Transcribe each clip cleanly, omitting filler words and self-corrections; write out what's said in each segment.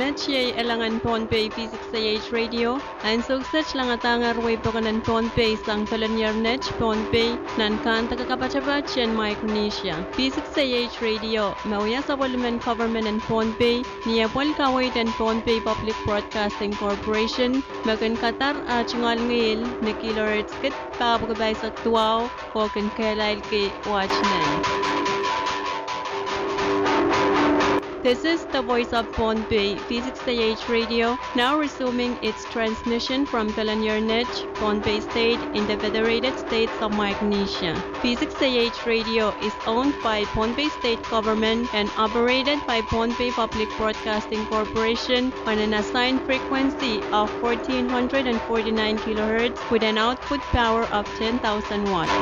Metye elangan Ponpey P6AH Radio. Ein suksech lang atangar way pokanan Ponpey sang Pelanier Net Ponpey nan kan takakapachaba chen Micronesia. P6AH Radio mawya sa Walaman Government and Ponpey niya Kawait and Ponpey Public Broadcasting Corporation magan Qatar chingal ngil na kilohertz kit pabagabay sa tuaw o kan kailail ke watchman. This is the voice of Ponpey, P6AH Radio, now resuming its transmission from Pelanier Net, Ponpey State in the Federated States of Micronesia. P6AH Radio is owned by Ponpey State Government and operated by Ponpey Public Broadcasting Corporation on an assigned frequency of 1449 kHz with an output power of 10,000 watts.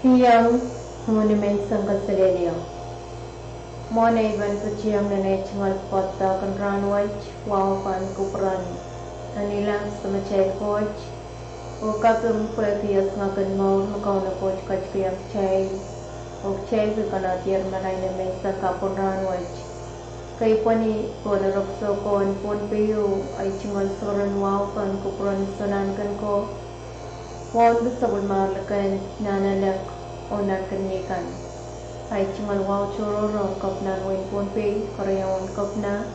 Yang monument sangkal selenio. Mona iban kuciang nene cungal pota kan ranwaj wawapan kupran. Anilang semacai coach. O kapum kulepias ngakan maur makau na coach kachpiang chay. O chay kana tiar manay na may sangkapon ranwaj. Kay pani ko na rokso kon pon peyo ay cungal soran wawapan kupran sonan kan ko. Wal bisabul marlakan nanalak onan kanikan. Ay cungal wow chororo kopna win Ponpey koreawan kopna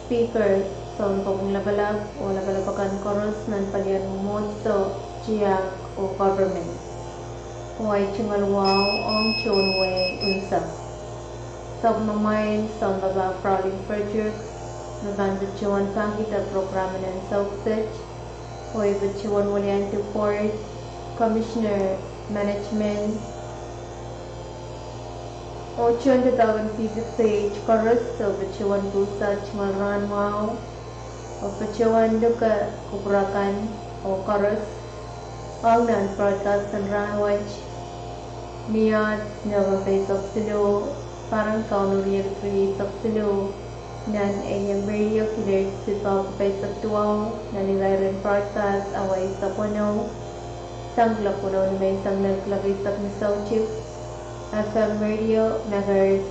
speaker son kopong labalab o labalabakan chorus nan palian moto jiak o government. O ay cungal wow ong chon we unsa. Sob mamay son baba Frauling Frederick nabanda chuan pangita programan ng Southside. O iba chuan walian to Port Commissioner Management o chuan tawag P6AH chorus so bachuan busa cungal ranwaw o bachuan duka kubrakan o chorus ang nan broadcast ng ranwaj miyat na face of silo parang kaunuriel free of silo nan AM radio kilit sa pagpapatuaw na nilairan broadcast away sa puno sanglak puno na may isang naglagay sa Misauchip FM radio megahertz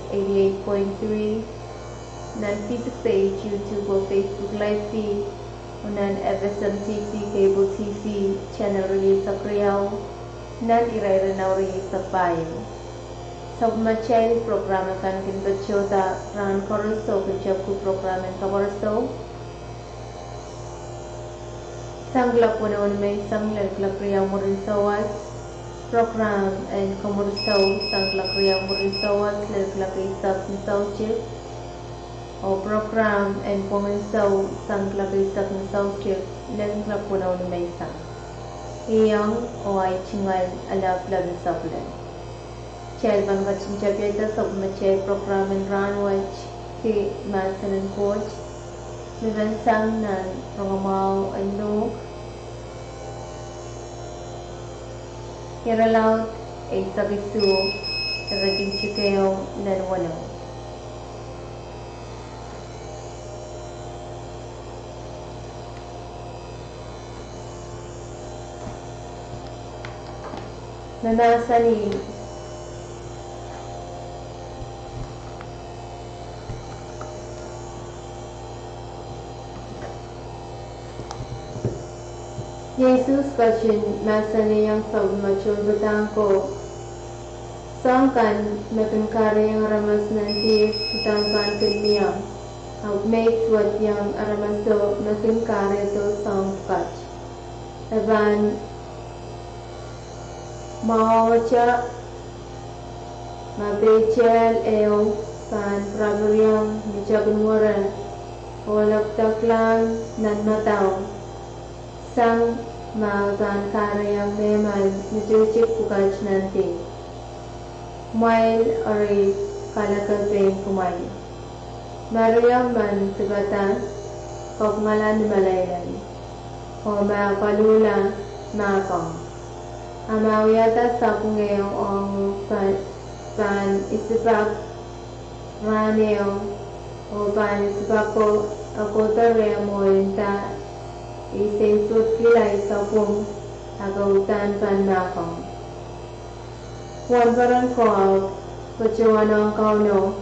88.3 nan P6H YouTube o Facebook live feed unan FSM TV cable TV channel release sa Kriyaw nan irairan na release sa Bayan. Sa machay programa kan kinbetsyo da ran koroso kinchap ku programa koroso sanglak po na may isang lalglak riyang murisawas program and komursaw sanglak riyang murisawas lalglak isap nisaw chip o program and pumunsaw sanglak isap nisaw chip lalglak po na may isang iyang o ay chingal alap-lab nisaw lan Chel bang bachin chapyata sab machay program and run watch ki masan and coach mivan sang nan pangamaw and look hiralaw ay sabisu rating chikayo nan wano nanasa ni Jesus kachin masaniyang pagmachul batangko sangkan matankare yang ramas nanti tangkan kenmiyang ang make what yang aramaso matankare to sangkach evan mawacha mabechel eo kan praburyam mijagunwaran olak taklang nan mataw sang magan karyang meman nujuchip kukaj nanti mail ari kalakabeng kumay Maryam man tibata kogmalan malaylan o makalula makong amawiyata sa kungayong ang pan isipak raneo o pan isipak ko ako tare mo ta isensut kilay sa pong agautan pan makong. Wan parang ko kuchuan ang kauno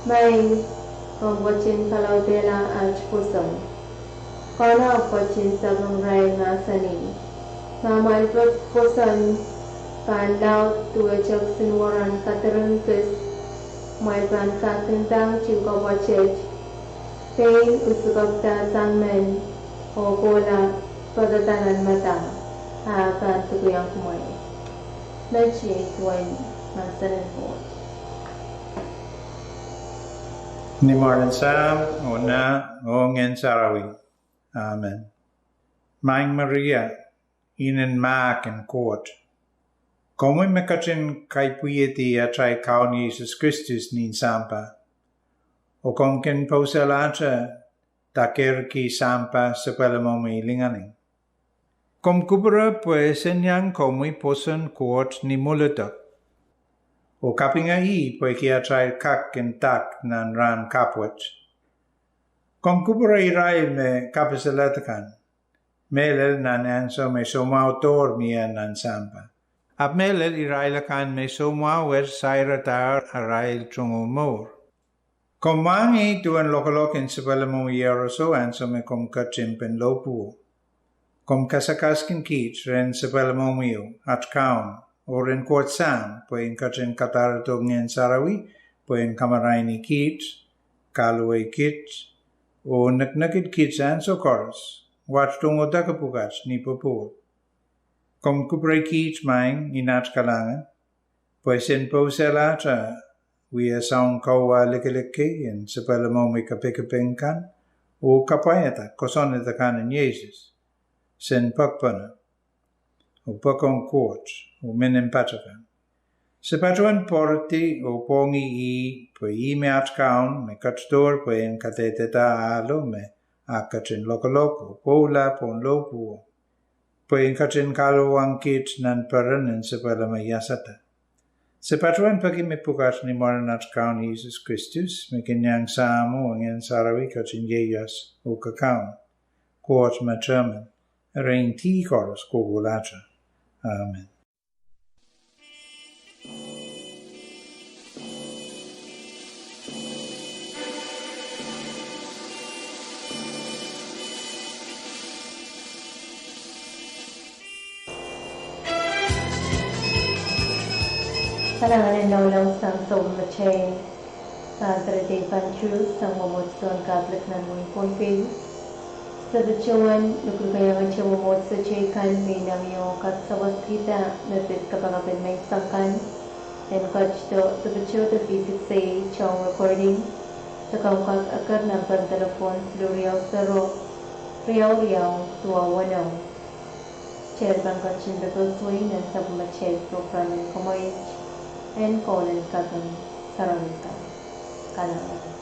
may kongwachin kalau dela aj puson. Kono pochin sa bangray masani. Mamal puson pandaw tuwa chak sinwaran kataruntus may pan katintang chingkawachej. Pain usugabta sangmen o bola pagdatanan mata akan tukuyang kumoy. Nachi tuwain masanin po. Ni Martin Sam una ongen sarawi. Amen. Maing Maria inen maak en court. Komu mekachin kaipuyeti atrai kaun Jesus Christus nin sampa. O komken poselacha taker ki sampa sepelamomi linganing. Kom kubra pues enyang komui posen court ni mulutak. O kapinga pues ki atrai kak en tak nan ran kapwat. Kom kubra Israel me kapiselatakan. Melel nan anso me soma autor mia nan sampa. Ap melel Israelakan me soma wer sairatar Arail trungumor. Kom mangi tuan lokalokin sepelamu yeroso anso me kom kachimpen lopu. Kom kasakaskin kich ren sepelamu miu at kaun o ren court sam poin kachin katarato ngien sarawi poin kamaraini kich kalue kich o naknakit kich anso koros watch tungo dakapugach ni popul. Kom kupre kich maing inat kalangan pues en posela cha Wia saung kawa likeleke en sepelamo me kapekapengkan o kapayata kosoneta kanan Jesus. Sen pakpana o pakong court o menen patakan. Sepatuan porti o pongi I po I me atkaun me katstor po en kateteta alo me akachin lokoloko pola pon lopu. Po en kachin kalo ang kit nan paran en sepelama yasata. Sa patuan pagimipukas ni Maranat Kaun Jesus Christus, makinyang samo ang sarawi katsingeyas o kakaun, kuot materman, ring tikoros kugulacha. Amen. Kalangan daw lang sang sobremachay sa Trinity Panchu sang mamotson Catholic na mong Pompey. Sa dachuan, nagkakayangan siya mamot sa chay kan minang yung katsawas kita na tit kapangapin may sangkan. And kachto sa dachu the physics say chong recording sa kangkak akar ng pantelefon sa Riyaw Saro Riyaw tuwawanaw. Chair bang kachin bebel swing and sobremachay program in Kumoy and Colin Kagan Sarawika Kalawan.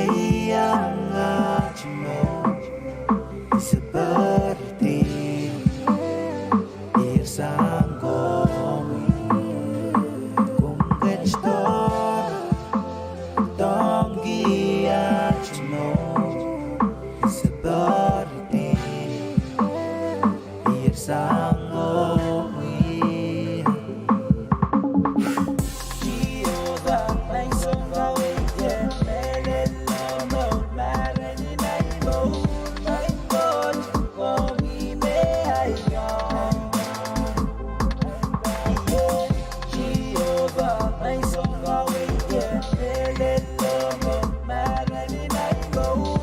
Ayangachmo seperti irsanggomi kung gusto tonggiachmo seperti irsanggomi Jehovah may songgawi Go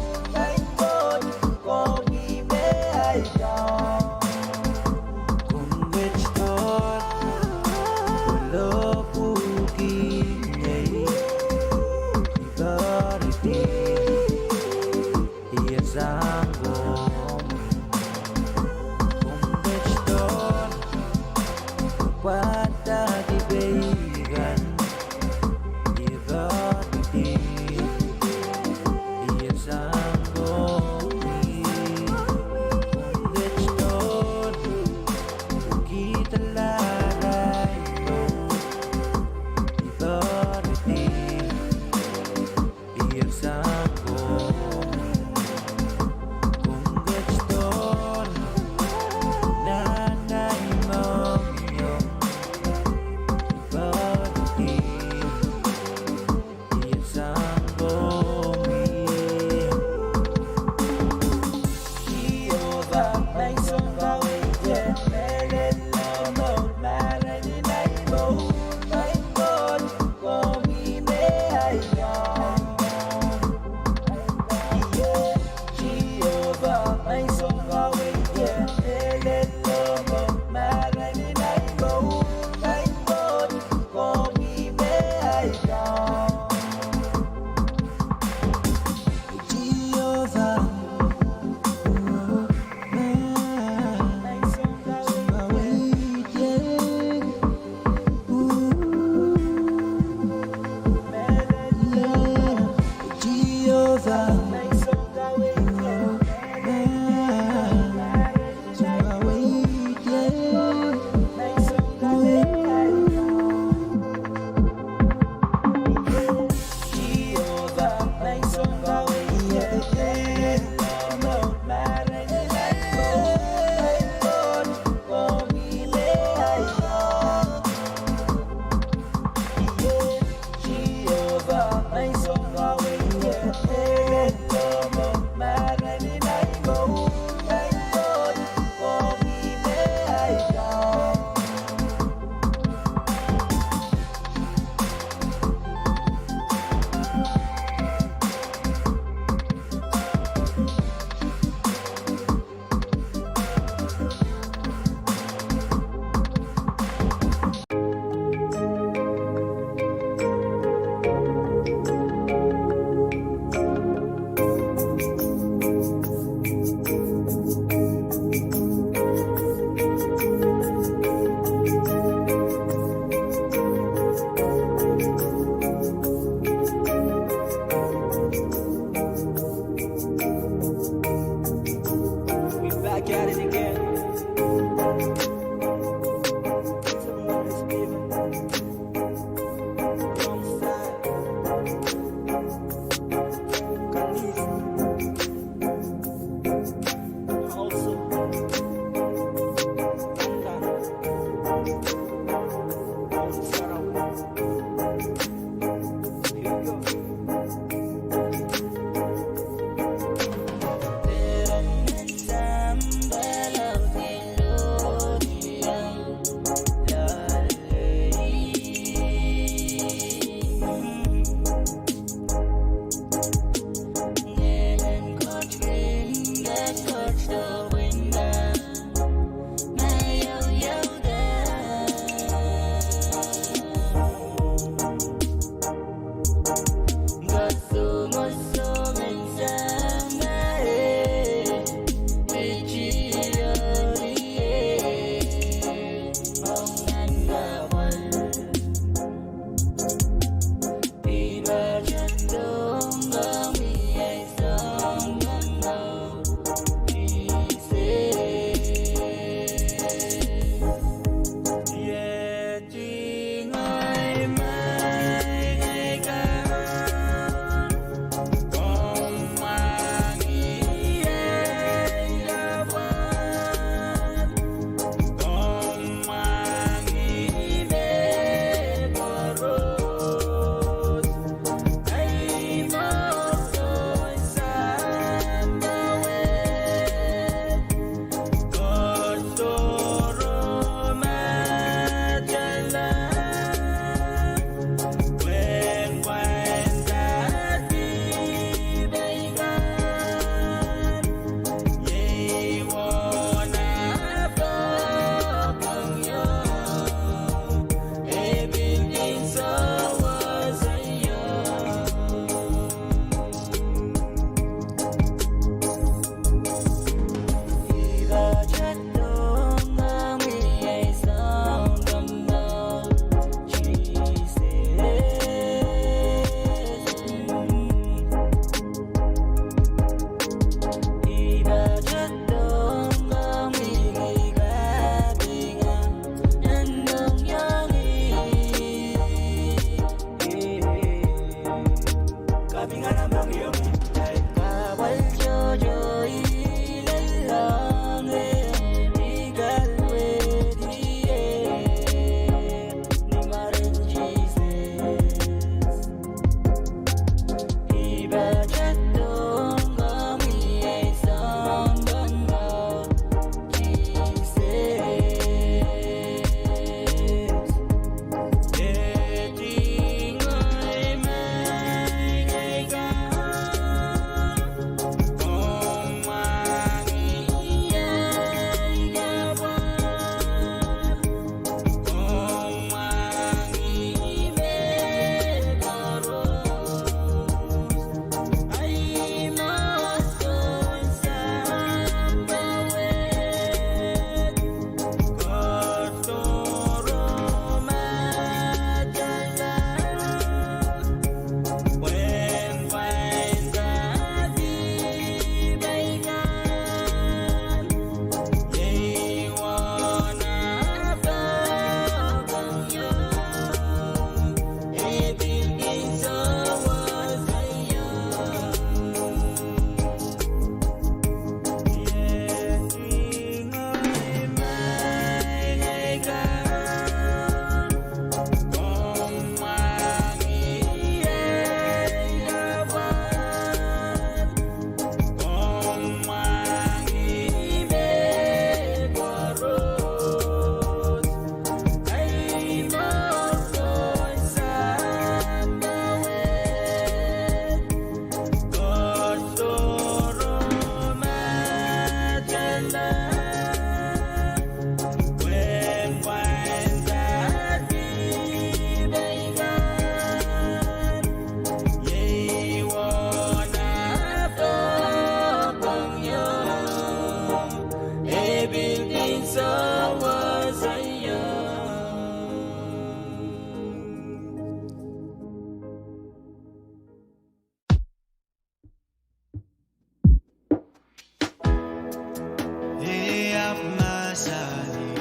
sani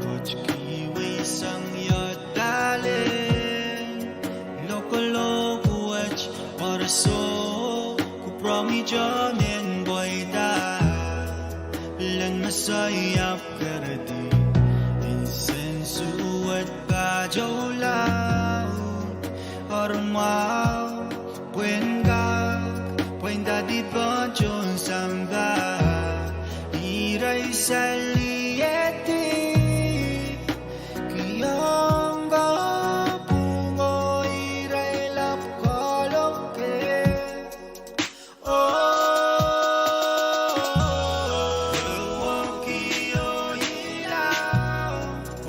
Toch kiwi sang yot dale Loko loko wach Oraso Ku promi jonen boy da Lan masayap karadi Insensu at bajolaw Ormaw Puenga di bonjon samba Iray salieti Kiyonga pungo iray lapkoloke Wakiyo ilaw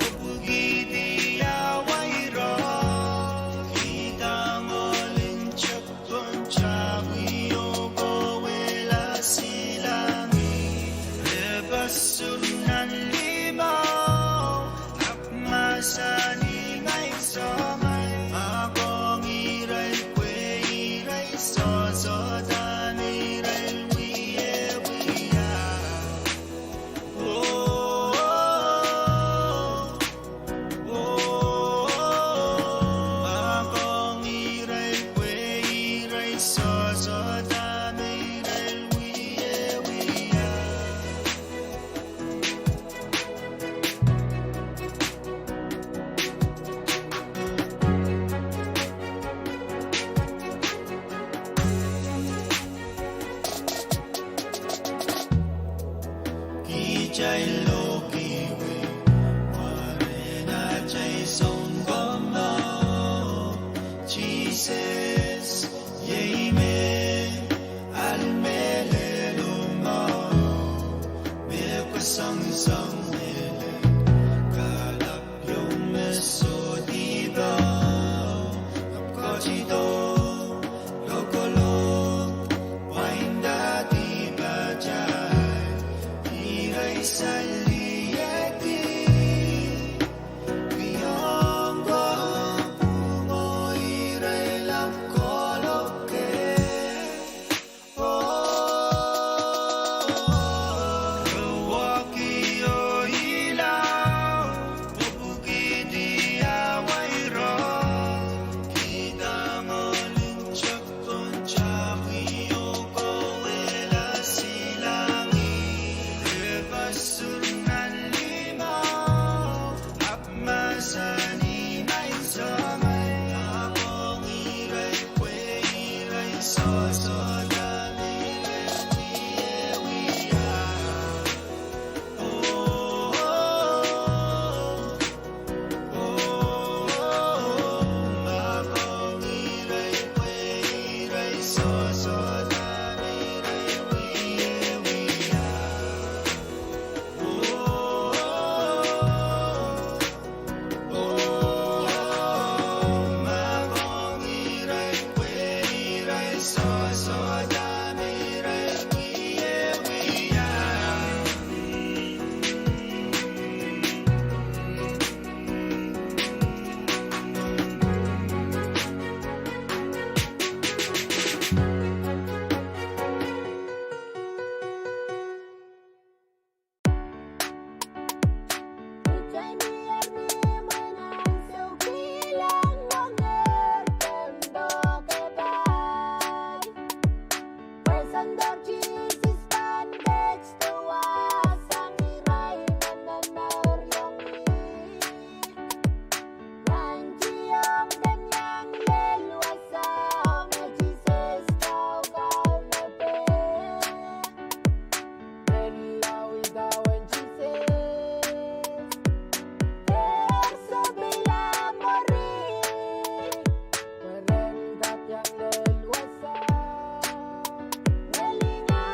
Upugidi awairo Kitang olin chakon chawiyo Bowela silangi Rebasunan limaw Akmasani ngay somay Akong iray kwe iray sosodan iray wiye wiya Akong iray kwe iray sosodan iray wiye wiya Kijay lokiwi Marina jay songgomo Jesus Yeime Almele lumo Mekasang mele Kalap yung mesodiba Kapkojido Lokolo Wainda di bajay Iray salieti Kiyongo pungo iray lapkoloke Wakiyo ilaw Upugidi awairo Kitang olin chakon chawiyo Kowela silangi Rebasunan limaw Akmasani may somay Akong iray kwe iray sosodan iray wiye wiya Akong iray kwe iray sosodan iray wiye wiya Magong iray kwe iray sosodan iray wiye wiya Ika'y biyerni mo ng sukilang mangertendo ketay Persandar Jesus pandech tuwa sang iray nananaryongi Yang ciyong danyang lelwasa na Jesus kau nepe Relawi dawan Jesus Verso bila mori Merenggak yang leluasa Melingan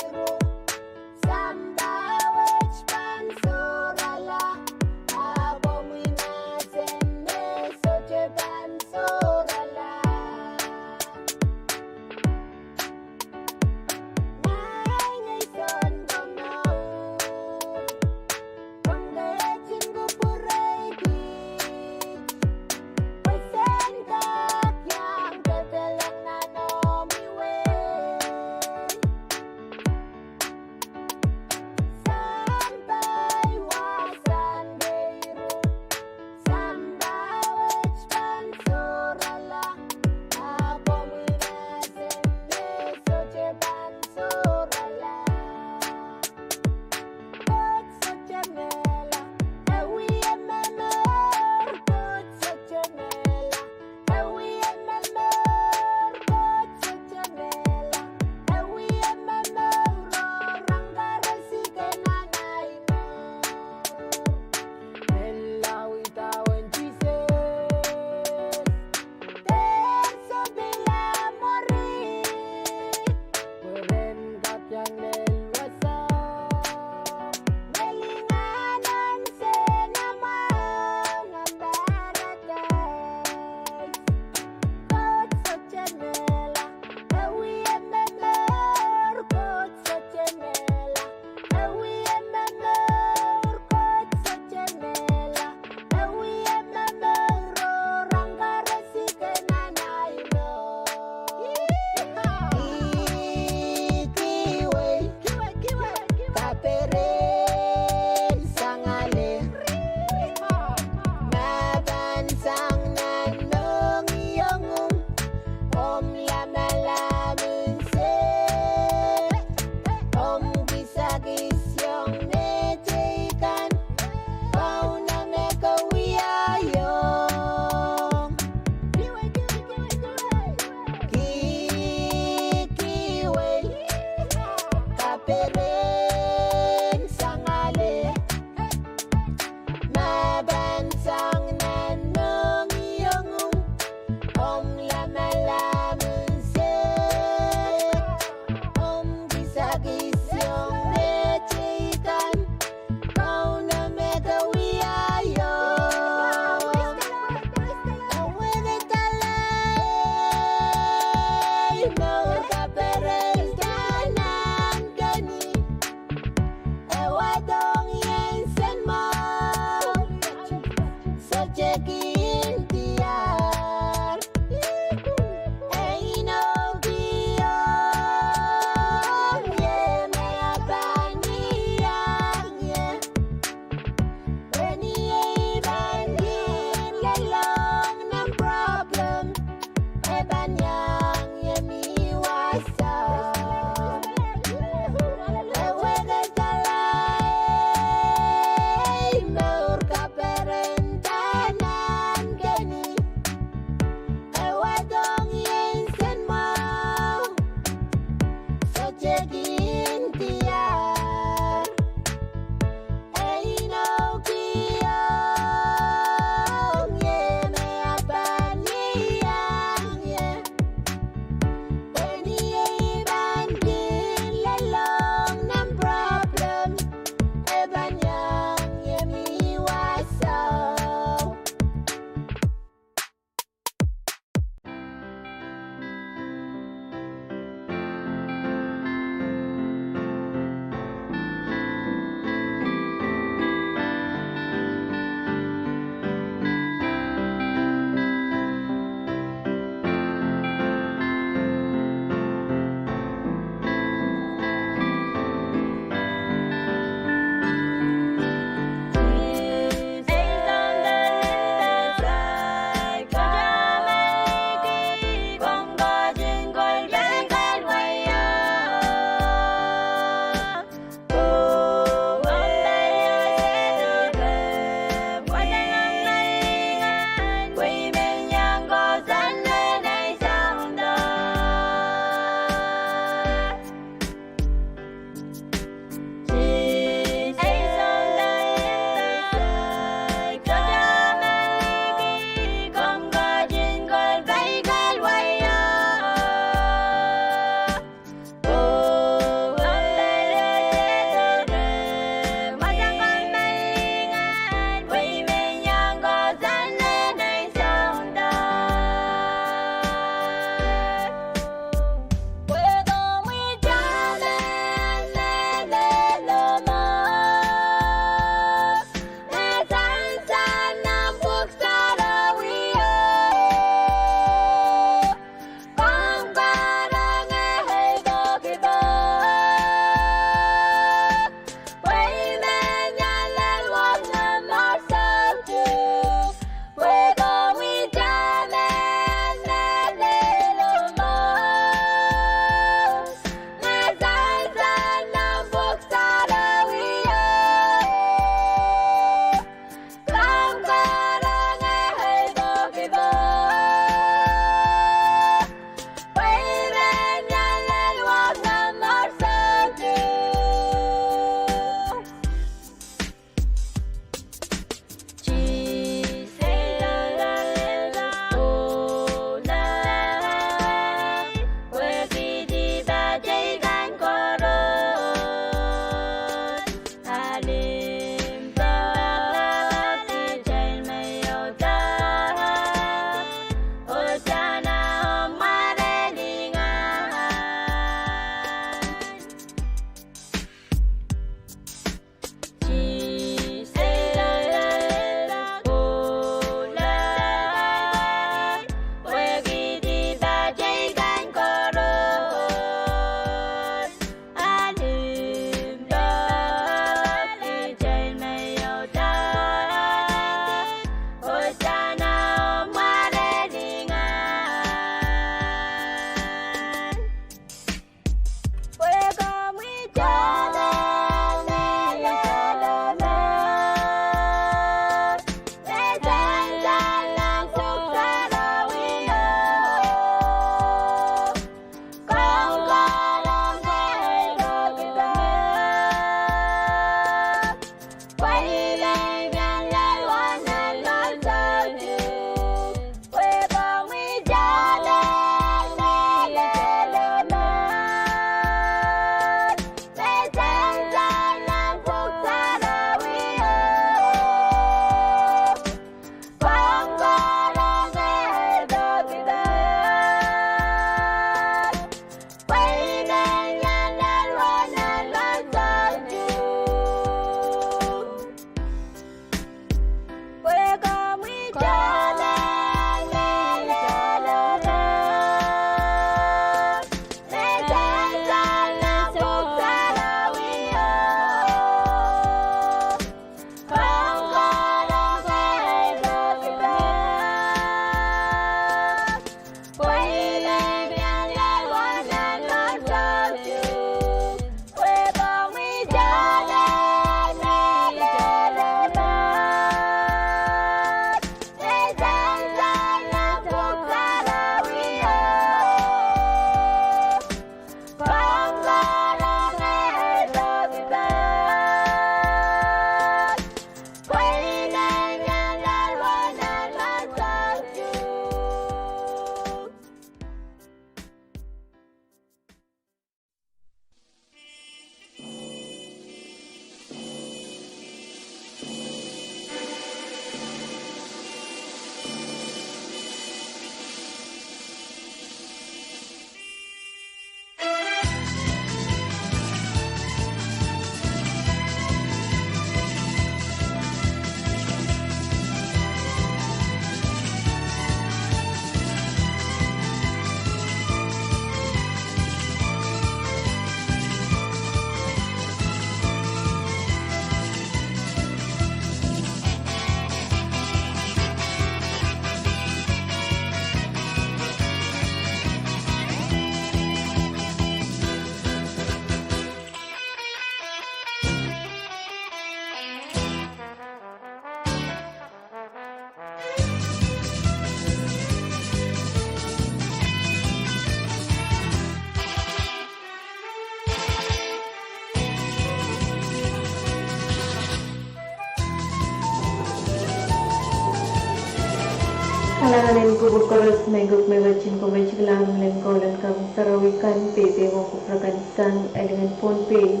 Halanganin ko bukaros megok megachin ko mechiklang lengkolan kang sarawikan pepe mo ko prakansan elengan Ponpay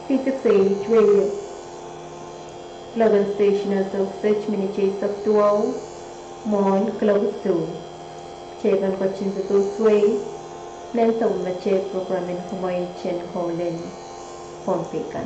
P6H Radio. Logan station as of such mini chase of 12 mon close to. Chegan kochin to sway nen sa umache programin kumoy chen holen Ponpay kan.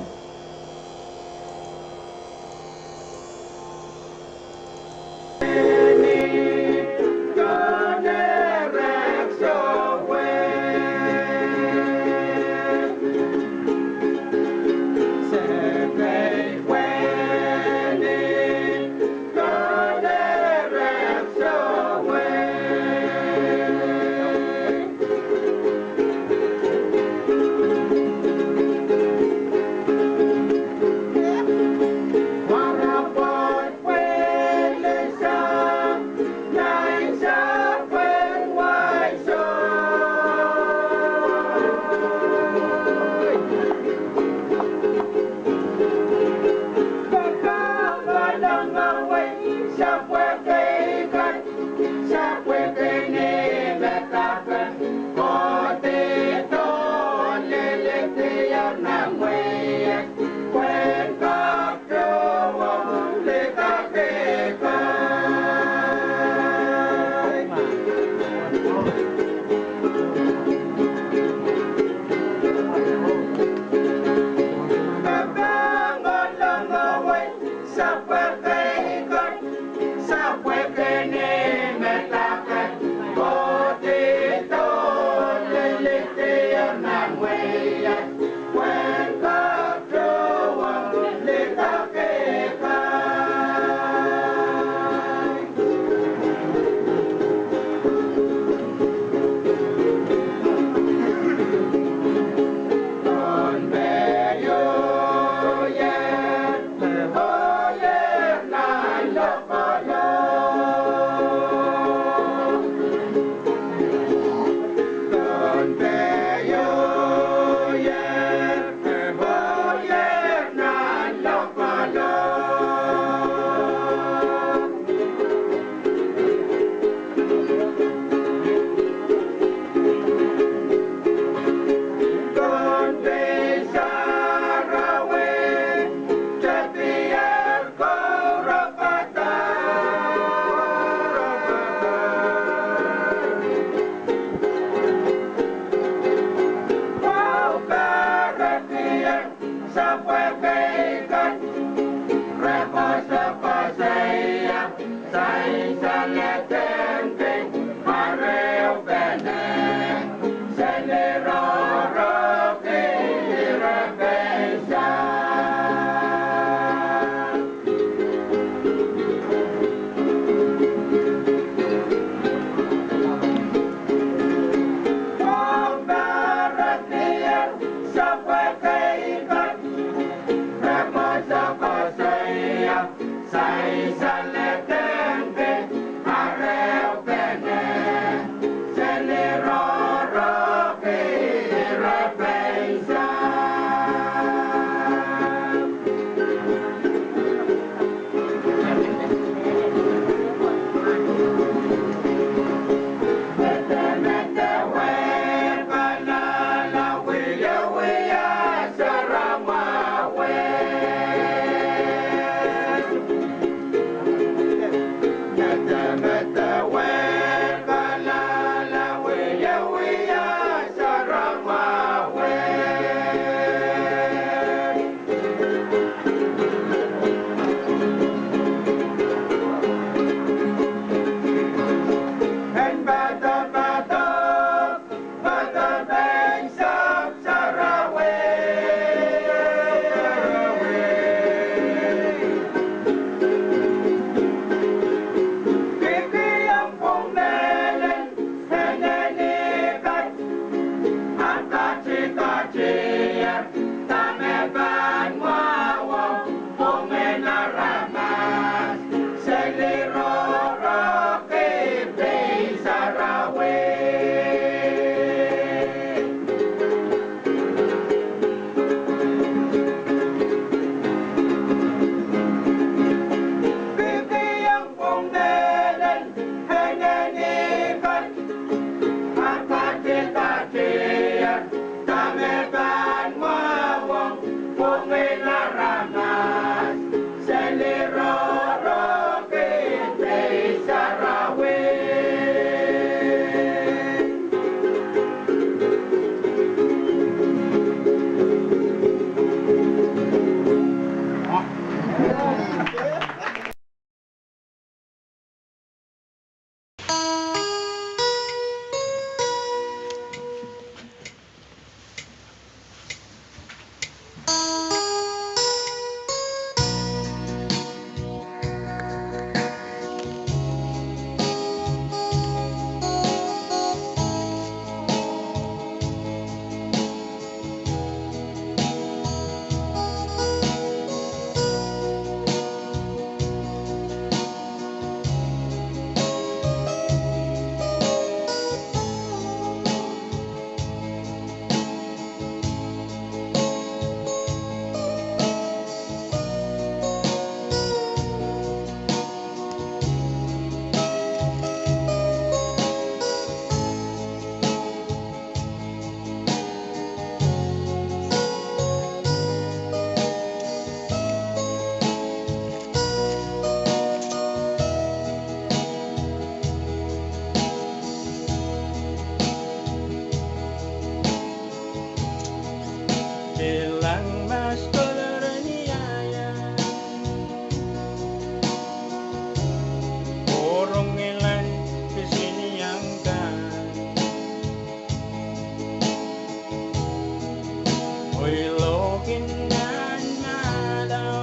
กินนานมาแล้ว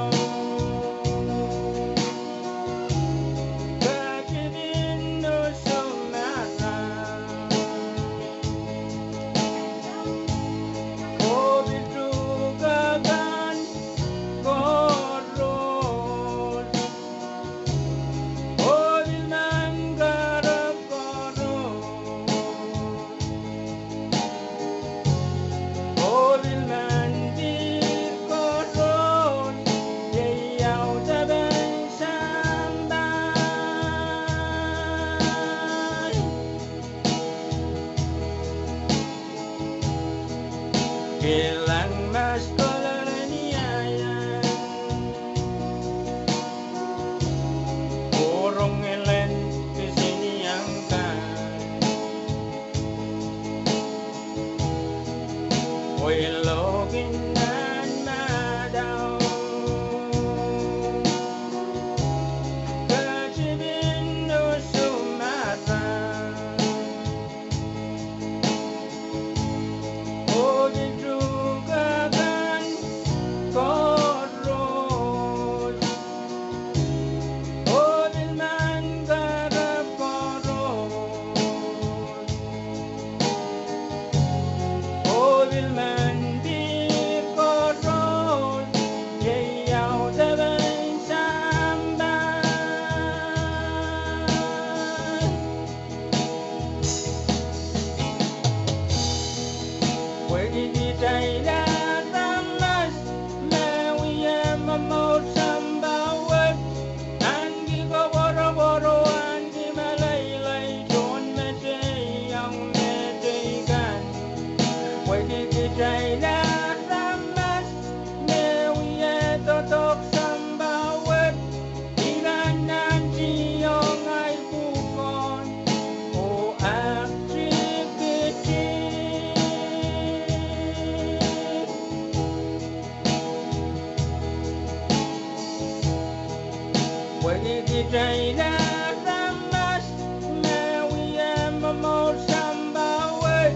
Kajibino sumara Obidrugagan korod Obilman garap korod Obilman dir korod Yayaw taban sambay Kailang mas koloraniayan Urong ilan kasiniyangkan Oy login nan madaw Kajibino sumatra Obidrugagan korod Obilman garap korod Obilman dir korod Yayaw taban sambay Pwede di tayo ramas Mawiyam mamot sambawat Anggi ko boro-boro Anggi malaylay Doon meseyang mesegan Pwede di tayo ramas Mawiyam totok sambawat Ilan ng siyong ay bukon O activity Pwede di tayo ramas Mawiyam mamot sambawat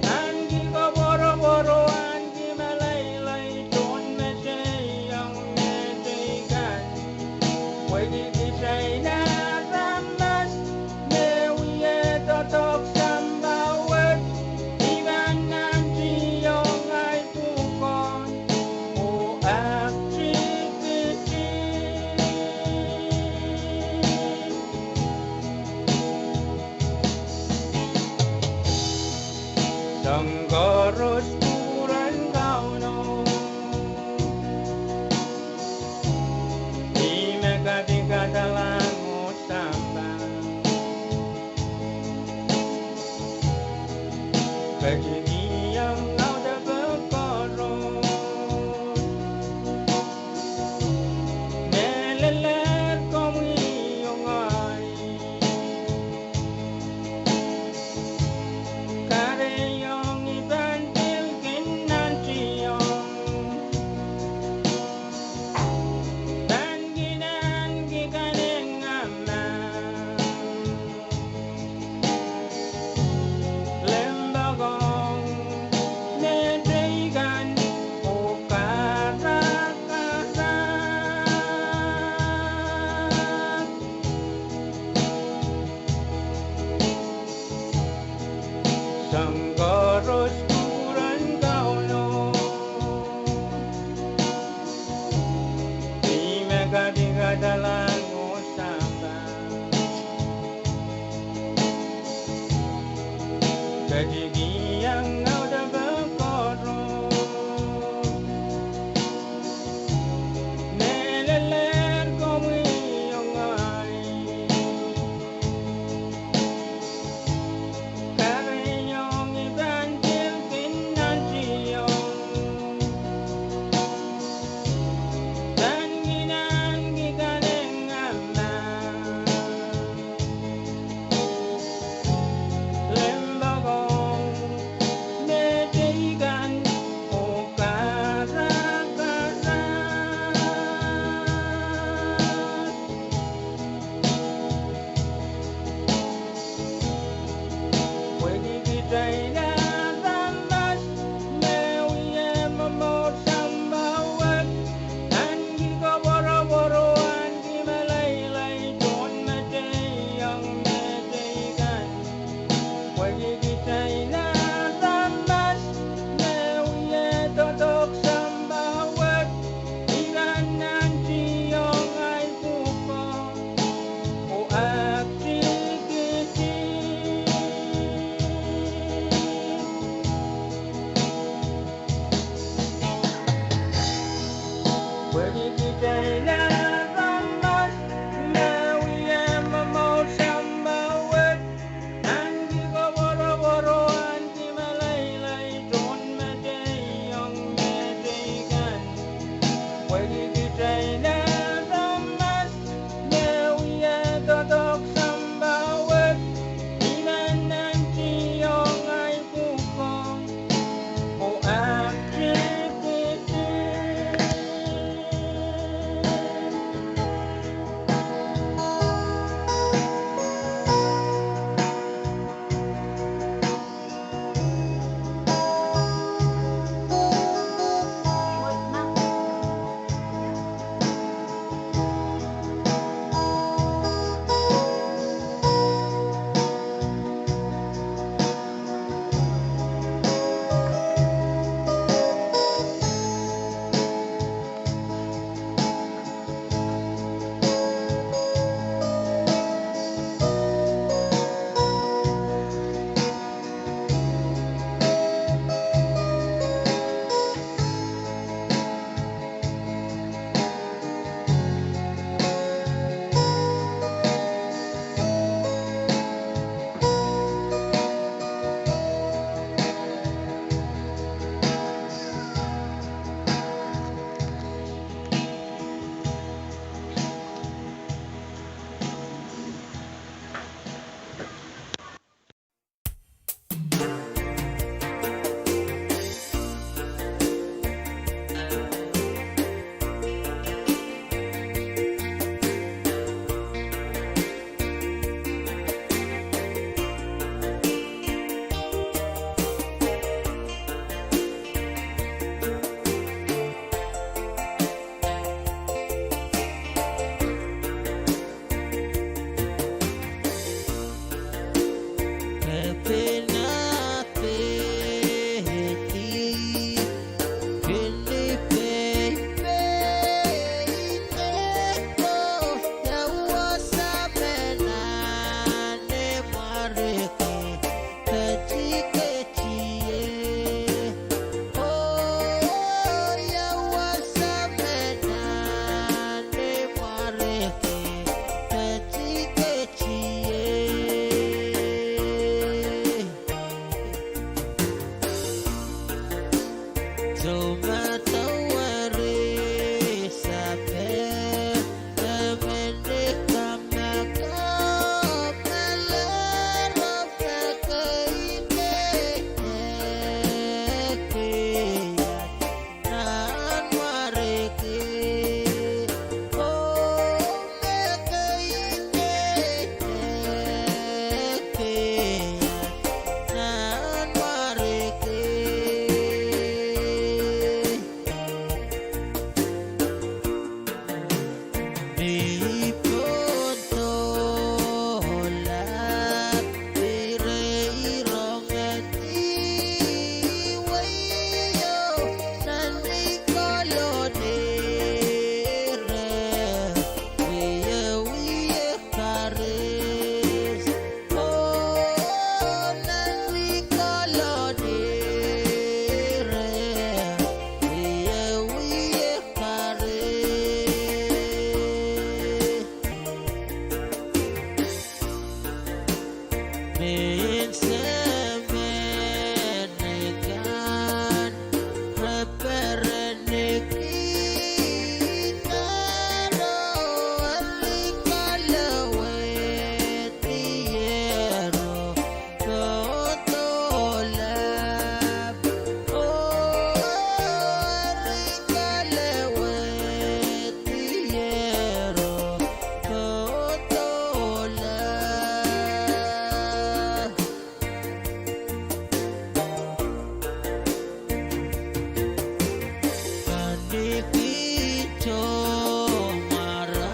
Anggi ko boro-boro Anggi malaylay Doon meseyang mesegan Pwede di tayo ramas Mawiyam totok sambawat Ilan ng siyong ay bukon O activity Dipito mara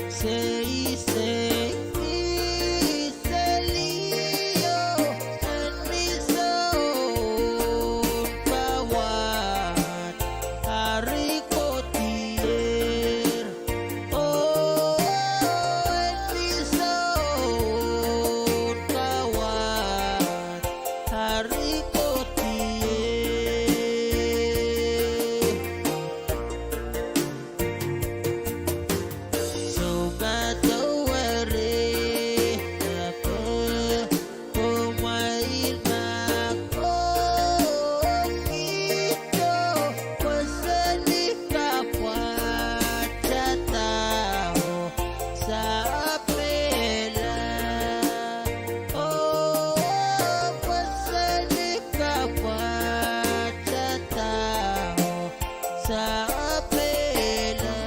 sei selio and miso bawat hari kotier oh and miso bawat hari kotier so bato wari apa kumain ako kito pasani kapwa tao sa apela oh pasani kapwa tao sa apela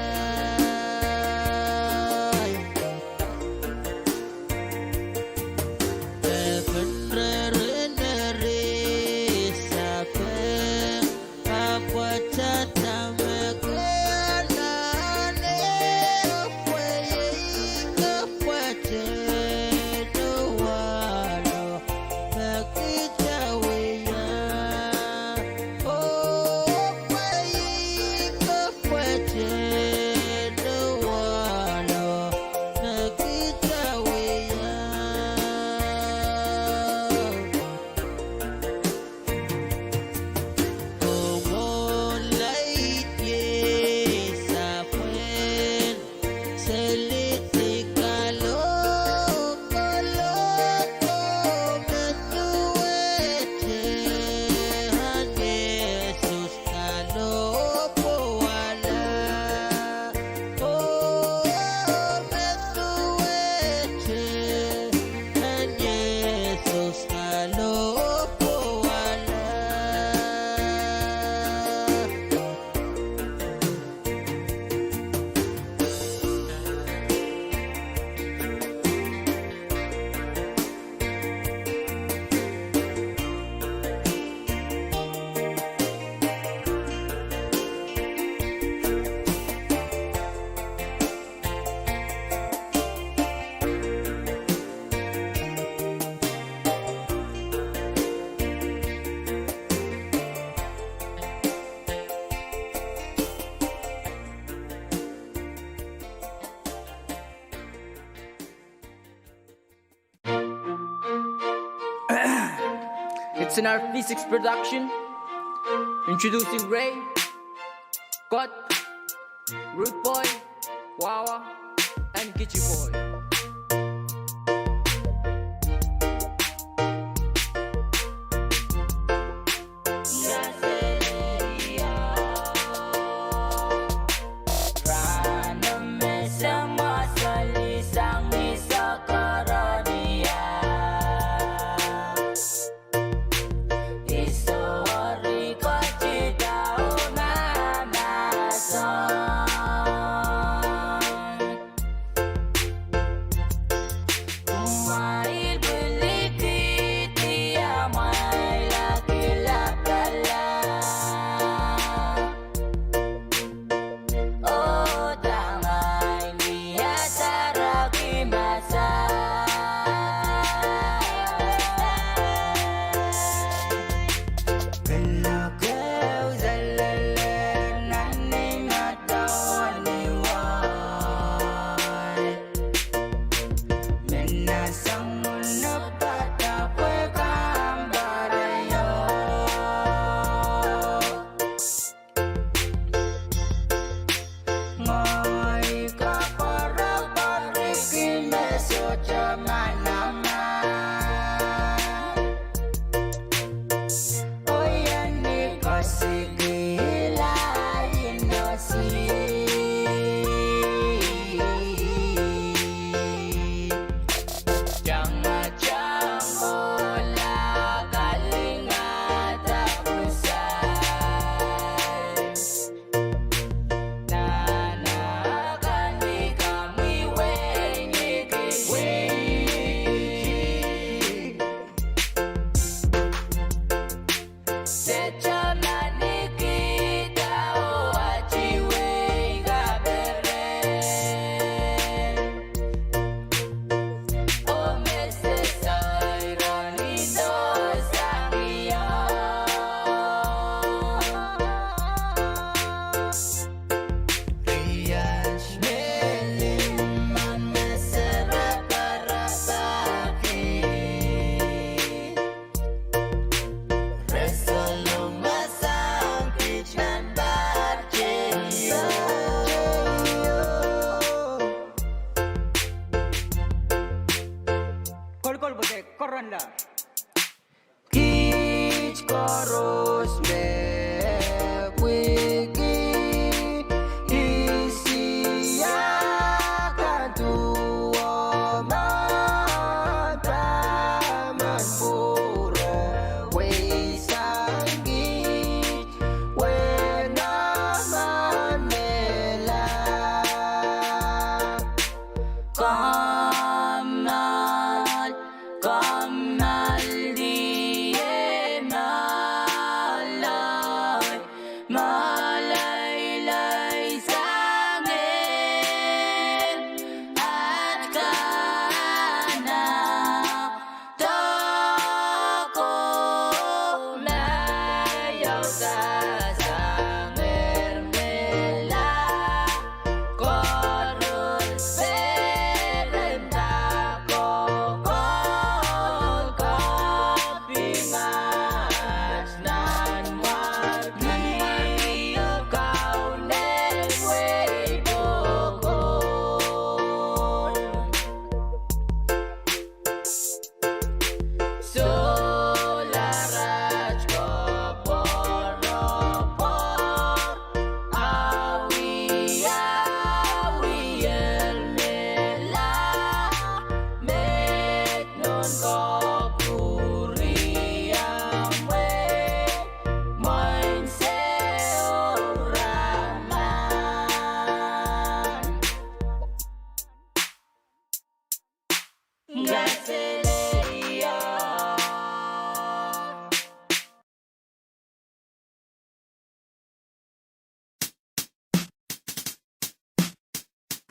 It's an art physics production. Introducing Ray, Cut, Root Boy, Wawa, and Kitchi Boy.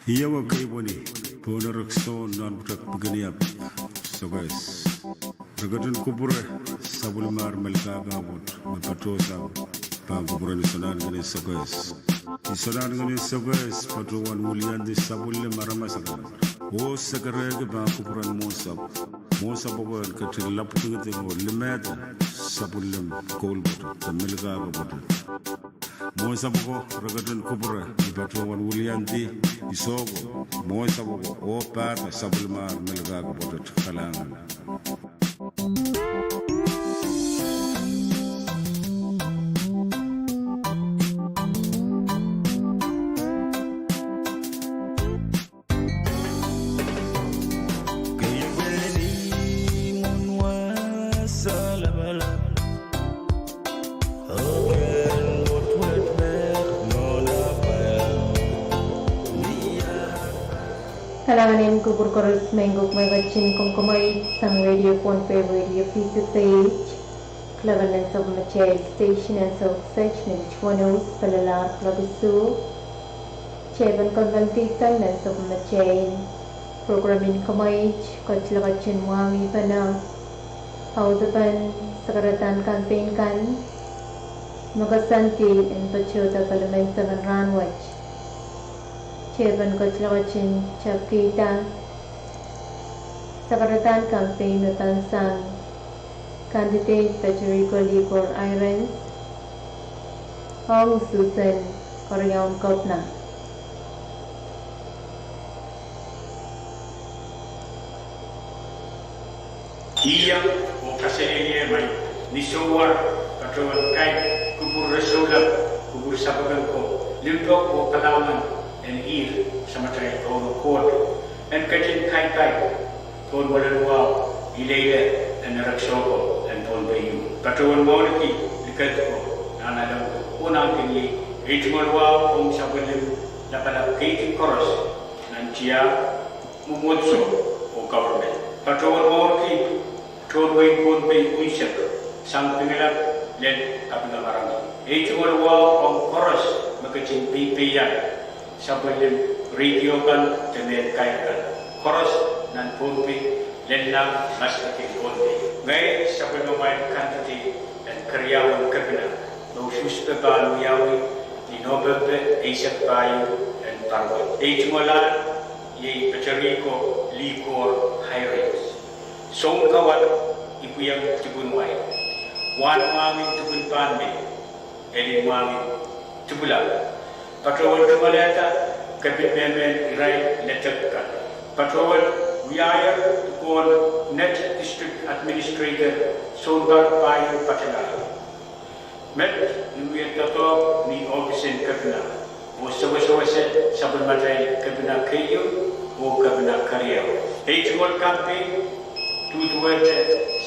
Iyawa kay boni, ponarakso non butak begeniap. So guys, regadun kubure sabulmar melka gabut, mepatosa, pangkubure ni sonar gani so guys. Ni sonar gani so guys, patuan mulian di sabulle maramasaga. O sakarege pangkubure mosab. Mosab bogo katil laputu ngete limeta sabulle kolbut, melka gabut. Moisa bogo regadun kubure patuan mulian di isogo. Moisa bogo o pata sabulmar melka gabut kalangan. Kalanganin kubur korus mengguk megacin kongkomai sang radio Ponpe radio P6H Klavan of Machel station and so such Nichwanos Palalar Klavisu Chevan Conventitan and of Machel programming Kamai Kochlagachin Wami Pana Haudapan Sakaratan campaign kan Magasanti and Pachoda Parliament of Ranwach Chevan Kochlagachin Chapkita Sakaratan campaign Tansang candidate Federico Ligor Irons Hong Susan Korean Kopna Iya o kaselenge mai nisowar katawan kai kubur resolam kubur sabagan ko limdok o kalangan en ir samatay o kod en kajin kai ton walalwa ilele en raksoko en ton bayu katawan moniki dikat ko nanadam unang kini ritmalwa om sabalim lapala kaiti koros nantia mumotso o government katawan moniki Torway Ponpe Uishak, Sang Pingalap, Led Kapinamarang. Echumalawa on Chorus, Makachin Pipiyan, Sabalim, Radio Kan, Temen Kayakan. Chorus, Nan Ponpe, Lenna, Masaki Ponpe. Ngay Sabalomay Kantati, and Karyawan Kapina, no Shuspepa Luyawi, the Nobelbe, Asak Bayu, and Parwa. Echumala, Ye Pacharico, Likor, High Song kawat ibu yang tibun wai, wan mami tibun panme, edin mami tibula. Patrol tumaleta kabit memen irai letakkan. Patrol wiaya tukon net district administrator Sonbar Payu Patala. Met nuye tato ni ofisin kabina. O sawa-sawa sabun matai kabina kayu o kabina karya. Ejmol campaign Tujuan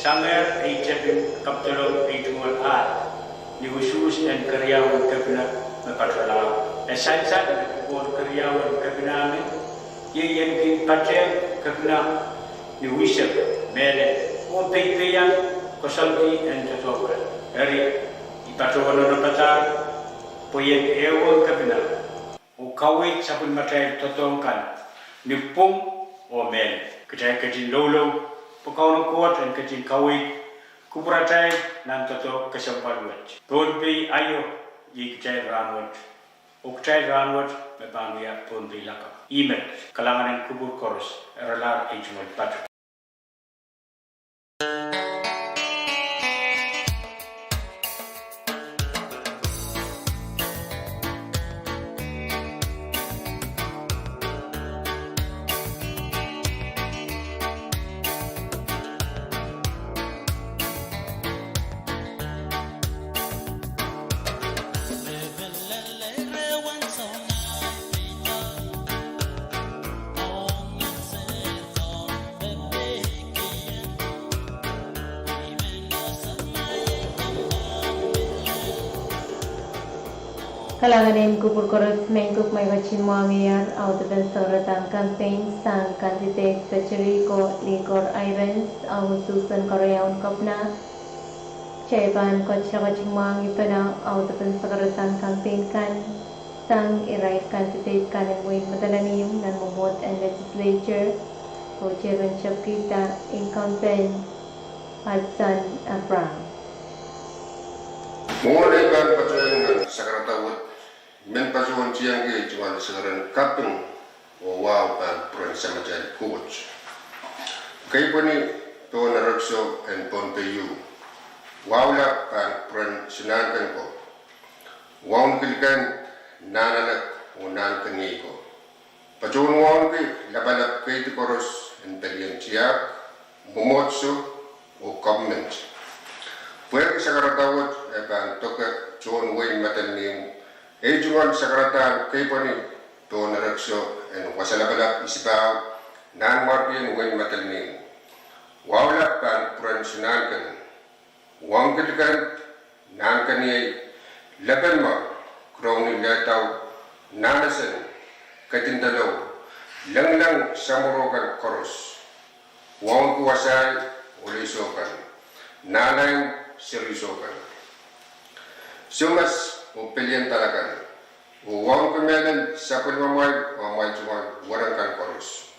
sangat ejepin kapitulum ejumul ni khusus dan karyawan kabinet berpatrala. Esensa dengan karyawan kabinet ini yang dipakai kabinet ni wisap mele. Untuk yang konsulti dan tujuan dari dipatrala orang pacar poyen ewan kabinet. Ukawit sabun materi totongkan ni pum o mele. Kejadian lolo. Pekawan kuat dan kecil kawin kuperatai nan toto kesempaluat. Ponpe ayo di kecil ranwat. Ukcai ranwat bebangia ponpe laka. Email kalangan kubur korus RLR Ejumul Patu. Kalanganin kubur korus mengguk megachin muamiyar autoben soratan campaign sang candidate Federico Ligor Irons au Susan Korean Kopna Cheban Kochlagachin muami pada autoben soratan campaign kan sang irai candidate kanin win madalanium nan momot and legislature o chairmanship kita incumbent Hudson Abraham. Mulai kan patuan sakaratawut men pasuan siang ke cuma sekarang kapung o wow kan peran sama jadi coach. Kay pani to narakso and ponpeyu. Wow la kan peran senangkan ko. Wow kilikan nananak o nankan ko. Pasuan wow ke labalap kay koros entalian siak bumotso o government. Puwag sakaratawut eban toka John Wayne Matalim Ejuan sakaratan kay pani to narakso and wasalabalap isibaw nan marpian Wayne Matalim. Wawla kan peransunan kan wang ketikan nan kaniai laban ma kroni latau nanasan katindalo lang samurokan koros wang kuasai ulisokan nanay serisokan sumas o pilihan talakan o wang kumelan sapul mamay o majuan warangkan koros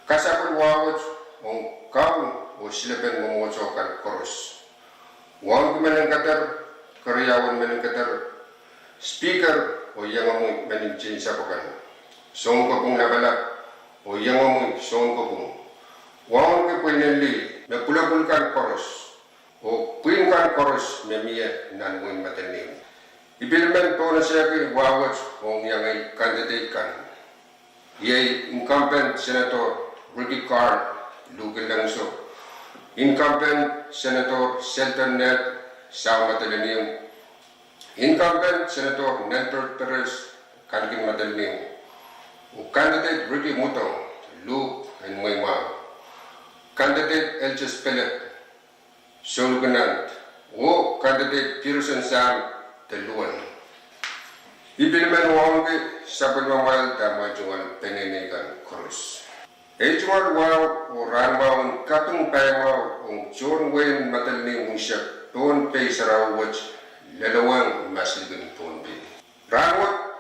kasapul wawot o kaum o silaban memocokan koros wang kumelan katar karyawan menan katar speaker o yang amu menin sapakan song kopung nabalak o yang amu song kopung wang kupeneli me pulapulkan koros o puinkan koros me mia nan win matanim ibilmen pona siya ki wawat o yang ay candidate kan yay incumbent senator Ricky Carr lugil lang so incumbent senator Shelton Ned sa matalanim incumbent senator Nelbert Perez kanigin matalanim o candidate Ricky Mutong Luke and Moima candidate Elches Pellet Soluganant o candidate Pearson Sam Teluan ibilmen wangke sabal mamal dama juan penenegan koros ejuan wow o ranmaun katung paimau ong John Wayne Matalim musyak ton pay sarawat lalawang masligan ton pay ranwat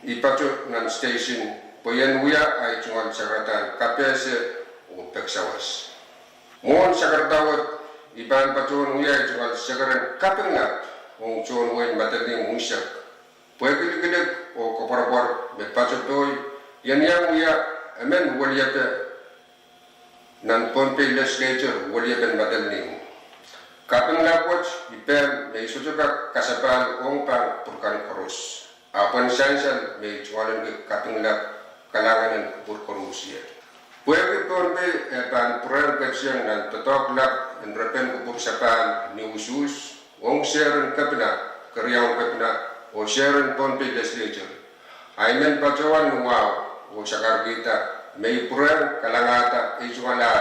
ipatut nan station poyan wiya ay juan sagratan kapese o peksawas mon sagardawat iban patun wiya jual sagaran kapengak ong John Wayne Matalim musyak puegilig o koparapar me patutoy yan yang wiya amen waliyape nan ponpe legislature waliyapen Matalim kapengak watch ipen me sujuka kasapal ong pang purkan koros apan sansal me jualan ke kapengak kalangan purkorusia puwag ito pan puran katsiyang ng tatok lap and repen kupuk sapan ni usus ong sharon kapina karyawang kapina o sharon ponpe legislature ay men pacawan wow o sakar kita may puran kalangata ijuala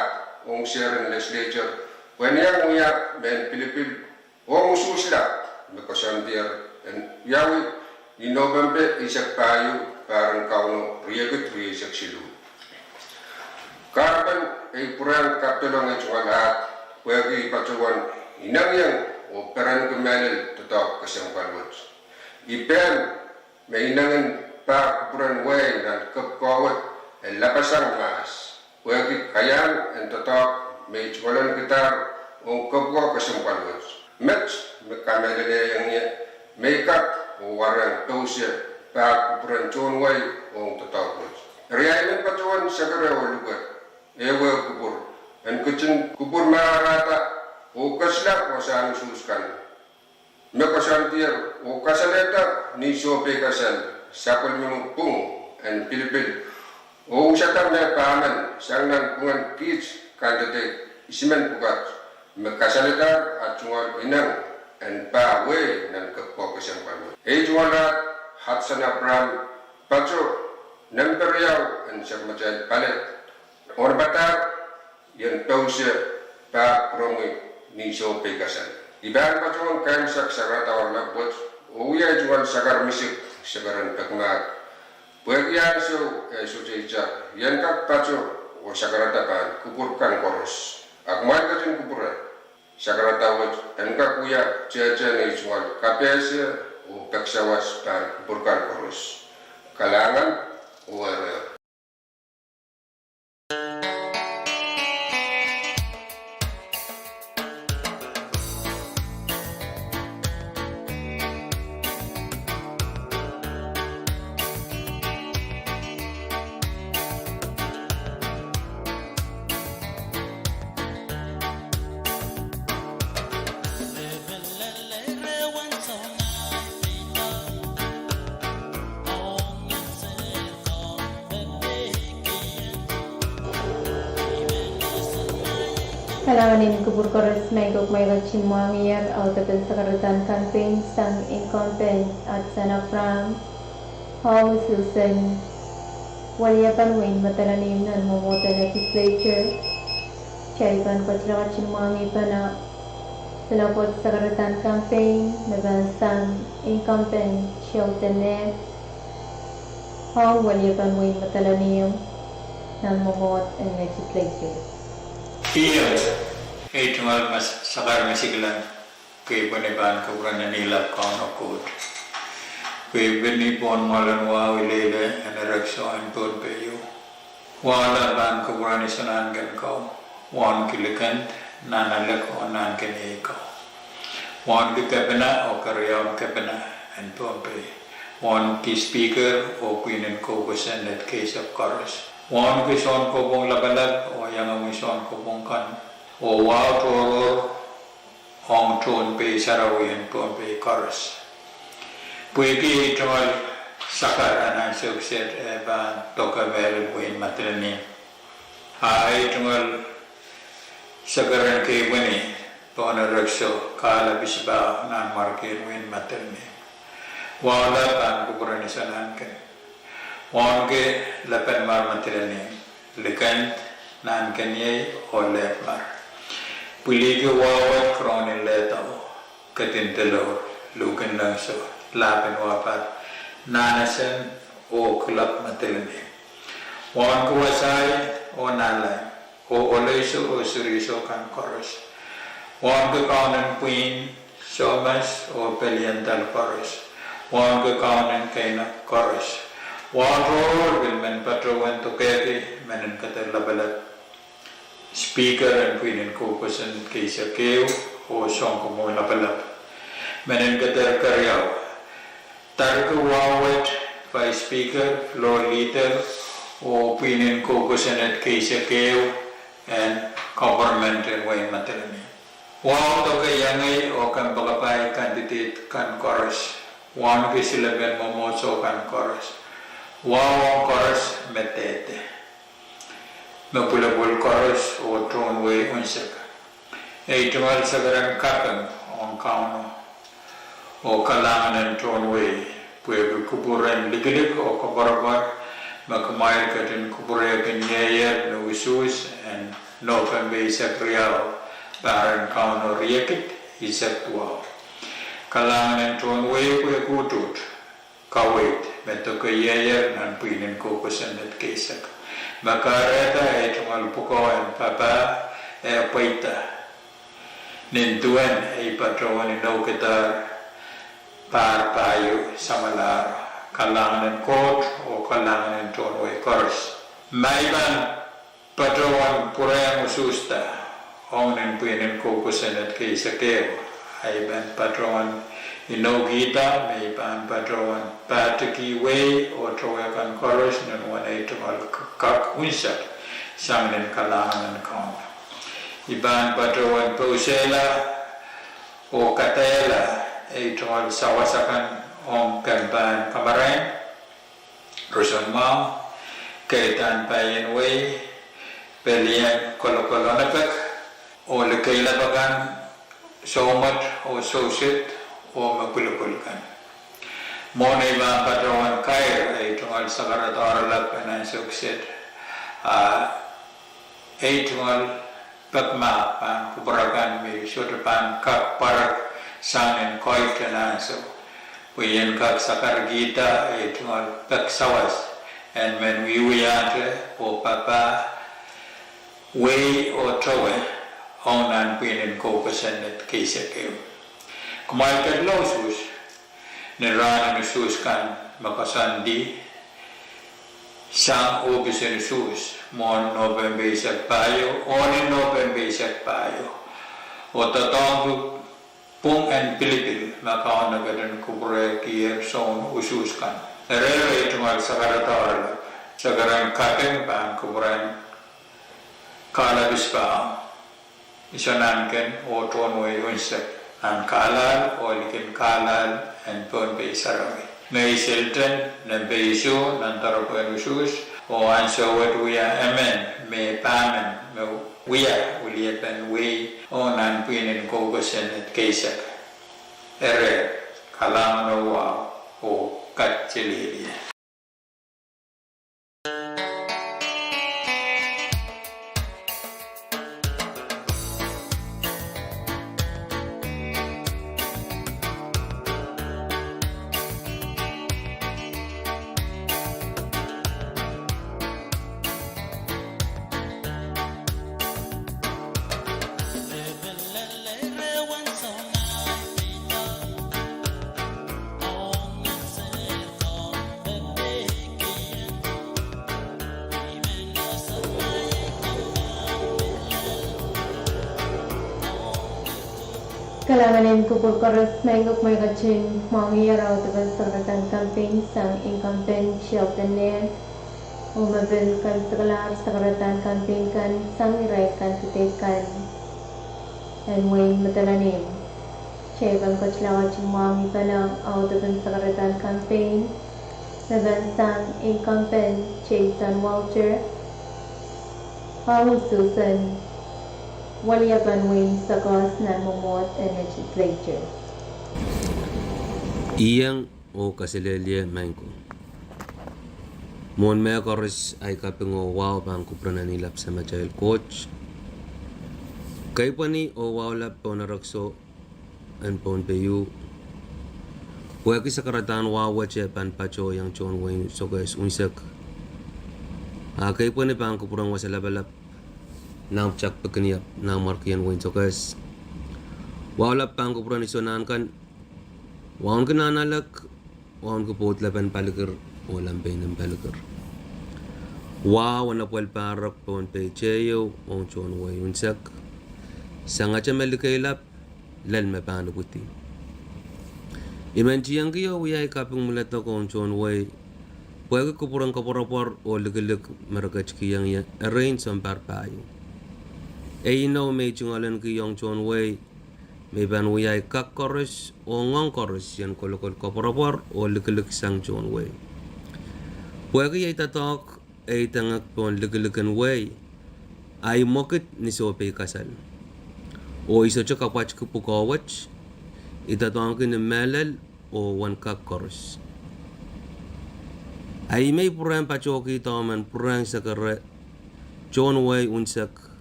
ong sharon legislature wanyang uya men Pilipil ong usus la mekasandir and yawi in November isak payo parang kauno riyagot riyasak silu Karban ay puran kaptulong ay lahat wagi pacuan inang yang o peran kemalil tetap kesempat ipen may inangin pa puran way dan kepkawat ay lapasang mas wagi kayan ang tetap may cualan gitar o kepkaw kesempat match mekamalil yang may kap o warang tosya pa puran cuan way o tetap riyayin pacuan sagara o lugar ewa kubur dan kucing kubur marata o kasla o saan suskan me kasantir o kasaleta ni sope kasal sapal memupung and Pilipil o usatan me paman sangnan pungan kids kandate isimen pugat me kasaleta at jungal inang and pa we nan kapko kasampan e jungalat Hudson Abraham pacho namperiaw and sakmachay palet Orbatar yang tausya pa promi ni so pegasan. Iban pacuan kain sak sagrata warna buat uya jual sagar misik sagaran pekmak. Bagian so sujeja yang kak pacu o sagarata kan kupurkan koros. Akmal kajin kupuran sagarata wat dan kak uya jaja ni jual KPS o peksawas pan burkan korus. Kalangan o arroyo. Kalanganin kubur koros maigok maigok cimwangiyar autabil sakaratan campaign sang incumbent at Sana Pram House Susan Waliapan Wayne matalanim nan momota legislature Chaipan kochrakat cimwangi pana Salapot sakaratan campaign nagan sang incumbent Shelton Hong Waliapan Wayne matalanim nan momot and legislature. Iya, itu mal mas sakar masiglan kay paniban kaburan na nila kono kod. Kay bini pon malan wa wilele anarakso an pon peyo. Wala ban kaburan isanan gan kau. Wan kilikan nanalak o nan kani kau. Wan kipena o karyawan kipena an pon pey. Wan ki speaker o kuinin ko kusan at case of chorus. Wan kison ko bong labalab o yang amison ko bong kan o wow toror ong ton pe sarawian pon pe chorus. Puigi tomal sakar anan sukset ba toka vel buin matrani. Ai tomal sakaran ke wani pon rakso kala bisba nan market win matrani. Wala kan kuburan isanan kan. Wan ke lepen mar matrani lekan nan kanye o lep mar. Puli ke wawat kronin letao katin telor lukan langso lapen wapat nanasan o kulap matrani. Wan ke wasay o nalay o olayso o suriso kan koros. Wan ke kaunan queen somas o peliantal koros. Wan ke kaunan kaina koros. Water will men patrowan to kete men kata labalat speaker and queen and caucus and kisa keo o song ko mo labalat men kata karyaw tarka wawet by speaker floor leader o queen and caucus and kisa keo and government and way matalani wow to kayangai o kan bagapay candidate kan chorus one kisilaban mo so kan chorus. Wow chorus metete. Mapulabul chorus o tron way unsak. Eitumal sagaran kapan on kauno o kalangan and tron way. Puebe kuburan ligilik o kabarabar makamayar katin kubure kanyayer no usus and no pambe sakriyaw baran kauno riyakit isak tuaw. Kalangan and tron way puebe kutut. Kawait, meto kayayer nan pinin ko kusan at kesak. Makareta ay tumal pukawan papa ay paita. Nintuan ay patrawan inaw kitar par payo sa malar. Kalangan ng kot o kalangan ng tonway kors. Maiban patrawan purayang ususta. Ong nan pinin ko kusan at kesakew. Ay ban patrawan Ino kita may pan patrawan pataki way o troyakan chorus nan wanay tumal kak unsak sang nin kalangan kaun. Iban patrawan pausela o katela ay tumal sawasakan om kampan kamarain rusan mau kaitan payen way pelian kolokolo napek o lekela bagan somat o sosit o mapulupulkan. Mona iba patrawan kair ay tungal sakarat oralap na sukset. Ay tungal pagma pan kubarakan may sudapan kak parak sangin koit na so. Puyen kak sakar gita ay tungal pagsawas. And when we wiyante o papa way o trawe onan pinin ko kasan at kaysa kayo. Kumain ka lausus, Nirana nususkan makasandi sang obis nusus mon November isak payo oni November isak payo o tatong pung and Pilipil makaon na gadan kubure kiyer son ususkan rere itu mal sakaratar sakaran kateng pan kuburan kala bispa isananken o tonwe unsak an kalal o likin kalal and pon be sarawi may selten na beiso nan taroko usus o anso what we are amen may pamen we are uliapan we o nan pinin kogosen at kaisak ere kalang wa o katchiliya. Kalanganin kupur koros menguk megachin mangi yarau tegal saratan campaign sang incumbent of the name umabil kan segelar saratan campaign kan sang irai kan titekan and wain matalanim chegan kochlawa chumami palang au tegal saratan campaign nagan sang incumbent Jason Walter Paul Susan Waliapan Wayne Sakos na Momot and Legislature. Iyang o kasilelye mangko. Mon mea koris ay kapingo wow bangko prananilap sa Majail Coach. Kay pani o wow lap po narakso an pon peyu. Waki sa karatan wow wache pan pacho yang John Wayne Sokes unsak. Kay pani bangko purang wasalabalap nang cak pekeniap nang markian Wayne Sokes. Wala pang kupuran isonan kan waon ke nanalak waon ke pot lapan palikir walang penam palikir. Wana puel parak pon pe cheyo on chon Wayne unsak. Sangacha melikailap lal me panu puti. Iman chiyang kiyo uyay kaping mulat na kon chon Wayne. Puwag kupuran kaporapor o ligilig marakach kiyang arrange ang parpayo. Ino may chungalan ki yung John Way may banuyay kakkoros o ngongkoros yan kolokol kaporapor o likilik sang John Way. Pwede ay tatok ay tangak pon likilikan way ay mokit ni sope kasal. O iso cho kapach kupukawach itatong ki ni melal o wan kakkoros. Ay may purang pachoki taman purang sakare John Way unsak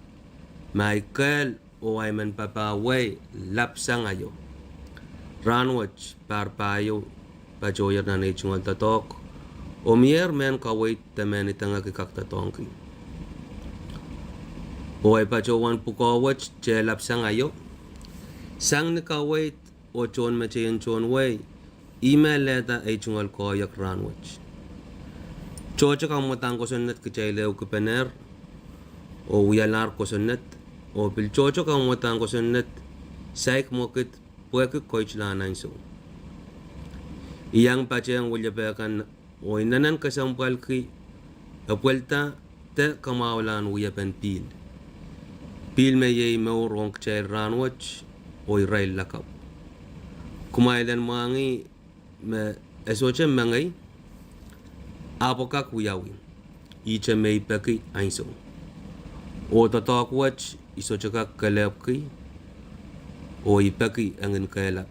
Michael o ay man papaway lapsang ayo. Ranwach parpayo pajoyer na nechungal tatok. O mier men kawait tamen itanga kikaktatongki. O ay pajowan pukawach che lapsang ayo. Sang ni kawait o chon machayan chon way. Email leta ay chungal koyak ranwach. Chocha kang matang ko sunat kachaylew kipener. O wiyalar ko sunat. O pilchocho kang matang ko sunat saik mokit puwek koich lanan so. Iyang pachang wulyapakan o inanan kasampal ki apwelta te kamawalan wuyapan pil. Pil me yey maurong kchay ranwach o iray lakap. Kumailan mangi me esoche mangay apokak wuyawin. Icha may paki ainso. O tatakwach iso chaka kalapki o ipaki angin kalap.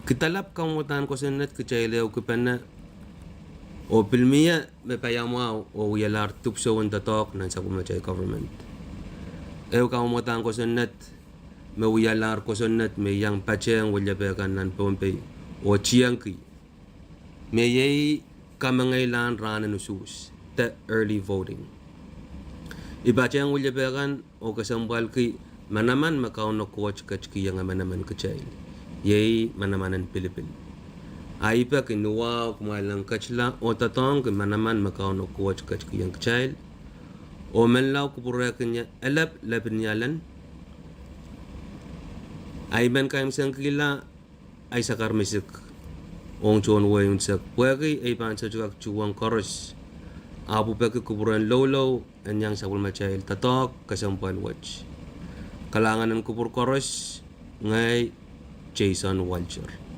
Kitalap kang mutan ko sanat kachaylew kipana o pilmiya me payamaw o wiyalar tupso ang tatok ng sa kumachay government. Ew kang mutan ko sanat me wiyalar ko sanat me yang pacheng wilyapekan ng Pompey o chiyangki me yay kamangailan ranan usus te early voting. Ibaca yang ulyabekan o kasambal ki manaman makaunok kuwach kachki yang manaman kachay. Yay manamanan Pilipil. Aipa kinuwa kumalang kachla o tatong ke manaman makao no kuwach kach kiyang child o menlaw kupura kanya elap lapinyalan ay ben kaim sang kila ay sakar misik ong chon way unsak pwagi ay pansa juga chuwang koros abu peke kuburan lolo anyang sabul machail tatok kasampan watch kalangan ng kubur koros ngay Jason Walcher.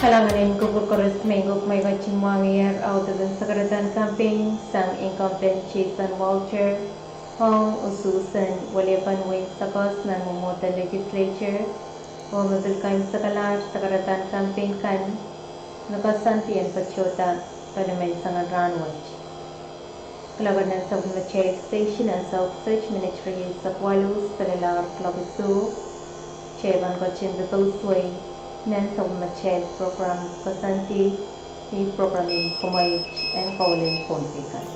Kalanganin kubur koros mengok may kachimwangiyar out of the Sakaratan campaign sang incumbent Jason Walcher Hong ususan walipan wing sakos ng Mumota Legislature o mabilkaim sa kalar Sakaratan campaign kan nakasantiyan patyota pada may sangan ranwach. Kalaban ng South Machel Station and South Search Ministry sa Kualus Palalar Klabusu Chevan Kachin the Tosway nan South Machel program kasanti di programming kumayit and kauling kontikan.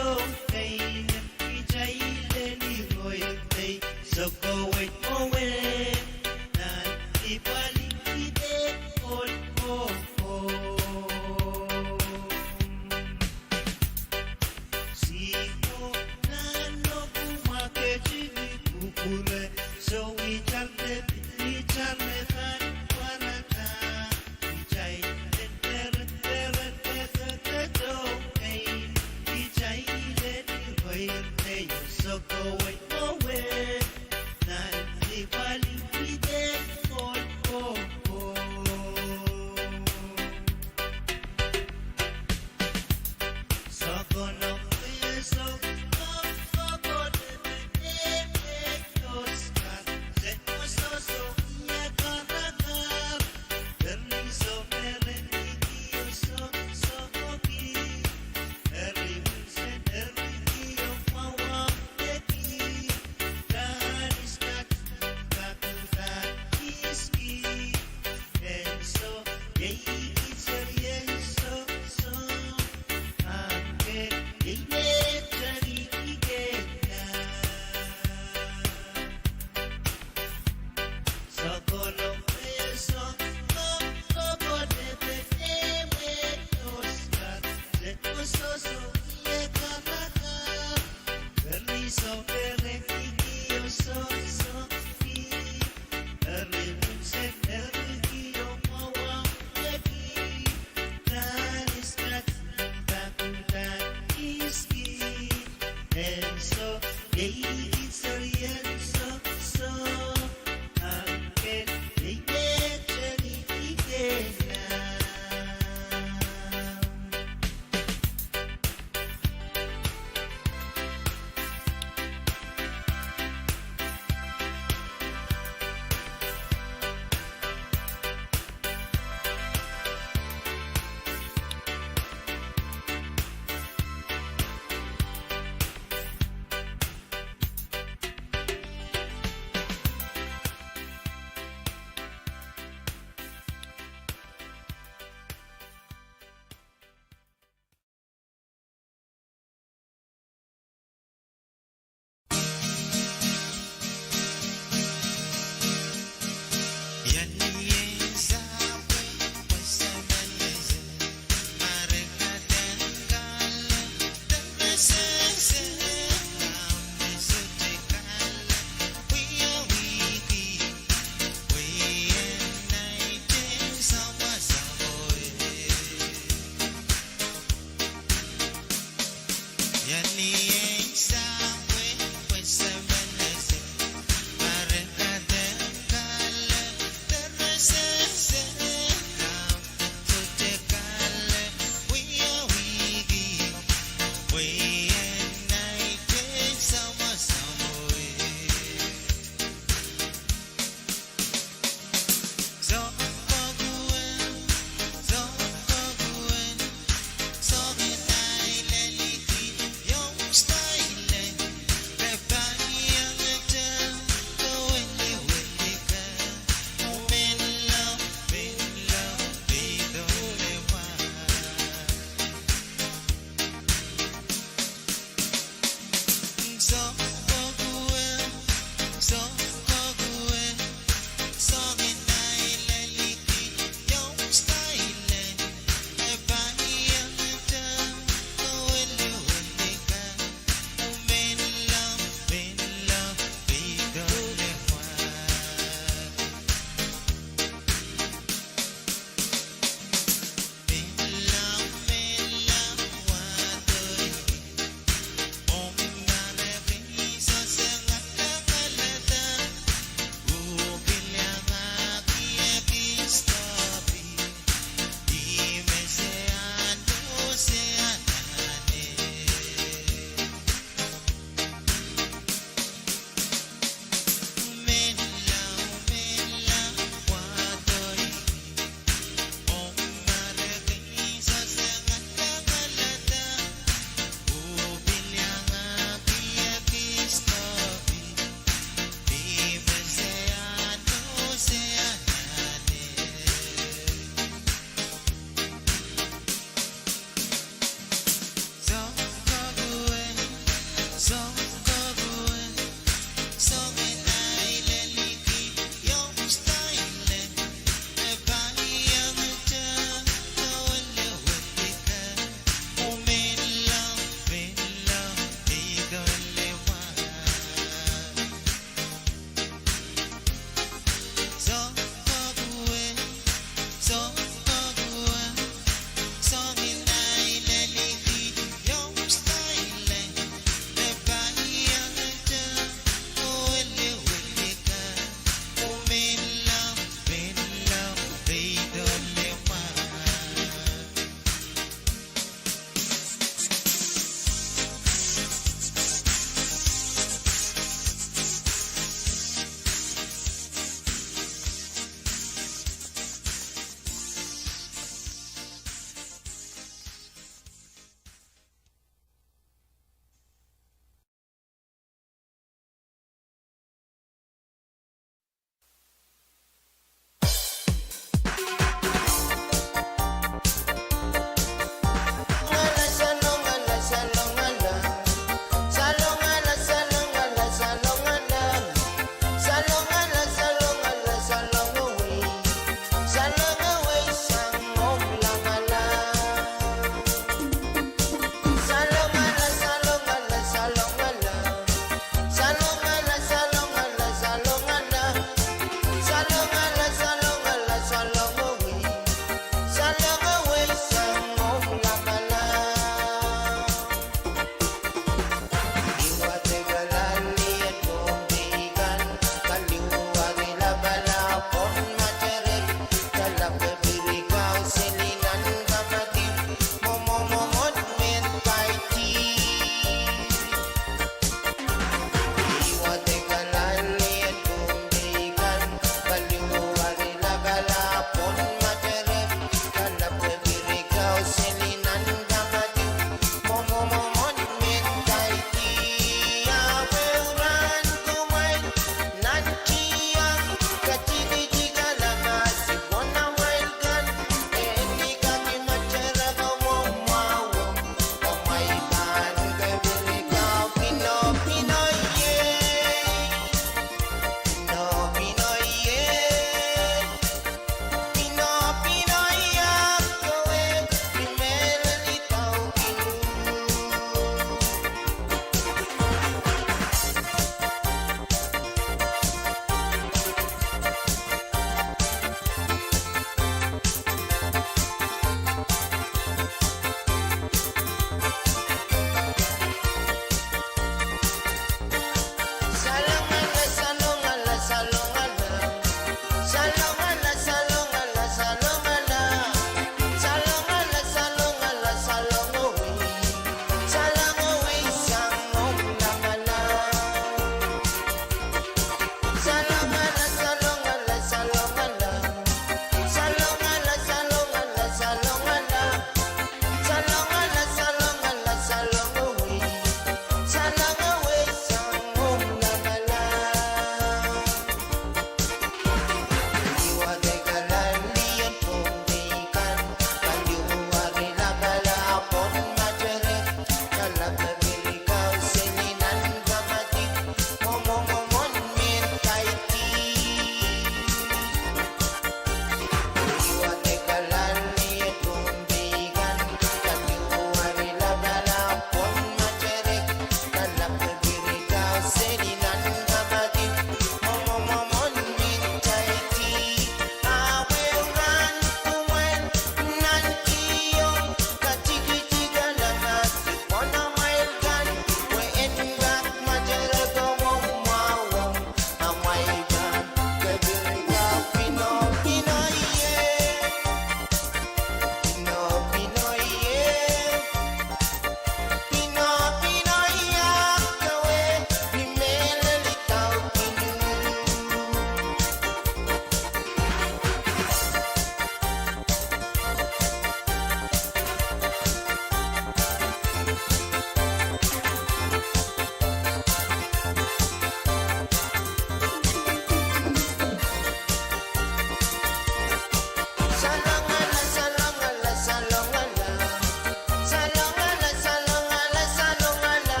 Salongala, salongala, salongala.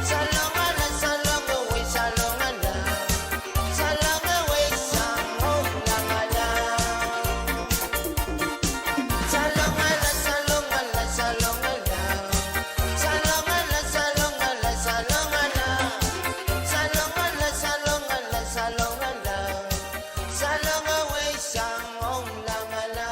Salongala, salonga we salongala. Salonga we salongala. Salongala, salongala, salongala. Salongala, salongala, salongala. Salongala, salongala, salongala. Salonga we salongala.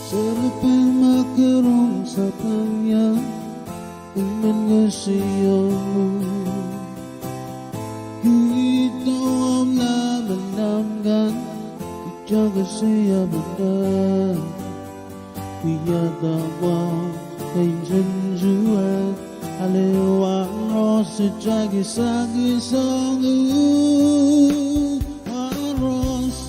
Selepas makerong sa kanya Mengesiyongmu Ikaw ang laman-lamgan Ijaga siya benar Kuyatawa kay Zanzuan Alewang rosi jagi sagi-sangu Waros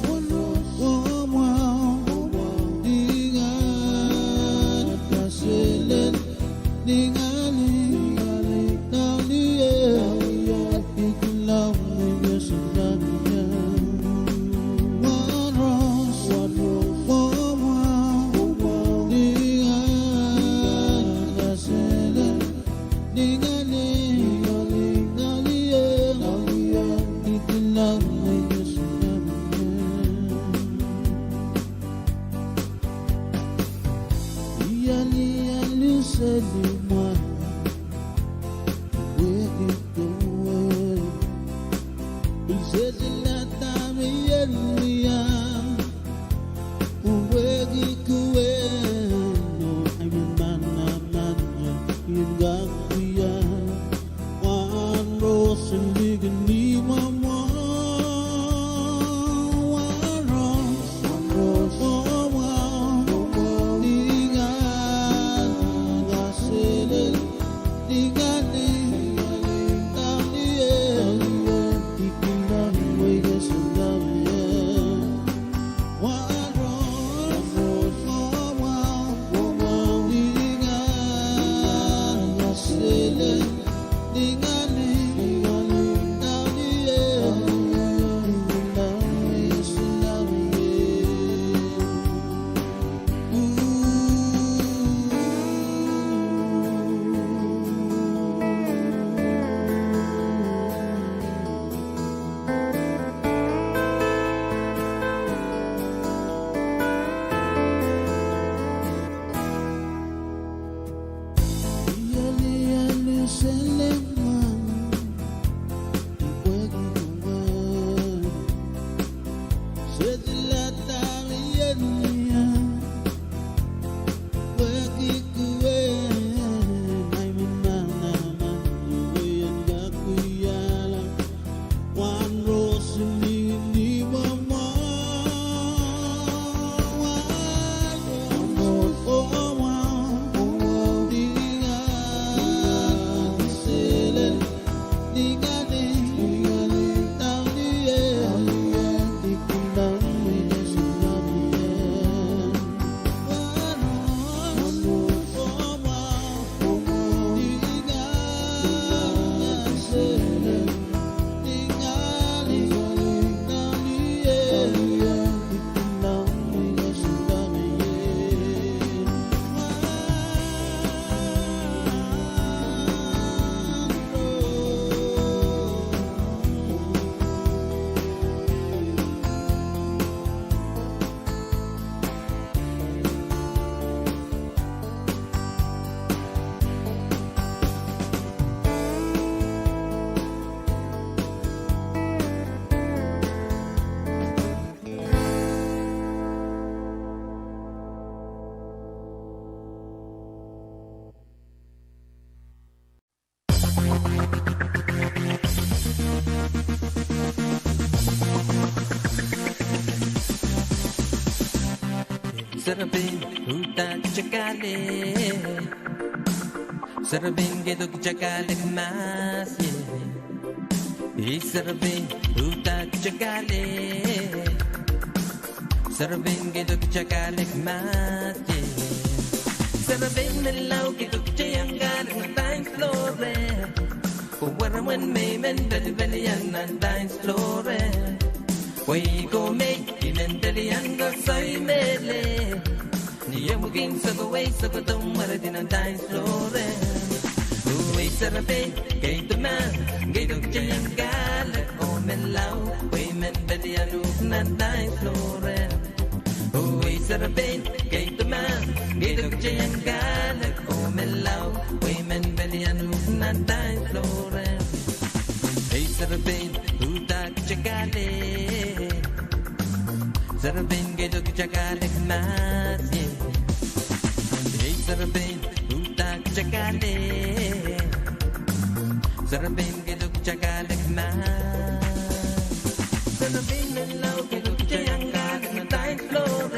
Dis-moi where you going? Says la tamia where you going? No, I'm in man, you got me. One rose and digging me, mama. One rose, oh wow. Sarapin hutan cakale Sarabin gedok chakalik mas ye Sarabin utak chakale Sarabin gedok chakalik mas ye Sarabin nalaw gedok chayanggal na dance floor Where when me men belly belly and dance floor We go make even belly and go say mele Niya mugin sa gaway sa katong maradin ang dance floor Uy sarapin, kay tuman, kay dugtiyang galat O menlaw, uy men belly anuk na dance floor Uy sarapin, kay tuman, kay dugtiyang galat O menlaw, uy men belly anuk na dance floor Uy sarapin, utak chakale Sarapin, kay dugtiyang mas Sarapin, utak chakale Sarapin, geduk chakalik mas Sarapin, nalaw, geduk chayang galit na dance floor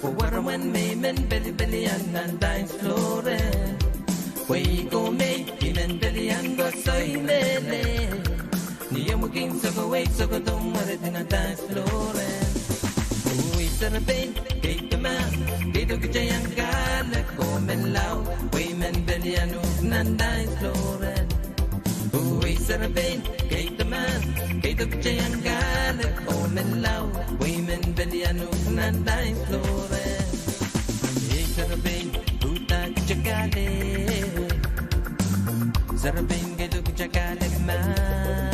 Warawan may men belly belly ang na dance floor Way ko may kinan belly ang gosoy mele Niya muging sa gaway sa katong maradin na dance floor Uy, sarapin, kay tuman, geduk chayang galit ko menlaw Way men belly anuk na dance floor Uy, sarapin, kay taman, kay dugtiyang galit O menlaw, way men belly anuk na dance floor Uy, sarapin, utak chakale Sarapin, kay dugtiyang galit man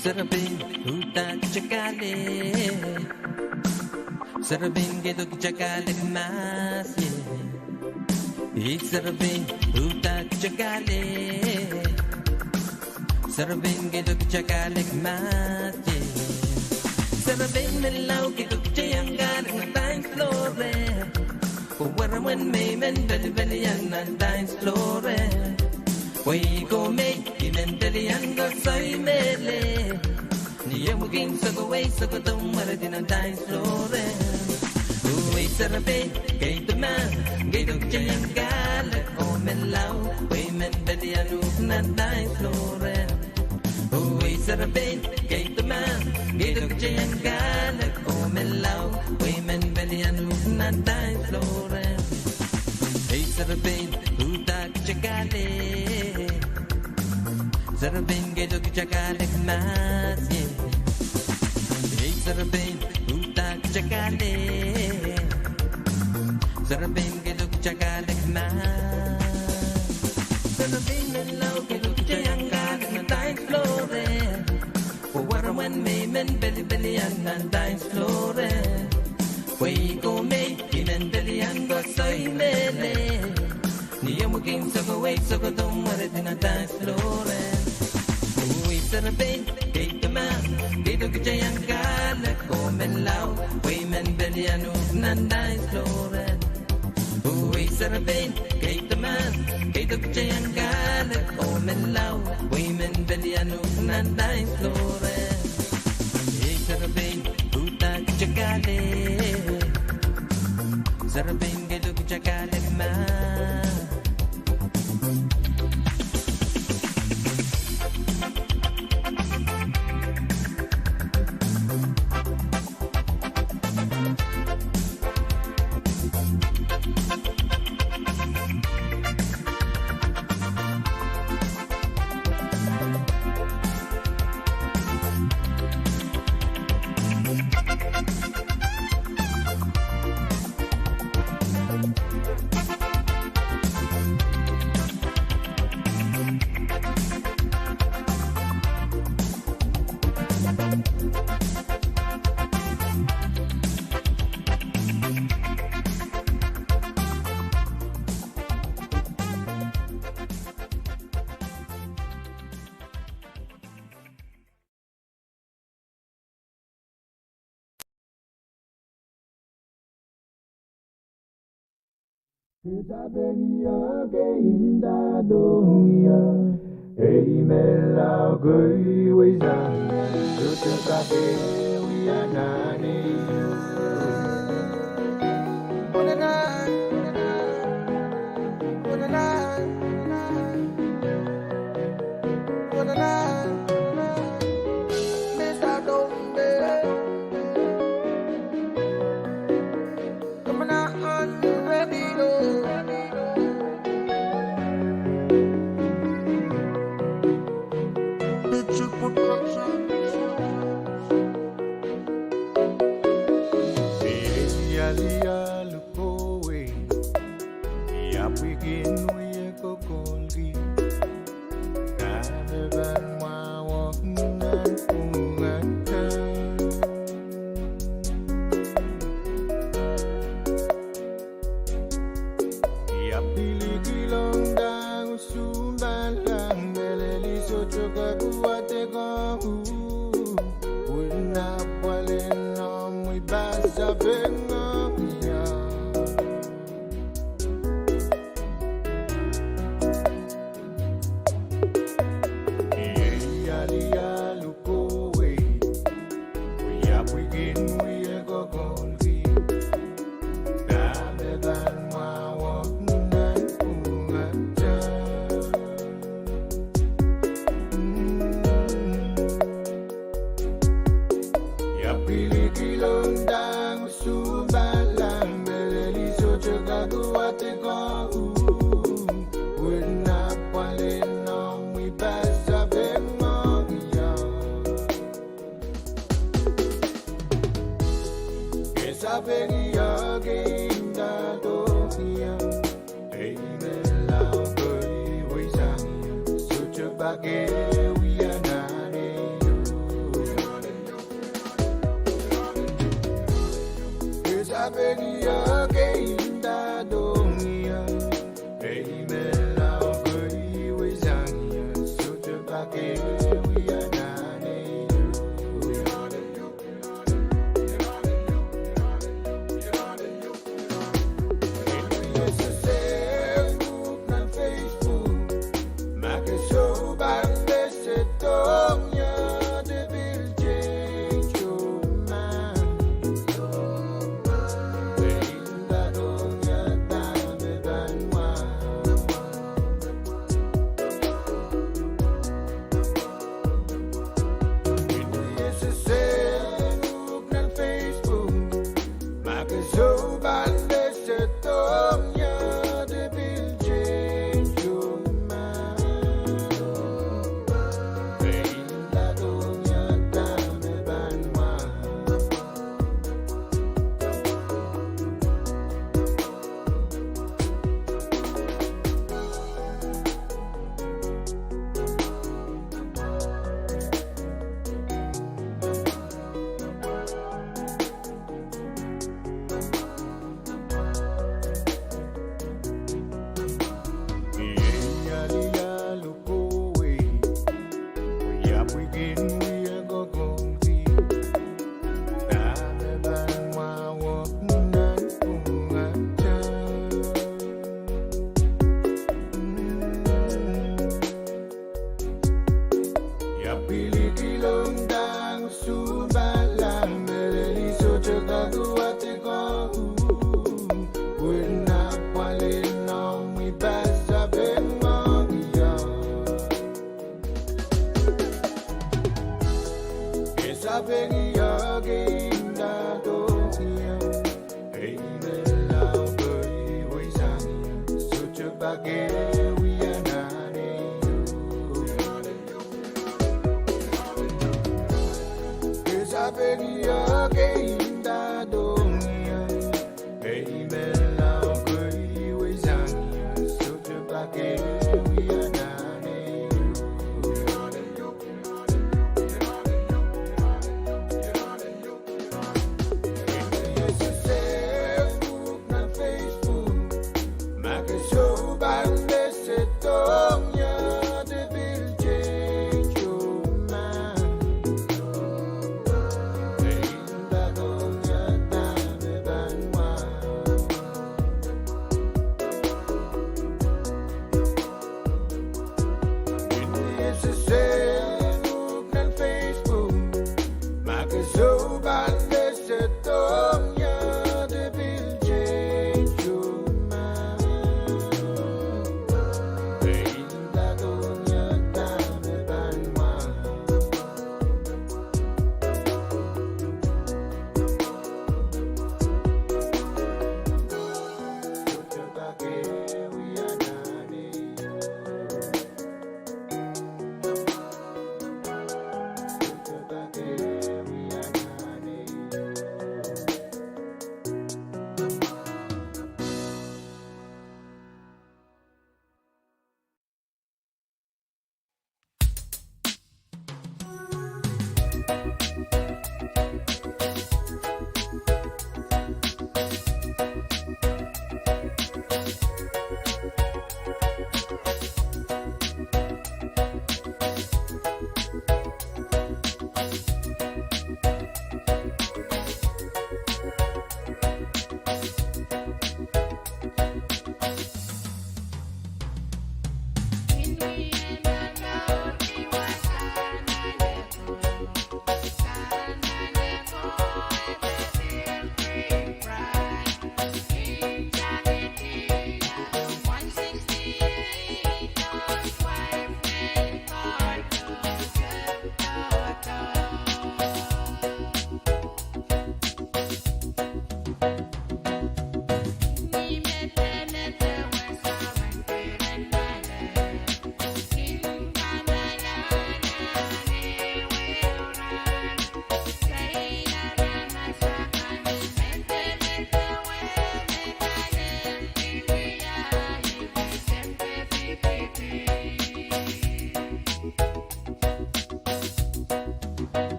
Sarabing utak chakale Sarabing gedok chakale mas Sarabing utak chakale Sarabing gedok chakale mas Sarabing nalaw gedok chayanggal ng dance floor When may men belly and dance floor we go make mentally and go say mele Niya muging sa gaway sa katong maradin ang dance floor Uy sarabe kay duman kay dog chayang galat o melaw Uy mentally anuk na dance floor Uy sarabe kay duman kay dog chayang galat o melaw Uy mentally anuk na dance floor Hey sarabe utak chakale Sarabing gedok chakalik mas Hey sarabing utak chakale Sarabing gedok chakalik mas Sarabing nalaw gedok chayang galit na dance floor Puwarawan may men belly na dance floor Way go make mentally and go say mele Niya muging sa gaway sa katong maradin na dance floor Sarabing kay taman dito kajayang galak ko menlaw way men belianuk nanday floren Uy sarabing kay taman dito kajayang galak ko menlaw way men belianuk nanday floren Hey sarabing utak chakale Sarabing dito kajayang ma Sabenia geinda donia Eimela goi weizania Kutake wianani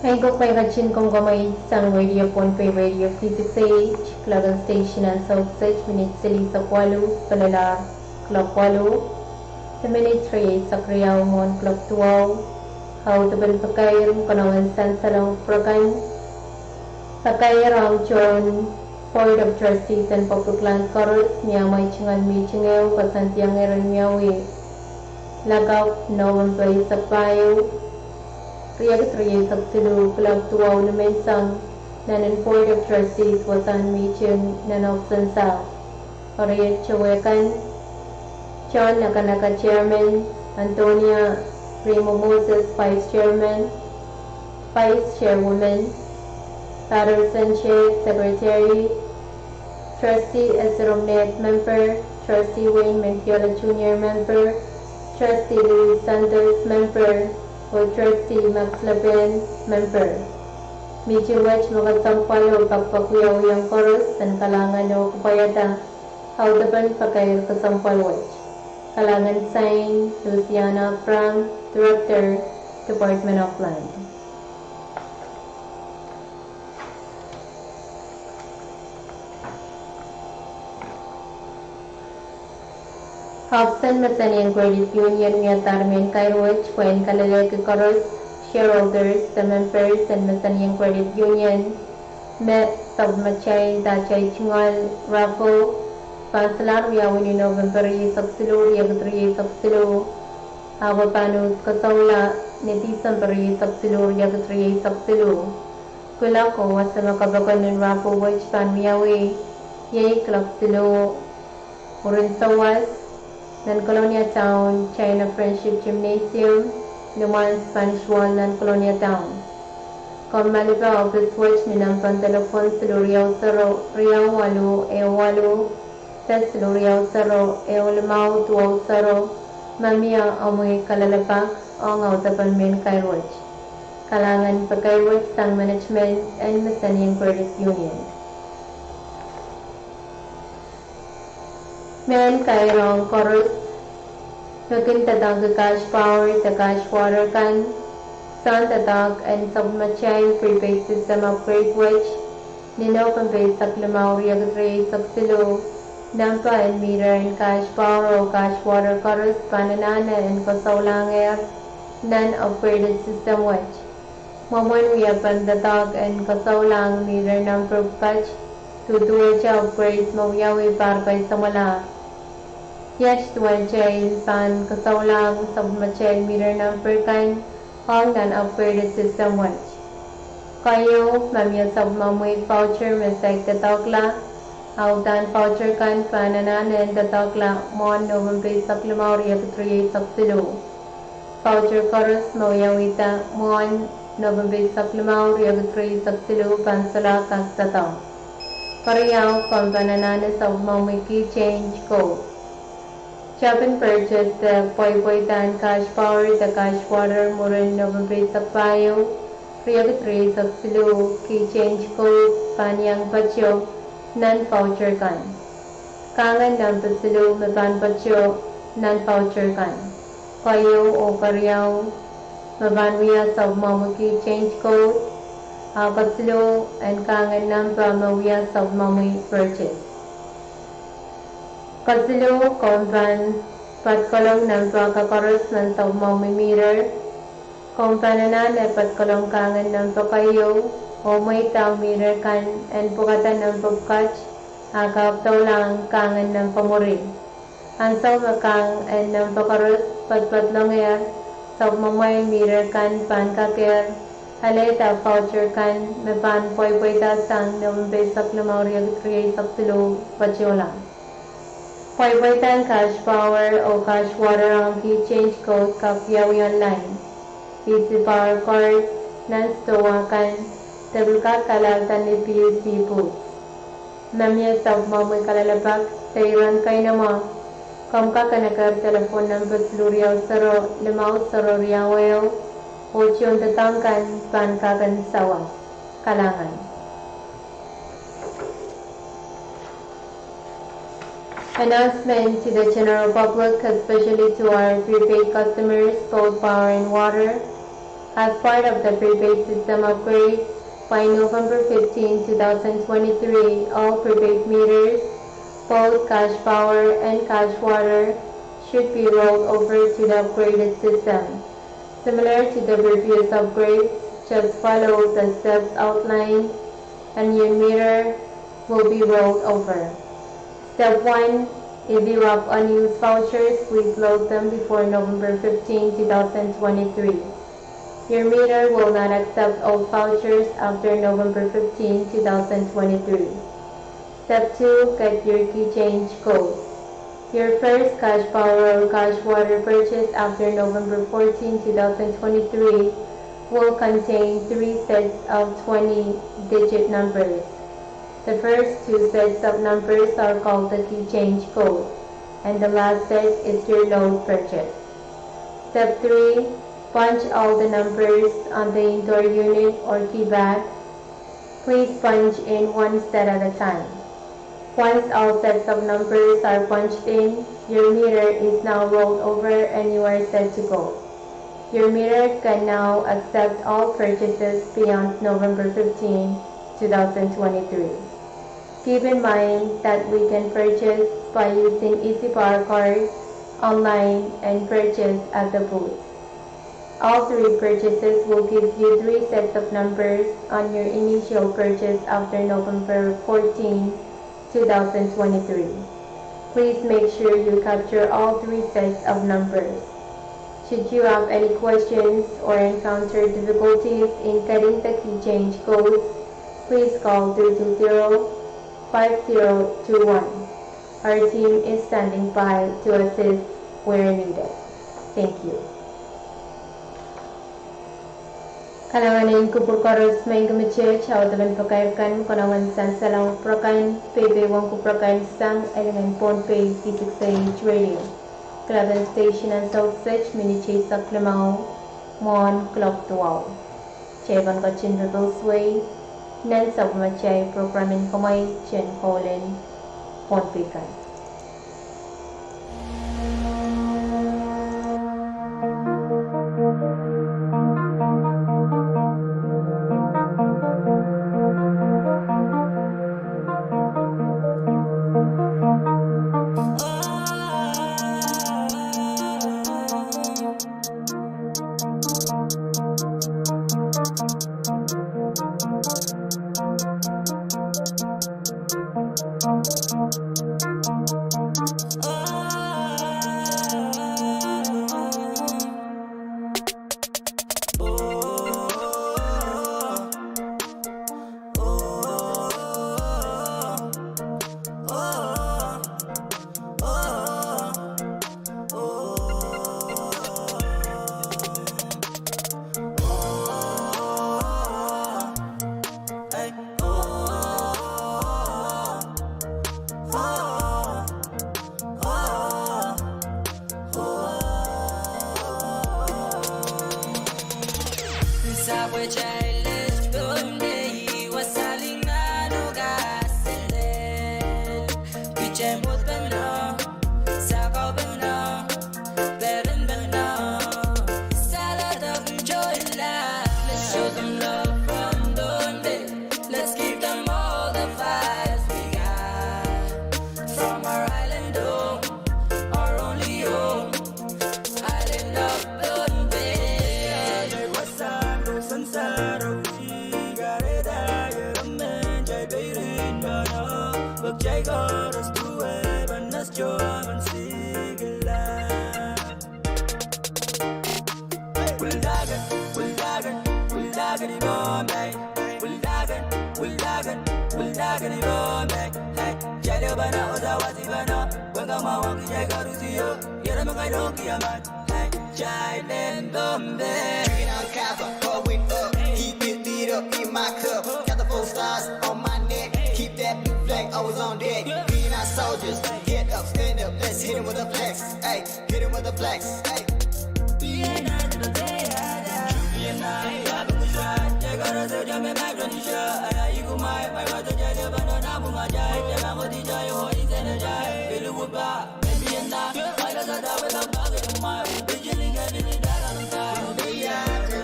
Hay ko kay kachin kong gamay sang radio Ponpe Radio PCSH, Klagan Station and South Sage, Minute Sili sa Kualu, Palalar, Club Kualu, the Minute 3 sa Kriyaw Mon Club Tuaw, How to Ben Pakayr, Kanawan San Salong Prakan, Pakayr ang Chon, Board of Trustees and Papuklan Korus, Niyamay Chingan Michingaw, Pasantiang Eran Miyawi, Lagaw, November sa Payo, Riyagatri Sabsilu, Club Tuaw na Mensang, Nanan Board of Trustees Wasan Michin, Nanok Sansa, Oriyat Chawekan, John Nakanaka Chairman, Antonia Remo Moses Vice Chairman, Vice Chairwoman, Patterson Chair Secretary, Trustee Ezromnet Member, Trustee Wayne Mentiola Jr. Member, Trustee Louis Sanders Member, o Trustee Max Laben Member. Medyo watch makasangpal o pagpakuyaw yung chorus dan kalangan o kupayata haudapan pagkayo kasampal watch. Kalangan sign Luciana Frank, Director, Department of Land. Hobson Masanian Credit Union Miyatarmin Kairoch when Kalalek Chorus, shareholders, the members and Masanian Credit Union met Sabmachay, Dachay Chungal, Raffle, Pansalar Yawini November Sabsilu, Yagatri Sabsilu, Awapanus Kasola, December Sabsilu, Yagatri Sabsilu, Kulako was the Makabakan and Raffle, which Pan Miawi, Yay Club Silu, Urinsawas, Non-Colonia Town, China Friendship Gymnasium, Luman Spanish Wall, Non-Colonia Town. Kung maliba office watch ni nampang telefon sa Riau Saro, Riau Walu, Walu, Tes Riau Saro, Limau, Tuaw Saro, Mamia amoy kalalapak o ngautapan min kay watch. Kalangan pa kay watch sang management and Masanian Credit Union. Men kay rong chorus, nukin tatang ke cash power, the cash water kan, san tatang and submachay prepaid system upgrade which, nino pampay saklamaw yagatray sabsilo, nampa and meter and cash power o cash water chorus, pananana and kasawlang air, non-upgraded system which, momon wiyapan tatang and kasawlang meter number patch, tutuwa siya upgrades mawiyawi para kay samala. Yes, tuwan siya pan kasawlang submachay meter number kan ang non-upgraded system watch. Kayo, mamaya submamoy voucher masay tatokla, autan voucher kan panananan tatokla mon November saklamaw yagatri sabsilu. Voucher chorus mawiyawita mon November saklamaw yagatri sabsilu pansala kastataw. Pariyaw kung panananan submamoy key change code. Shop and purchase the Poy Tan cash power, the cash water, Murin November Sapayo, Riyagatri Sabsilu, key change code, Panyang Pacho, non-voucher kan. Kangan ng Pasilu, Maban Pacho, non-voucher kan. Kayo o Karyaw, Maban Wiya Sabmamu key change code, Pasilu, and Kangan ng Pamawiya Sabmamu purchase. Kasilo, Kompan, Patkolong ng Pagkakaros ng Tawmami Mirror, Kompananan at Patkolong Kangan ng Pakayo, o may Taw Mirror kan, and Pukatan ng Pagkach, Akaptaw lang Kangan ng Pamurin. Ang Sawmakang and ng Pakaros, Patpatlongyer, Tawmamay Mirror kan, Pankakir, Haleta Voucher kan, Mapan Poy Tasang, November Saklamaw Yagatri Sabsilu, Pacholang. Poy Tan cash power o cash water ang key change code kapyawi online. Easy power card, non-stowakan, tabulka kalaltan ni PUC Booth. Namya sabmamoy kalalabak, tayran kay nama. Kamka kanakar telefon number Luriao Saro, Limau Saro Riaweo, o Chion Tatangkan, Pankakan Sawas, Kalangan. Announcement to the general public, especially to our prepaid customers, cold power and water. As part of the prepaid system upgrade, by November 15, 2023, all prepaid meters, both cash power and cash water, should be rolled over to the upgraded system. Similar to the previous upgrades, just follow the steps outlined and your meter will be rolled over. Step 1. If you have unused vouchers, please load them before November 15, 2023. Your meter will not accept old vouchers after November 15, 2023. Step 2. Get your key change code. Your first cash power or cash water purchase after November 14, 2023 will contain 3 sets of 20-digit numbers. The first 2 sets of numbers are called the key change code, and the last set is your load purchase. Step 3. Punch all the numbers on the indoor unit or key bag. Please punch in one set at a time. Once all sets of numbers are punched in, your meter is now rolled over and you are set to go. Your meter can now accept all purchases beyond November 15, 2023. Keep in mind that we can purchase by using Easy Power cards, online, and purchase at the booth. All 3 purchases will give you 3 sets of numbers on your initial purchase after November 14, 2023. Please make sure you capture all 3 sets of numbers. Should you have any questions or encounter difficulties in getting the key change codes, please call 320-5021. Our team is standing by to assist where needed. Thank you. Kalanganin kupur koros main kemece caw taban pakaikan konawan san salang prakan PB wang kuprakan sang elengan pon pay P6AH radio. Kladan station and south sech mini chase saklamao mon clock tuaw. Cheban ko chin rebels way nan sab machay programming kamay chen colin pon pikan.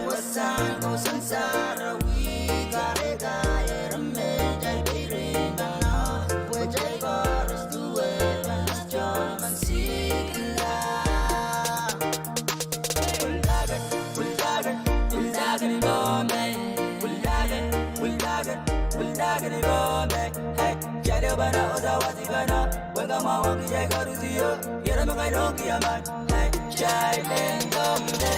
What's up? dagani bombe hey jado bana oda wati bana wenga mawangi jaga ruziyo yera makai doki aman hey jai lengombe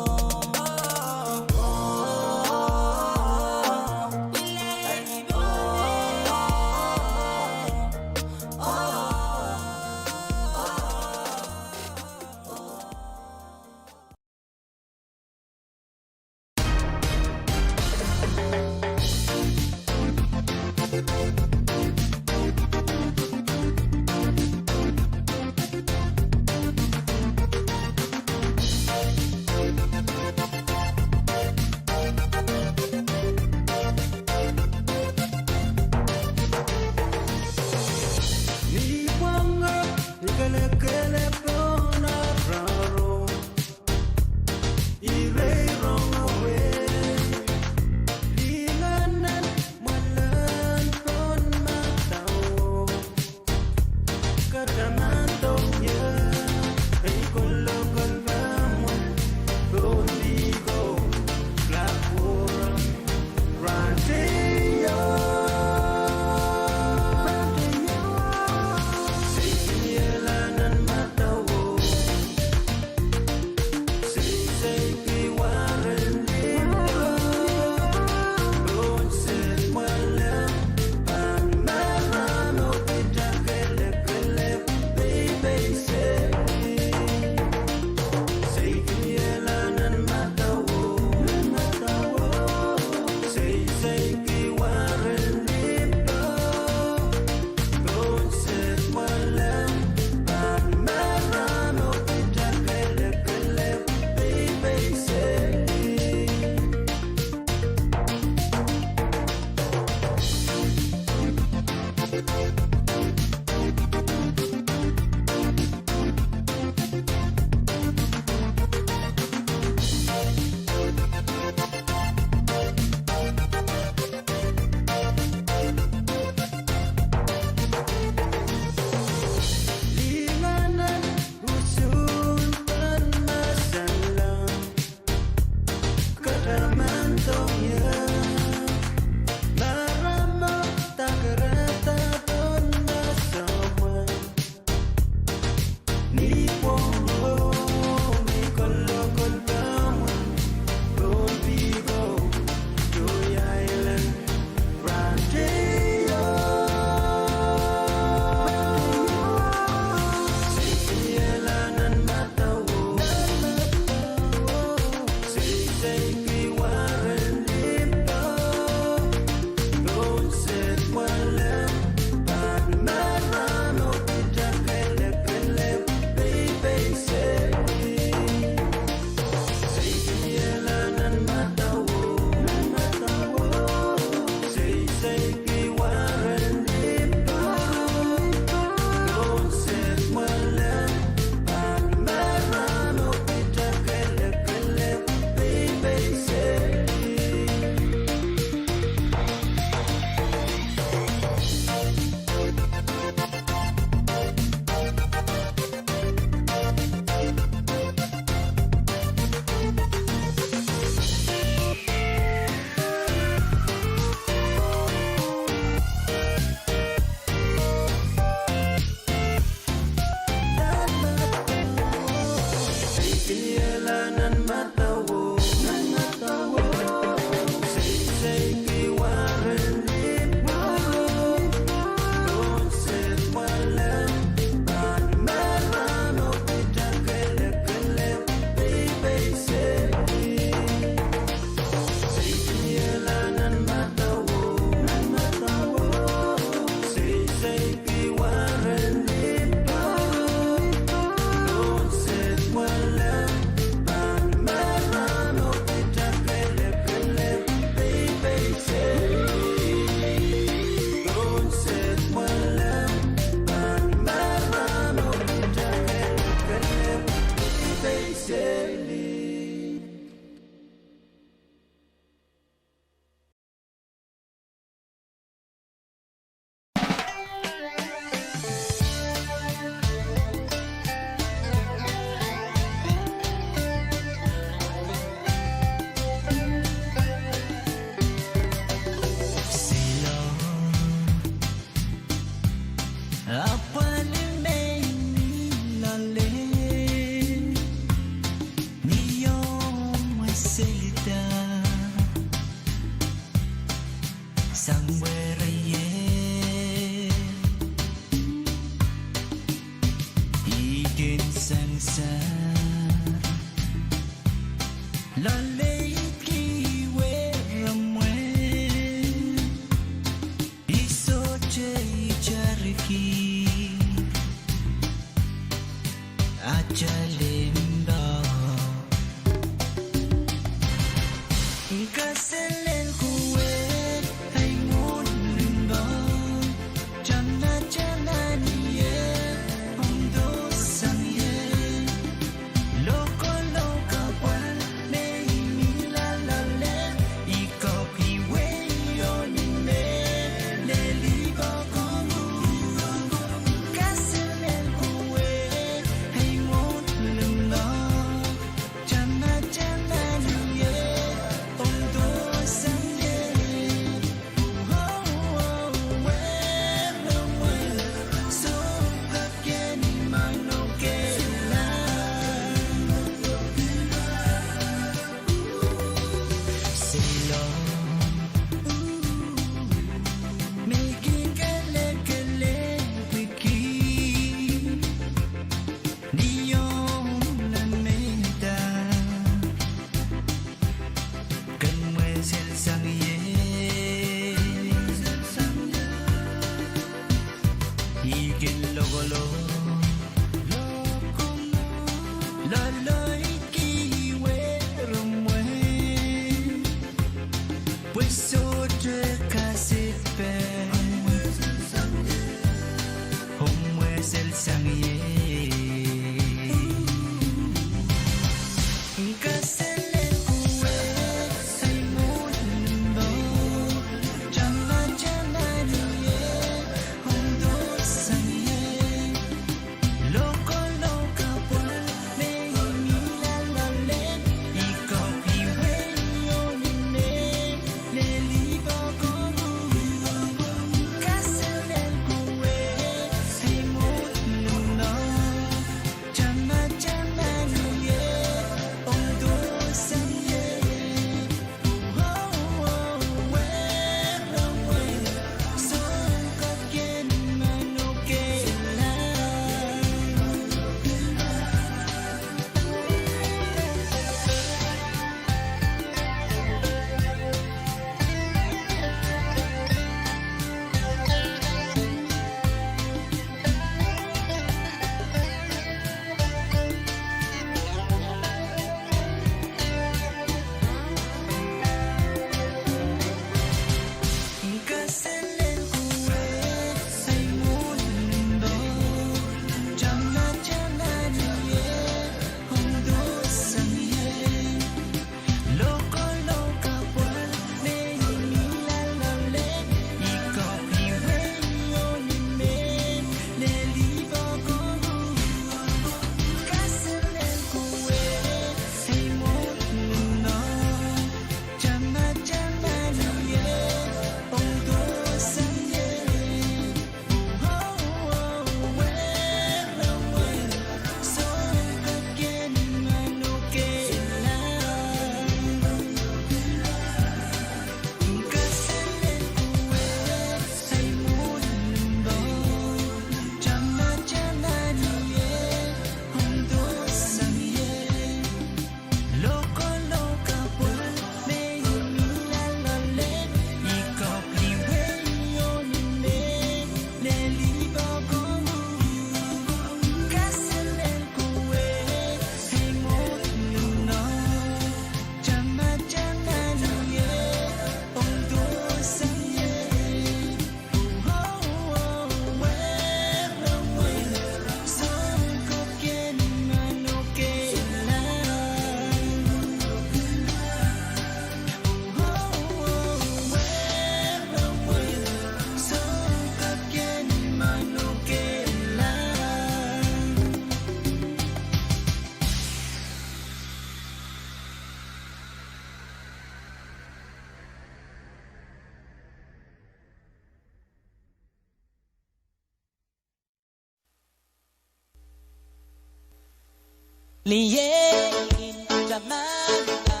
Liyein Jamaica,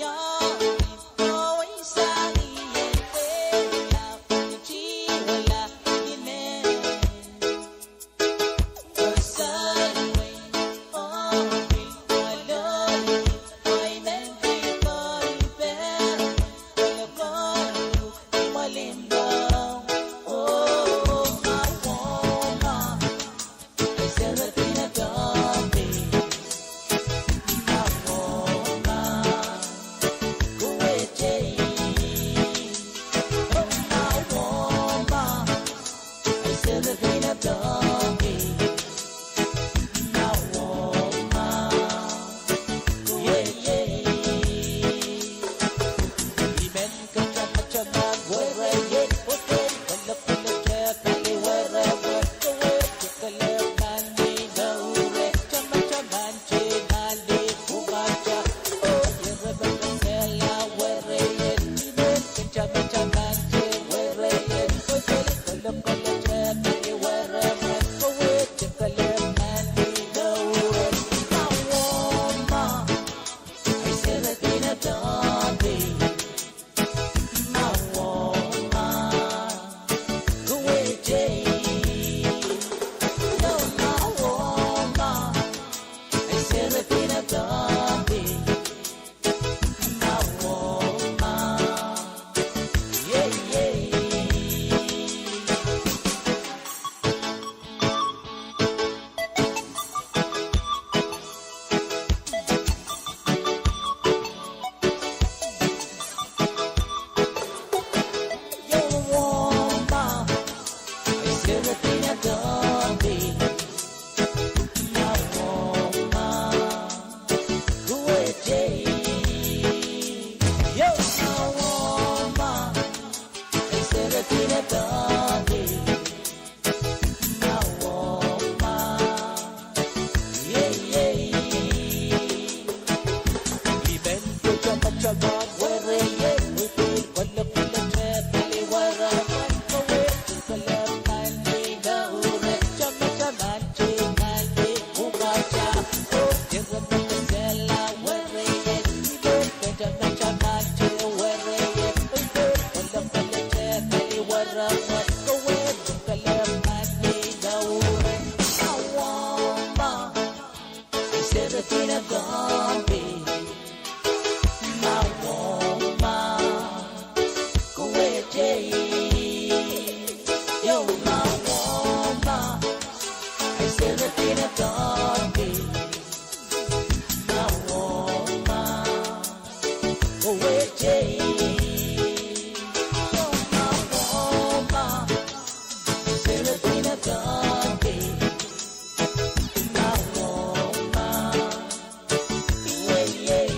York, Norway, Sunny, Chihuahua, Guinea, or Sunway, Orville, Malone, Oimenti, Coripel, Leopoldo, Malimbao, oh, Mawoma, Serafina Gombe. Serafina Gandhi. Nawoma Kuweje. Yo, Nawoma Serafina Gandhi. Nawoma. Yeah, yeah. Iben ko chama-chama were ye. Utul wala pala chepili wara. Kawe chukala mandi na ure. Chama-chama chikali ugacha. Oh, jera makasela were ye. Iben ko chama-chama were ye. Utul wala pala chepili wara. Kawe chukala mandi na ure. Awama Serafina Gandhi. Nawoma Kuweje. Yo, Nawoma Serafina Gandhi. Nawoma Kuweje. Yo, Nawoma Serafina Gandhi. Nawoma yeah.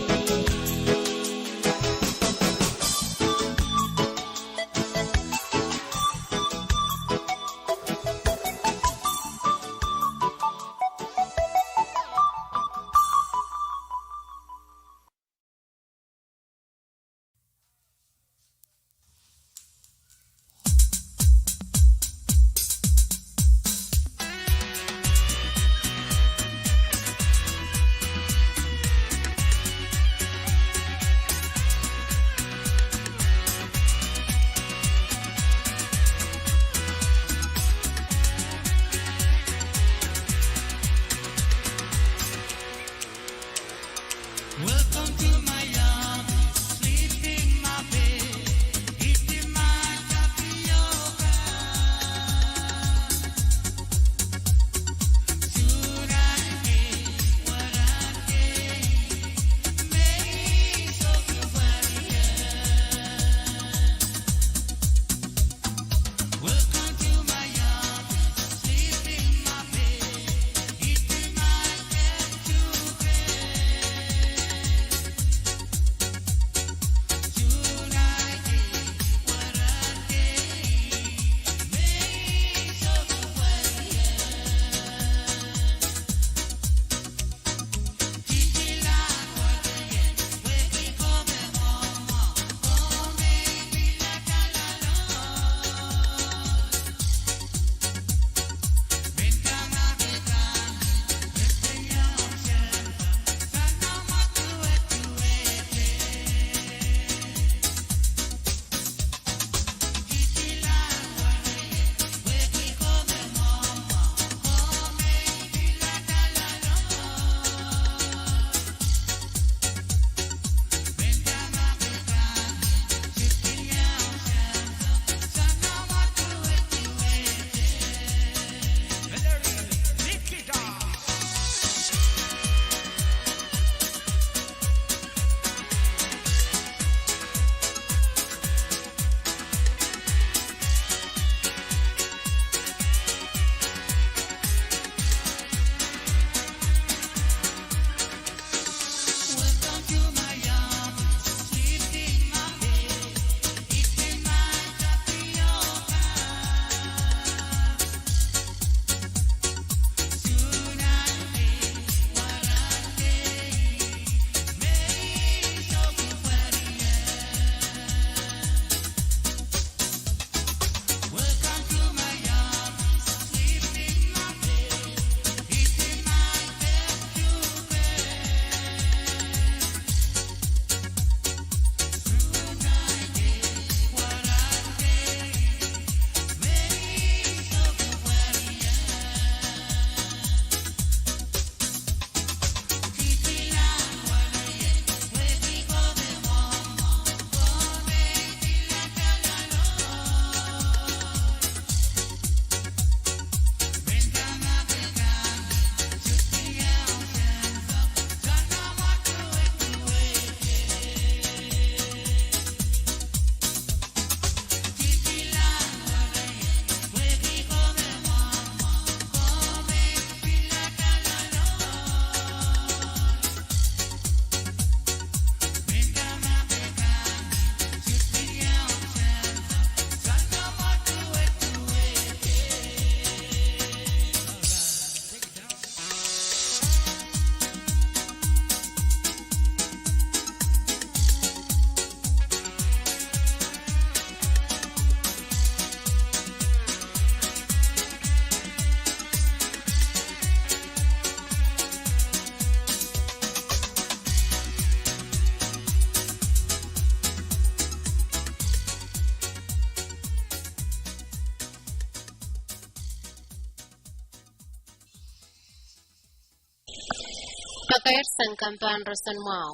Pakair sang kampan rosan mau.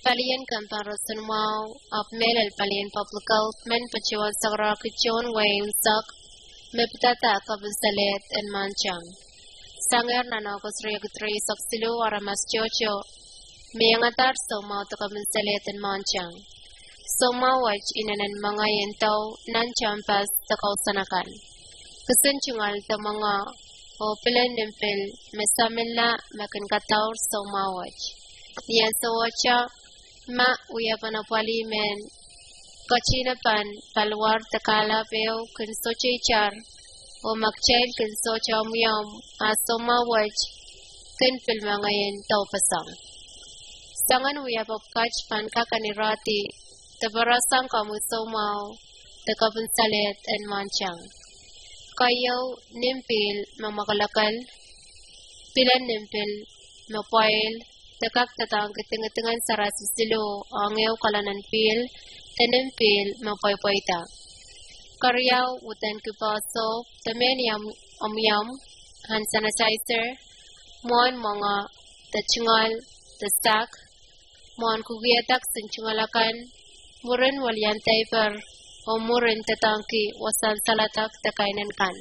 Palian kampan rosan mau. Ap melal palian publikal men pacuan sagra kicion way unsak. Meptata kabusalet en mancang. Sangar nanakos riyagutri saksilu aramas chocho. Miyangatar so mau takabusalet en mancang. So mawaj inanan mga yentaw nan champas takaw sanakan. Kesencungal ta mga o pilan nimpil mesamilla makin kataur so mawaj. Niyan sa wacha ma uyapan apali men kachinapan palwar takala peo kun sochichar o magchail kun socha umyam aso mawaj kun pil mga yentaw pasang. Sangan uyapap kach pan kakanirati tabarasang kamusomaw, takabunsalit and manchang. Kayaw nimpil mamakalakal, pilan nimpil mapail, takaktatang kitingatingan sa rasistilo ang ew kalanan pil, tanimpil mapaypayta. Karyaw utan kipaso, tamen yam, hand sanitizer, mon mga tachingal, tastak, mon kugiatak sinchungalakan, murin walian tayper o murin tatangki wasan salatak takainan kan.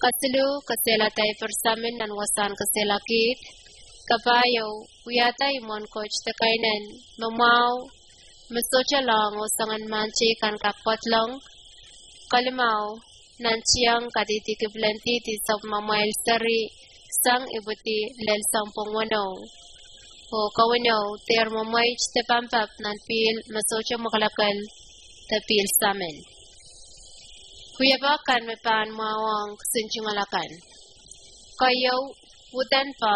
Kasilu kasela tayper samin nan wasan kasela kit. Kabayo uyata imon coach takainan mamaw masocha lang o sangan manchi kan kakpat lang. Kalimaw nansiyang katitikiblanti ti sab mamail sari sang ibuti lel sampung wanaw. O kawanaw, ter mamay te pampap nan pil masocha makalakal te pil samin. Kuyabakan me pan mawang sinchungalakan. Kayaw, wutan pa,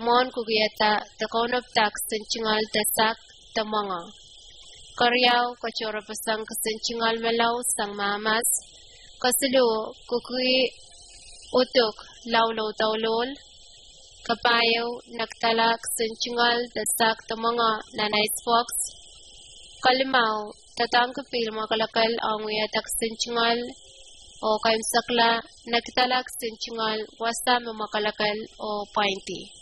mon kugiyata te kaunap tak sinchungal te sak te mga. Karyaw, kachora pasang sinchungal melaw sang mamas. Kasilu, kukui utok lawlaw tawlol. Kapayaw, nagtalak, sinchungal, dasak, mga nanay fox. Kalimaw, tatangkapil makalakal ang uyatak sinchungal o kaimsakla, nagtalak, sinchungal, wasta makalakal o painti.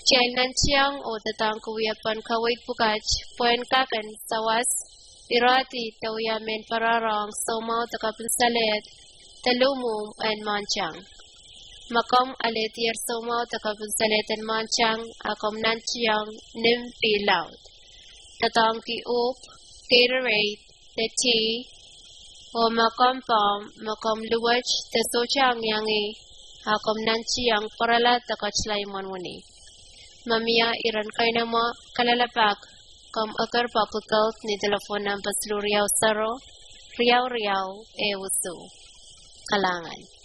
Chel nanchiyang o tatangkawiyapan kawait pukach, poen kakan, sawas, irati, tawiyamin pararang, somaw, takapansalit, talumum, and manchang. Makom alit yer somaw takabunsaleten manchang akom nanchiyang nimpi loud. Tatang ki up, caterate, the tea, o makom pam, makom luwach, the sochang yangi, akom nanchiyang paralat takachlay manwani. Mamia iran kay na mo kalalapak, kom akar papukalt ni telefon ng paslu riyaw saro, riyaw ewusu. Kalangan.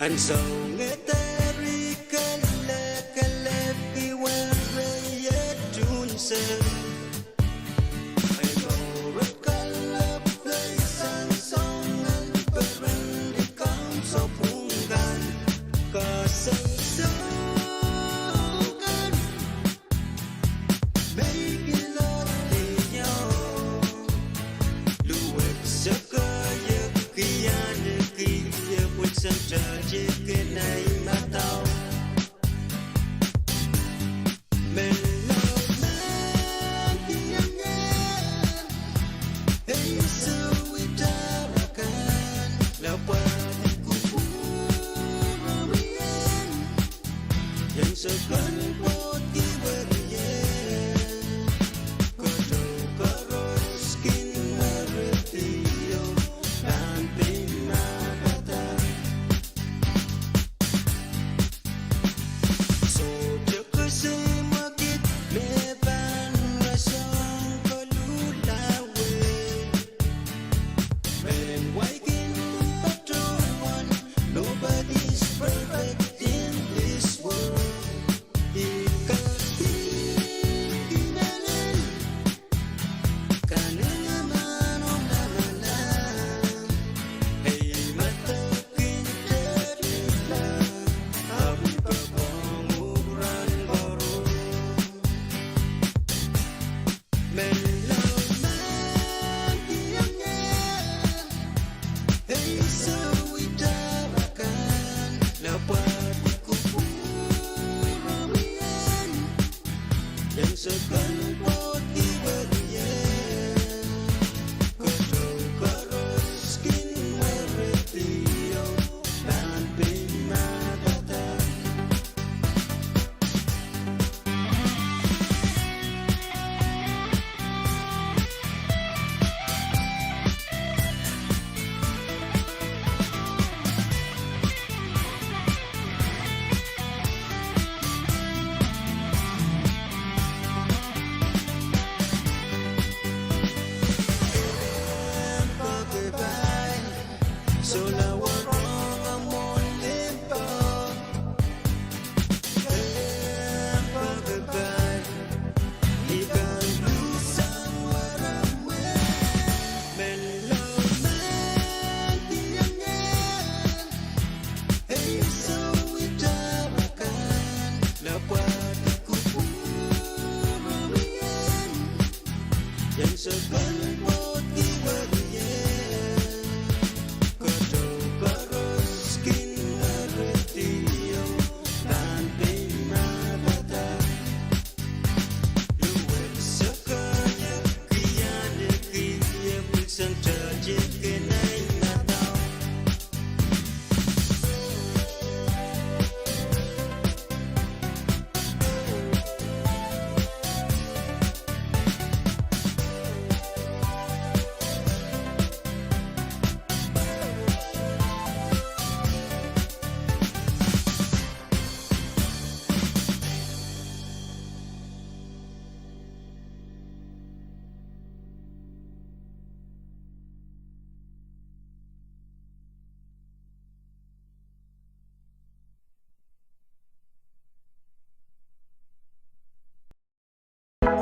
And so ngeteri kele piwere yetun se.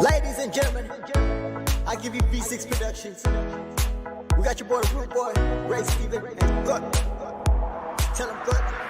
Ladies and gentlemen, I give you V6 Productions. We got your boy, Root Boy, Ray Steven, and Good. Tell him Good.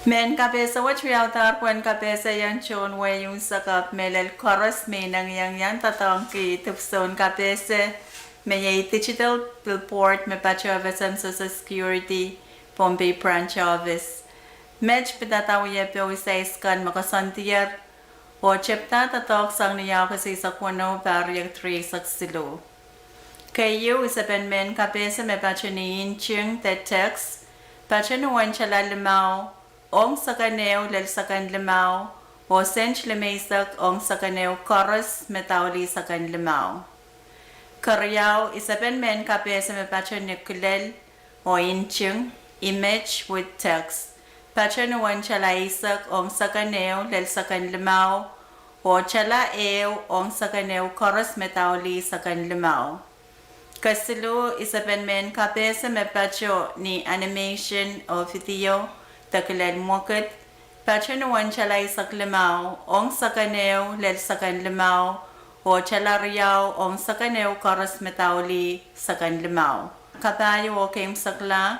Men kabesa wat riautar kwen kabesa yang chon we yung sakap melel chorus menang yang tatang ki tupson kabesa me ye digital billboard me pacho office social security Bombay branch office. Match pitataw ye pe sa iskan makasantier o chepta tatok sang niya kasi sa kwano bariyang 3 saksilo. Kayo isaben men kabesa me pacho ni inching the text pacho nuwan chala limao ong sakaneo lel sakan limao o sench lemaisak ong sakaneo chorus metawli sakan limao. Karyaw isaben men kabesa me pacho nikulel o inching image with text. Pacho nuwan chala isak ong sakaneo lel sakan limao o chala eo ong sakaneo chorus metawli sakan limao. Kasilo isaben men kabesa me pacho ni animation o video takilan mokat pacho nuwan chala isak limao ong sakaneo lel sakan limao o chala riyaw ong sakaneo chorus metawli sakan limao. Kabayo o kem sakla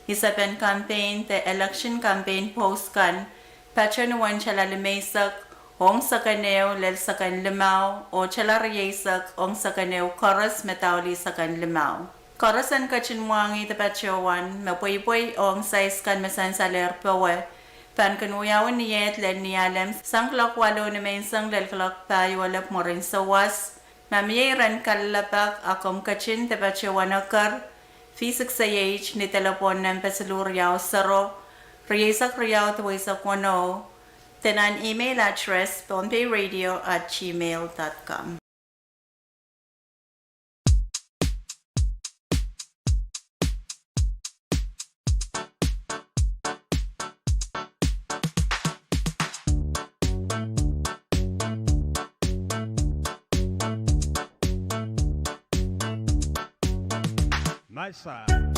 isaben campaign the election campaign post kan pacho nuwan chala limaysak ong sakaneo lel sakan limao o chala riyasak ong sakaneo chorus metawli sakan limao. Chorusan kachinwangi the pacho wan mapoy ong size kan masan saler pawe pan kanuyawan niyet len niyalem sang klok walo na may sang lel klok tayo walap mo rin sa was mamiyaran kalapak akom kachin the pacho wanakar V6AH ni telepon ng Pesalur Riau Saro, Riyasak Riau Tuwaisak Wano, tenan email address bonpayradio@gmail.com. My side.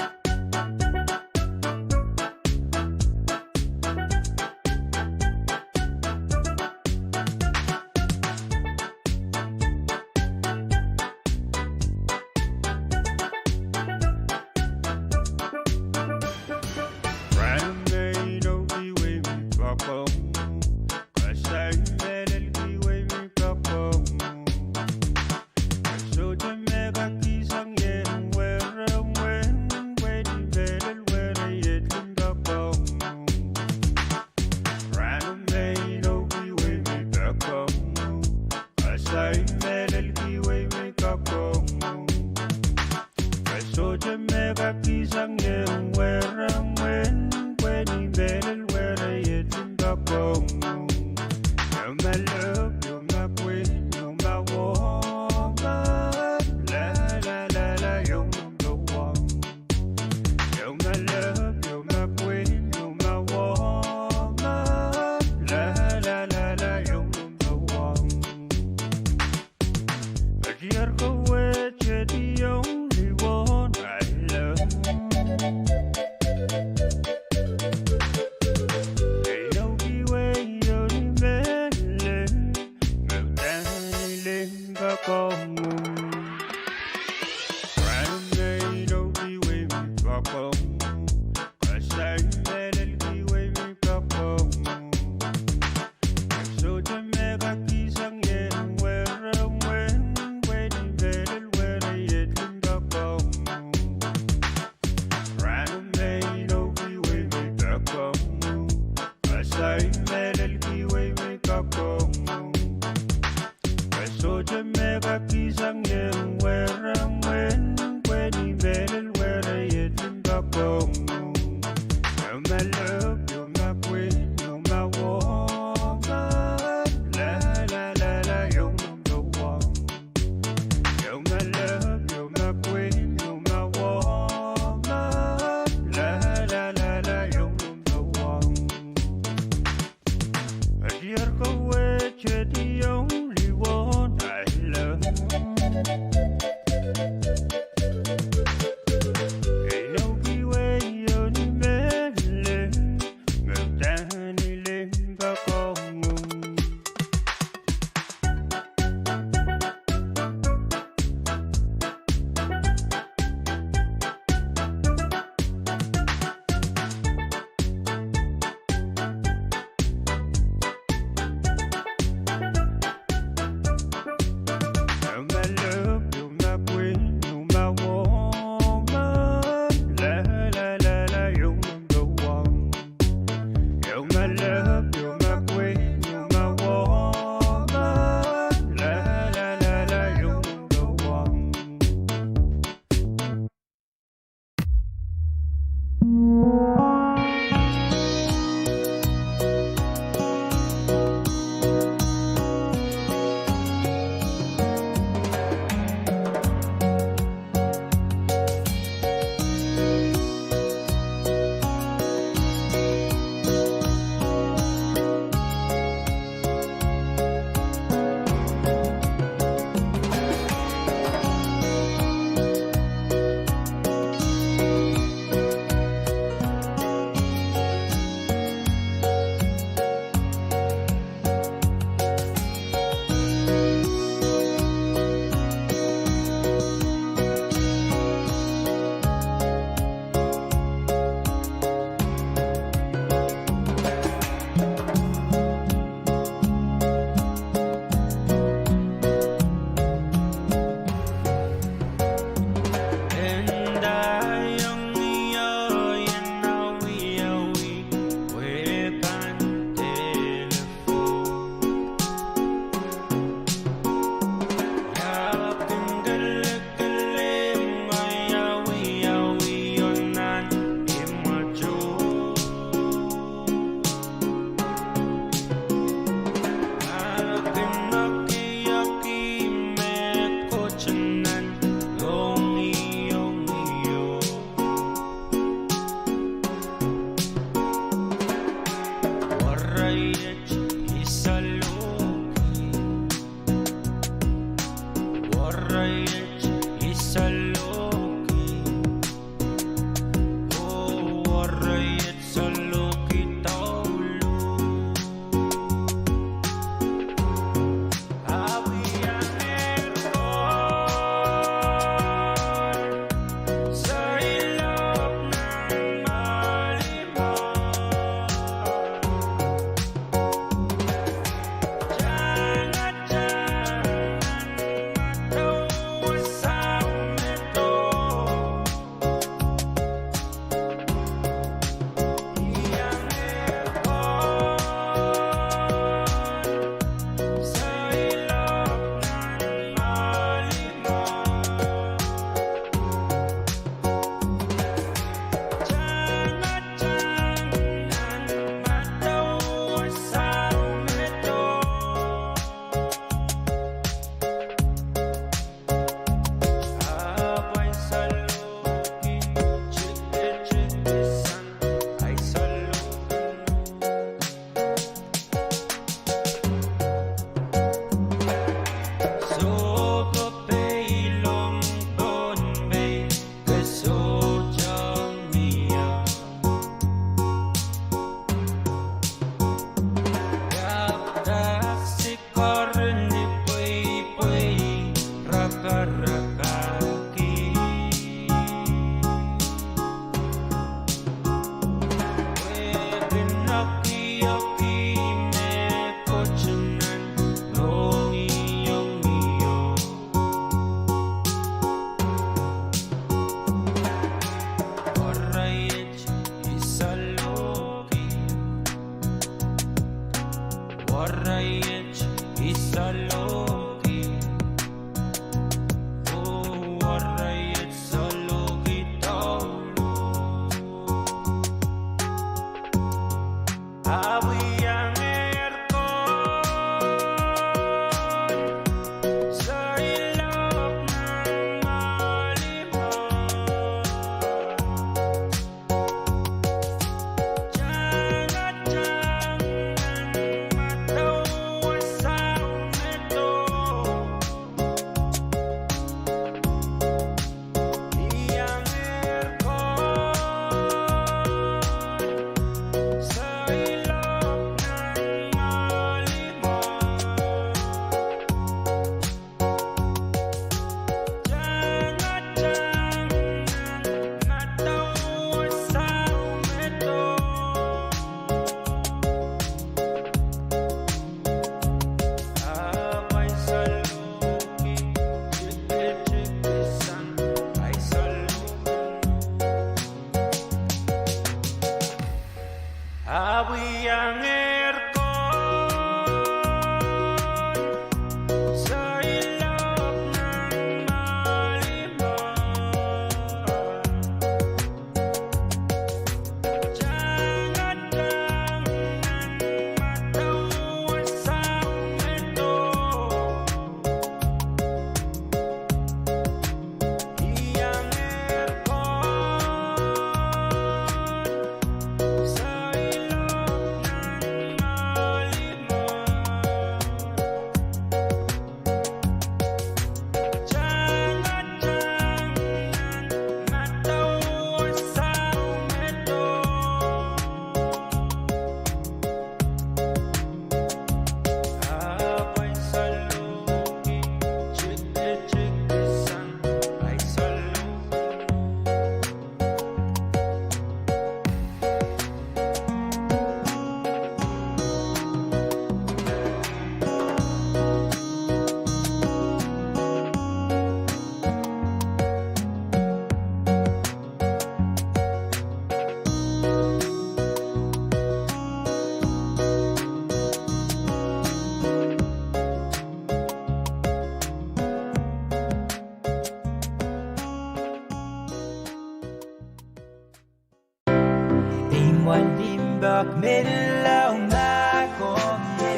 Mwanimbak melaw na komye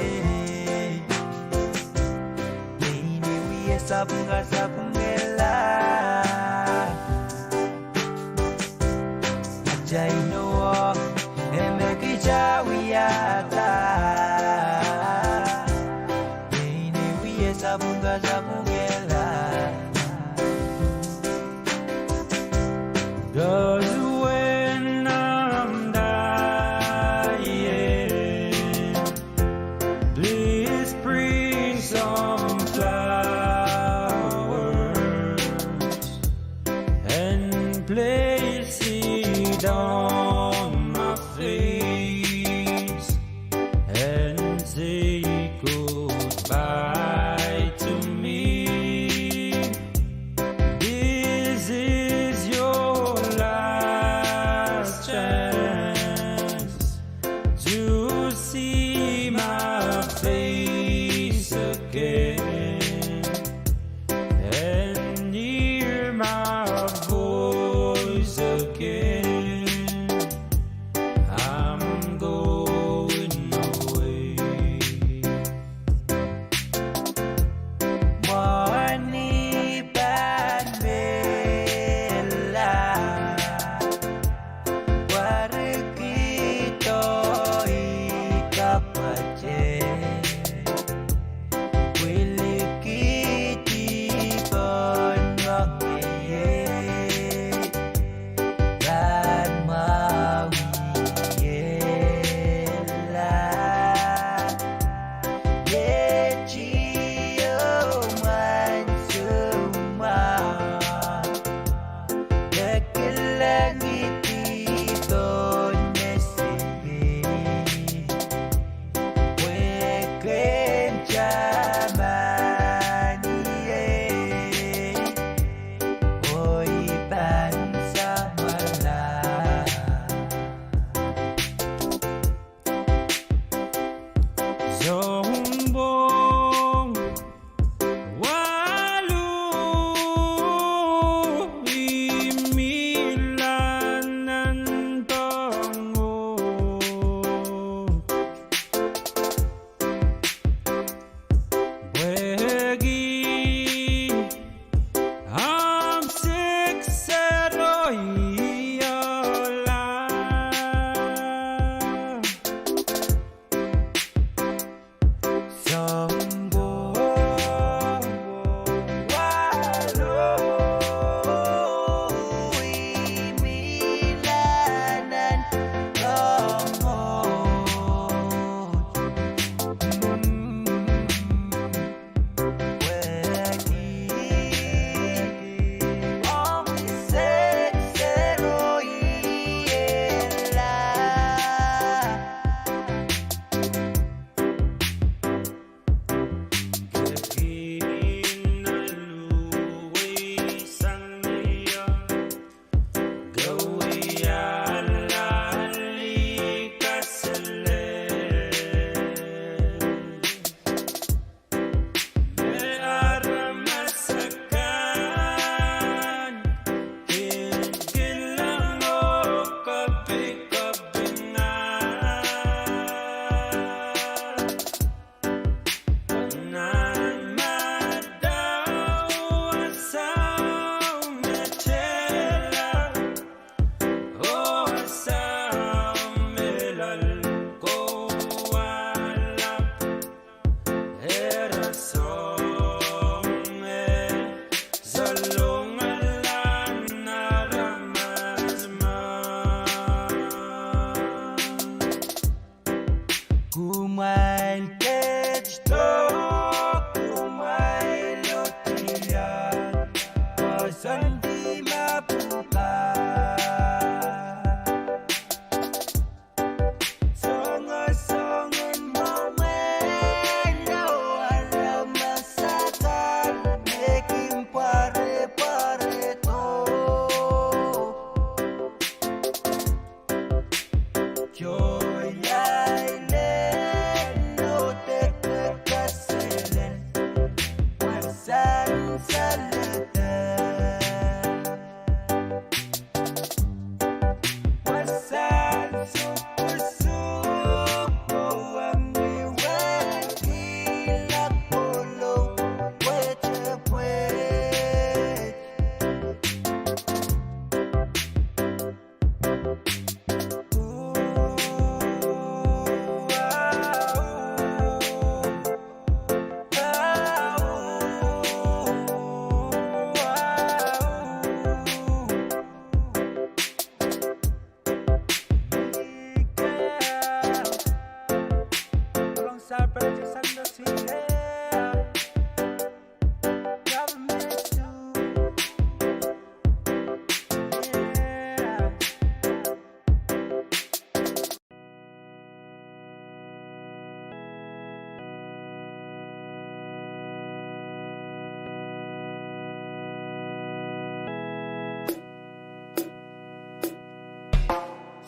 Nini wiye sabunga sabungela Ajaino emekija wiyata Nini wiye sabunga sabungela Cause when I'm dying, please bring some flowers and place it on my face and say goodbye to me. This is your last chance to see my face again and hear my voice again. I'm going away. Money bad mela Warikito ikapache Wilikiti ponmakiye Dan mawiyela Yechiyo mansuma Dekilangitito nesibi Weken chamaniye Oy bansamala Zombong walu imilanan tango Wegi am sick seroyola Zombong walu imilanan tango Kumain kechto, kumain lotian, pasan di mapuka. Songo-songon momelo, alam masakan, making pare-pare to. Joy Island, no te kaselen, wasan salatan.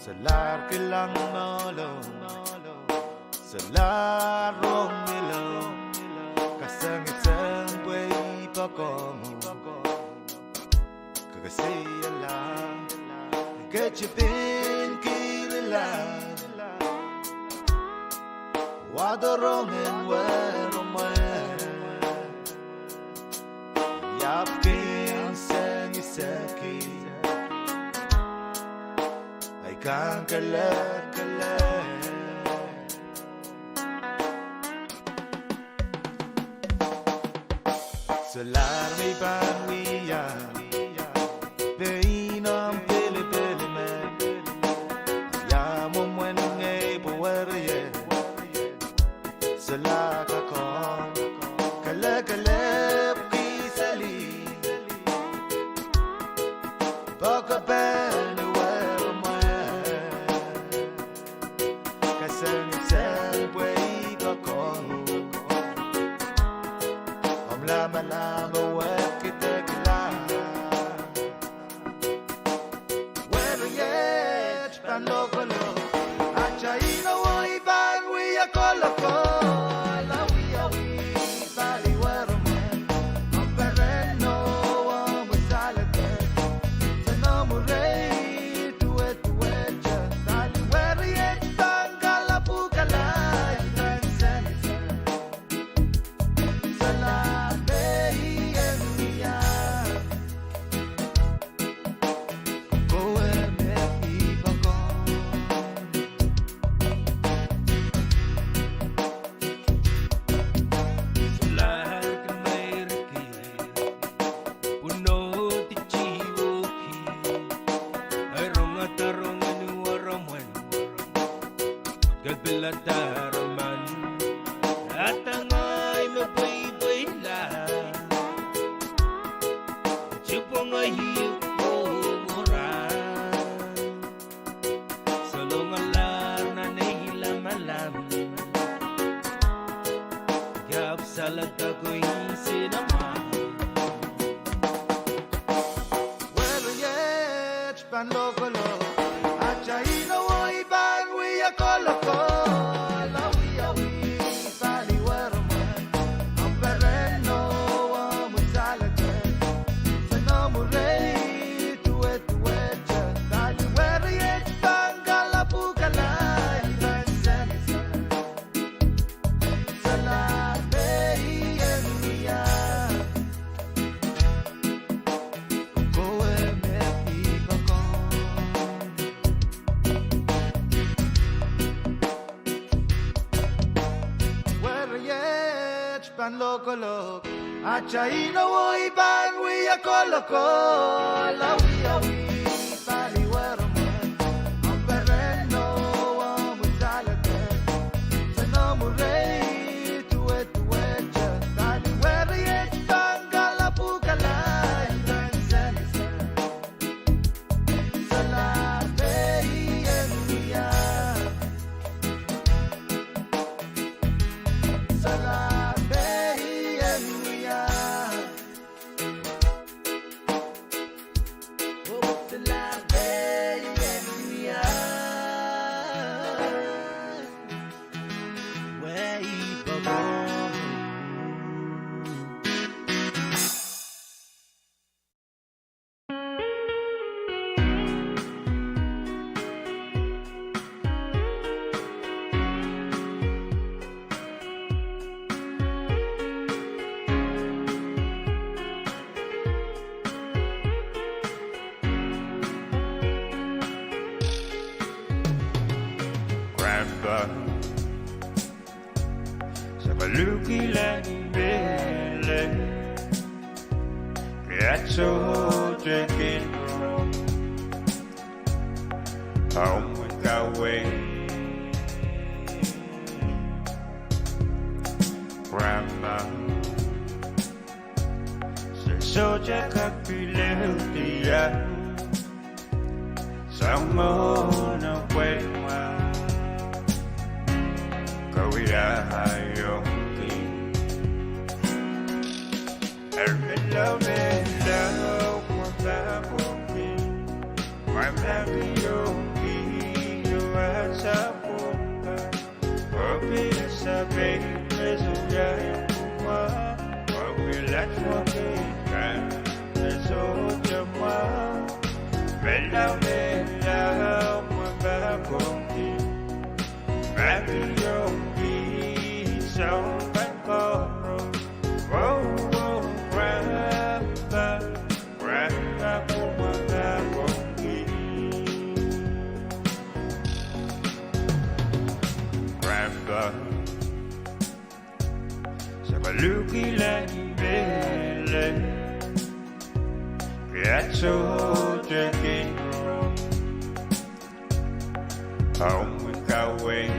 Salar kilang molo Salar romilo Kasang itang way pakomo Kagasiya lang Get you been kilala Wadaromen weromen Yapkin sengisaki Ay kang kala Salar mi banwiya Peinam pili men Yamo mwen ngay buwariye Salaka kon Kala pisali Baka bani wermwen Kasang isang buhay bakon Lama wet kita kila Wero yet panokolo Acha ina wo iban we akoloko La we bali wero man Ampereno musalate Sanamurei tuet Dali wero yet tangala pukala Daraman at ang ay mabaybay-la Chupong ay hiyok ko murang Sa lungalar na nahilamalam Gap salat ako'y sinama Wero yet panokolo Acha inawo iban we akoloko Loko Acha inawo iban we akoloko La we bali werman Ampereno musalate Sanamurei tuet Dali wero yet tangala pukala Salate iyeniya Lukilan bele Riazzo drinking rum Home and away Grandma Se soja kapilehutia Samona wenwa Kawira hayo Hello, hello, what's up, okay? I'm happy, okay. saber resolver uma mobilidade forqueira resolve uma bela uma bagonça Mario são coro granda uma bagonça granda Sabaluki la belle Piazzo Jackie Home with Galway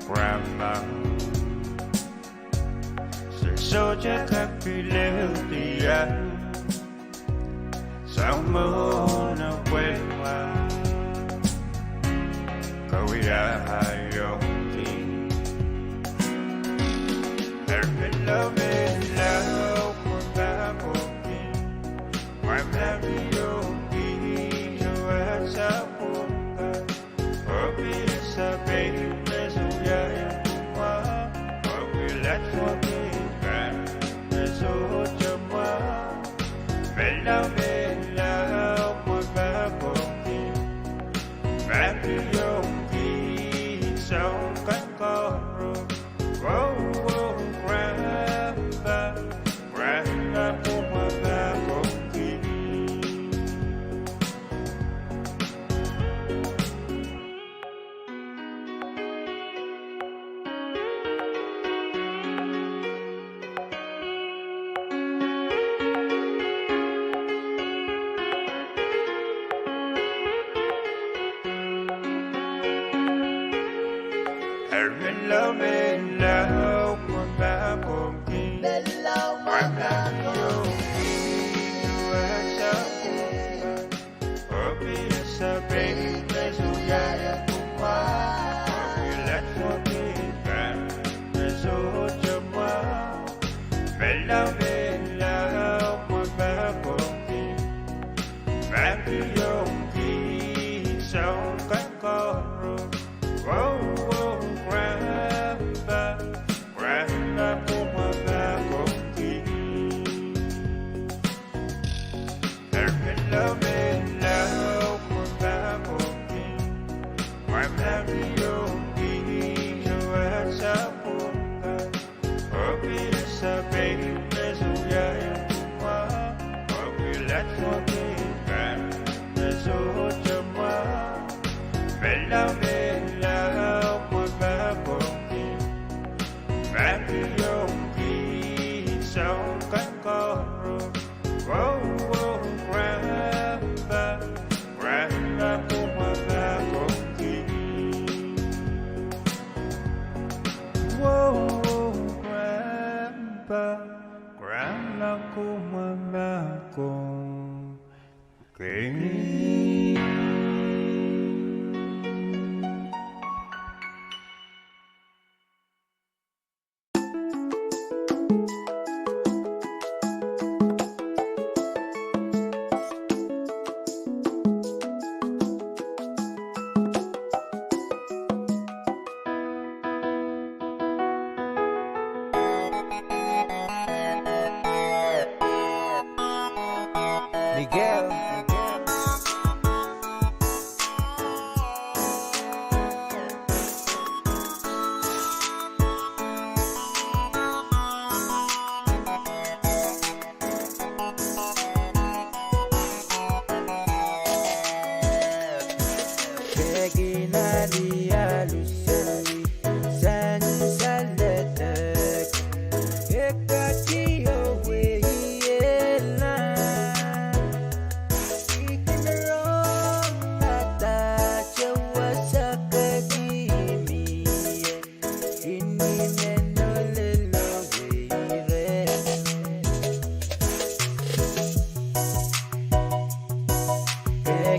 Grandma Se soja capileria Salmona Huelma Kawia Hayoti Love it, love, my Mario, you as a woman, obvious a baby, there's a young but we let forgive, there's a jama, love it, love, my baby, Mario, so can go.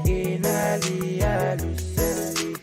Ginali aluseli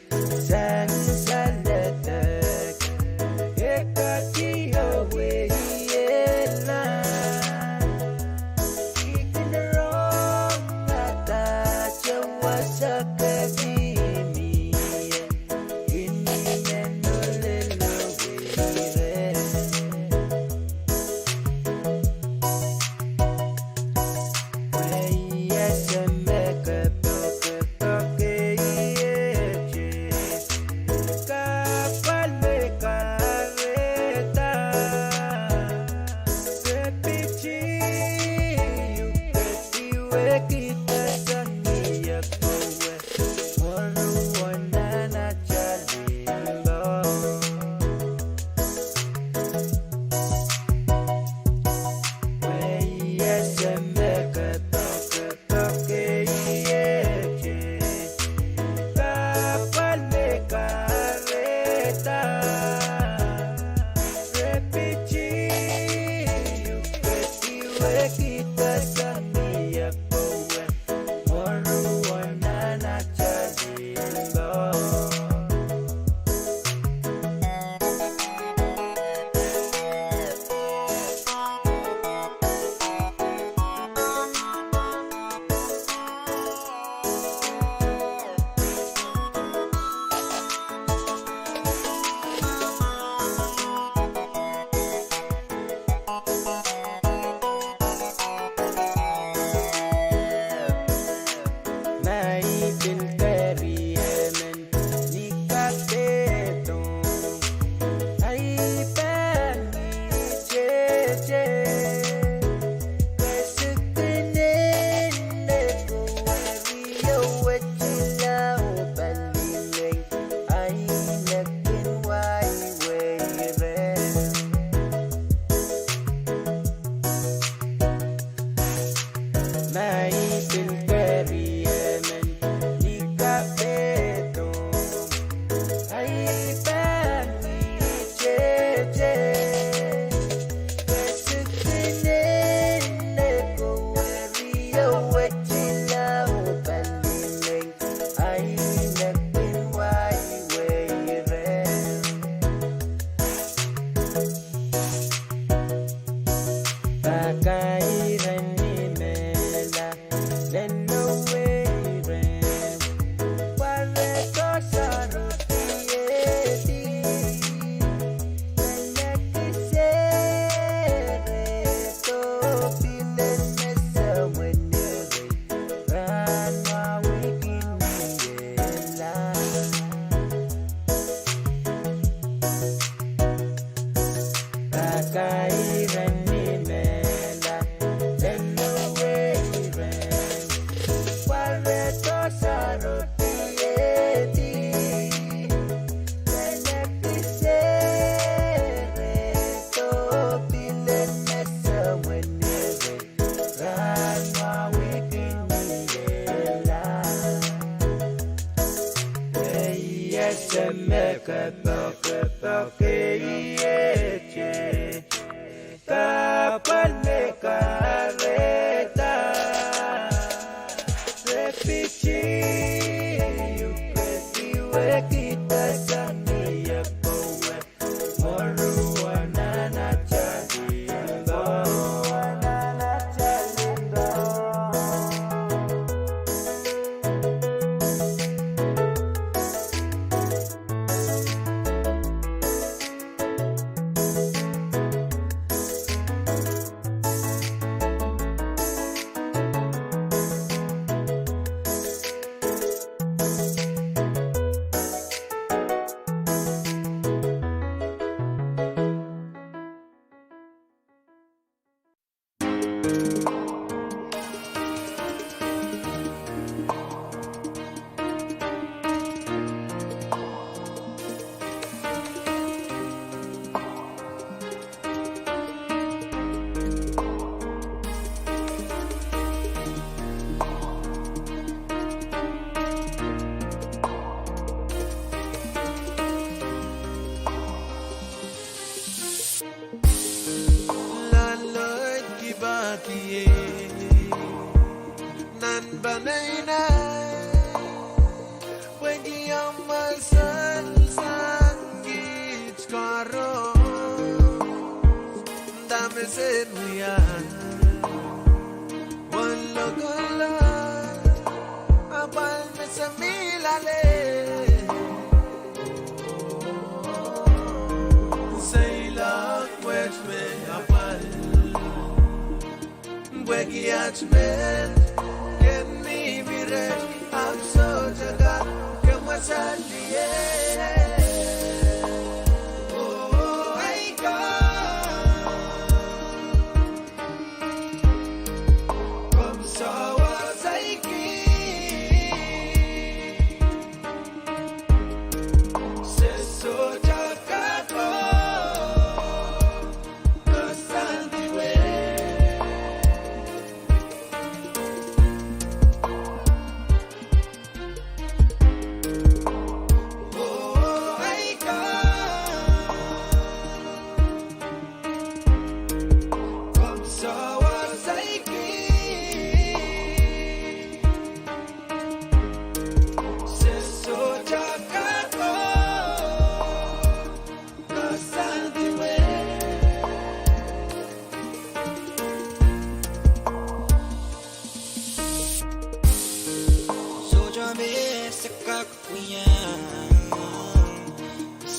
Oh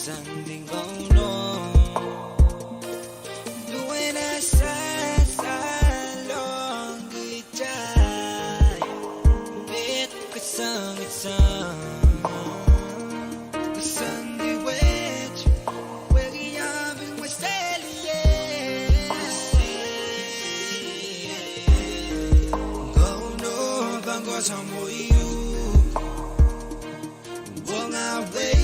Something going on. Doing a long time. Bit kasang isang. Kasang di wedge. Where you have in West Go no, bango sa mo you. Wong away.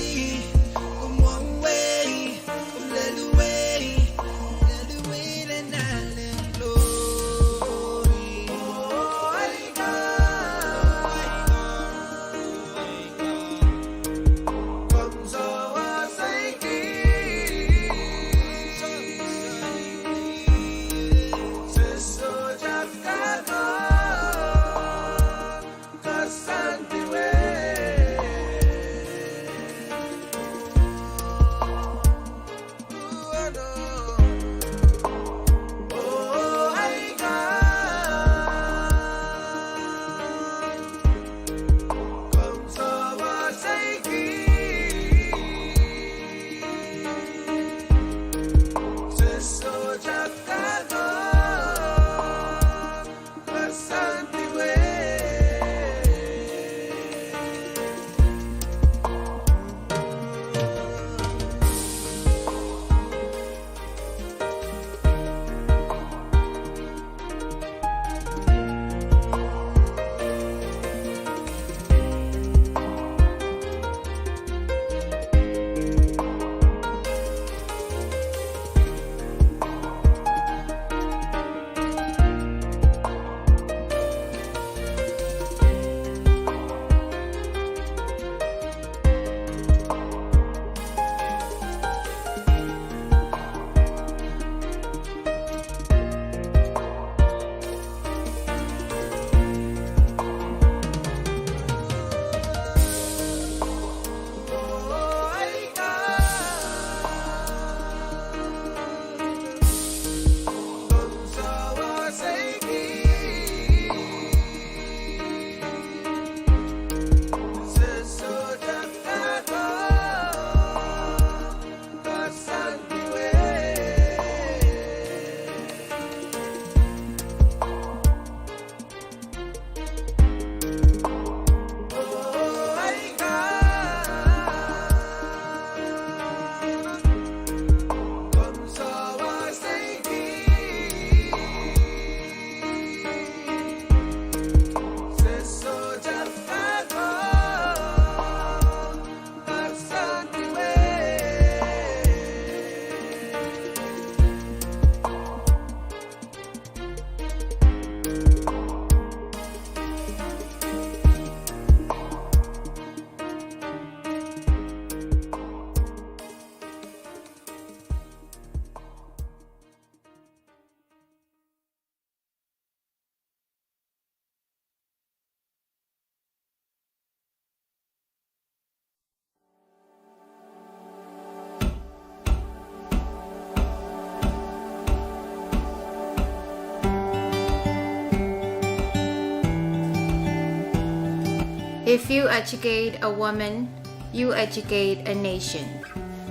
If you educate a woman, you educate a nation.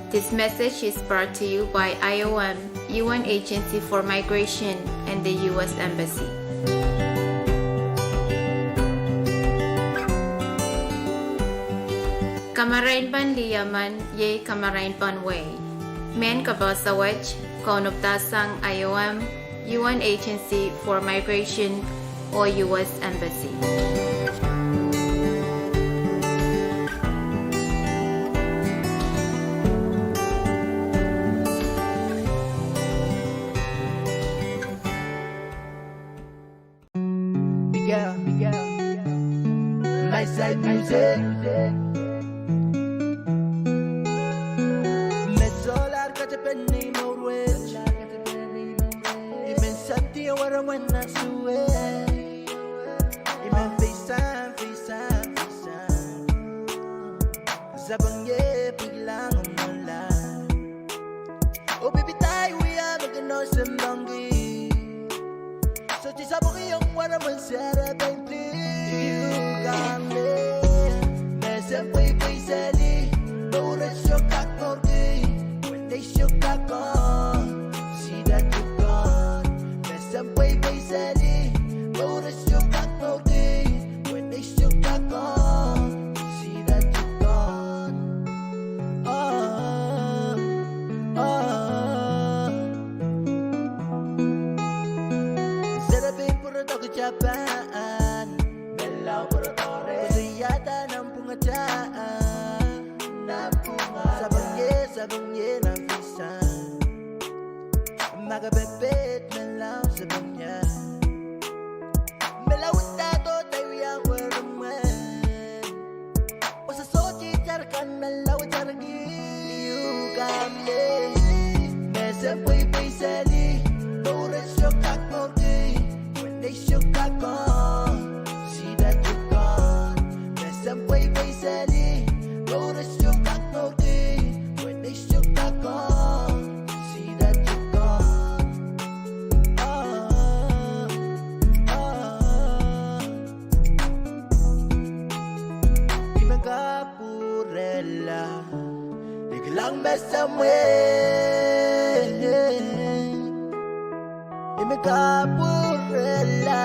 This message is brought to you by IOM, UN Agency for Migration, and the U.S. Embassy. Kamarain ban liyaman, ye kamarain ban way. Men kabasawaj, konuptasang IOM, UN Agency for Migration, or U.S. Embassy. My side music. Me solar ka te penny morwech. Imen santi awara wena suwe. Imen face-time. Sabang ye biglang umulan. Oh baby tayo we are magano sa manggi. So ti sabang iyong wara man sara bang please. You got me. Mess up with Mundo ke Japan Belau berotore Kesiata nampung aja Nampung Sabangye nafisa Maga bebet melau sabangnya Melau tato tawi yang bermain Wasa soci carkan melau cargi Liu kamle Mesem pui sali Dore syokak morgi Wende syokak kon Sida tukon Mesem pui sali Dore syokak morgi Wende syokak kon Sida tukon Imagapurela Biglang besamwe Imagapurela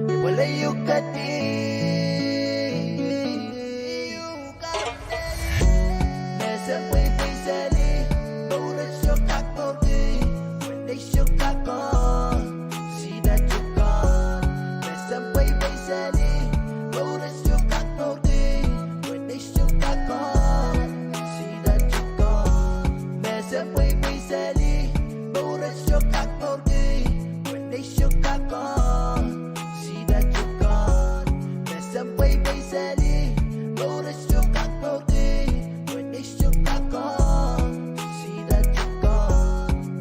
Iwala yukati Mesem pui sali Dore syokak morgi Wende syokak kon Sida tukon Mesem pui sali Dore syokak morgi Wende syokak kon Sida tukon Mesem pui sali Dore syokak morgi Wende syokak kon Sida tukon Mesem pui sali Dore syokak morgi Wende syokak kon Sida tukon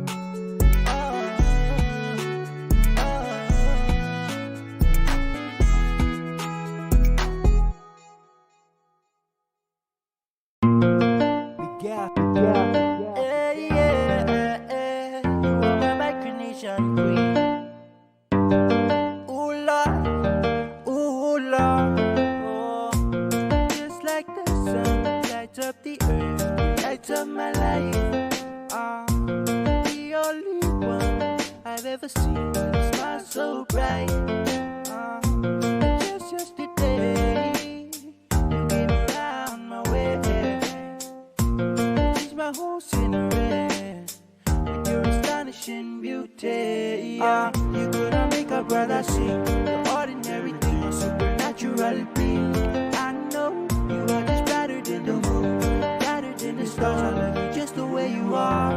You are my micronesian queen. Ooh Lord, oh, just like the sun lights up the earth, lights up my life. The only one I've ever seen with a smile so bright. Just yesterday, you came around my way, changed my whole scenery with your astonishing beauty. You couldn't make a brother sing. Your ordinary thing was supernatural being. I know you are just brighter than the moon, brighter than the stars. I love you just the way you are,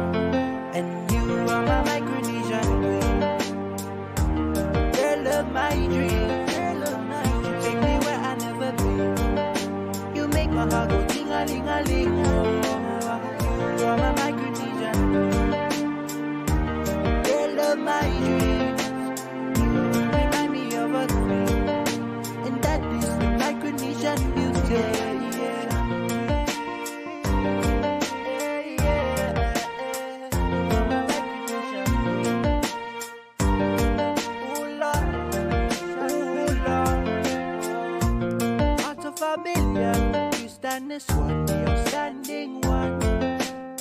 and you are my Micronesian queen. Girl of my dreams, take me where I never been. You make my heart go ting-a-ling-a-ling. You are my Micronesian queen. Girl of my dreams, you remind me of a queen, and that is the Micronesian beauty. And this one, the outstanding one.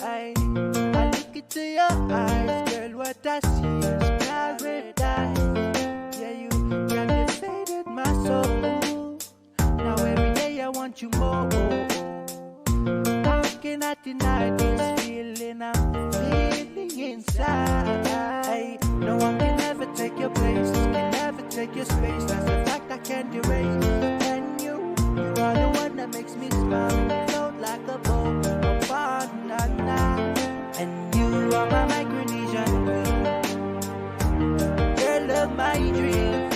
I look into your eyes, girl, what I see is paradise. Yeah, you captivated my soul. Now every day I want you more. How can I deny this feeling I'm feeling inside? No one can ever take your place, can never take your space. That's a fact I can't erase. And you are the one that makes me smile, float like a boat on banana. And you are my Micronesian queen, girl of my dreams.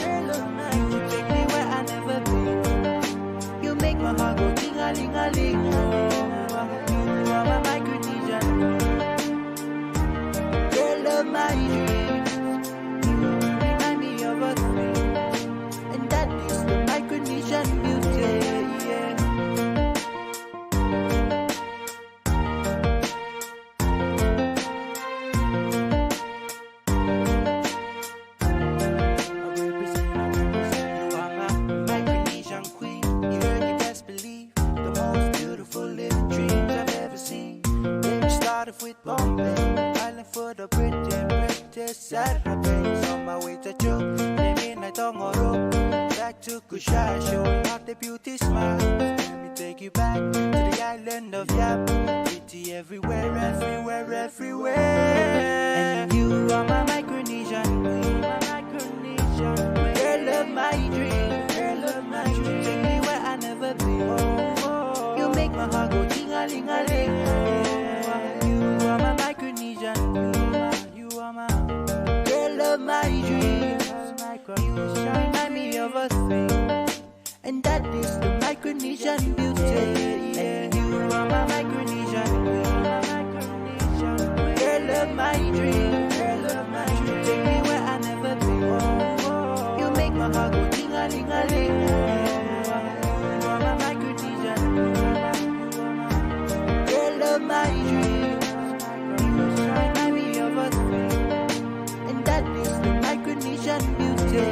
You take me where I never been. You make my heart go ting-a-ling-a-ling. You are my Micronesian queen, girl of my dreams. You remind me of a queen, and that is the Micronesian beauty. With Bombay, island for the British Saturdays. On my way to Joe, maybe night on Oro. Back to Kushai, showing out the beauty smile. Let me take you back to the island of Yap. Pretty everywhere, everywhere, everywhere. And you are my Micronesian queen, my Micronesian queen. ting-a-ling-a-ling. You are my Micronesian. You are my girl of my dreams. You remind me of a thing, and that is the Micronesian beauty. And you are my Micronesian. Girl of my dreams. Take me where I never been. You make my heart go ting-a-ling-a-ling. You are my Micronesian. Girl of my dreams. You remind me of a thing, and that is the Micronesian beauty.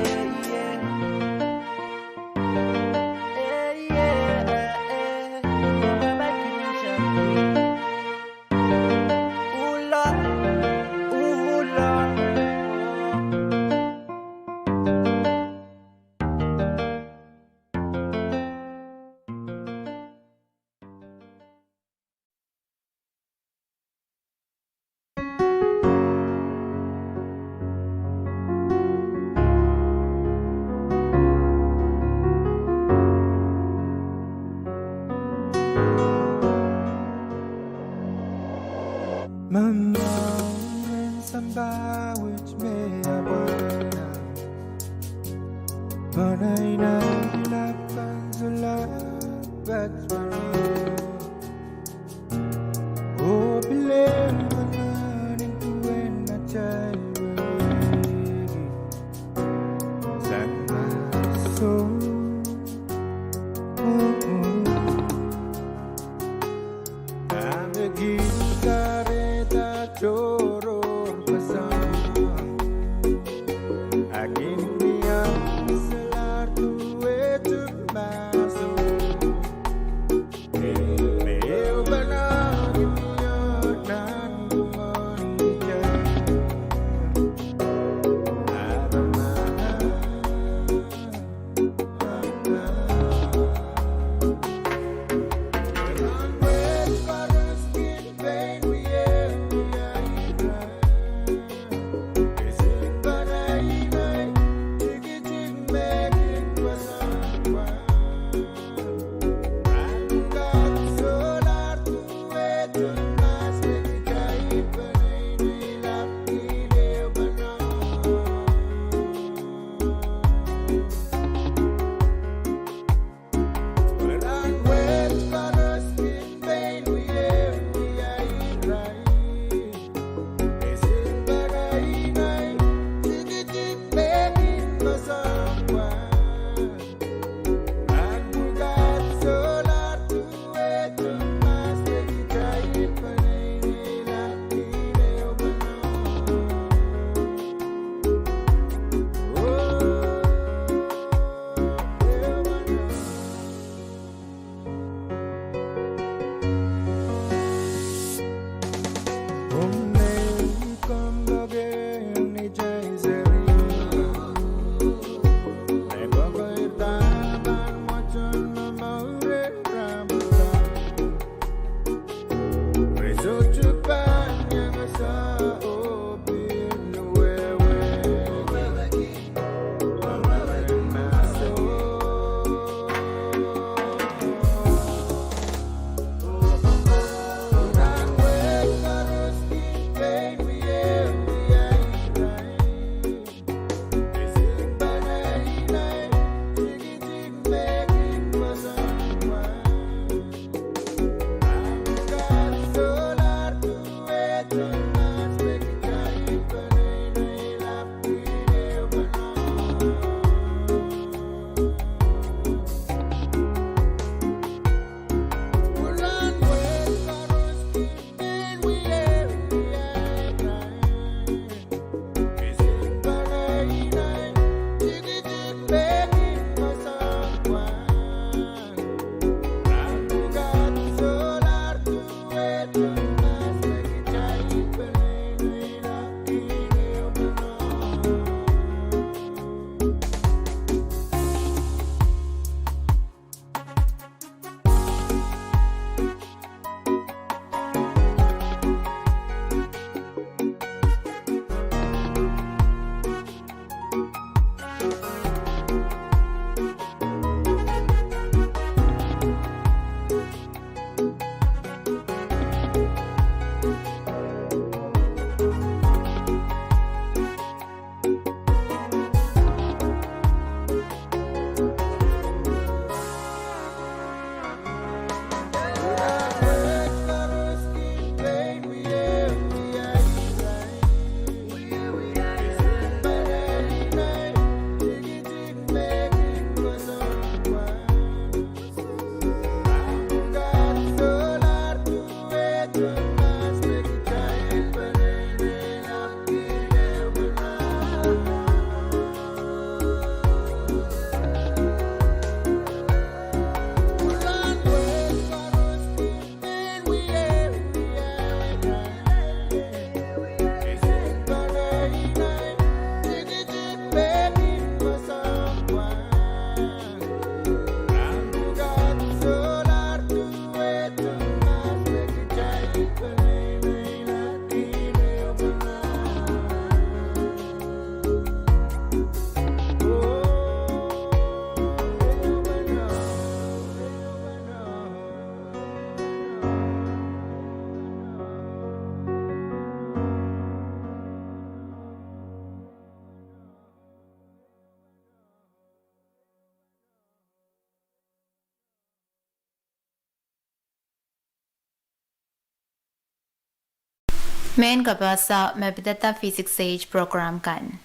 Main kabasa mabitata physics age program kan.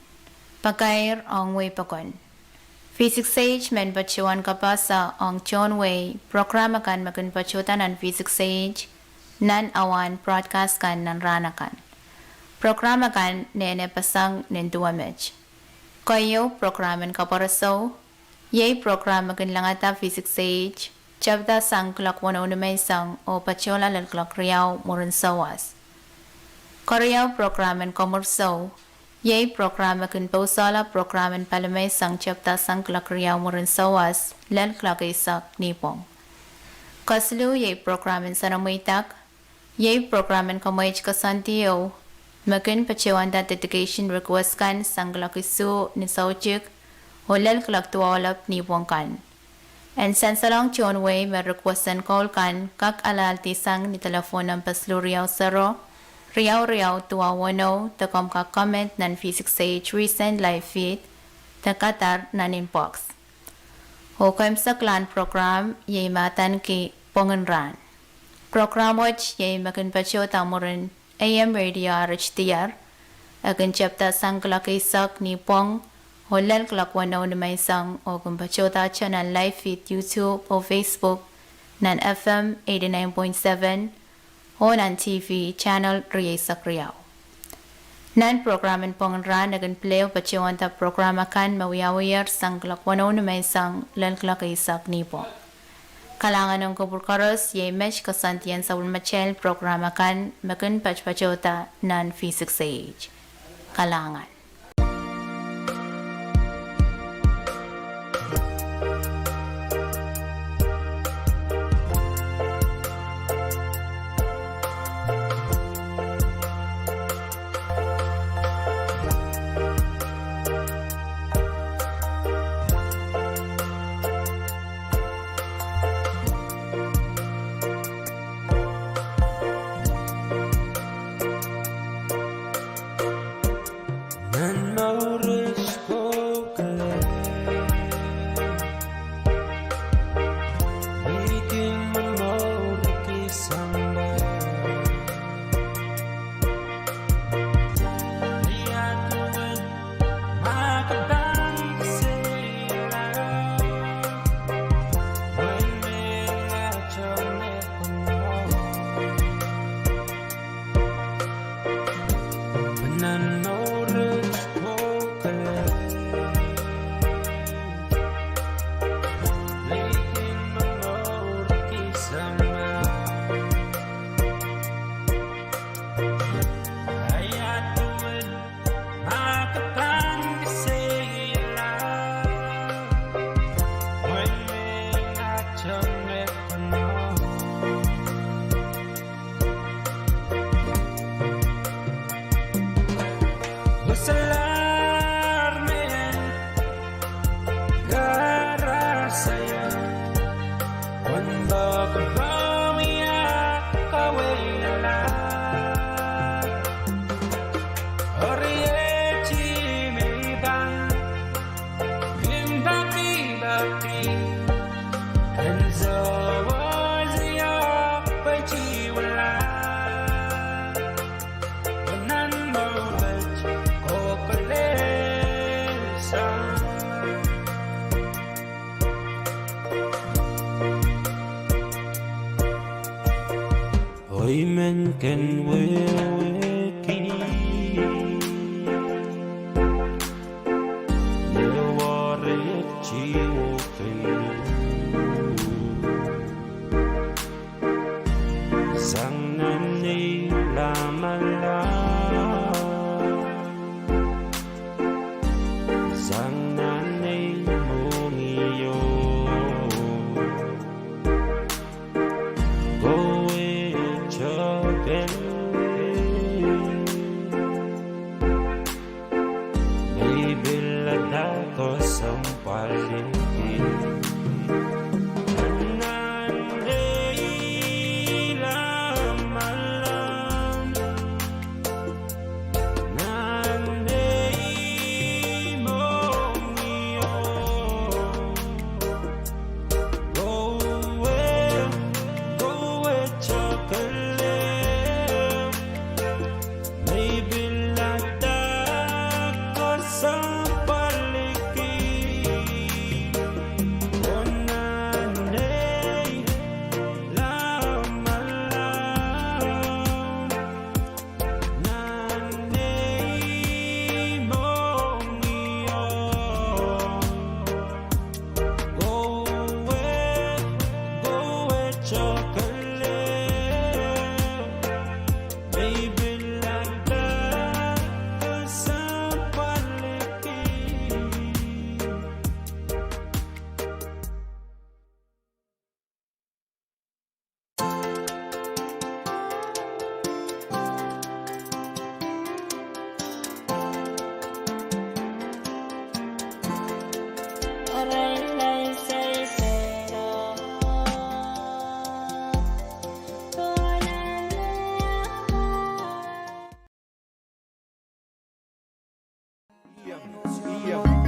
Pagkair ang way pakon. Physics age men bachuan kabasa ang John Way program kan magun bachutan ang physics age nan awan broadcast kan nan rana kan. Program kan nene pasang nenduwa mech. Kayo programan kaparaso. Yay program magun langata physics age. Chabda sang klak wana unumay sang o pachola lal klak riyaw murun sawas. Korea programan komerso, yay programan kun pausala programan palamay sang chapta sang klakriyaw murun sawas, lal klakaisak nipong. Kaslu yay programan sanamuitak, yay programan kamayj kasantiyo, makun pachewan da dedication request kan sang klakisu ni saujik, o lal klaktuwalap nipong kan. And sansalang John Way may requestan call kan kak alalti sang ni telefon ng paslu riyaw saro, Riyaw tuwawano takom ka comment nan physics age recent live feed takatar nan inbox. Hukom sa clan program yay matan ki pongenran. Program watch yay makin pacho tamurin AM radio RHTR akin chapta sang klakaisak ni pong holal klakwano na may sang o kung pacho ta channel live feed YouTube o Facebook nan FM 89.7 o nan TV channel Riyay Sakriyaw. Nan programan pongenran agan play o pachiwan ta programa kan mawiyawiyar sang klakwano na may sang lalklakaisak nipo. Kalangan ng kuburkaros yay mesh kasantiyan sa ulmachel programa kan magun pachpachota nan physics age. Kalangan. Women can wiki Nilawari chiwo kenu Sang nani lamala Sang nani mungiyo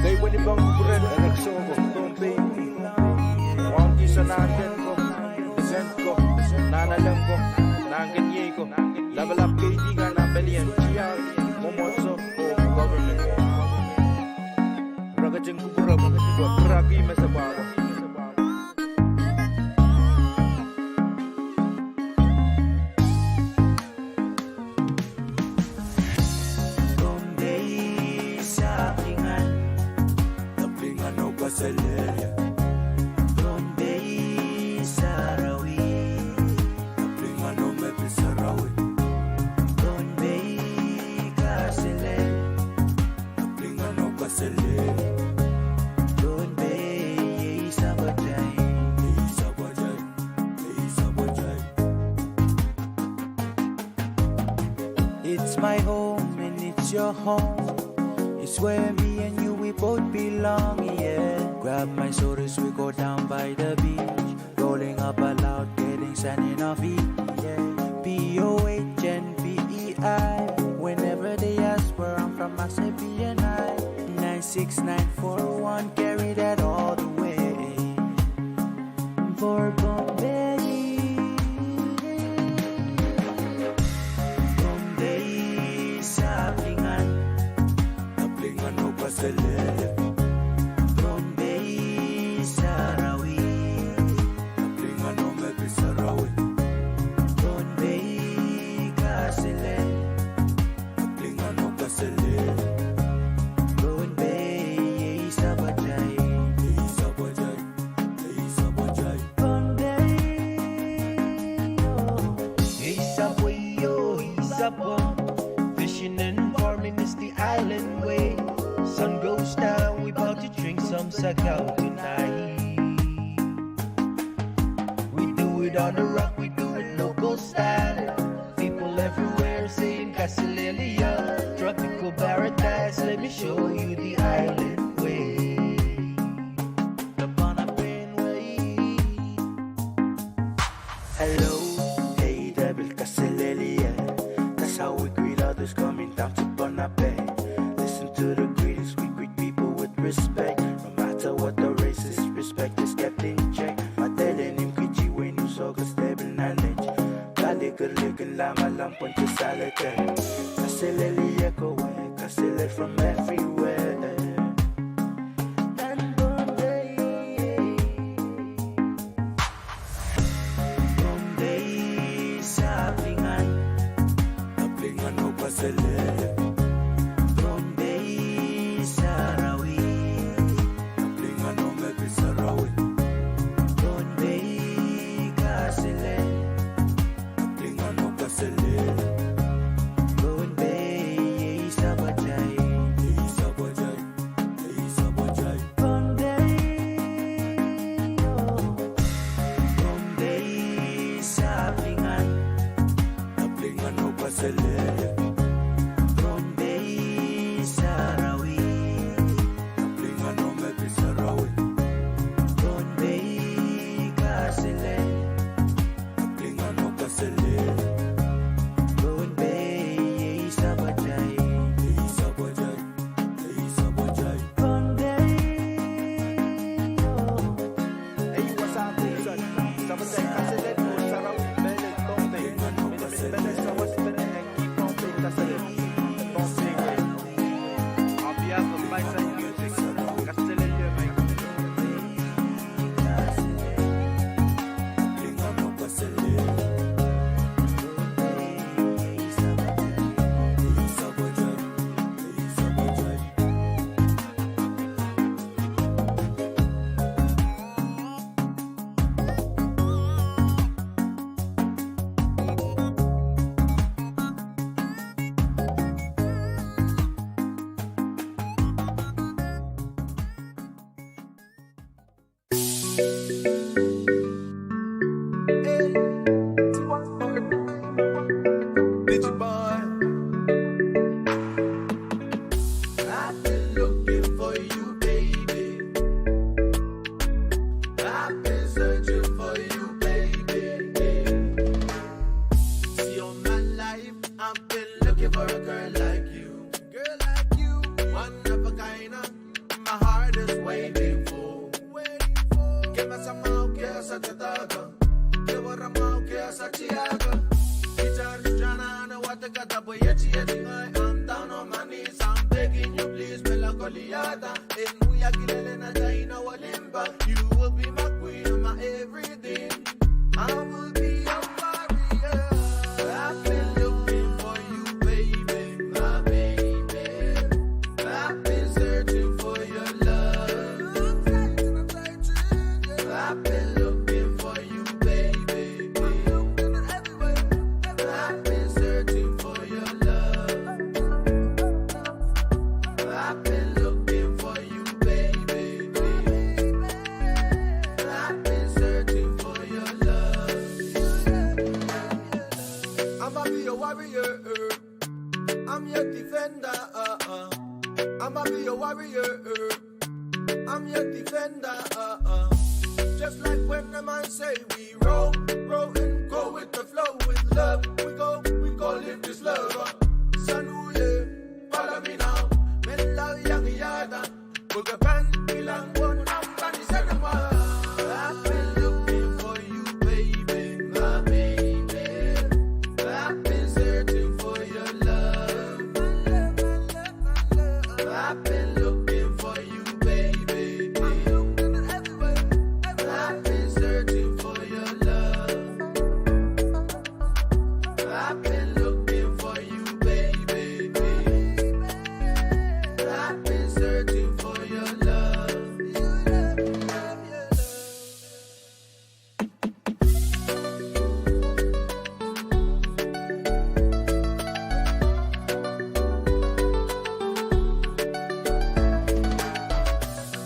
Kay wani bang kuburan anak sogo Don't baby Wang isa natin ko Descent ko Nanalang ko Nanganye ko Level up kaibigan ng Belian Chiang Momotso o government Ragajang kubura Mga Kraki masabawa Salera donde Sarawi Apringano me Sarawi donde Casele Apringano Casele donde Sabajay Sabajay Sabajay. It's my home and it's your home. It's where me and you we both belong, yeah. Grab my shoulders, we go down by the beach. Rolling up aloud, getting sand in our feet, yeah. P-O-H-N-V-E-I. Whenever they ask where I'm from, I say B&I. 96941, carry that all the way. For Bombay. Bombay sa Aplingan. Aplingan o Pasalera Fishing and farming is the island way. Sun goes down, we about to drink some Sagao tonight. We do it on the rock, we do it local style. People everywhere saying Casilelia, tropical paradise. Let me show you the island way. The Bonaparte way. Hello, hey, Devil Casilelia. That's how we greet others coming down to Bonaparte. Listen to the greetings, we greet people with respect. No matter what the race is, respect is kept in check. Madeleine Kichi when you saw the stable knowledge. Kaligan lama lampon to salate. Casilelia go away, Casile from everywhere. Cause you will be my queen, my everything. I will be your warrior. I've been looking for you, baby, my baby. I've been searching for your love. I've been looking for you, baby. I've been searching for your love. I've been looking for you, baby. I've been searching for your love. I'ma be your warrior. I'm your defender. I'ma be your warrior. I'm your defender. Just like when the man say we roll and go with the flow with love. We go live this love. Sanuye, follow me now. Mela yang yada, bugapan bilang one ambani senama. I've been looking for you, baby, my baby. I've been searching for your love. I've been looking for you, baby. I've been searching for your love. I've been looking for you, baby. I've been searching for your love.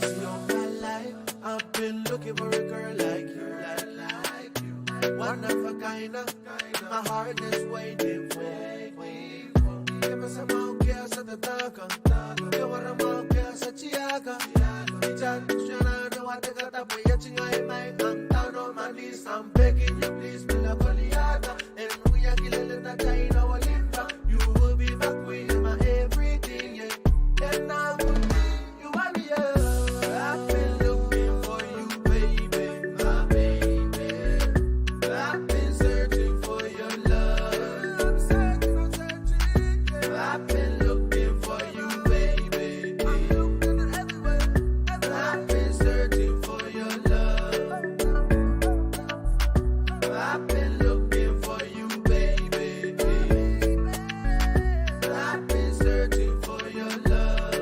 See all my life, I've been looking for a girl like you, like you. One of a kind of, my heart is waiting for. Give me some more care, sa tataka. Give me some more care, sa chiaka. Ichan, shana, no one take a tap, we yaching I might. I'm down on my knees, I'm begging you, please, be la poliata. And we are killing the kind of Olimpa. You will be my queen, my everything, yeah. And I will be your warrior. I've been looking for you, baby, my baby. I've been searching for your love. I've been looking for you, baby. I've been searching for your love. I've been looking for you, baby. I've been searching for your love.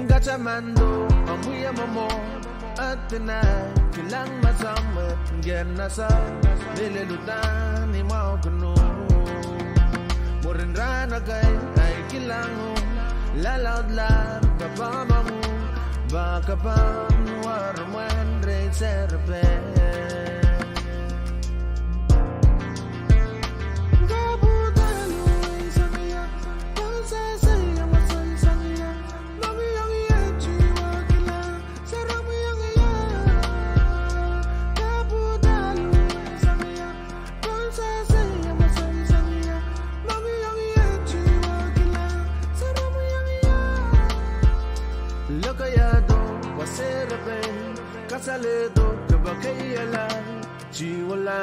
Gachamando, amuya momo, atina, kilang masamet, genasa, nililutan ni mau kunu. Murinra na kay ay kilango, lalaud lang kapamango, baka pang warman re serpe. Kasaledo kabakayala Chiwala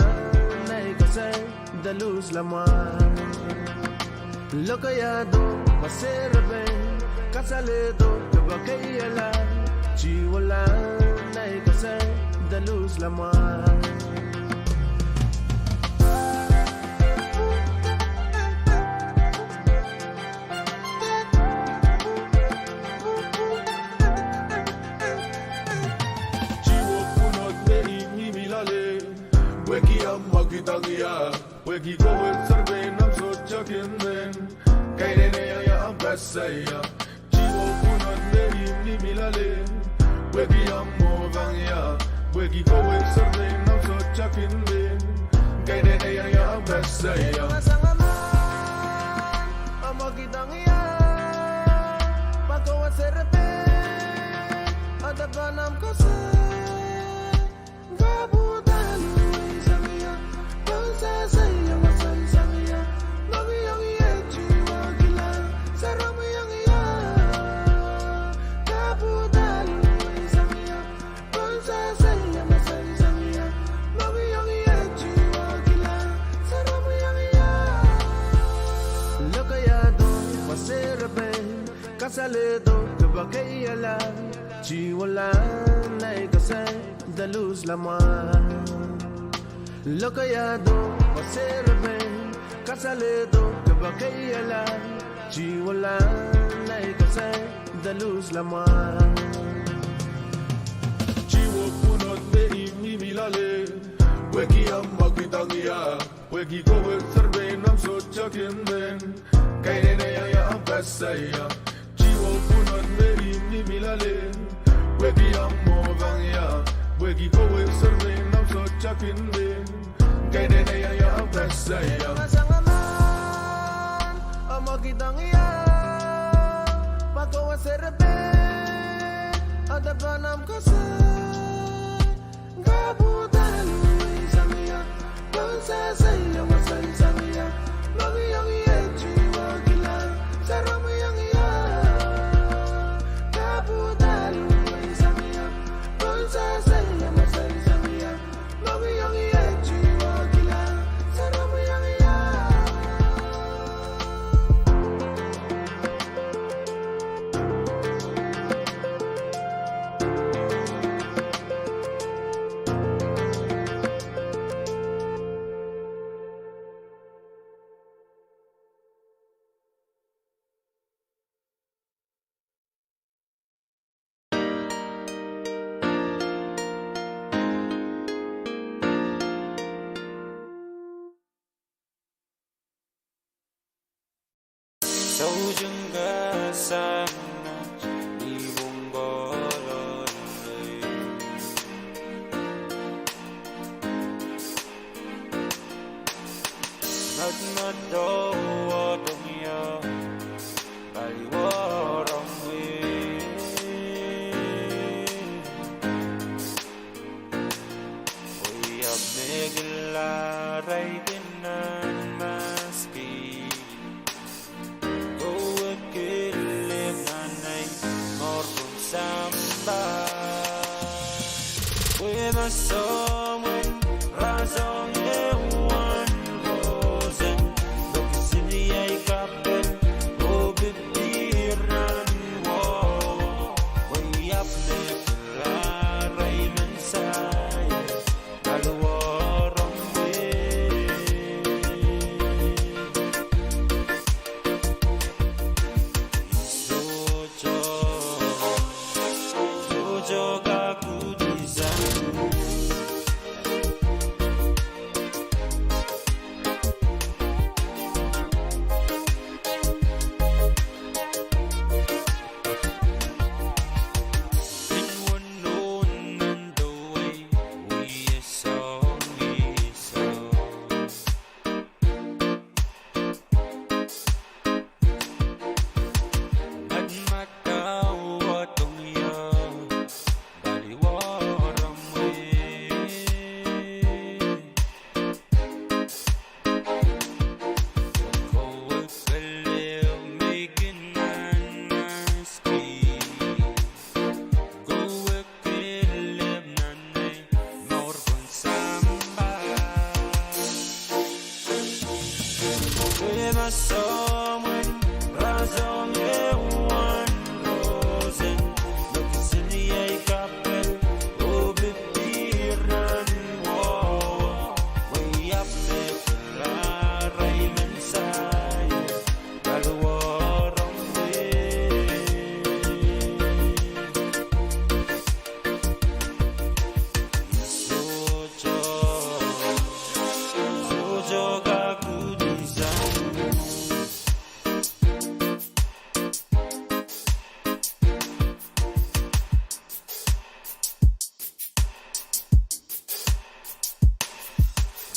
na ikasay dalus laman Lokayado maserabe Kasaledo kabakayala Chiwala na ikasay dalus laman Tangia, weki kowe serve nam socha kinden, kairene ya ambasaya, chiwo kunot neri ni milale, weki ammo vangia, weki kowe serve nam socha kinden, kairene ya ambasaya. Amagi tangia, pakawa serve, ada banam kose, gabudalu. Kasaledo kabakayala Chiwala na ikasay dalus laman Lokayado maserabe Kasaledo kabakayala Chiwala na ikasay dalus laman Chiwo punot de imimilale Weki amagitangia Weki kowe serve nam socha kinden Kairene ya ambasaya Punot meri ni milale, weki ammo vangya, weki kowe serve. yakin din kay nene yang besaya masangaman amakitang iya pagawa serbe ada panam kasay gabutan samia bansa saya masal samia lagi yang iya jiwa gila saram yang iya gabutan samia bansa saya masal samia lagi yang iya jiwa gila saram yang iya 소중가 상나 이본 걸었네 넛넛도 어동이야 빨리 워렁위 We have Megala riding on Maski Samba with a song razon one rosen look city I capel oh bibiran wo way up the Raymond sai alwaron Joga kudizan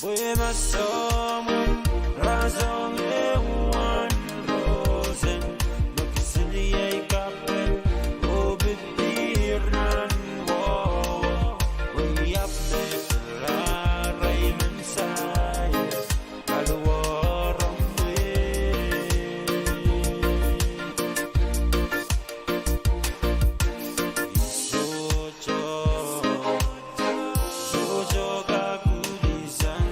with my someone razon one rosen look city I capel oh bibiran wo way up the Raymond sai alwaron Sojo ga kudizan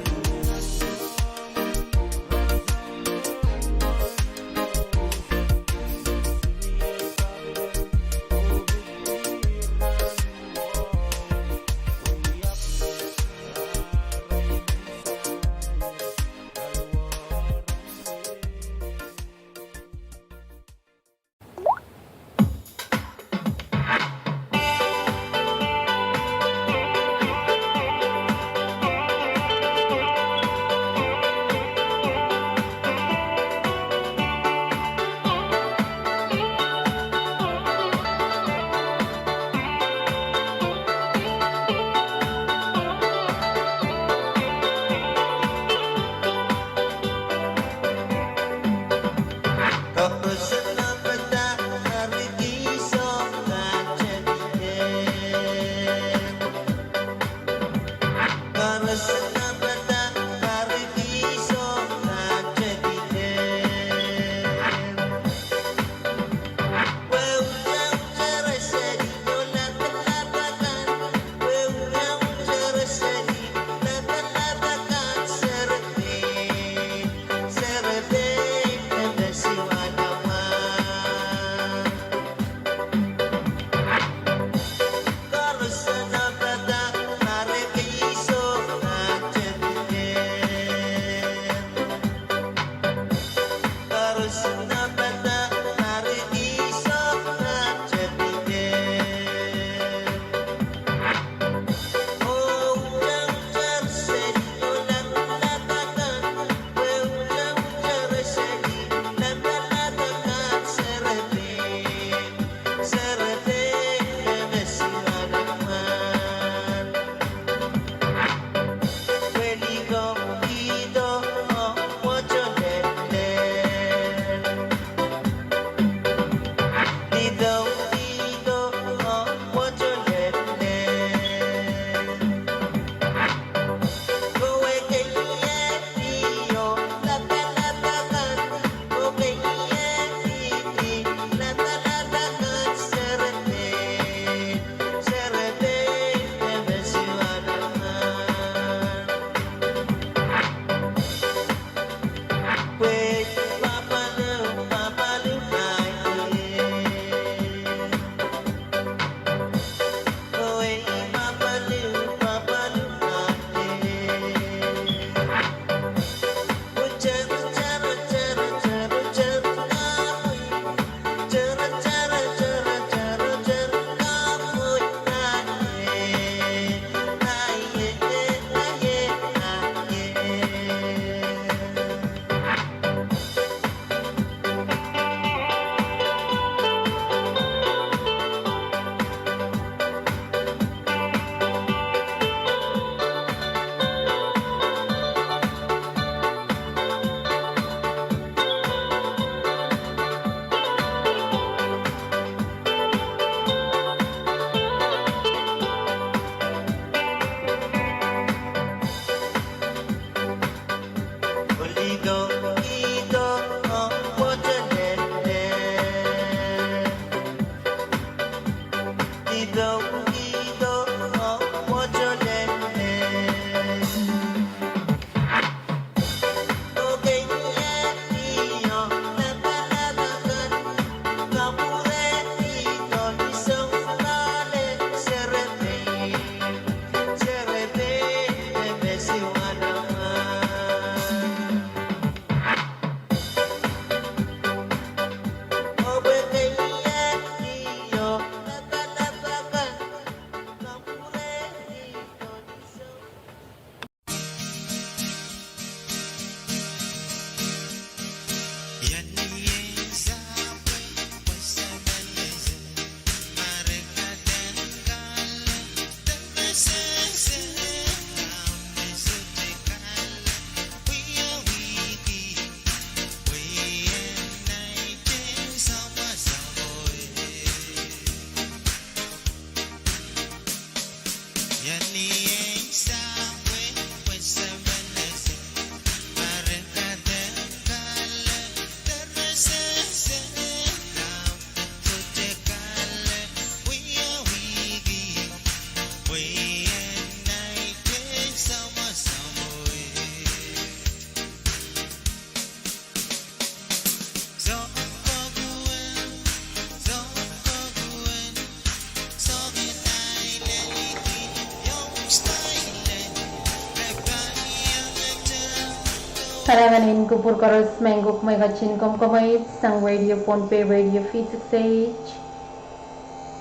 Kalanganin Kupur Koros Menguk Megachin Komkomait Sang Radio Ponpe Radio P6H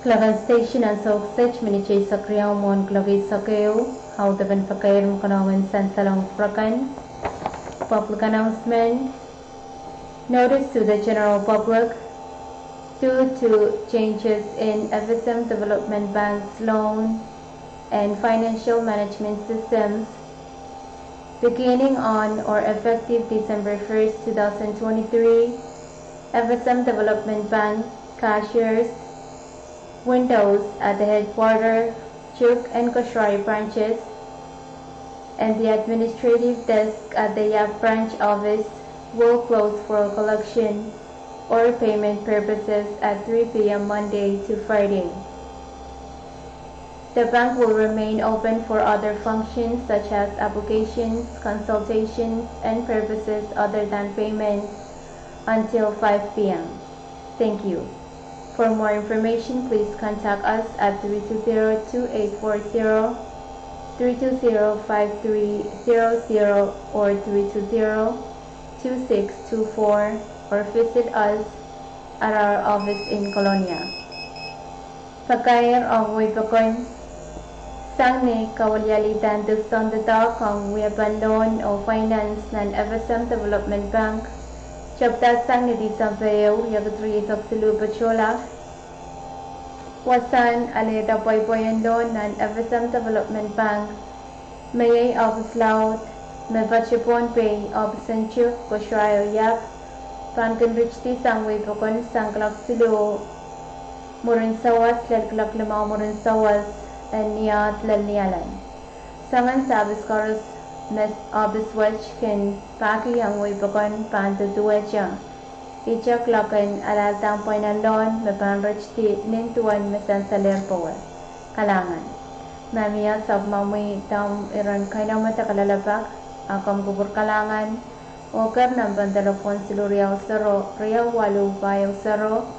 Klagan Station and Sok Sech Miniche Sakriyaw Mon Klagi Sakeo How the Ben Fakir Mukanawan San Salong Prakan Public announcement. Notice to the general public due to changes in FSM Development Bank's loan and financial management systems beginning on or effective December 1st, 2023, FSM Development Bank cashiers windows at the headquarters, Chuk and Koshrai branches, and the administrative desk at the Yap branch office will close for collection or payment purposes at 3 p.m. Monday to Friday. The bank will remain open for other functions such as applications, consultations, and purposes other than payments until 5 p.m. Thank you. For more information, please contact us at 320-2840, 320-5300, or 320-2624, or visit us at our office in Colonia. Pagkair ang wipakon sang ni kawalyalitan duston data kang wiaban loan o finance ng FSM Development Bank. Chapta sang ni disampeo yagatri itok silu pachola. Wasan aleda poy-poyan loan ng FSM Development Bank. Mayay office laut, may pachipon pay office and chuk ko shrayo yap. Pankan rich ti sang wipakon sang klak silu. Murin sawas lal klak lima murin sawas Niyat Lalnialan. Sangan sabis koros mes obis wach ken paki ang wipakon panto duwaja. Ichak lakan alal tampoy na lon mepanrich ti nintuan mesan saler power. Kalangan. Namiya sab mamay tam iran kaina mata kalalabak akam kubur kalangan. Okar ng bantalapon silu riyaw saro riyaw walu bayaw saro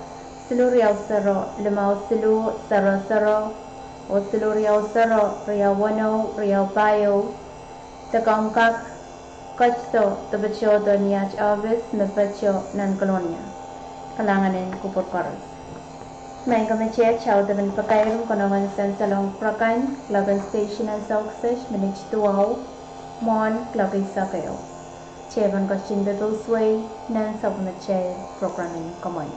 silu riyaw saro limaw silu saro saro o silu riyaw saro, riyaw wano, riyaw bayo, takangkak, kachto, tabacho do niyach office, nabacho ng kolonya. Kalanganin Kupur Koros. May kamache, chow daban pakairum konawan san salong prakan, Klagan Station and Souksech, Minich Tuaw, Mon, Klagay Sakeo. Chevan Kachin Bebelsway, Nan Sabmache, Programming Command.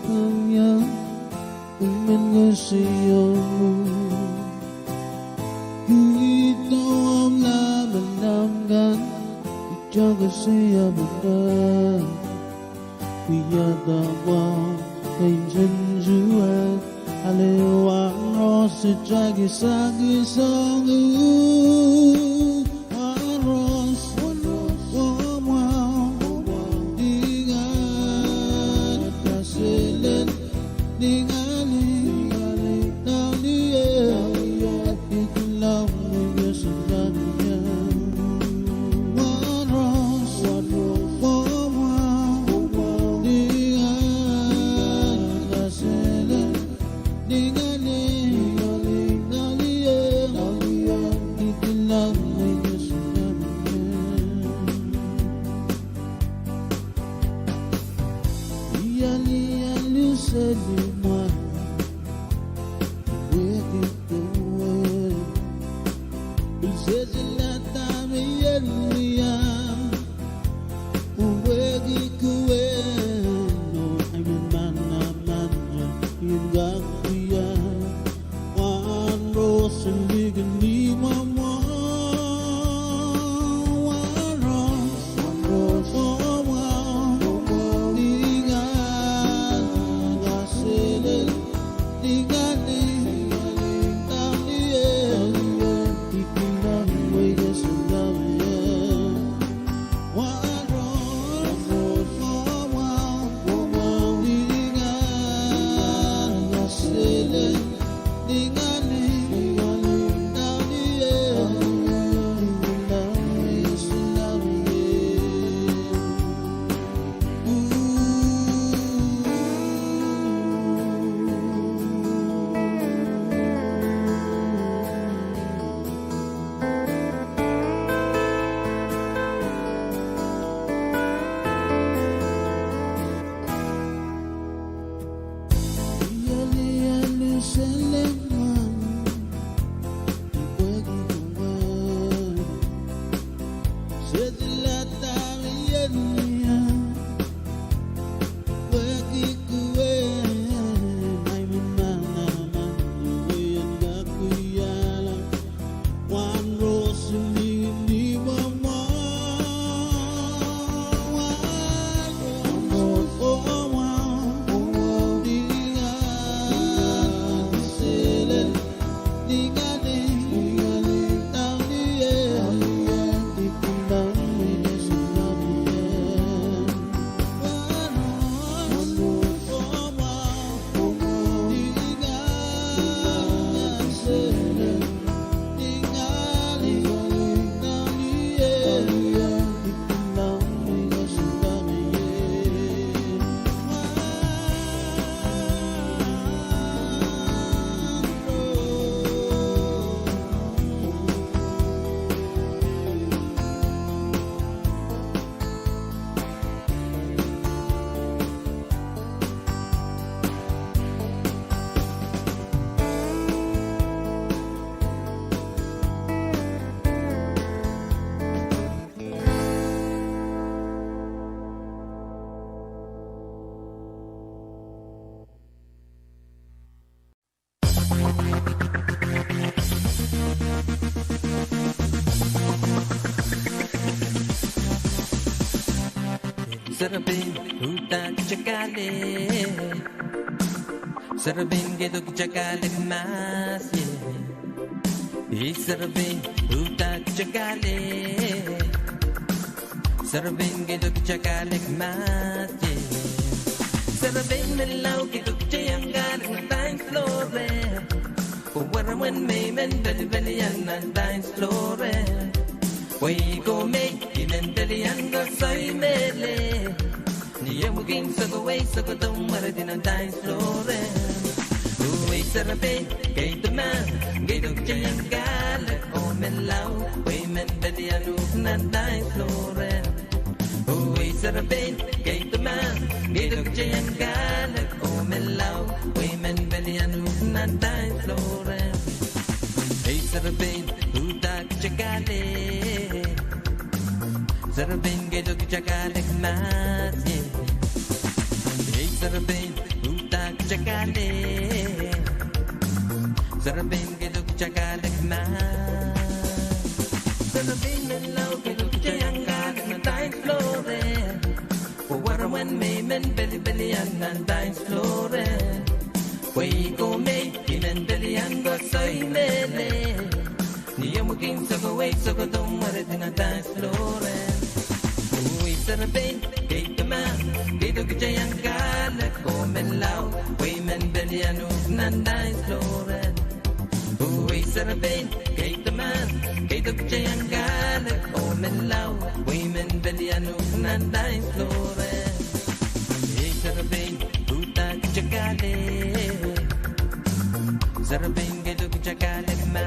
kanya umengusiyamu. Ito ang laman-lamgan, itaga siya bukan. Piyadawang kay Janjuan, alewang rose jagi-sagi-sangu. Sarabin utak cakale, sarabin gedok cakale mas ye. Sarabin utak cakale, sarabin gedok cakale mas ye. Sarabin melau gedok cayanggar nang flore, warman may men beli yang nang flore. Way go make mentally and say mele. Niya mugin sa way sa katong maradin ang dance floor. Way sarape, kay man, kay dog chayang galat o melaw. Way mentally and dance floor. Way sarape, kay man, kay dog chayang galat o melaw. Way mentally and dance floor. Hey sarape, utak chakale. Sarabin gedok chakalik mas ye. Hey sarabin chakale Zarabin ke duk chakale na Zarabin na lau ke duk chayangale na dance floor Wara when me men belly belly and dance floor Way go me men belly and go soy mele Ni yamu king so go wait so go don't worry na dance floor We Zarabin ke the man ke duk chayangale ko men lau way men belly and dance floor We Zarabin ke the man ke duk chayangale ko men lau way men belly and dance floor Zarabin buta chakale Zarabin ke duk chakale ma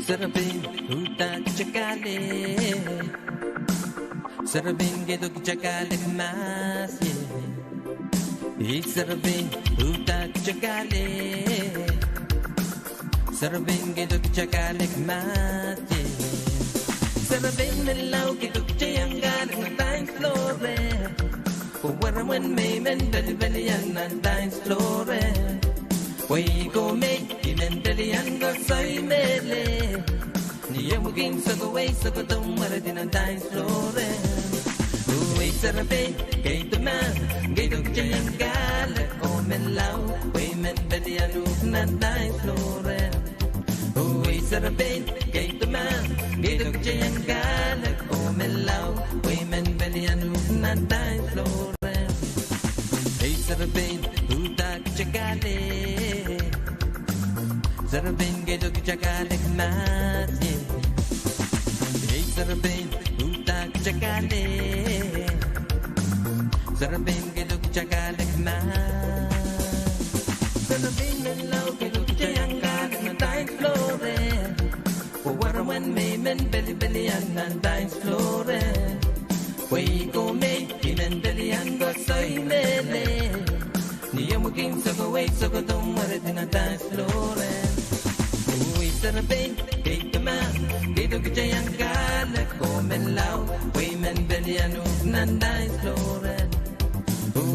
Sarabin uta chakale Sarabin gedo chakale mas Sarabin uta chakale Sarabin gedo chakale mas Sarabin melau gedo chayangale dance flore Where when me men belly and dance flore We go make even belly and go say mele Yamugin so go away so go don't matter in a dance floor We Sarabin gate the man gate of Jayangala come and low we men belly and not dance floor We Sarabin gate the man gate of Jayangala come and low we men belly and not dance floor Hey Sarabin who that chakale Sarabin gedo chakale mas Sarabin uta chakale Sarabin gedo chakale mas Sarabin melau gedo chayangale na dance floor Where when me men belly and dance floor We go make even belly and go say mele Yamugin so go away so go don't matter in a dance floor We Sarabin gate the man gate of Jayangala come and low we men belly and not dance floor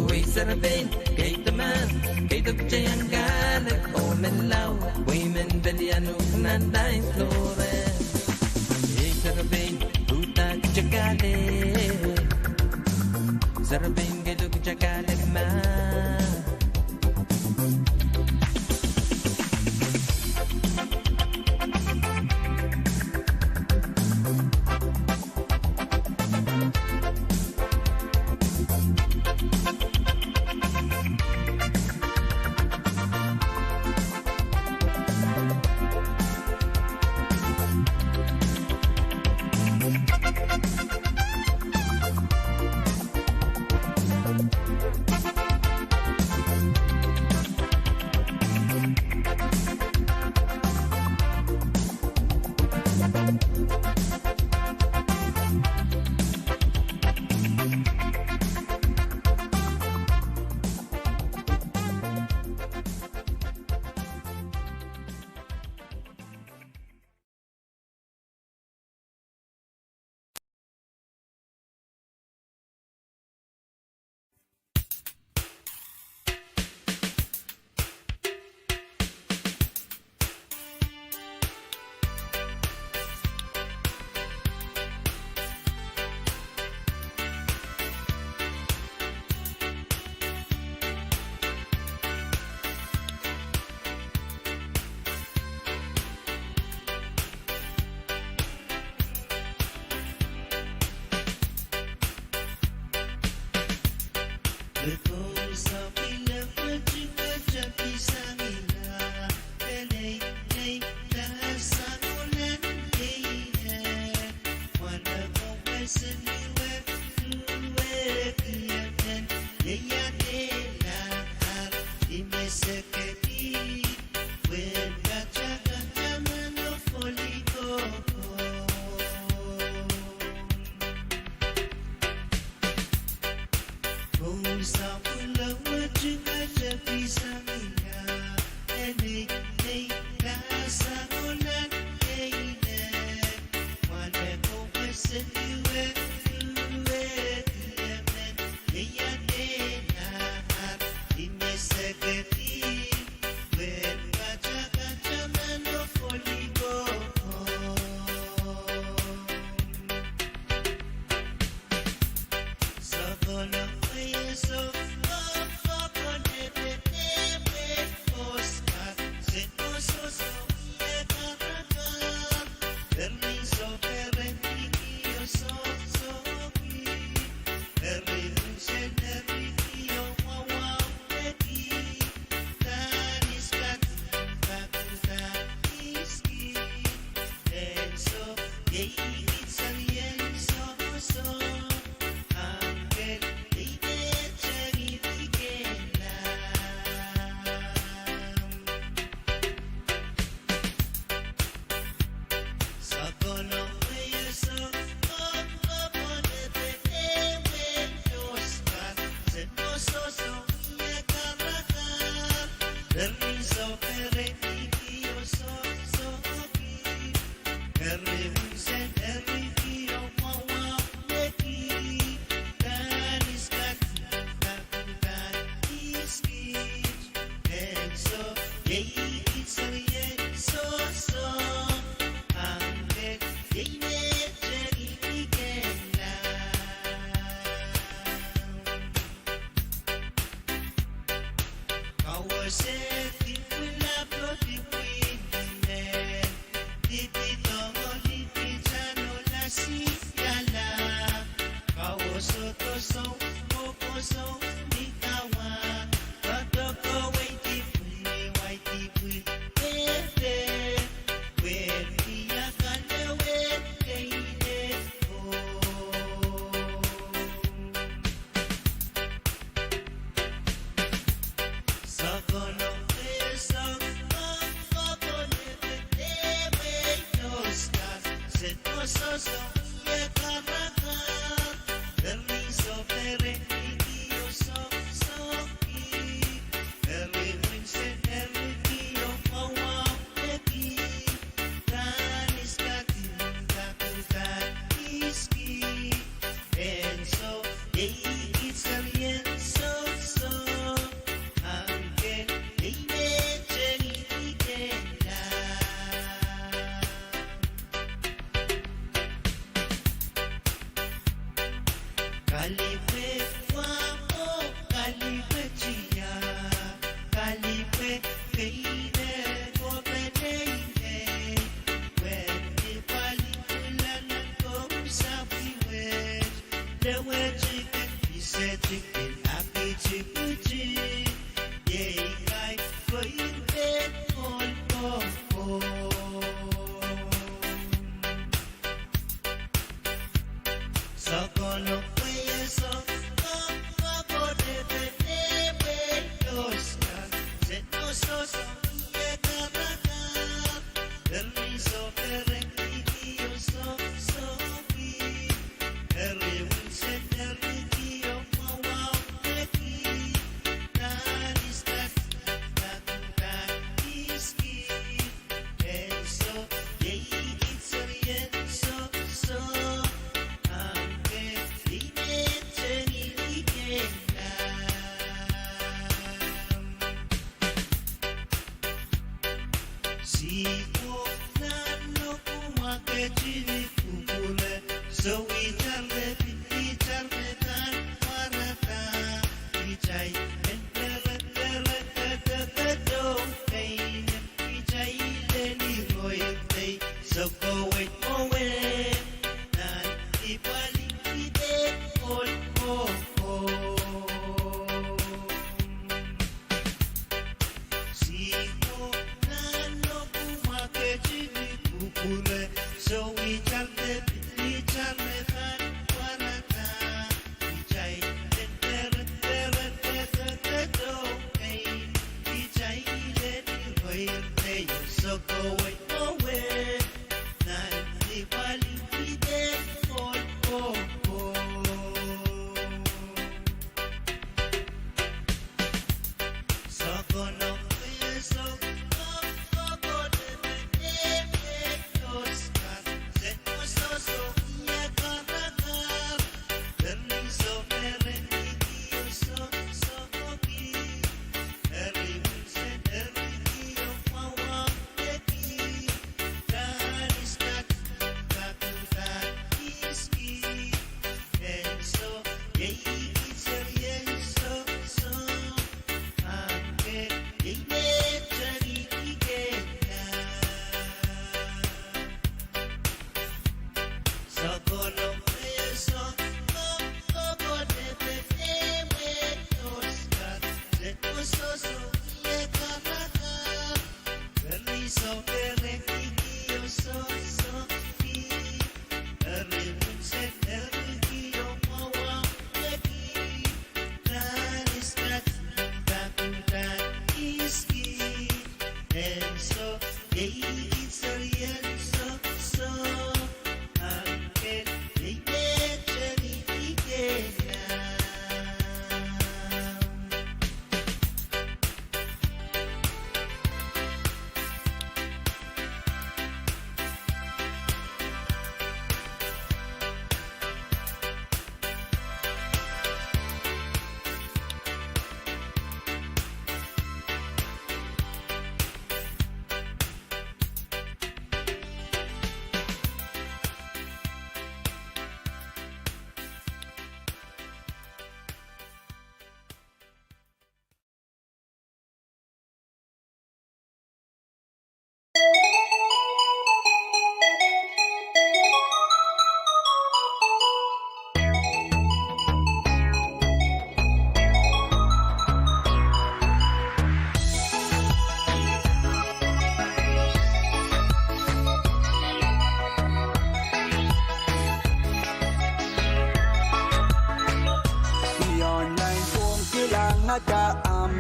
We Sarabin gate the man gate of Jayangala come and low we men belly and not dance floor Hey Sarabin uta chakale Sarabin gate of chakale man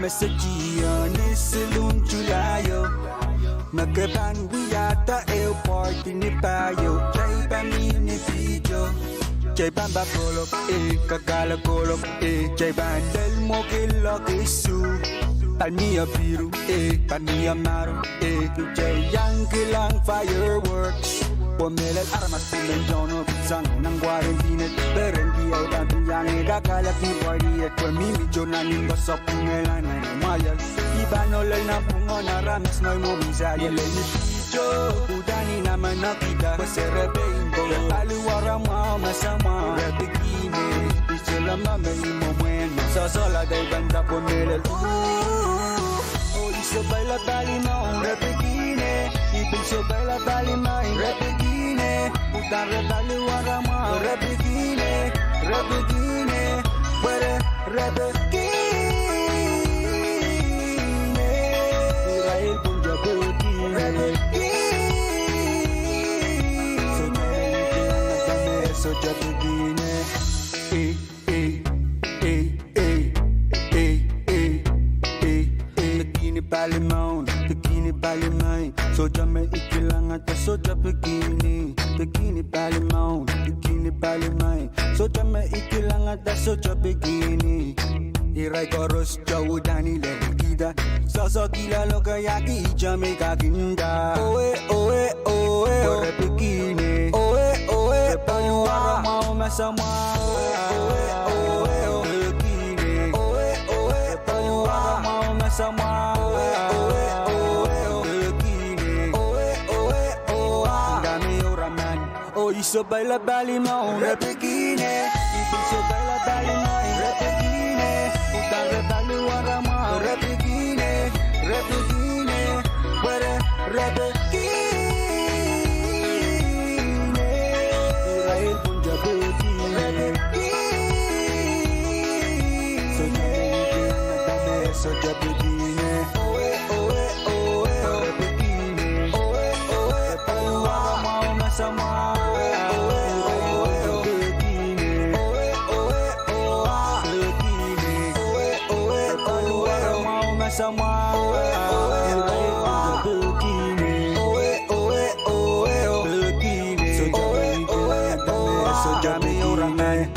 messagio Nisilun Julayo Nagaban wiyata el party ni payo Jay Bami ni video Jay Bamba kolok kagala kolok Jay Bandel mo kilok isu Palmia biru Palmia maru Jay yang kilang fireworks Pemilik armas pimenjono pisang nang quarantine Berendi au dan yang gakalat ni party at pemimi jonanin gosok pengelan mayal Ibano lay na pungo na ramis noy mo misali Ilay ni pijo udani naman na kita Paserebe ingo Paluwara mo masama Repikine Isila mame imo bueno Sosola day banda pemilik Oh iso baila balima Repikine Ibiso baila balima Repikine Puta rebaluwara mo Repikine Repikine Puede repikine Israel pun jago repikine So repikine Bikini Balimon, Bikini Balimai Soja me ikilang at soja bikini Bikini Balimon, Bikini Balimai Soja me ikilang at soja bikini Iray koros jauh dani lekida Sosok gila lo kayaki Jamaica kinda Oe, oe, oe, ore bikini Oe, oe, Paluwara mau masama Oe, oe, bikini Oe, oe, Paluwara mau masama Iso baila balima repikine Iso baila balima repikine Uta rebaluwara ma repikine Repikine Puede repikine Israel pun jago repikine Soja repikine Soja repikine Oe oe oe repikine Oe oe Paluwara mau masama Sama bikini oe oe oe bikini so jami orang naik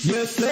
Yes, sir.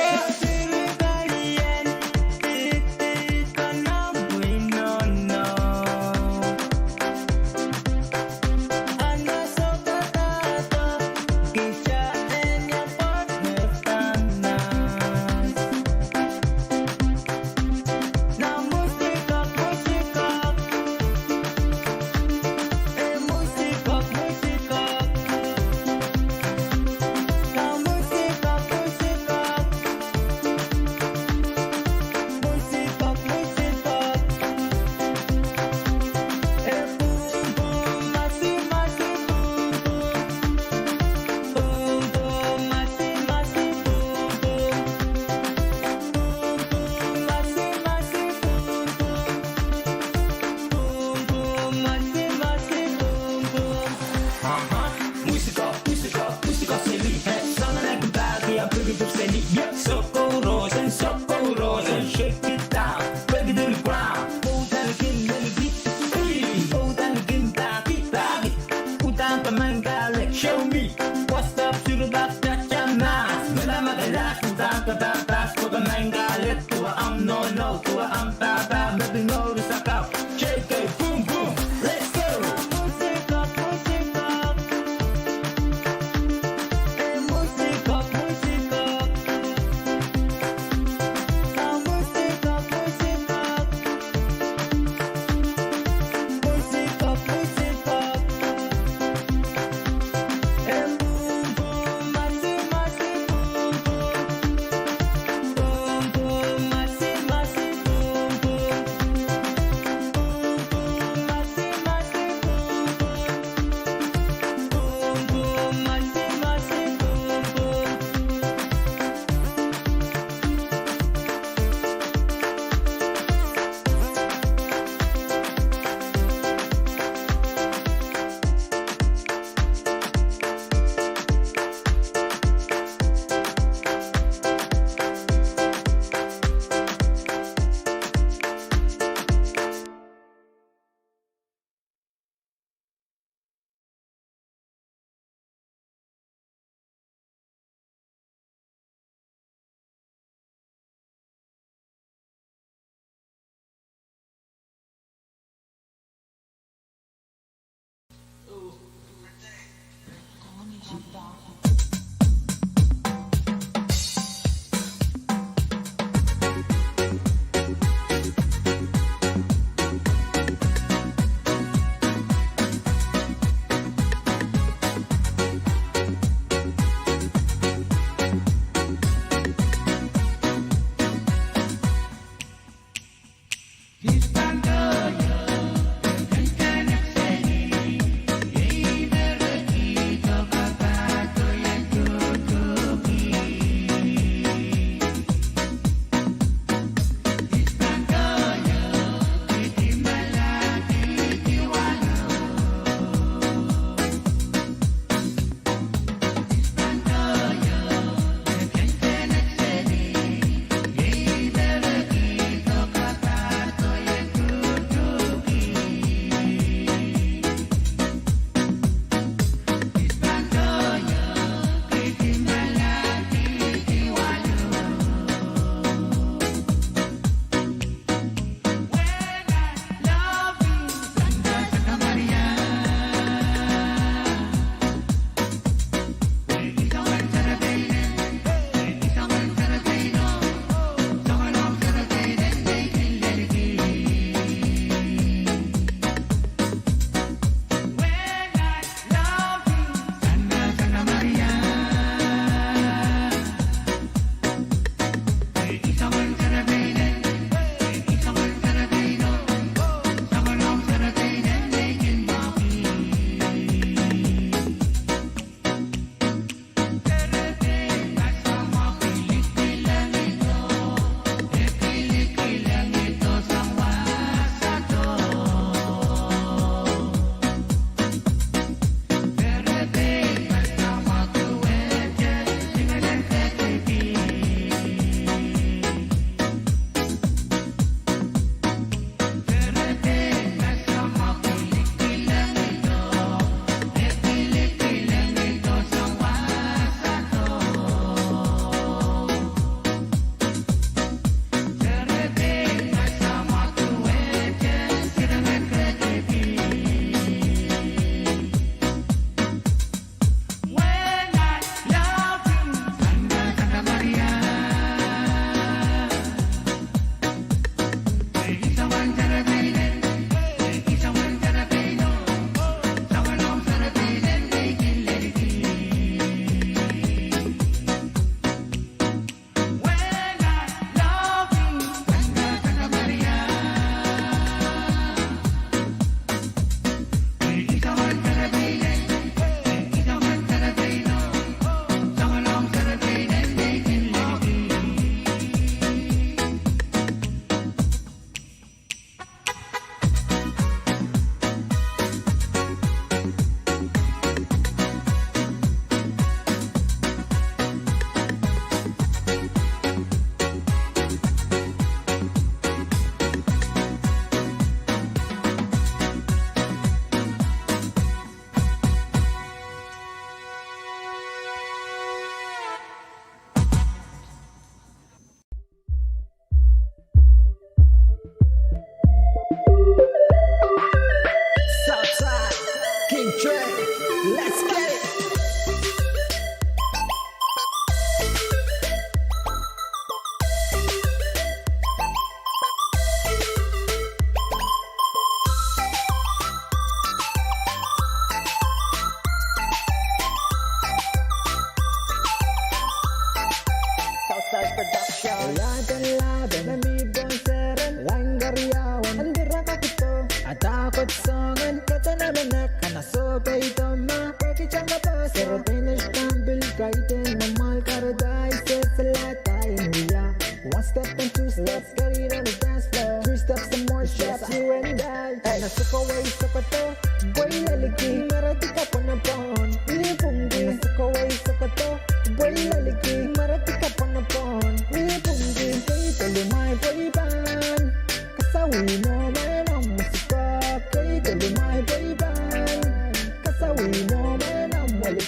we know when I'm well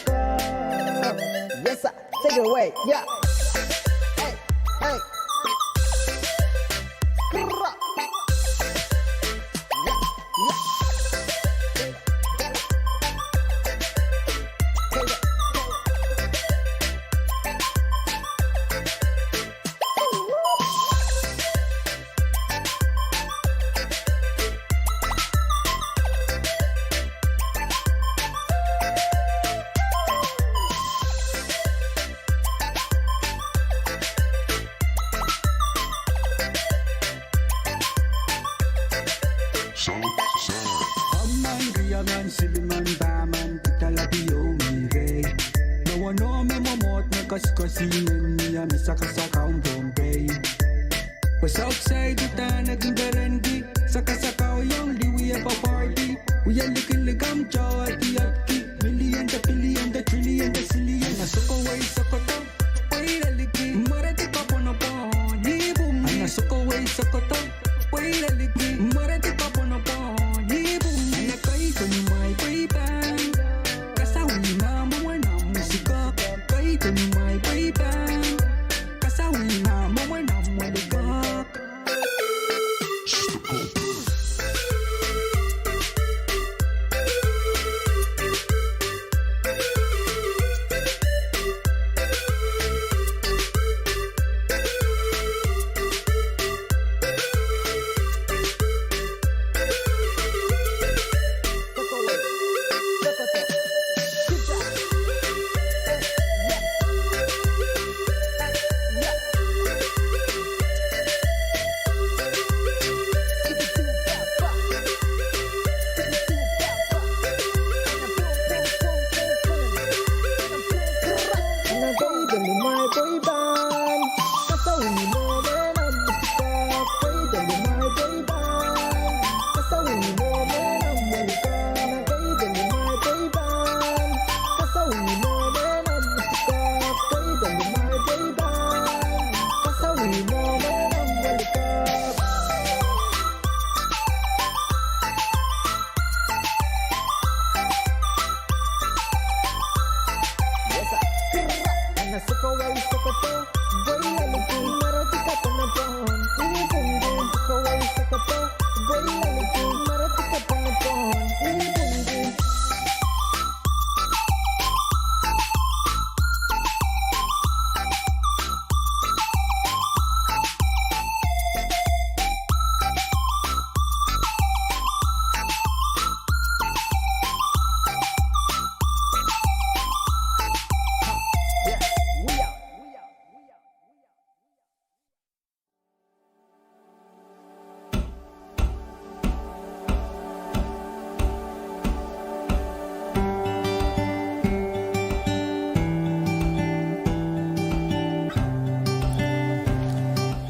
up. Yes, sir. Take it away. Yeah. Hey, hey. Krrrah. Yeah, yeah. Amman, Riyaman, Siliman, Baman, Pitalapiyo, Mire. No one know me, Momot, Nakaskasinan, Niya, Misakasaka, Bombay. Was outside the town, naging Berendi. Sakasakaw yung liwi pa party. We are looking like I'm Joe at the upkeep. Million, the billion, the trillion, the zillion. Nasuko way, Sokoto. Wait a liki, Marati pa po na po. Hibum, nasuko way, Sokoto. Wait a liki, Marati pa po na po. Hibum, nakay ko ni may paypan. Kasawi na mo na musika. Kay ko ni may paypan. Kasawi na mo na maligak.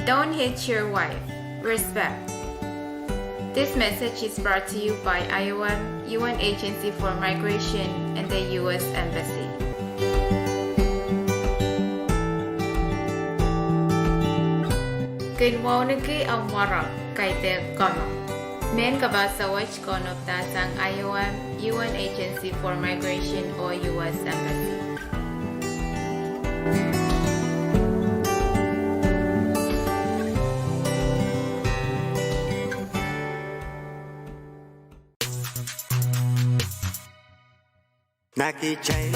Don't hit your wife. Respect. This message is brought to you by IOM, UN Agency for Migration, and the U.S. Embassy. Kinwauniki ang warap kay te kono. Men kabasawach kono tasang IOM, UN Agency for Migration, or U.S. Embassy. Nakichay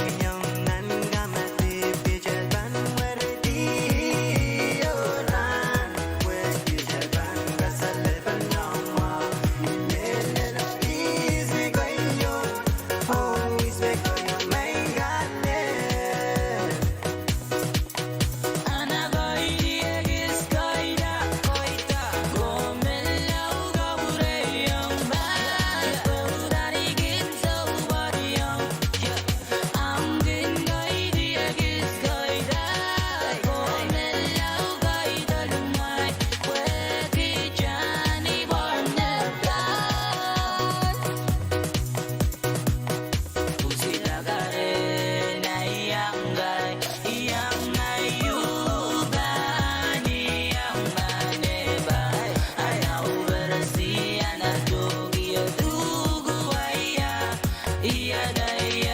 Yeah.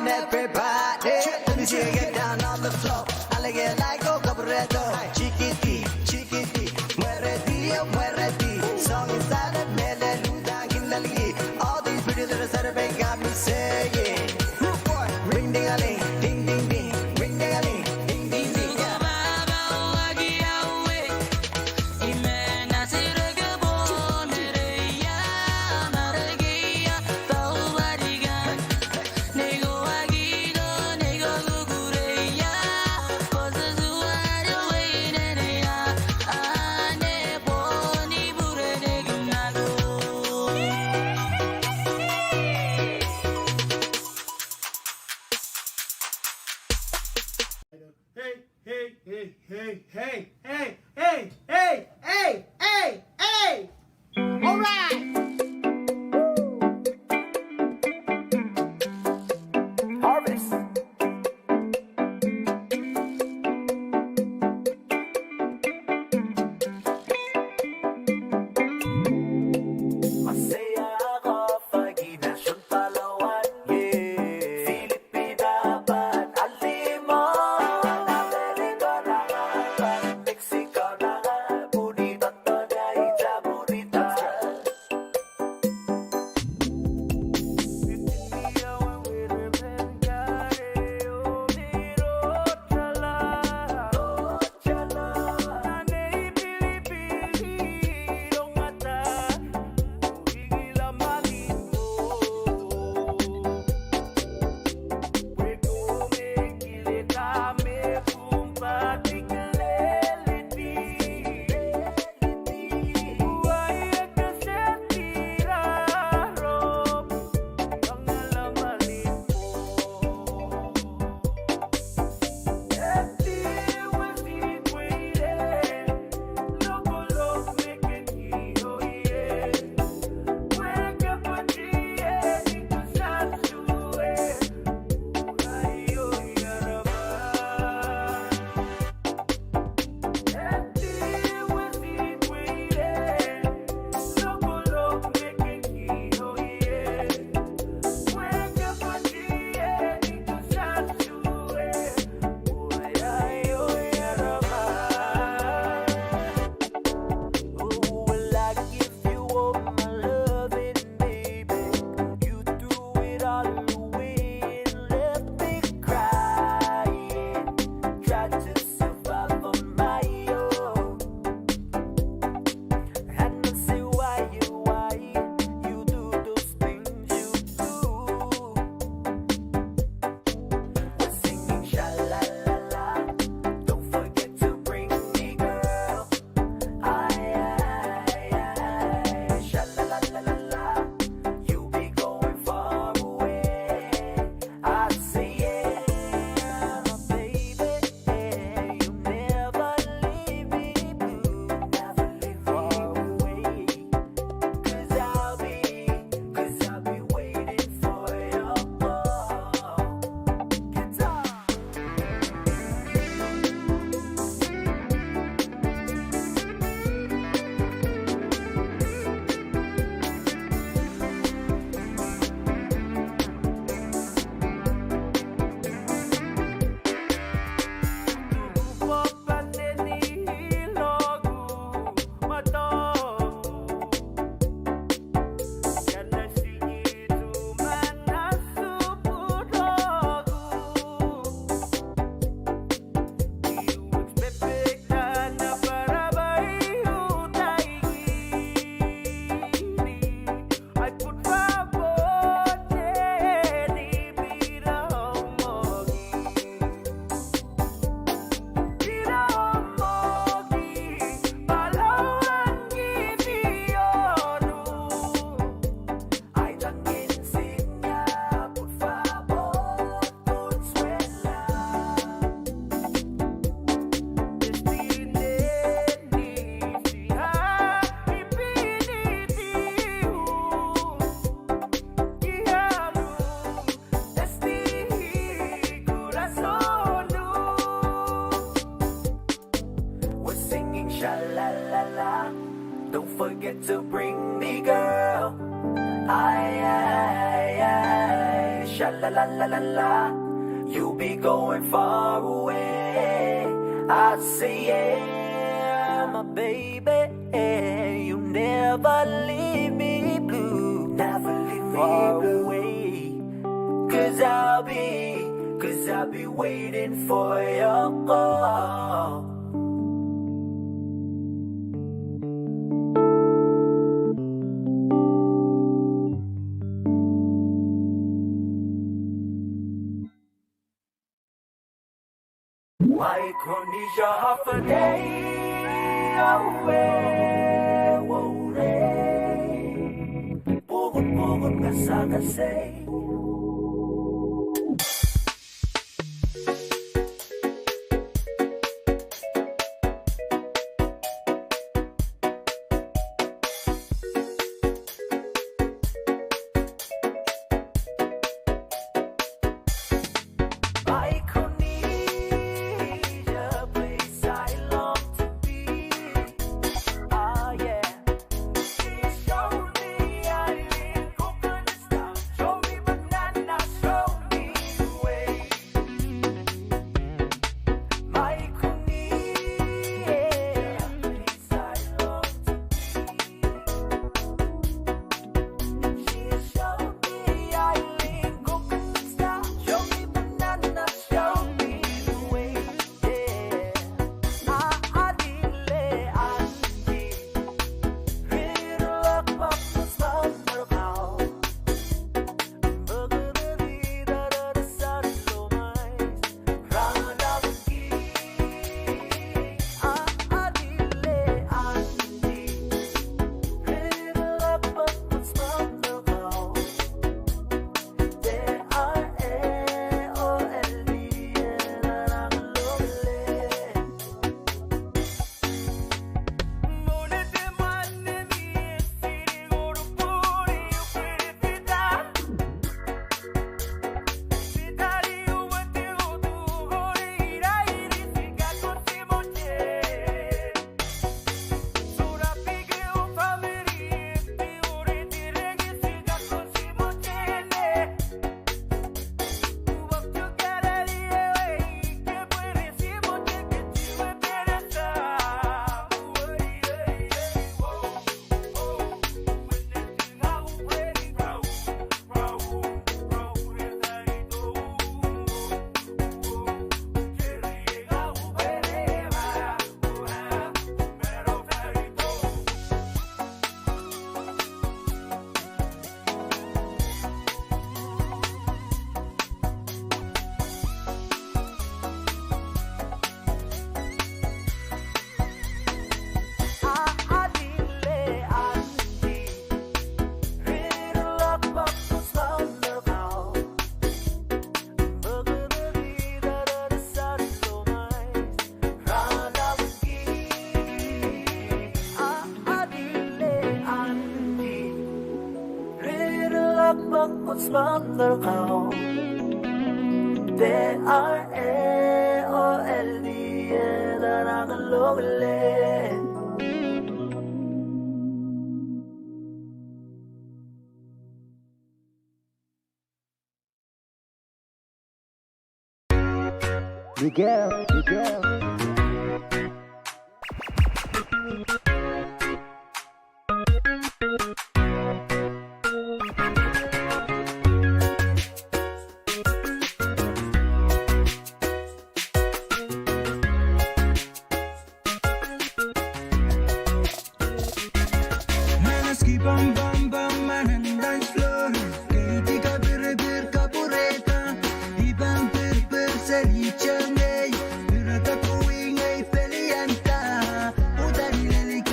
on, everybody. Let me see you get down on the floor. I like it like a cabaretto. Chiquiti, chiquiti, muérete. Song inside of me, luda, kindali. All these pretty little Saturday got me saying, ring ding a ling, ding ding ding, ring ding a ling, ding ding ding. Hey! All right! Harvest. Masaya ako pag inasyon Palawan, yeah. Filipinaban, Alimon, Amerika na nga, Mexico na nga, bonito to gaita, bonita. Don't forget to bring me, girl. Sha la la la la la. You'll be going far away. I say yeah, my baby. You never leave me blue. Never leave me far away. Cause I'll be waiting for your call. Micronesia half a day away. Pugod kasay. Spanderkau D-R-E-O-L-D dan akan lo beli. Miguel. Bam bam bam man and dance floor. Katie ka bir ka pureta. Ibang per sa lichane. Pira ka tuwing ay pelianta. Udali lalik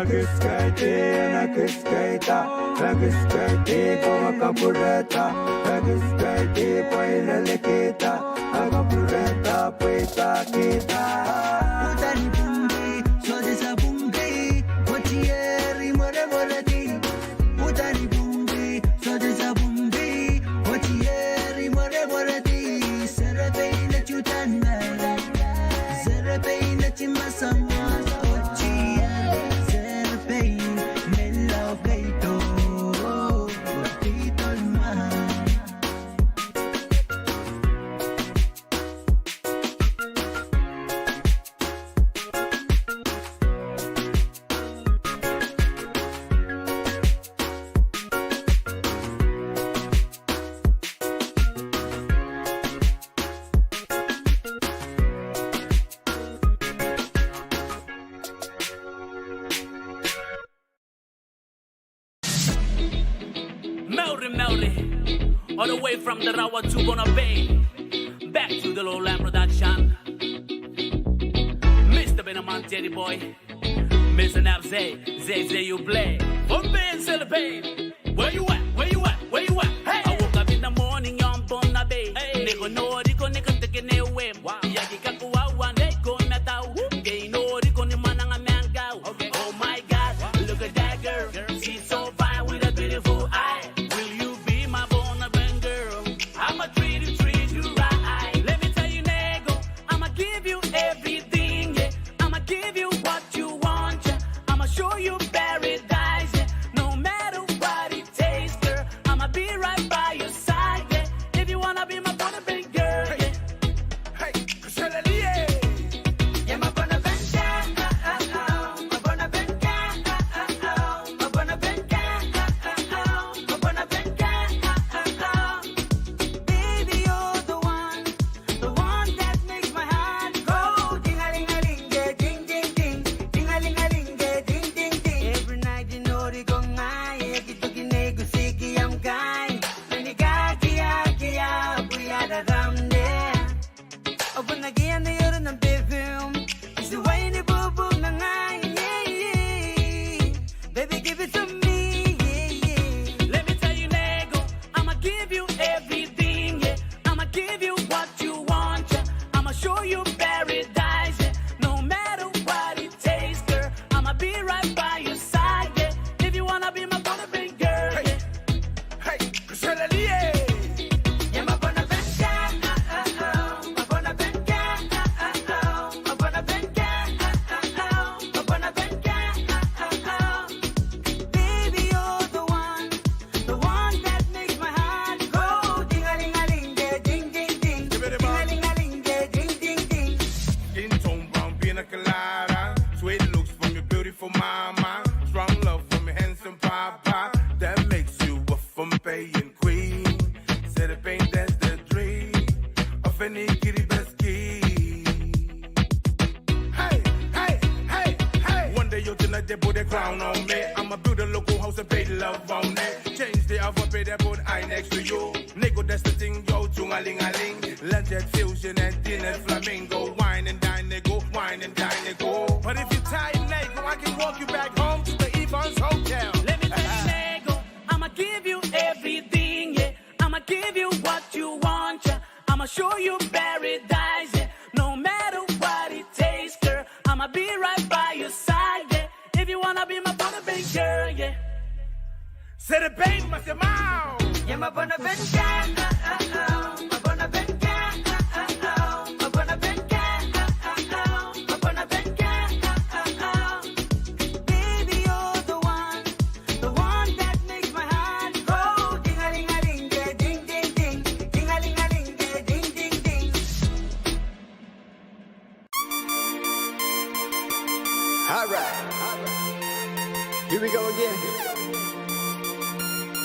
Nakiskate, nakiskate, nakiskate, como capureta, nakiskate, pues la lequeta, capureta, pues taqueta. Utani bungi, so desa bungi, ochieri more morati. Utani bungi, so desa bungi, ochieri more morati. Serapei na chutana, serapei na chimasama, ochieri, serapei melo gaito, gaito ma. Melry, all the way from the Rawa to Bona Bay, back to the Lowland production. Mr. Benaman Teddy Boy, Mr. Nap Zay, you play. From Bay and celebrate. Where you at? Where you at? Where you at? Hey! I woke up in the morning, young Bona Bay. Niko no, Rico, Nika, take it away. Yaki Kakua, one day, go Natao. Gay no, Rico, Nimananga Mangao. Oh my God, look at that girl. She's so fine with a beautiful eye.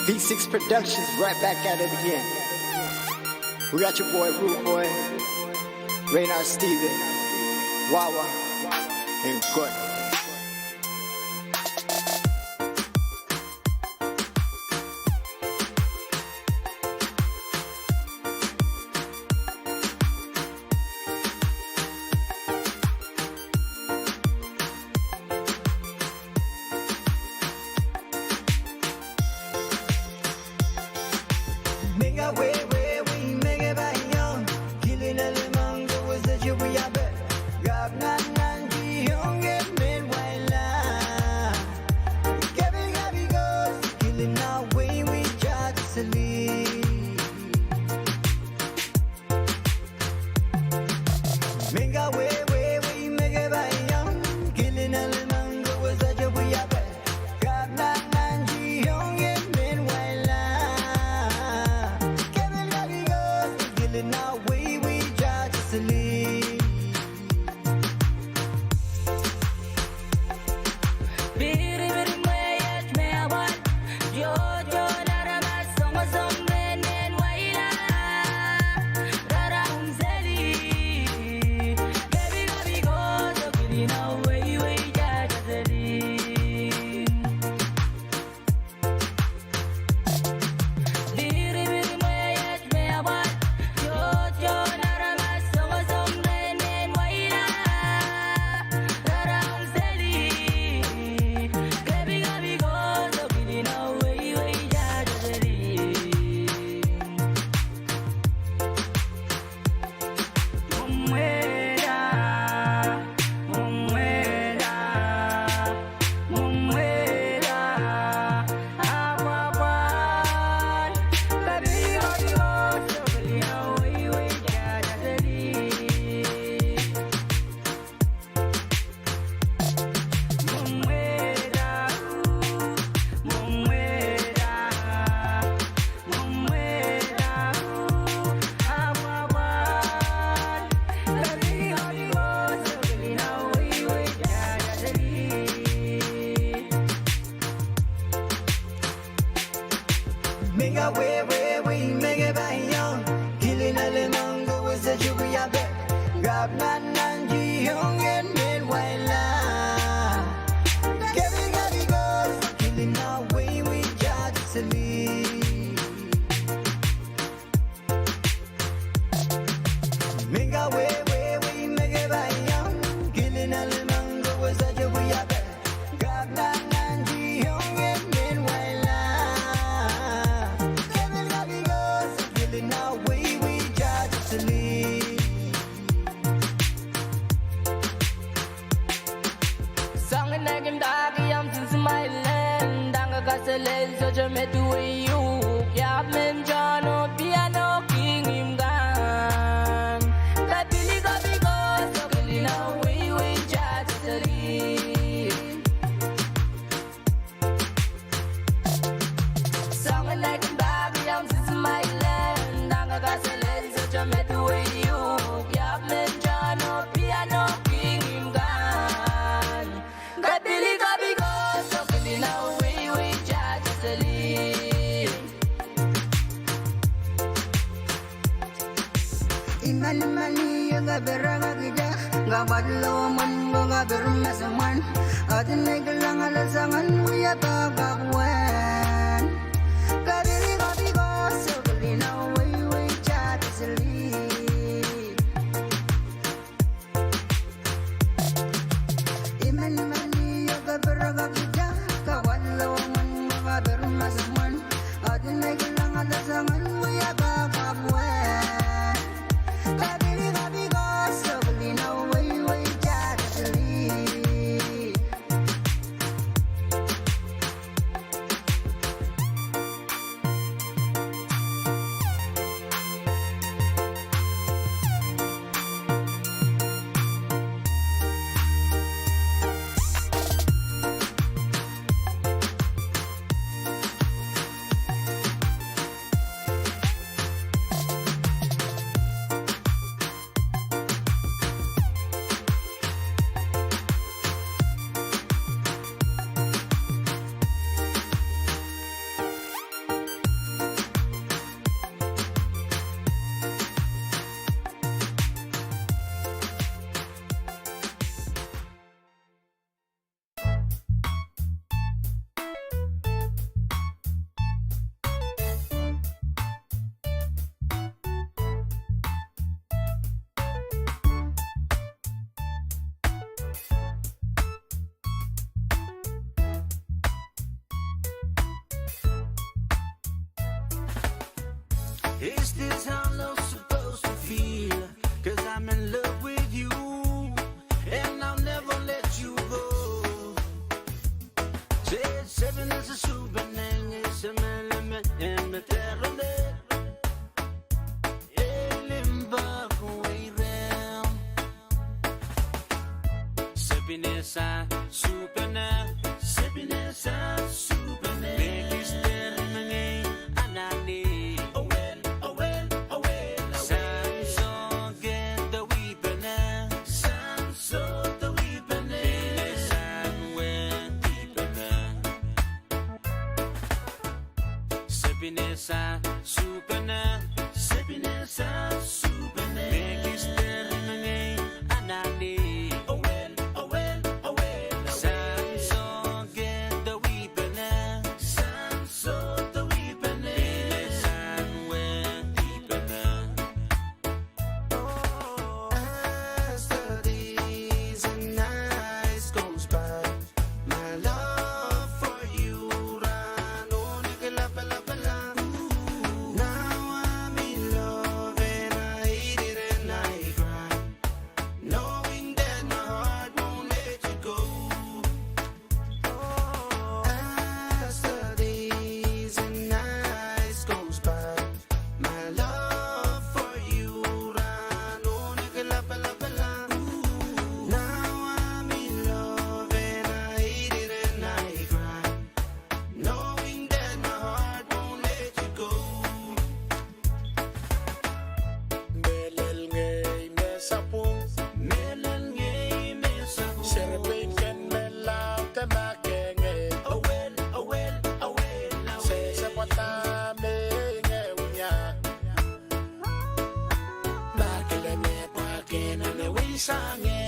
V6 Productions, right back at it again. We got your boy, Rude Boy, Raynard Steven, Wawa, and Good. gặp nan nan chỉ hướng em bên ngoài là Gabi goes killing our way we try to sleep mình ga we make it by young killing all the mango was such a we are gặp nan nan chỉ hướng em bên ngoài là Gabi goes killing our way we try to sleep Biri biri mayat mewan Jojo nara masong masong benen waila Rara umzeli Gabi gabi go so kili na way jaja zeli Biri biri mayat mewan Jojo nara masong masong benen waila Rara umzeli Gabi gabi go so kili na way jaja zeli Mumwera Awawan Gabi gabi go so kili na way jaja zeli mình ga we make it by young killing all the mango was such a we are gặp nan nan chỉ hướng em bên ngoài là Gabi goes killing our way we try to sleep mình ga we make it by young killing all the mango was such a we are gặp nan nan chỉ hướng em bên ngoài là Gabi goes killing our way we try to sleep Sang in nagim dagi am sin smiling Danga kaselen so jame to you Yap men jano piano king him gan Gabi go so kili na way jaja zeli Sang in nagim dagi am sin smiling Danga kaselen so jame to you Yap men jano piano king him gan Gabi go so kili na way jaja zeli Imani nga beranga gida nga badlo man nga bermasaman adin naglang alasangan uya bagakwan Gabi go so kili na way jaja zeli Imani nga beranga gida nga badlo man nga bermasaman adin naglang alasangan uya bagakwan Gabi go so kili na way jaja zeli sipping inside, souping up, sipping inside, souping up. Make it stand in the name, and I need. Oh well, oh well, oh well. Samsung get the weeping up, Samsung the weeping up. Inside went deep enough. Sipping inside, souping up, sipping inside, souping up. Make it stand in the name, and I need. Oh well, oh well, oh well. Samsung get the weeping up, Samsung the weeping up. Inside went deep enough. As the days and nights goes by, my love for you ran on Now I'm in love and I hate it and I cry, knowing that my heart won't let you go. As the days and nights goes by, my love for you ran on Now I'm in love and I hate it and I cry, knowing that my heart won't let you go. Melel ngay me sapung, Melon game is a serpent can melaw te makenge. oh well, oh well, oh well, oh Se se pata me nge unya. Bakile me pakin and the way sange.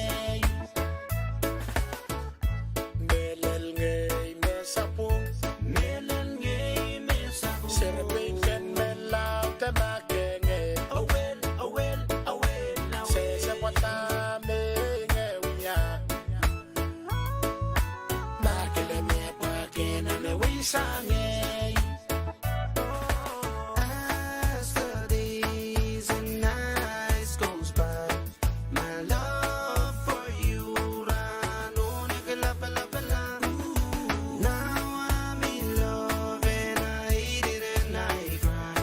Melel ngay me sapung, Melon game is a serpent can melaw te makenge. oh well, oh well, oh well, oh Se se pata me nge unya. Bakile me pakin and the way sange. As the days and nights goes by, my love for you ran on Now I'm in love and I hate it and I cry,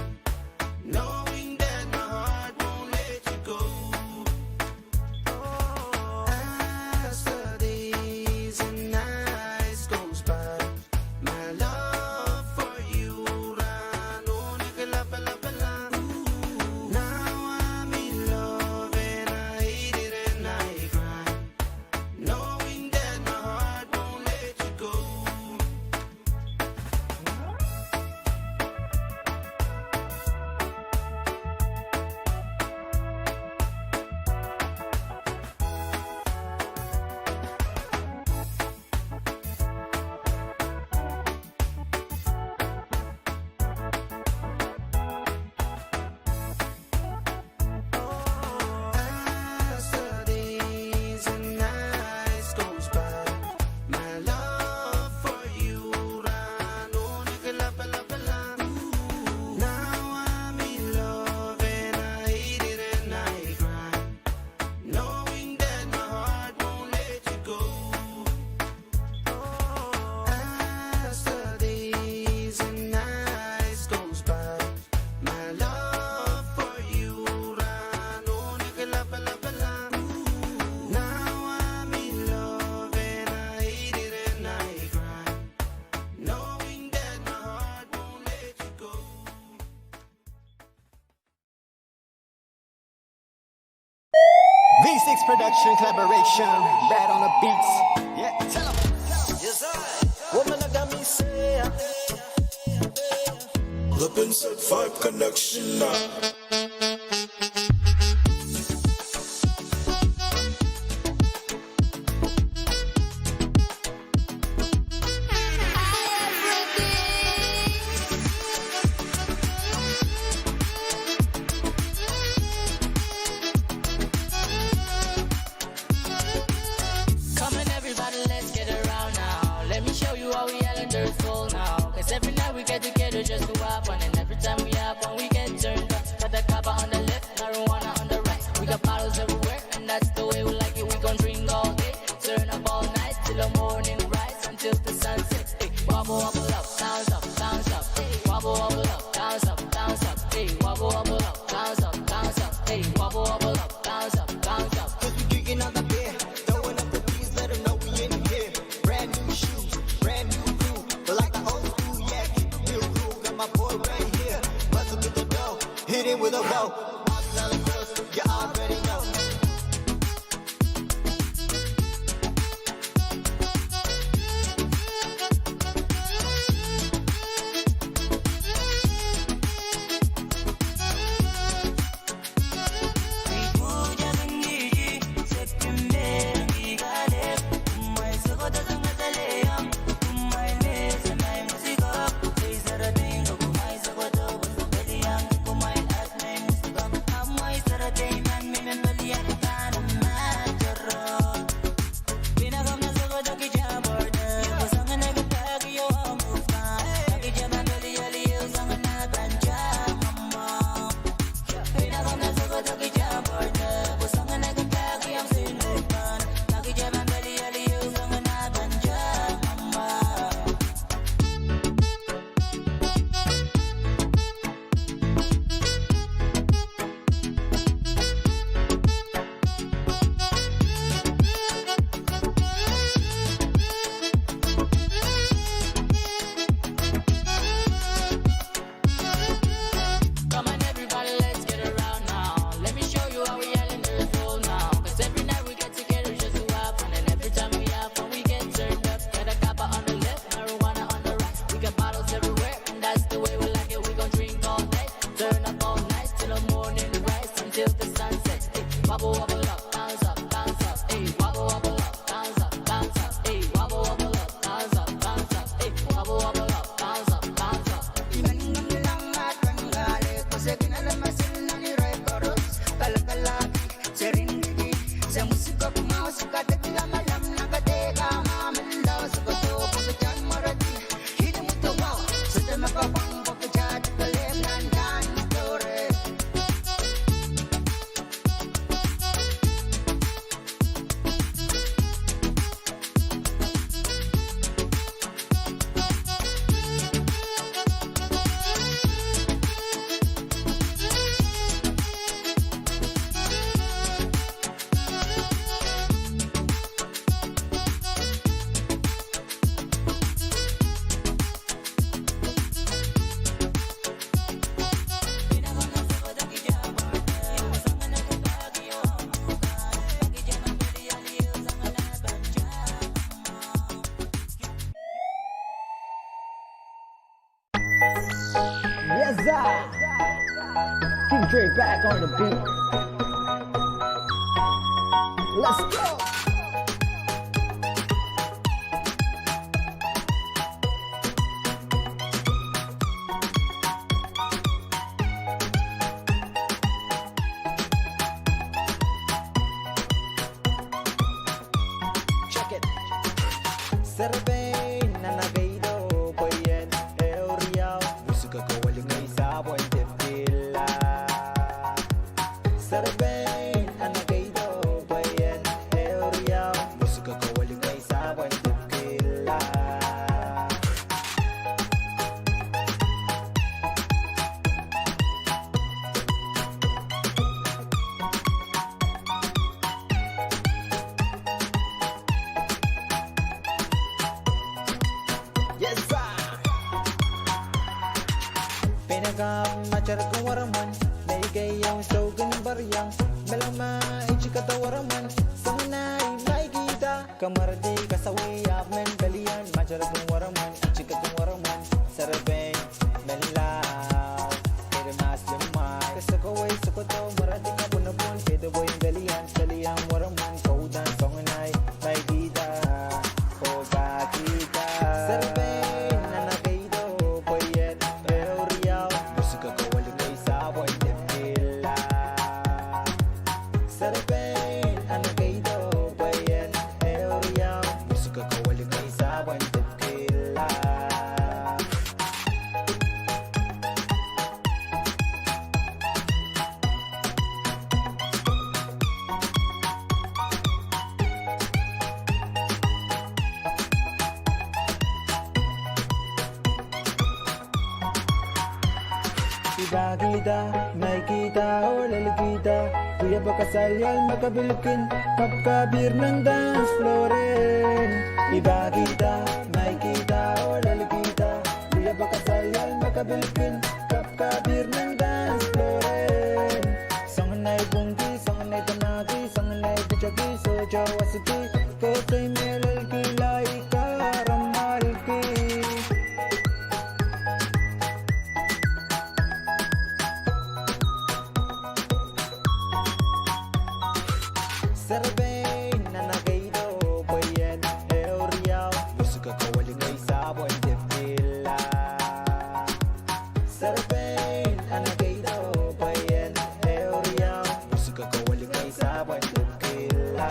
knowing that my heart won't let you go. As the days and nights goes by, my love for you ran on Now I'm in love and I hate it and I cry, knowing that my heart won't let you go. As the days and nights goes by, my love for you ran on Now I'm in love and I hate it and I cry, knowing that my heart won't let you go. As the days and nights goes by, my love for you ran on Now I'm in love and I hate it and I cry, knowing that my heart won't let you go. V6 production collaboration, bad on the beats. Yeah, tell 'em. Yes, I. Woman, I got me say, The Pinsett 5 connection now. Come on, everybody, let's get around now. Let me show you how we islanders roll now. Cause every night we get together just to have fun. And every time we have fun, we get turned up. Got the cover on the left, marijuana on the right. We got bottles everywhere, and that's the way we like it. We gon' drink all day, turn up all night till the morning rise, until the sun sets. Hey, wobble, wobble up, bounce up, bounce up. Hey, wobble, wobble up, bounce up, bounce up. Hey, wobble, wobble up, bounce up, bounce up. Hey, wobble, wobble up, bounce up, bounce up. Cause we drinking on the beer, throwing up the beats, let 'em know Yes, sir. King Dre back on the beat. Let's go. Check it. Serve na nagaido boyen Euriao Musika ko waling ngay sabon tepila Serve na nagaido boyen Euriao Musika ko waling ngay sabon tepila Yes, sir. Pinagam macar kong waraman Naigayang sogan baryang Malama ichika tawaraman Sangnay may kita Kamardi kasawi men balian Macar kong waraman Ichika kong waraman Sarabeng menlaw Kere mas lemay Kasakaway sakoto maradi ka punapun Kedo boy balian Saliyang waraman Kaudan sangnay may kita Koga kita Sarabeng na nakaido boyet Euriao Musika ko waling ngay sabon tepila Sarabeng na nakaido boyet Euriao Musika ko waling ngay sabon tepila Iba kita, may kita o lalakita Kuya ba kasalyal makabilkin Kapkabir ng dance floor Iba kita, may kita o lalakita Kuya ba kasalyal makabilkin Kapkabir ng dance floor Sanganay bungki, sanganay tanaki Sanganay kuchaki, sojo wasuki Kosay melal kilay karamalki Sarabeng na nagaido boyen Euriao Musika ko waling ngay sabon tepila Sarabeng na nagaido boyen Euriao Musika ko waling ngay sabon tepila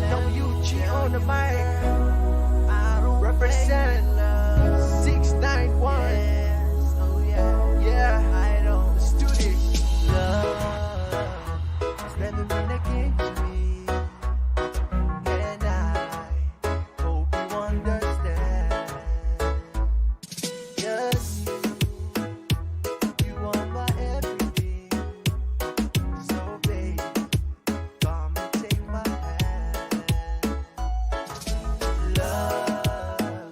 WG on the mic. Represent 691. Yeah, I know. Let's do this. Love is never been against me, and I hope you understand. Yes, you are my everything. So baby, come and take my hand. Love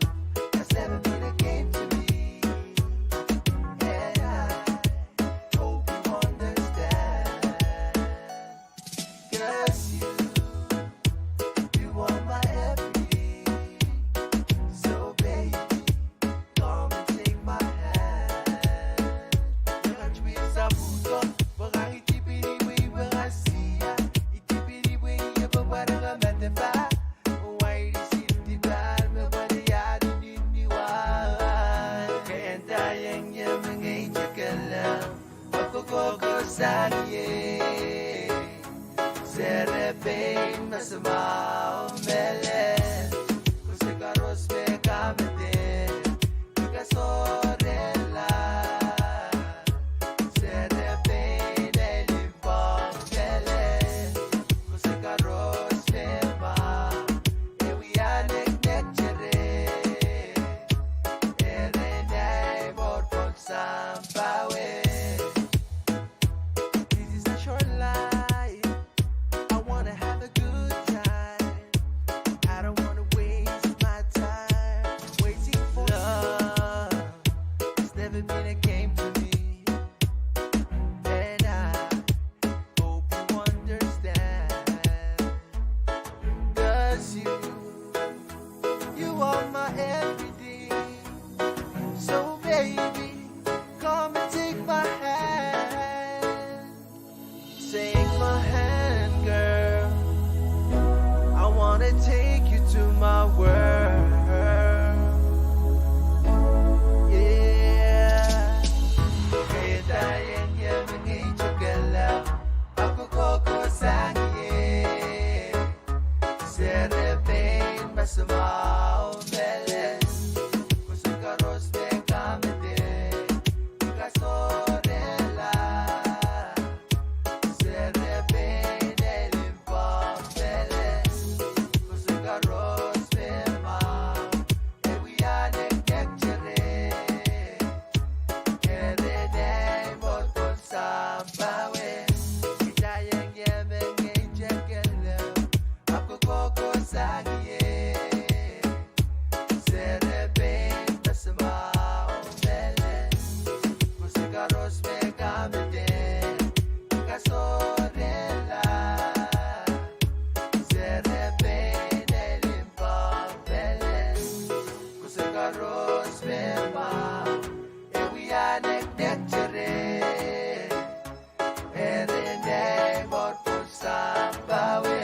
Sveva, and we are nectarine. And the name of Pusambawich.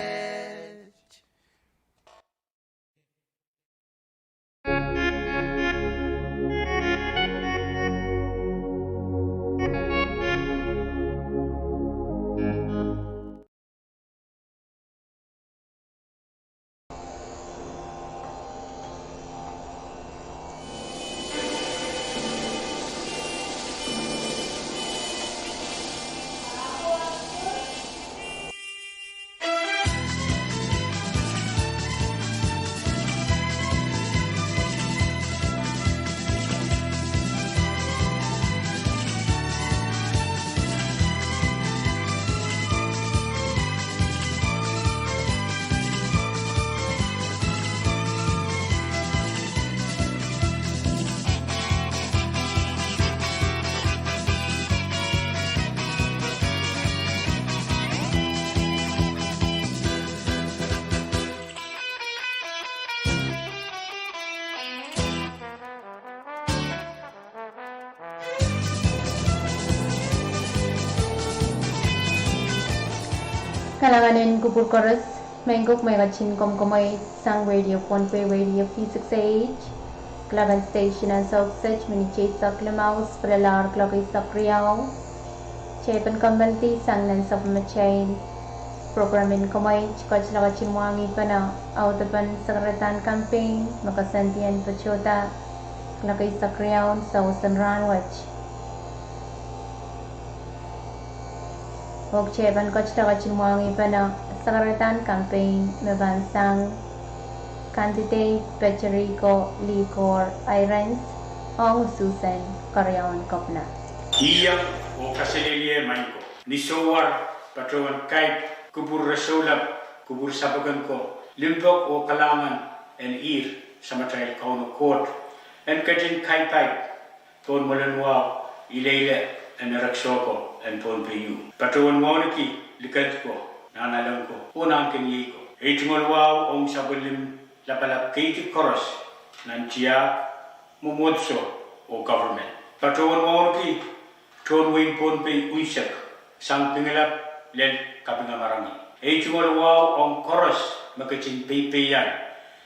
Kalanganin kubur chorus Mengkuk megachin komkomai sang radio ponpe radio physics age Klagan station and south sech miniche saklemaus pralar klokai sakriao Chepan kambanti sang nan sapmachain Programin komai chikoch lagachin wangi pana Autapan sakratan campaign Makasantian pachota Klokai sakriao sausan ranwach Cheban Koch Tagachin Wangi Pana Sakaratan campaign Mebansang candidate Pecherico Licor Irons Ong Susan Karyawan Kopna Iya o kaselelie manko nisowar patrowan kait kubur rasulab kubur sabagan ko limbok o kalangan en ir samatay kauno court en katin kaipai ton malanwa ileile en raksoko en ton piyu patrowan moniki likat ko nanalang ko unang kenyi ko itngol wow ong sabulim lapalap kaiti koros nan chia mumotso o government patrowan moniki ton wing pon pe uisak sang pingalap len kapingamarami itngol wow ong koros makachin pipiyan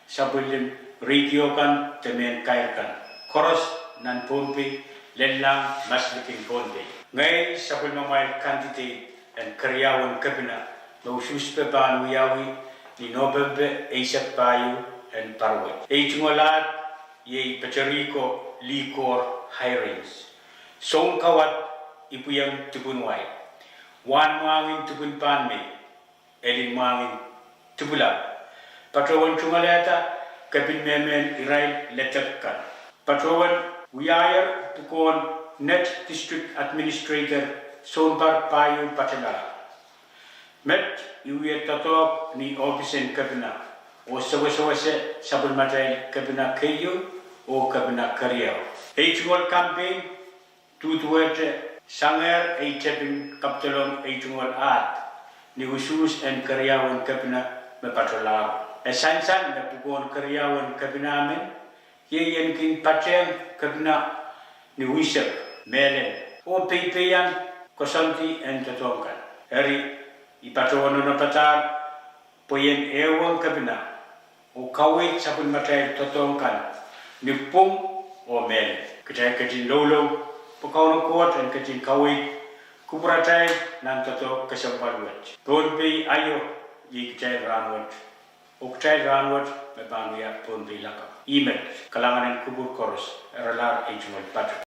sabulim radio kan temen kairkan koros nan pon pe len lang mas liking pon pe ngay sabul mamay candidate and karyawan kabina no suspe panu yawi ni November Asia Payu and Parway. Eitungolat ye Pecherico Licor Hirings. Song kawat ipuyang tubunway. Wan mangin tubun panme, elin mangin tubula. Patrawan tungaleta kabin memen iray letakkan. Patrawan wiyayar tukon Net District Administrator Sonbar Payu Patalara. Met iwi tatok ni ofisen kabina o sawasawase sabul matay kabina kayo o kabina karyaw. Eichungol campaign tutuwete sanger eichepin kaptalong eichungol at ni usus and karyawan kabina mapatolaro. Esansan na pukon karyawan kabina amin yeyen king pateng kabina ni wisak melen o pipian kosanti en tatongkan eri ipatono na patar poyen ewang kabina o kawit sabun matay tatongkan ni pum o melen kajay kajin lolo pakaw kuat en kajin kawit kupratay nan tato kasampalwat ton pi ayo yi kajay ranwat o kajay ranwat mabangya ton pi laka imet kalanganin kubur koros eralar ejumul patro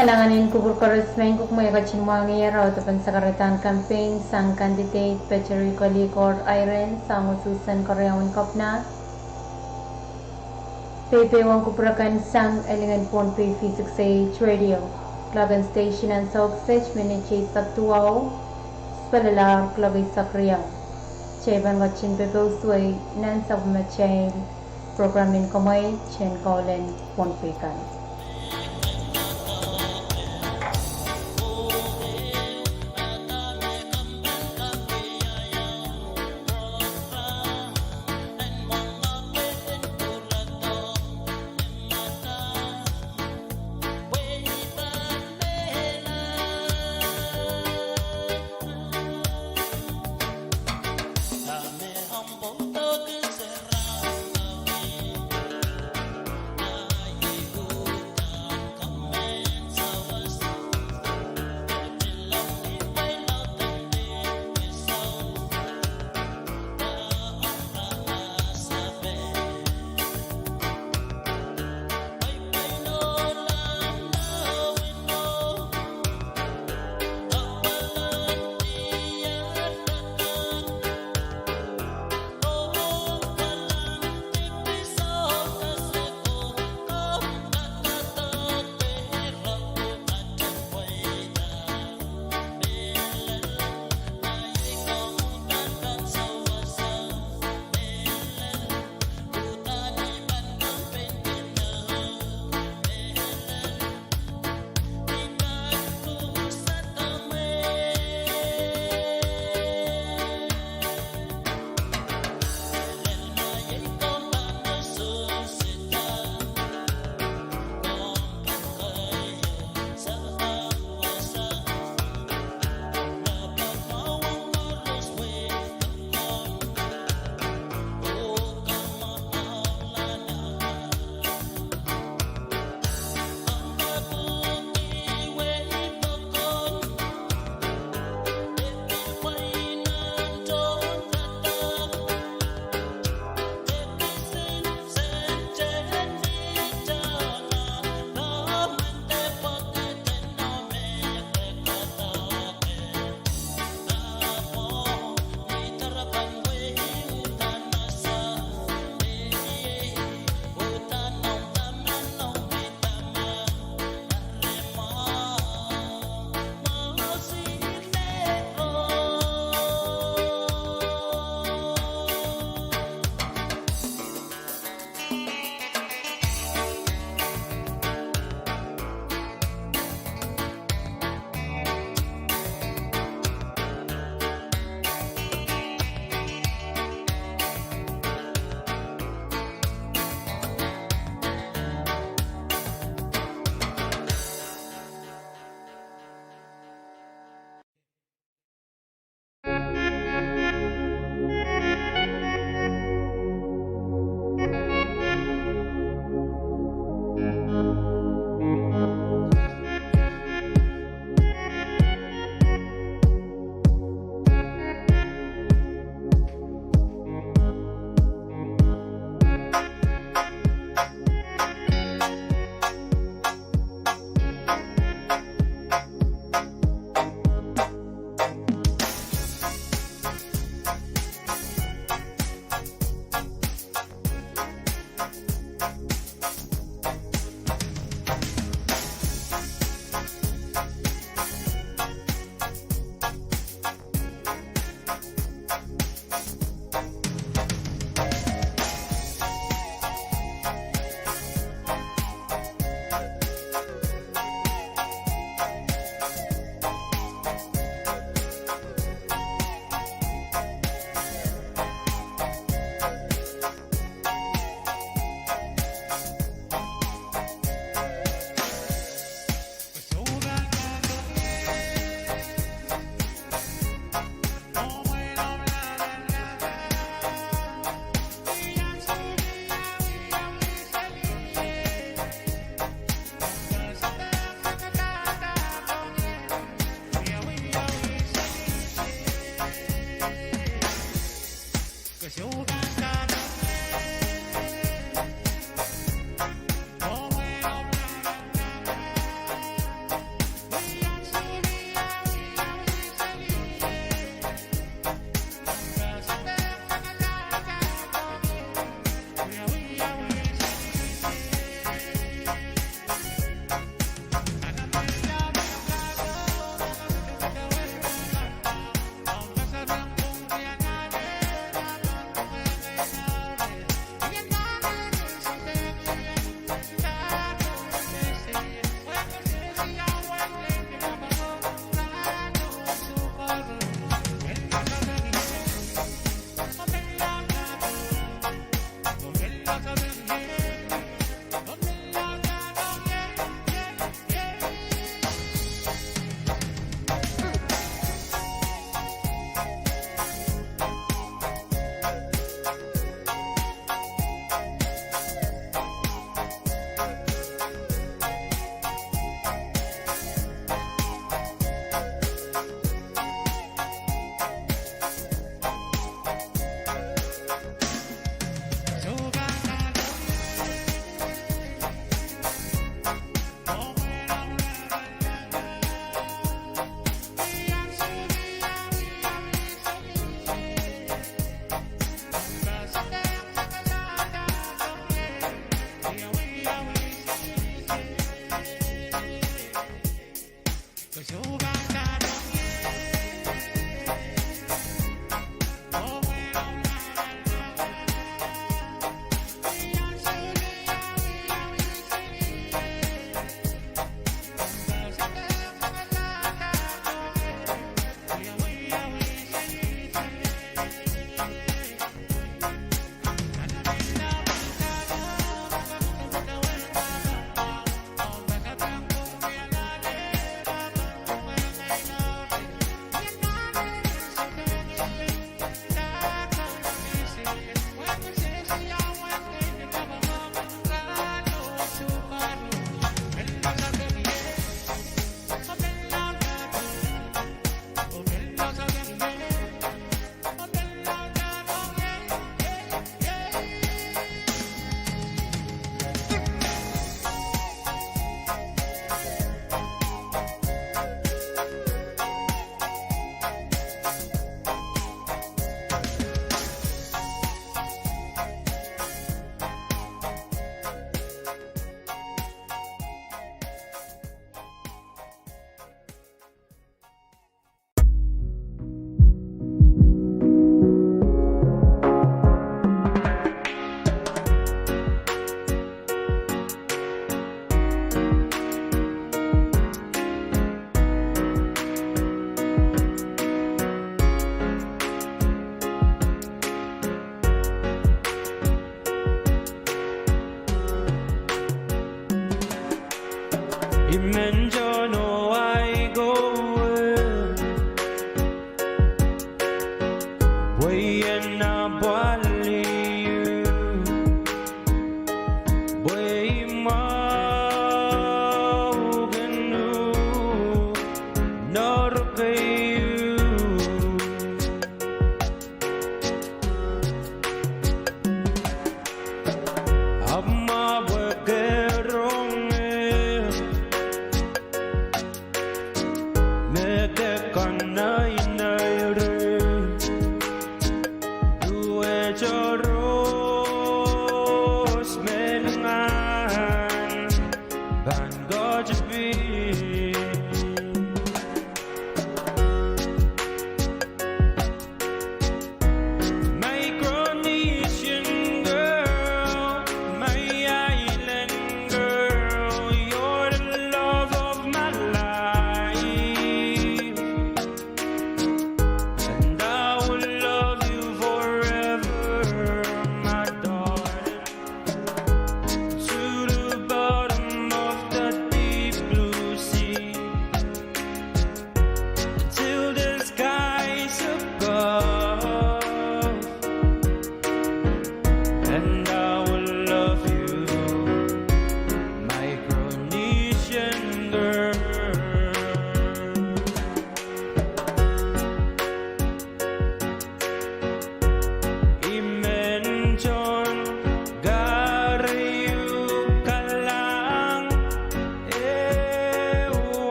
Kalanganin kubur korosmen kuk may kachinwangi raw tapan sakaratan campaign sang candidate Patrick Licor Iron sang ususan Koreawan Kopna Pepe wang kuprakan sang elingan pon PV 6 radio Lagan station and success minichi saktuaw spalalar klagay sakriyaw Cheban wachin Pepe usway nan sa chain programin kamay chen kaulen pon pekan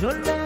Sola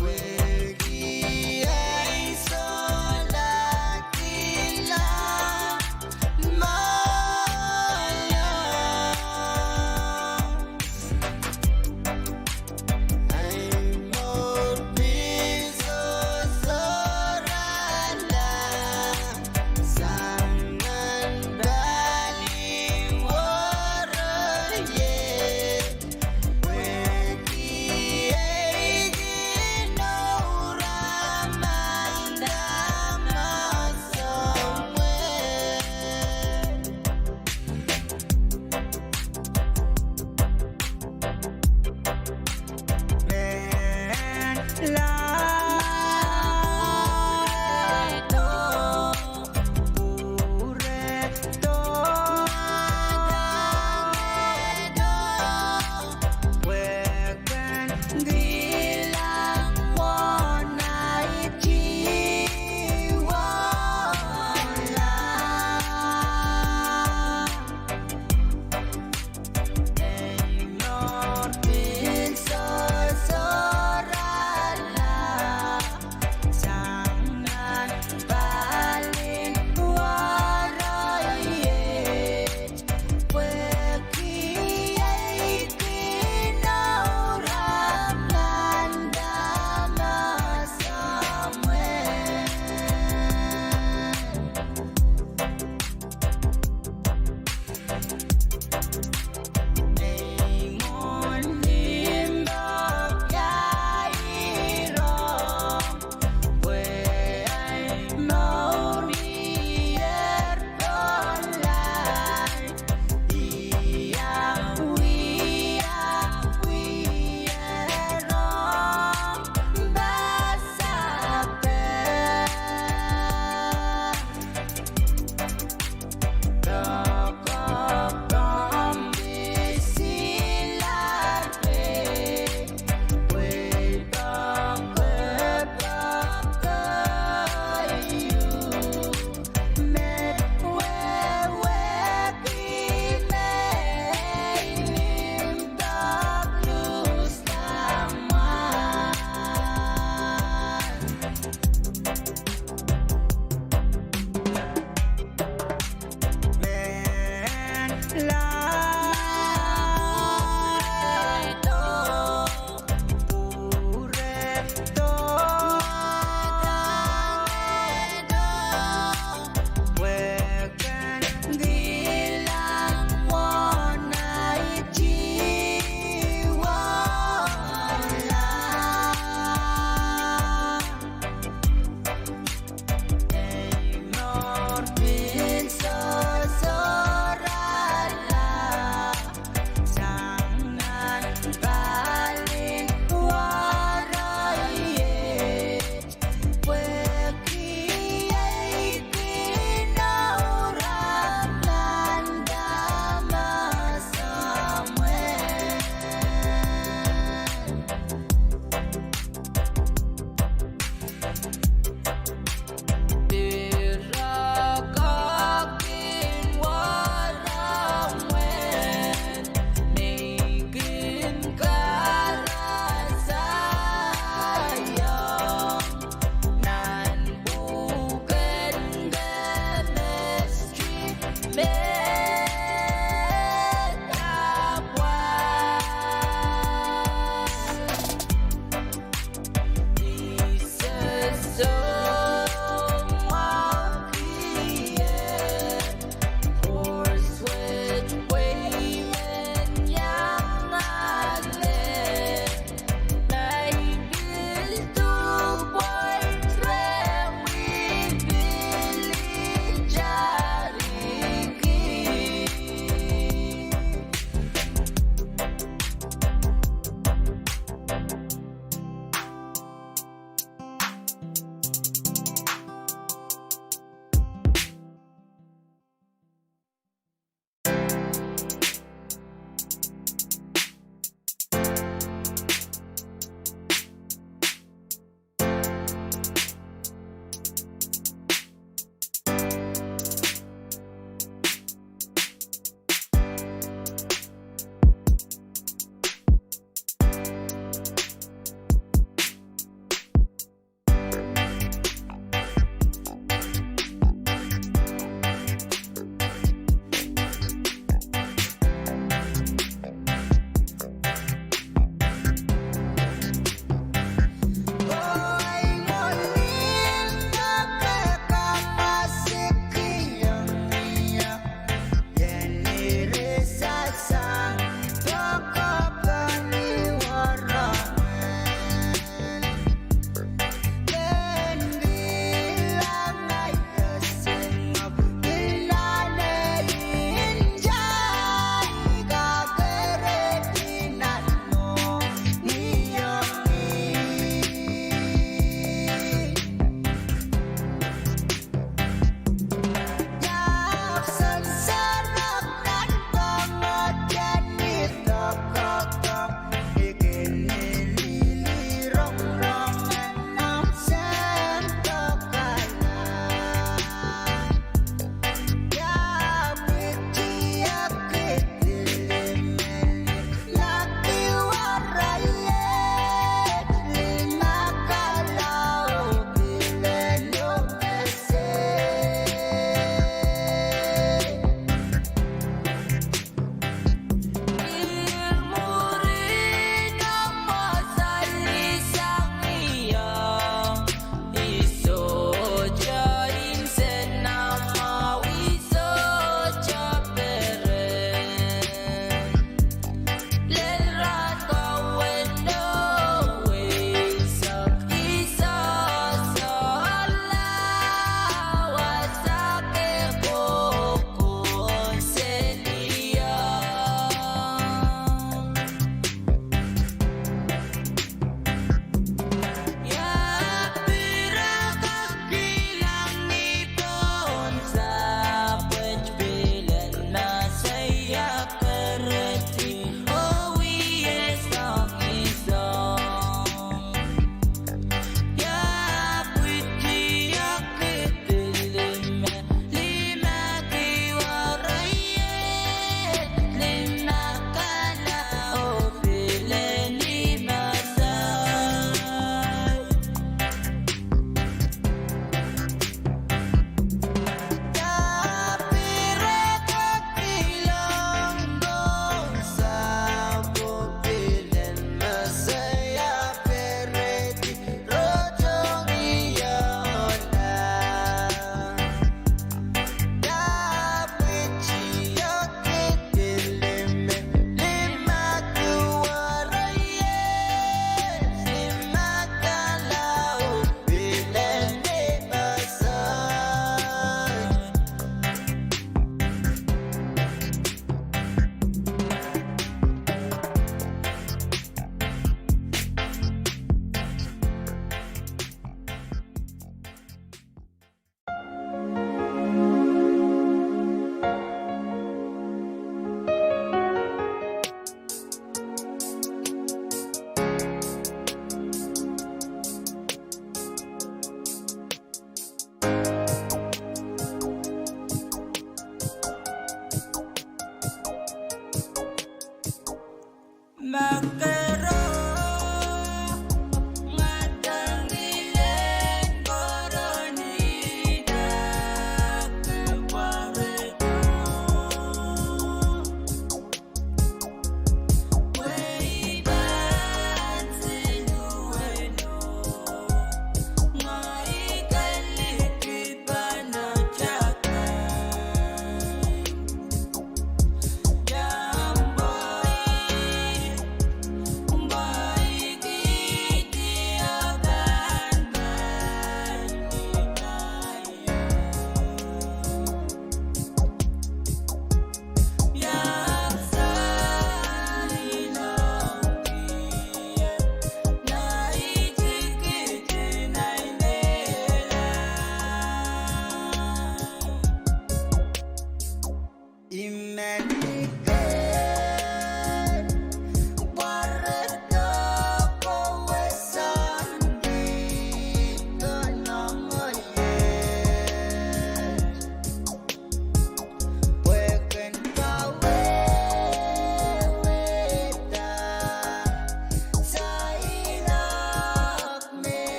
Wegi ay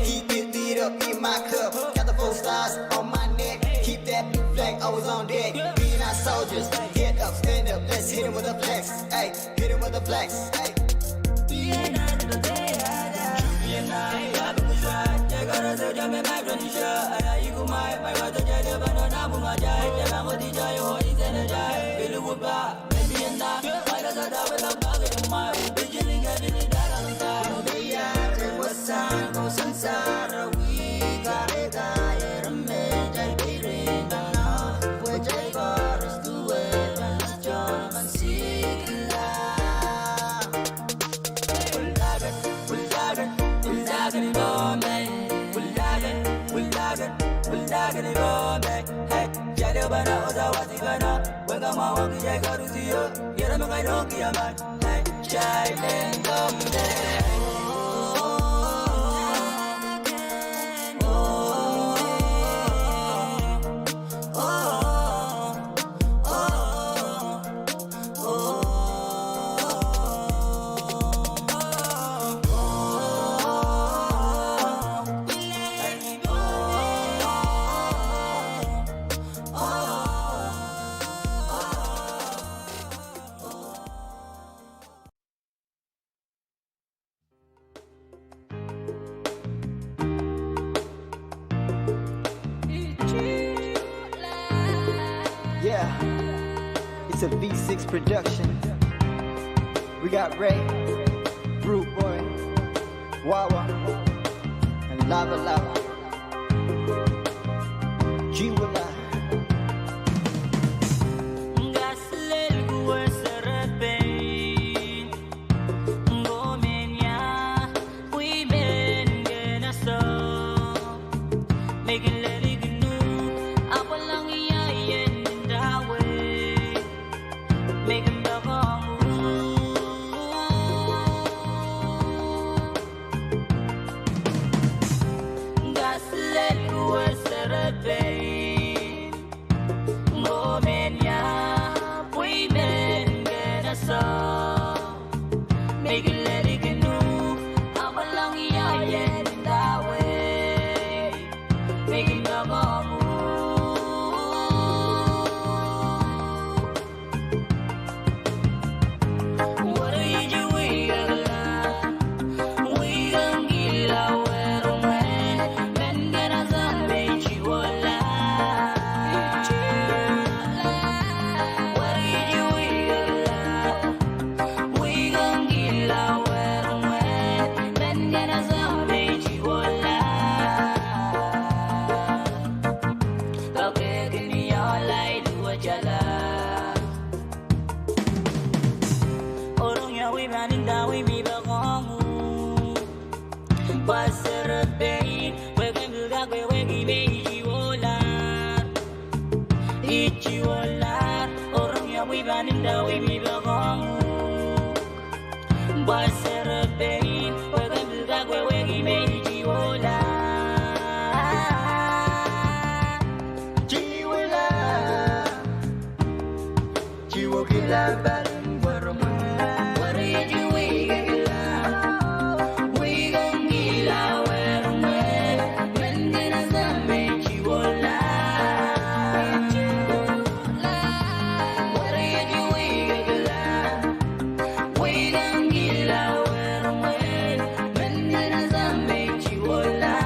Keep it lit up in my cup. Got the 4 stars on my neck. Keep that blue flag always on deck. Being our soldiers, get up, stand up. Let's hit him with a flex. Hey, hit him with a flex. Hey. Yeah, it's a V6 production. We got Ray, Root Boy, Wawa, and Lava Lava. G-Willa. Hola.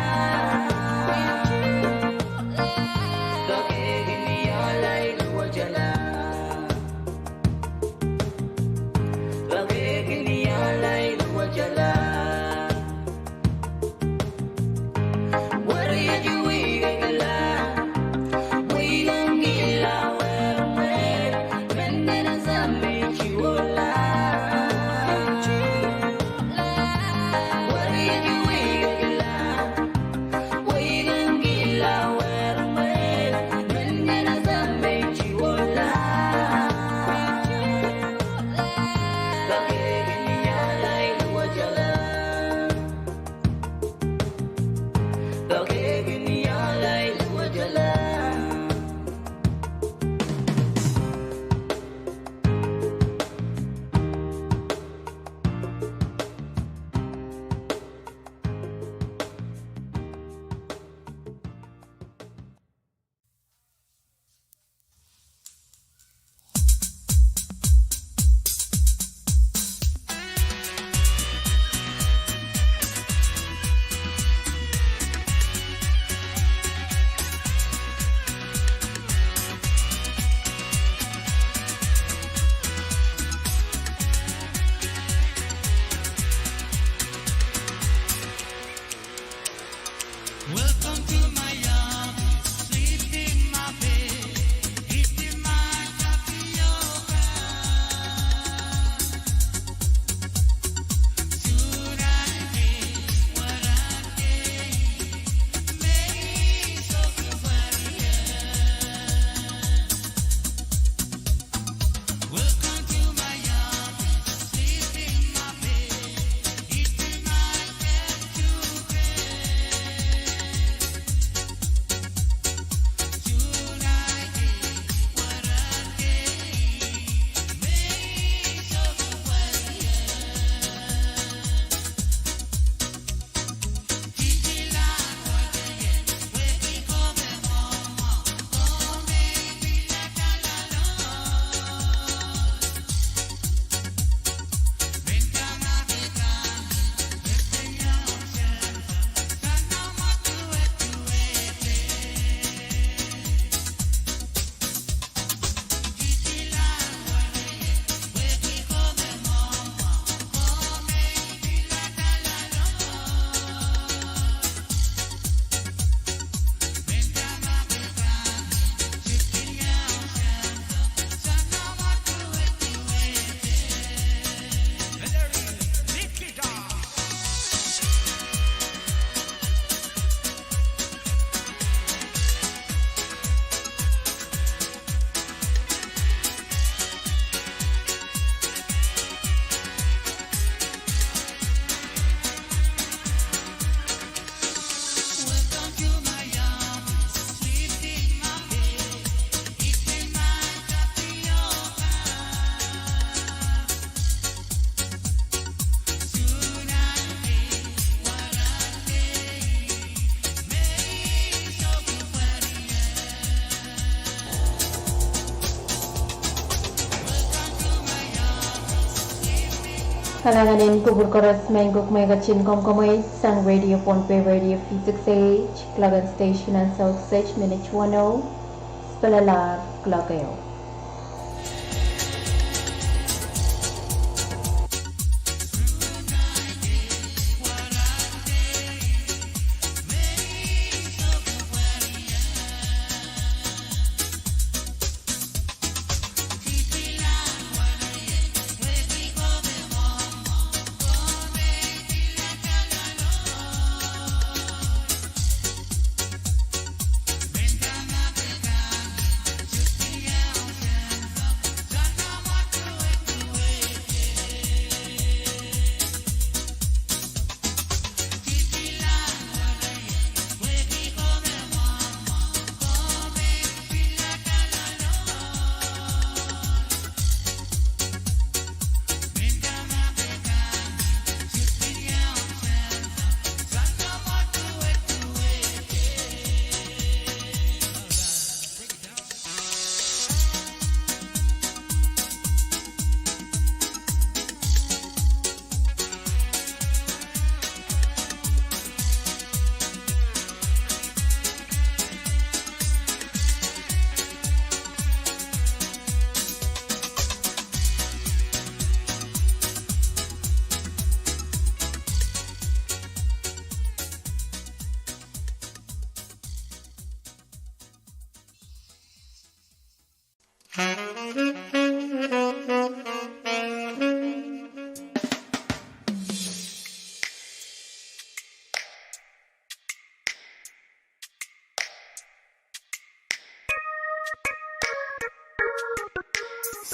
Kalanganin kubur koras mengguk megachin komkomay sang radio Ponpe radio P6H Klagan Station and South Sage Minute 10 Spelalar Klagayo.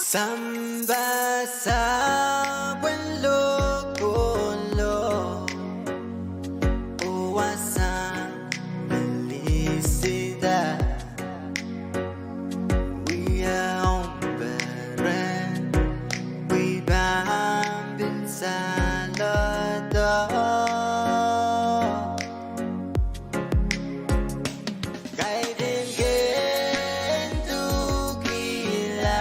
Samba sa buenlo colo uwasan felicidad. We are hombre, we bound inside the door. Guiding into gila.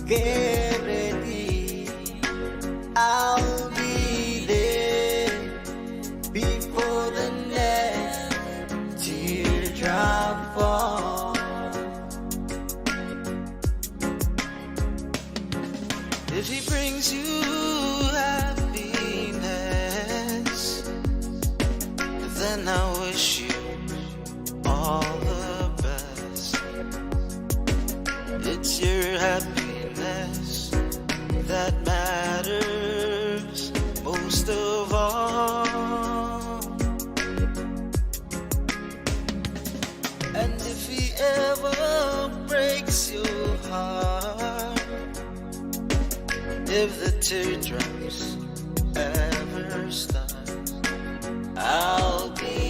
Get ready, I'll be there before the next teardrop falls. If she brings you happiness, then I wish you all the best. It's your happiness that matters most of all. And if he ever breaks your heart, if the teardrops ever start, I'll be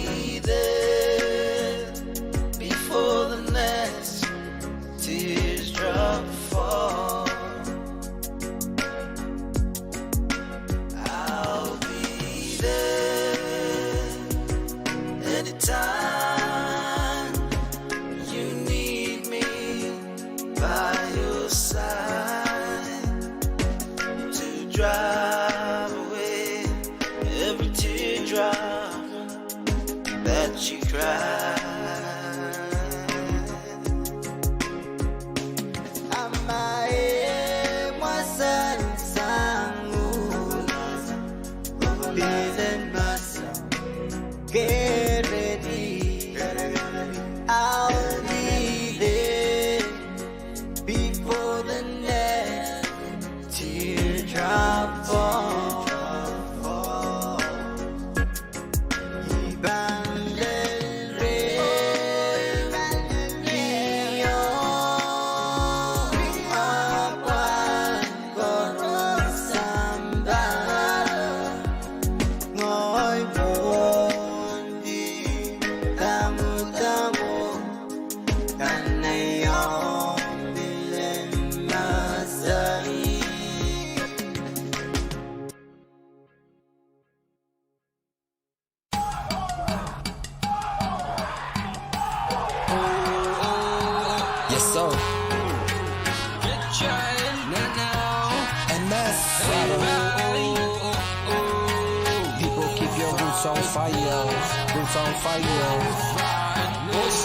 roots on fire, roots on fire.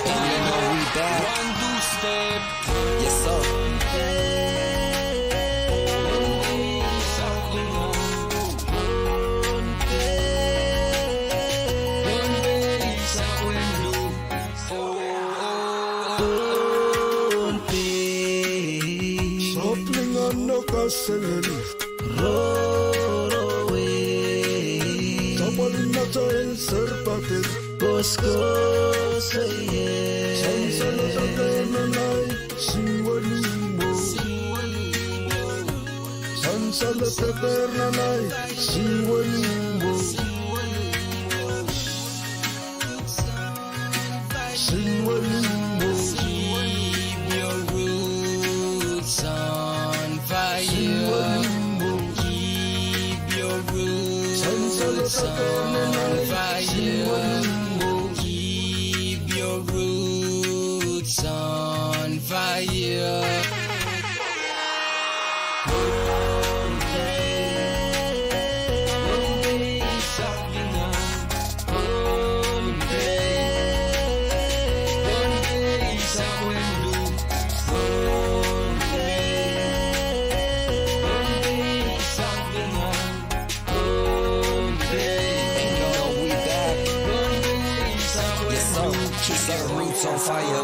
And you know we back. Yes sir. Sapling ano kaseleni Roll away. Sapalin na tayo serpatin Bosco say Sansala sa kananay siwalimo Sansala sa kananay siwalimo Siwalimo Keep your roots on fire. Keep your roots on fire. Keep your roots on fire. Roots on fire.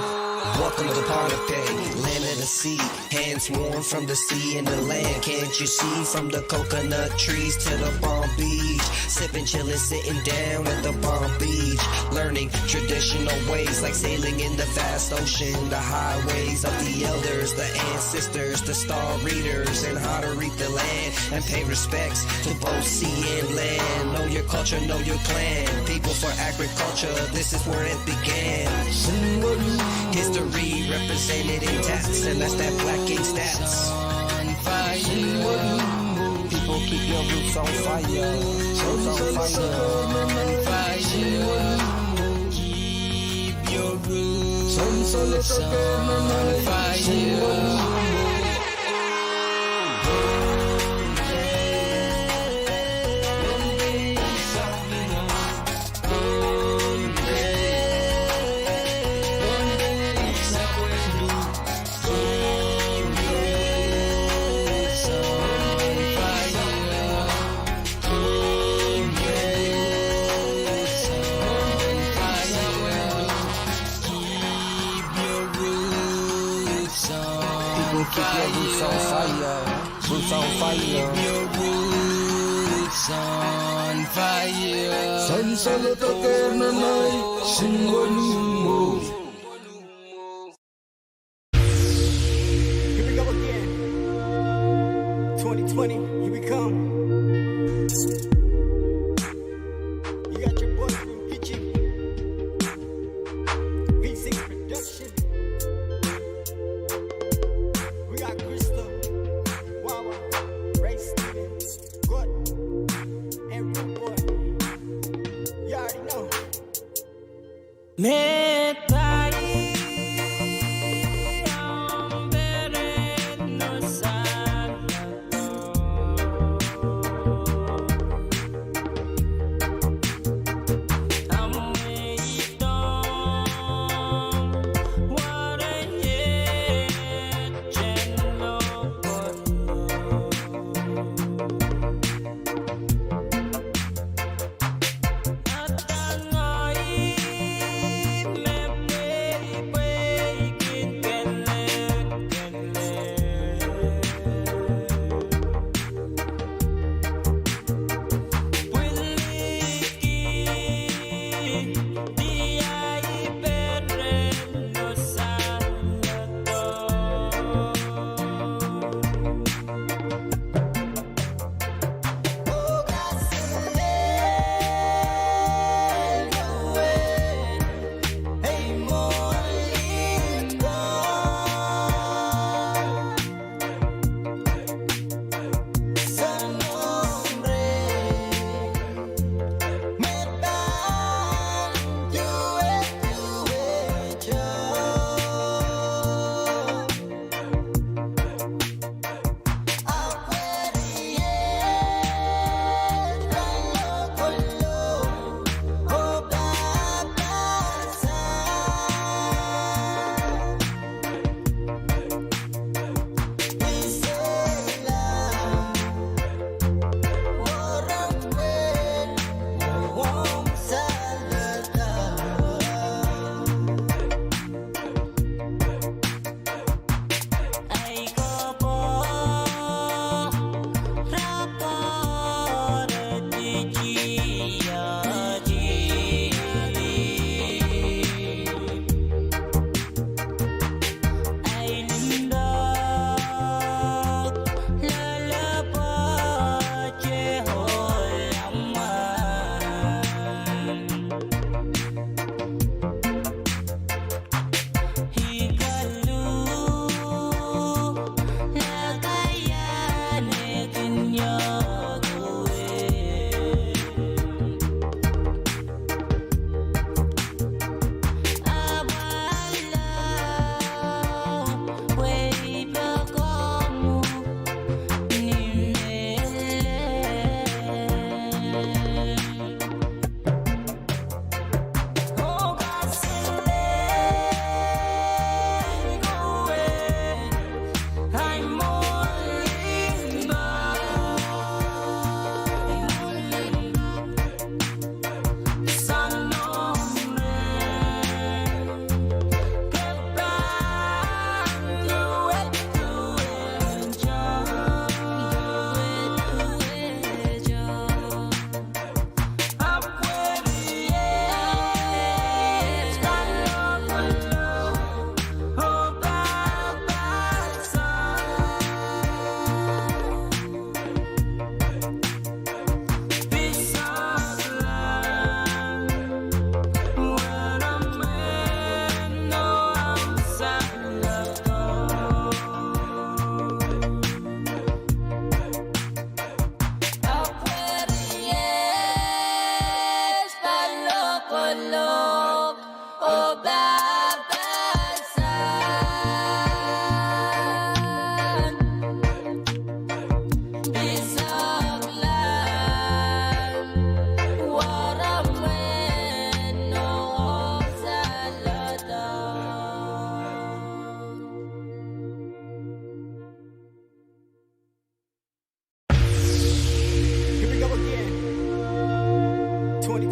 Welcome to Parnape, land of the sea. Hands warm from the sea and the land. Can't you see from the coconut trees to the Palm Beach? Sipping, chilling, sitting down at the Palm Beach. Learning traditional ways like sailing in the vast ocean. The highways of the elders, the ancestors, the star readers, and how to reap the land and pay respects to both sea and land. Know your culture, know your clan. People for agriculture, this is where it began. History represented in tats, and that's that black ink stats. On fire. People keep your roots on fire. Roots on fire. Keep your roots on fire. Keep your roots on fire. Roots on fire. Keep your roots on fire. Sansala sa kananay siwalimo Here we go again. 2020, here we come. You got your boy from Itchy. V6 Production. We got Crystal, Wawa, Ray Stevens, Good, and Rude Boy. You already know.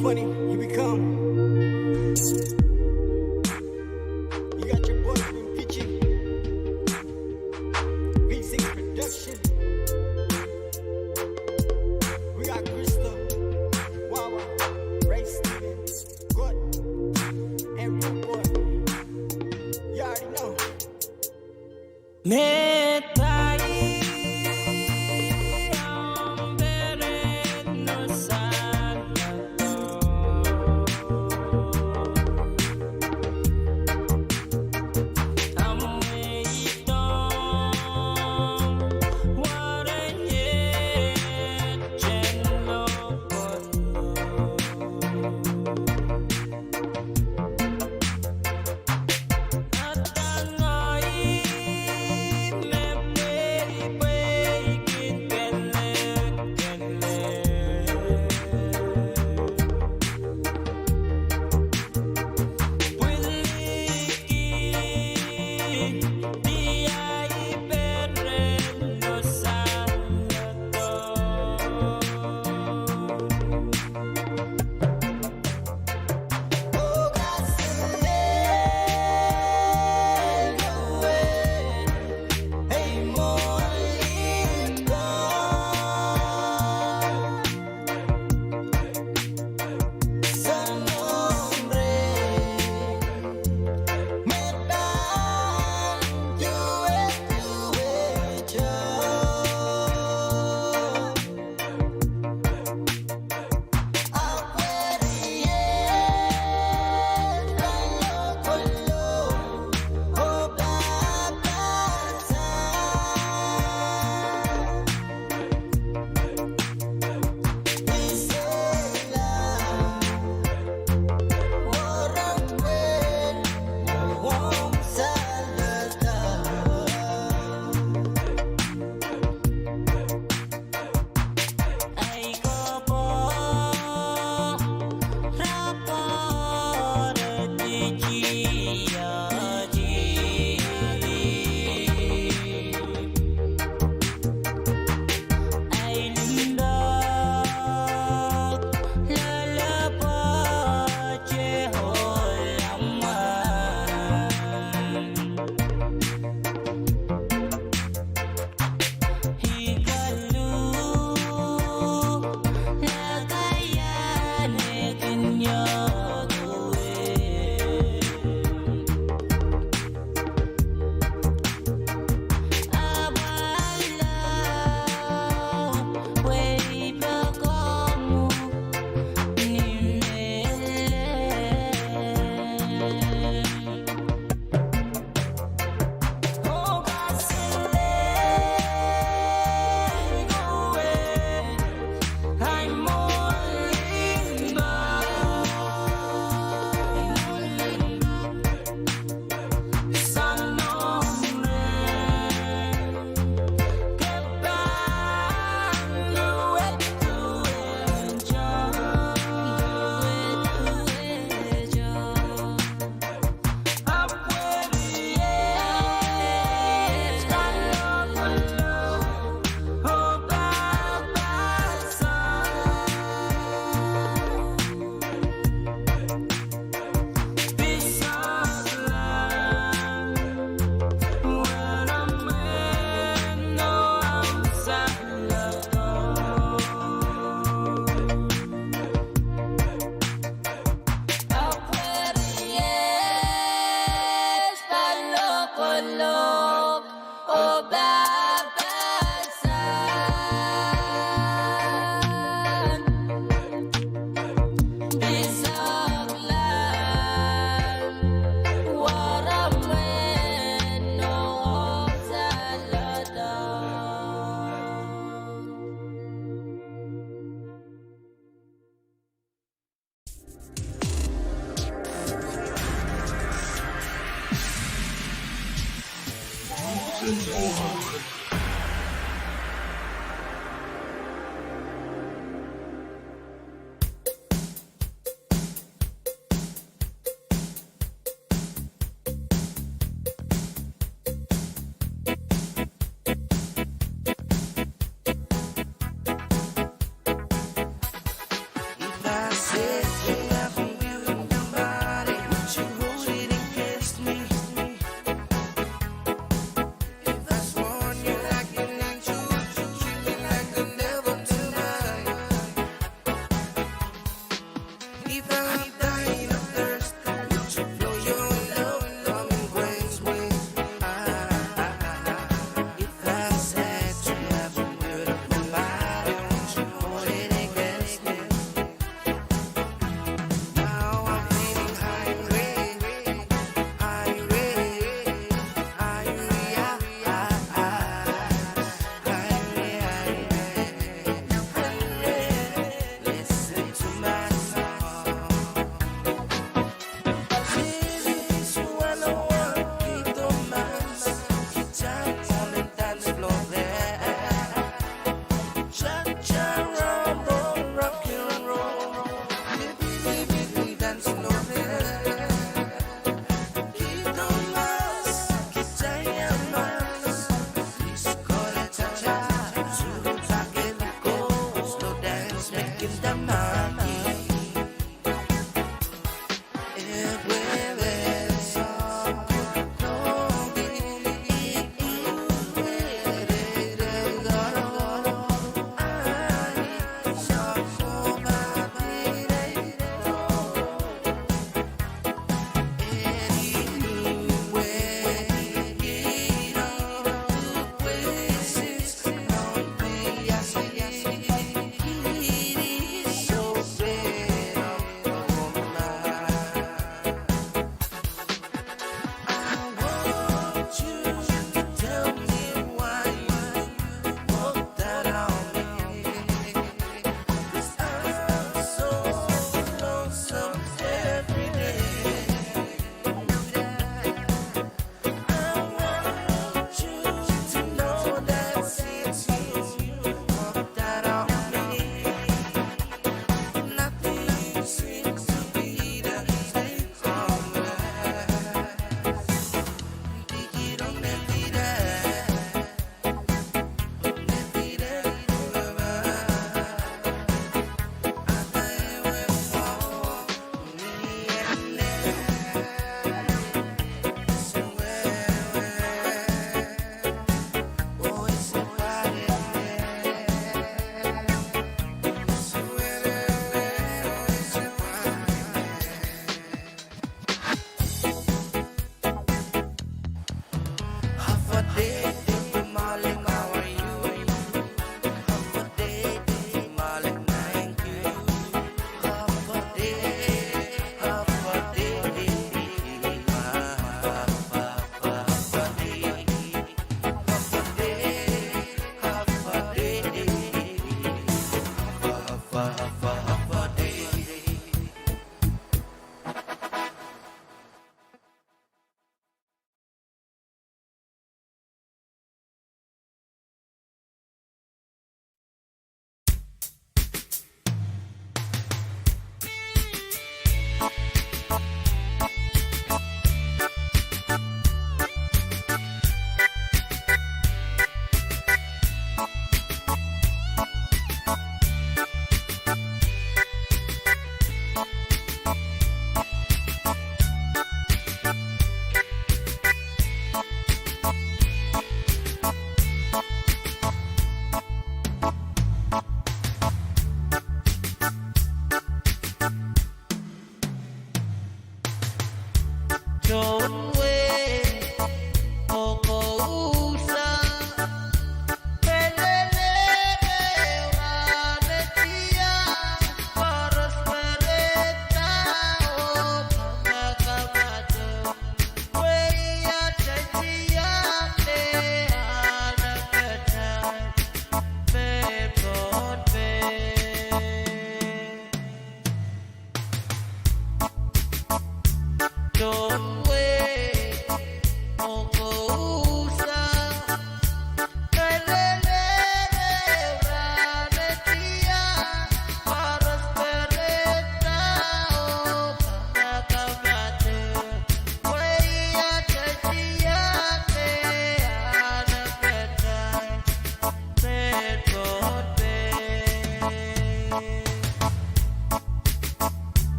2020, here we come. You got your boy from Peachy, V6 Production. We got Crystal, Wawa, Ray Steven, Good, and Rude Boy. You already know.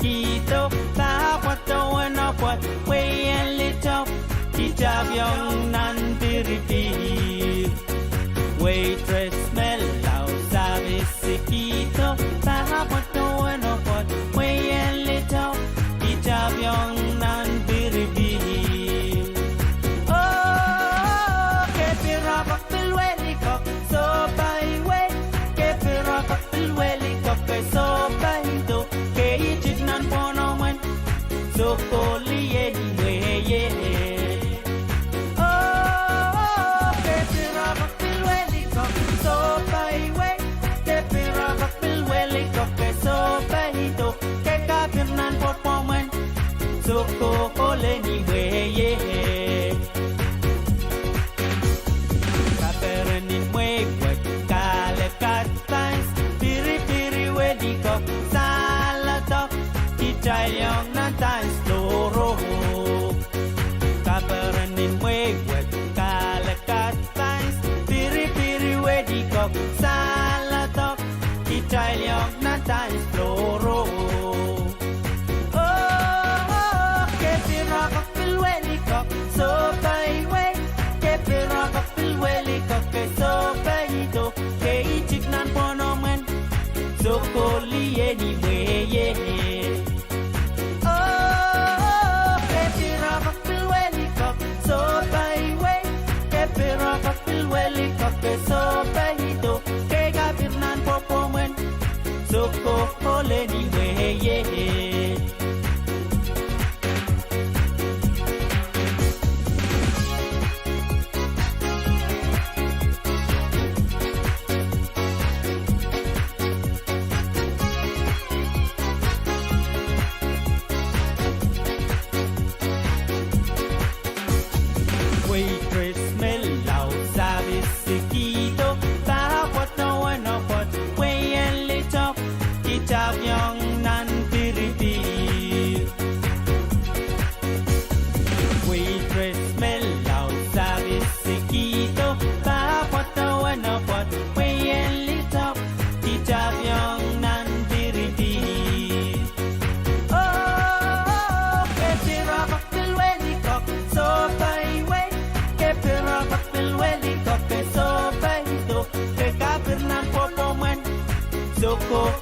Quito, ta quato bueno quat, way and little, Kijabiong nan diripir. Waitress smell out, service Quito, ta quato bueno quat, way and little, Kijabiong nan diripir. Oh, que pira papel huelico, so by way, que pira papel huelico, que so Soko ole ni weye Kaperen in mwe kale katans Piri piri wedi kok salatok Italian na tans loro Kaperen in mwe kale katans Piri piri wedi kok salatok Italian na tans loro So by way, keep it rock up the welly cock, so by it, okay, chick nan ponomen, so coolly anyway, yeah. Oh, keep it rock up the welly cock, so by way, keep it rock up the welly cock, so by it, okay, got it nan ponomen, so cool anyway, yeah.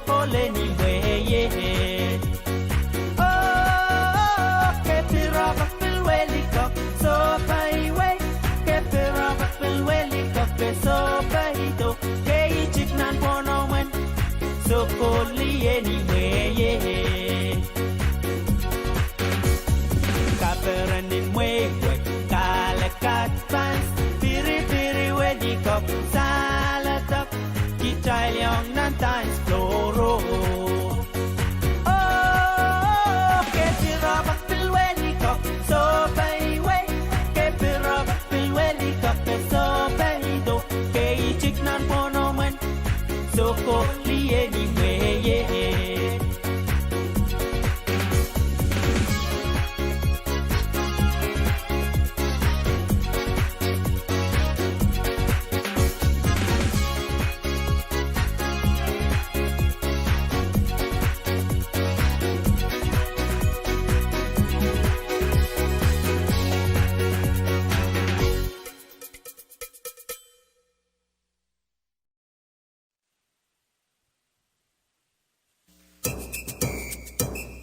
Ole ni weye Oh, keep it rock up the welly cock So by way Keep it rock up the welly cock So by do Kei chick nan pono men So coolly anyway Kaperen in way Kale kat pants Piri piri wedi cock Salatok Italian nan times floro Oh, keep it rock up the welly cock So by way Keep it rock up the welly cock So by do Kei chick nan pono men So coolly anyway, yeah.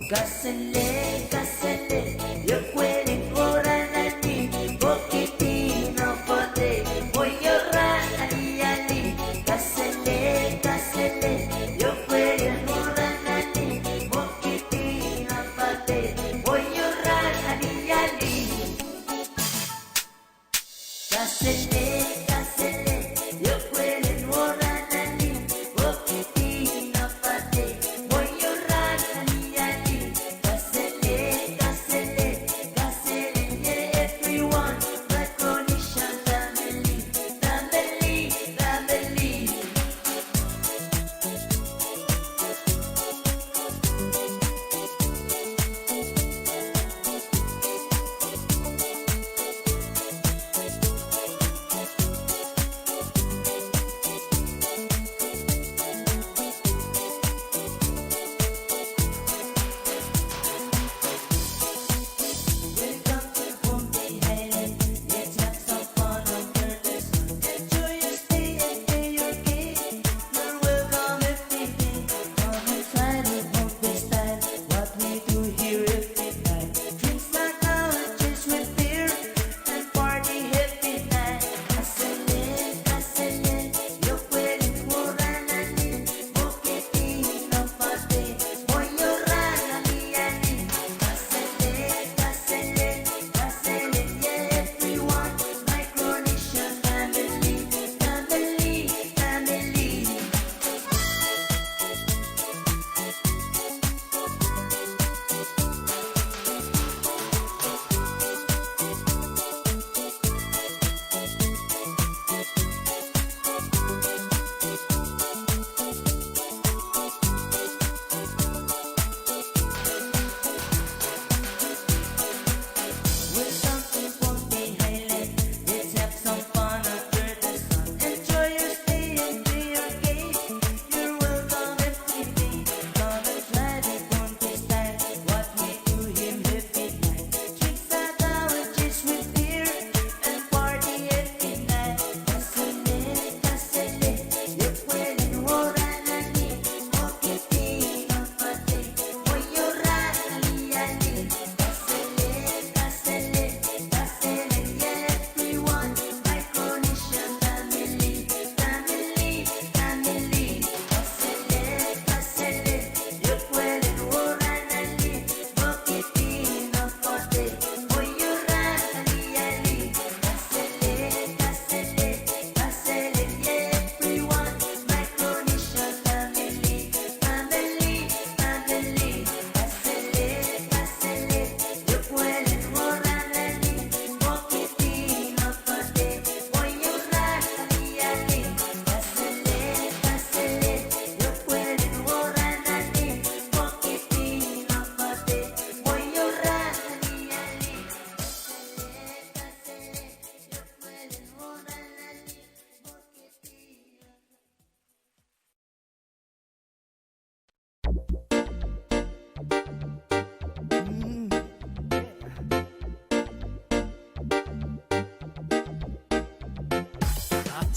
Casele, casele, yo pueden orar a ti, poquitino pote, voy a orar a ti, casele, casele, yo pueden orar a ti, poquitino pote, voy a orar a ti, casele, casele, yo pueden orar a ti, poquitino pote, voy a orar a ti.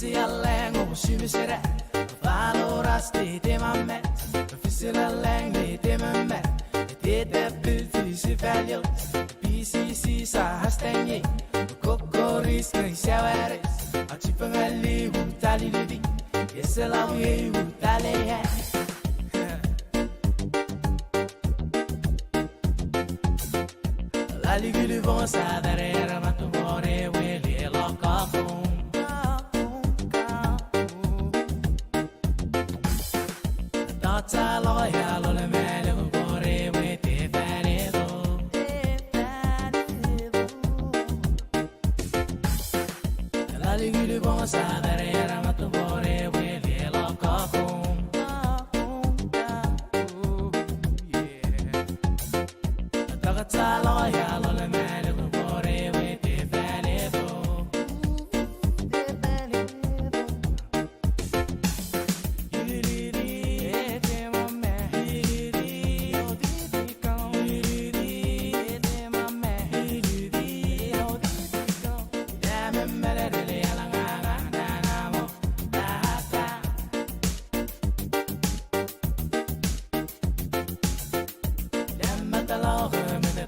see a lang or she was said follow us de mamme official lang de mamme did that beauty si value BCC sa hastenye kokoris kai shawares a chipangali utali lidi yesela we utale la ligue du vent ça derrière ma tomore we les local Loya, Lola, man, bore, we te fanido. La ligue du bon sa derrière ma tomore, we les loca home. Tagata loya, Lola, man, bore, we te fanido. Met de logen, met de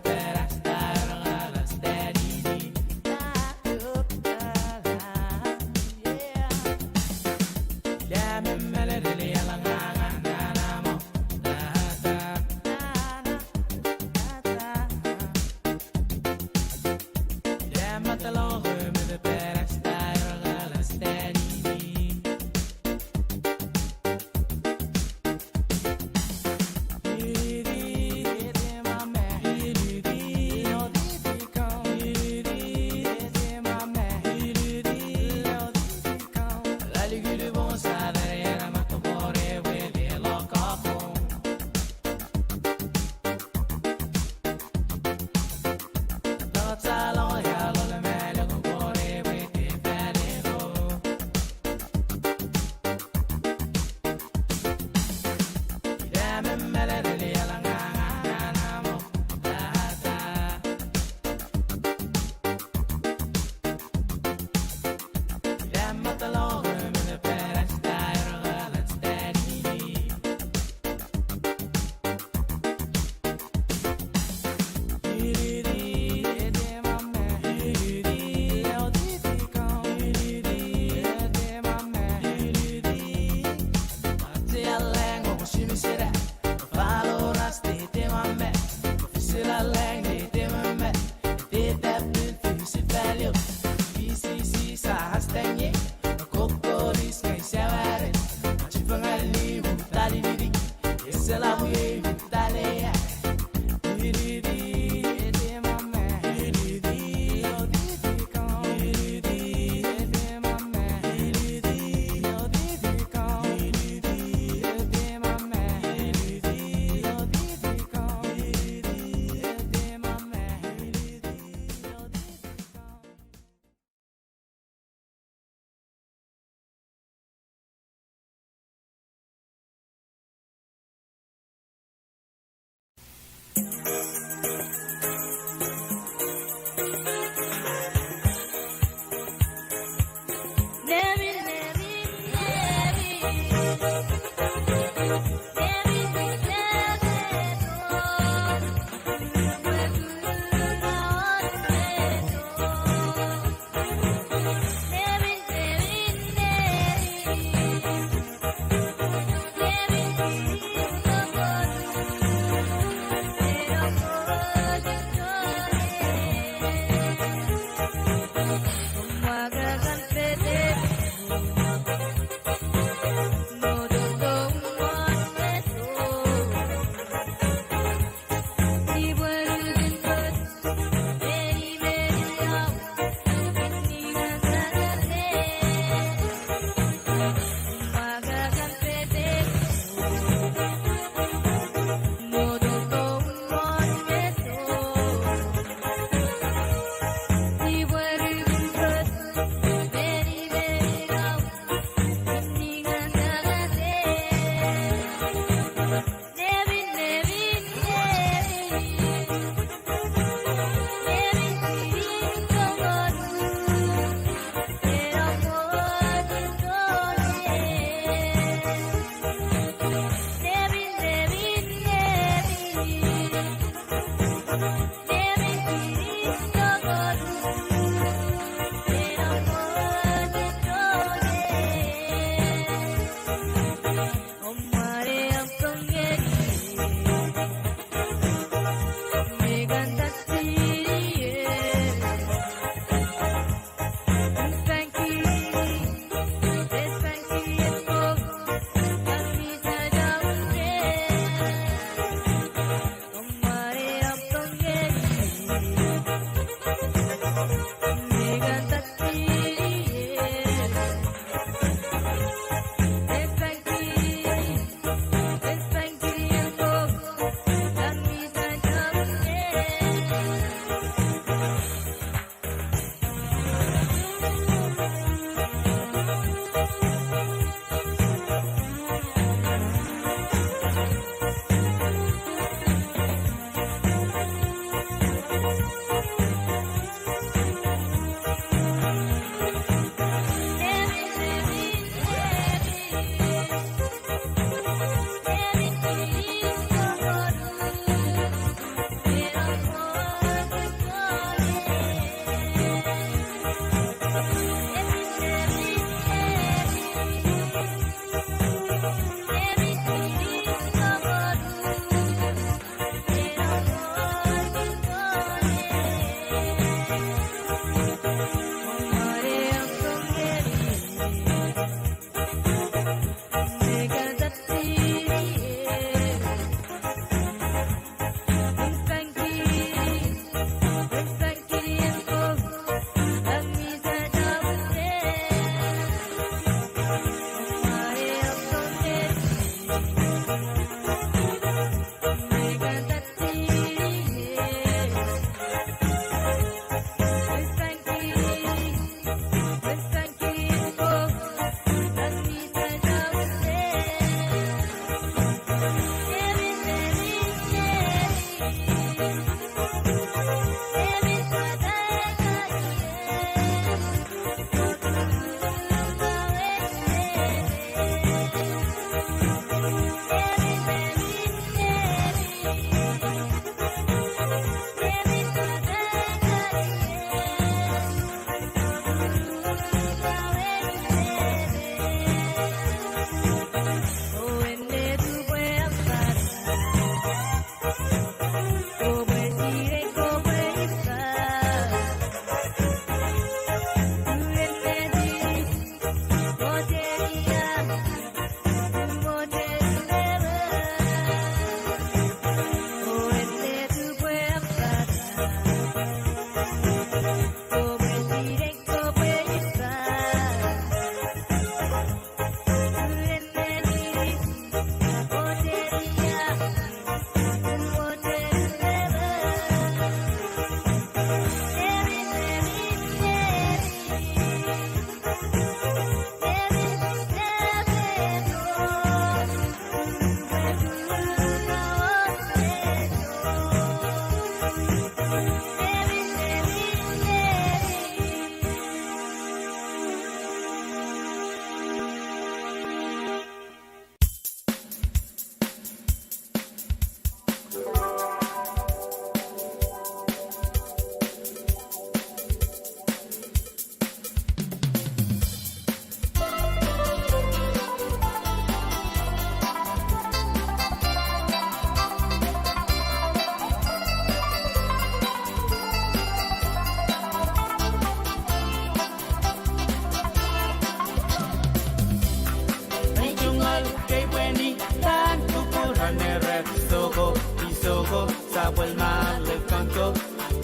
male kanto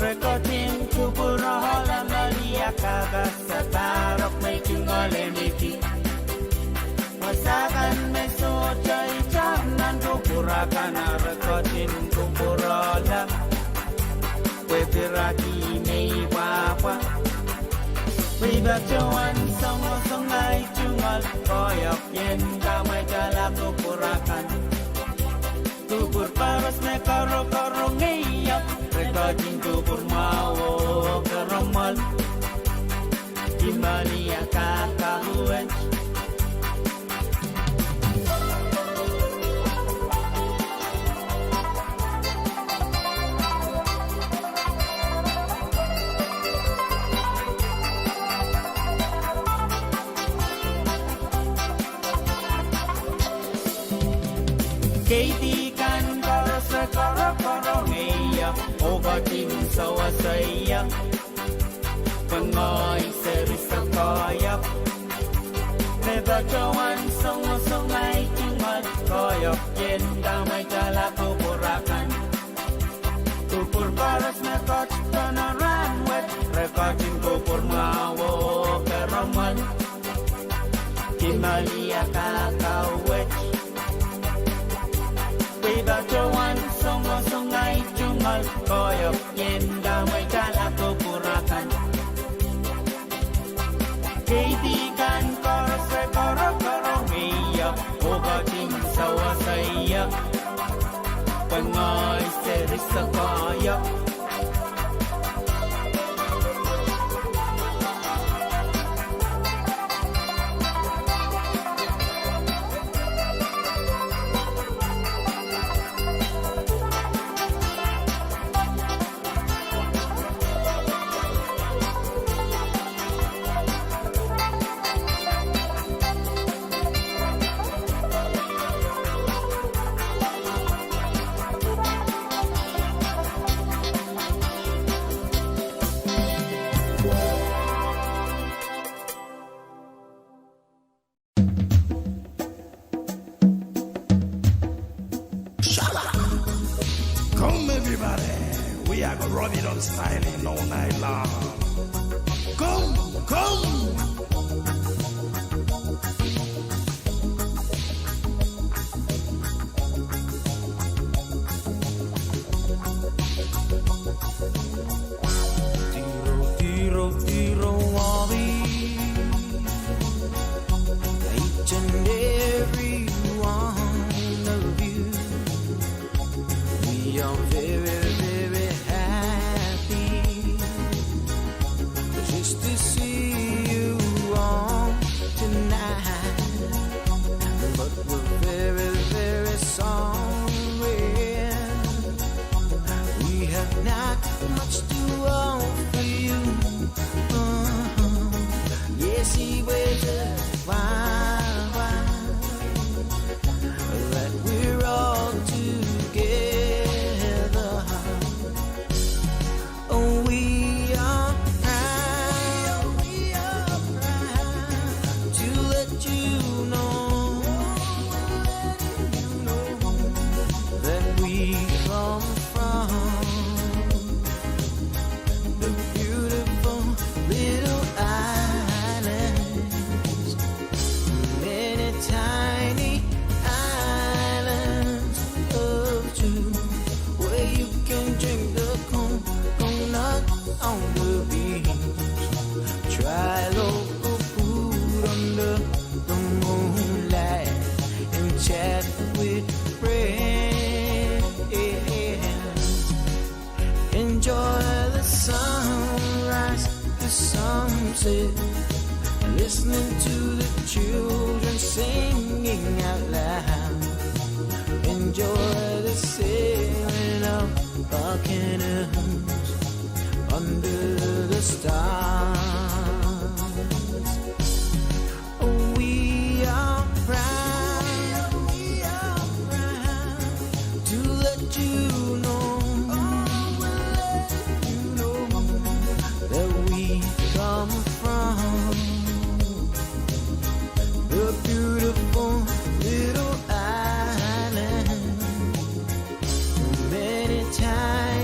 Rekotin kupurahola malia kaga Satarok may kingole miti Wasakan may socha icham Nandukurakan rekotin kupurahola Wepiraki may wapa Riba cuan songo songai cungal Koyok yen kamay jalak kupurakan Kubur paras me karo ngeyap Rekajing kubur mawo karamal Imania kakahuan Katie kan karo ngeyap Ogating sawasaya Pangoy serisa koyap Nebacawan songo-songay tingal Koyok yen damay jalak kupurakan Kupur paras na kots kanaran wet Rekotin kupur mawo karaman Kimalia kakawet Bacawan songo-songay cungal Koyok yen damay jalak kupurakan Kaibigan koros karo ngeyap Ogating sawasaya Pangoy serisa koyok Come everybody, we are gonna rub it on styling all night long. Come. Tiro, Wally. Each and every one of you. We are very, very happy just to see you on tonight. But we're very, very sorry. We have not much to offer you. Yes, he wears a fine that we're all together. Oh, we are proud to let you know that we come from the beautiful little islands, many tiny islands of two, where you can drink the coconut on the beach, try local food under the moonlight, and chat with friends. Enjoy the sunrise, the sunset, listening to the children singing out loud. Enjoy the sailing of our canoes under the stars. Oh, we are proud to let you know that we come from the beautiful little island. Many times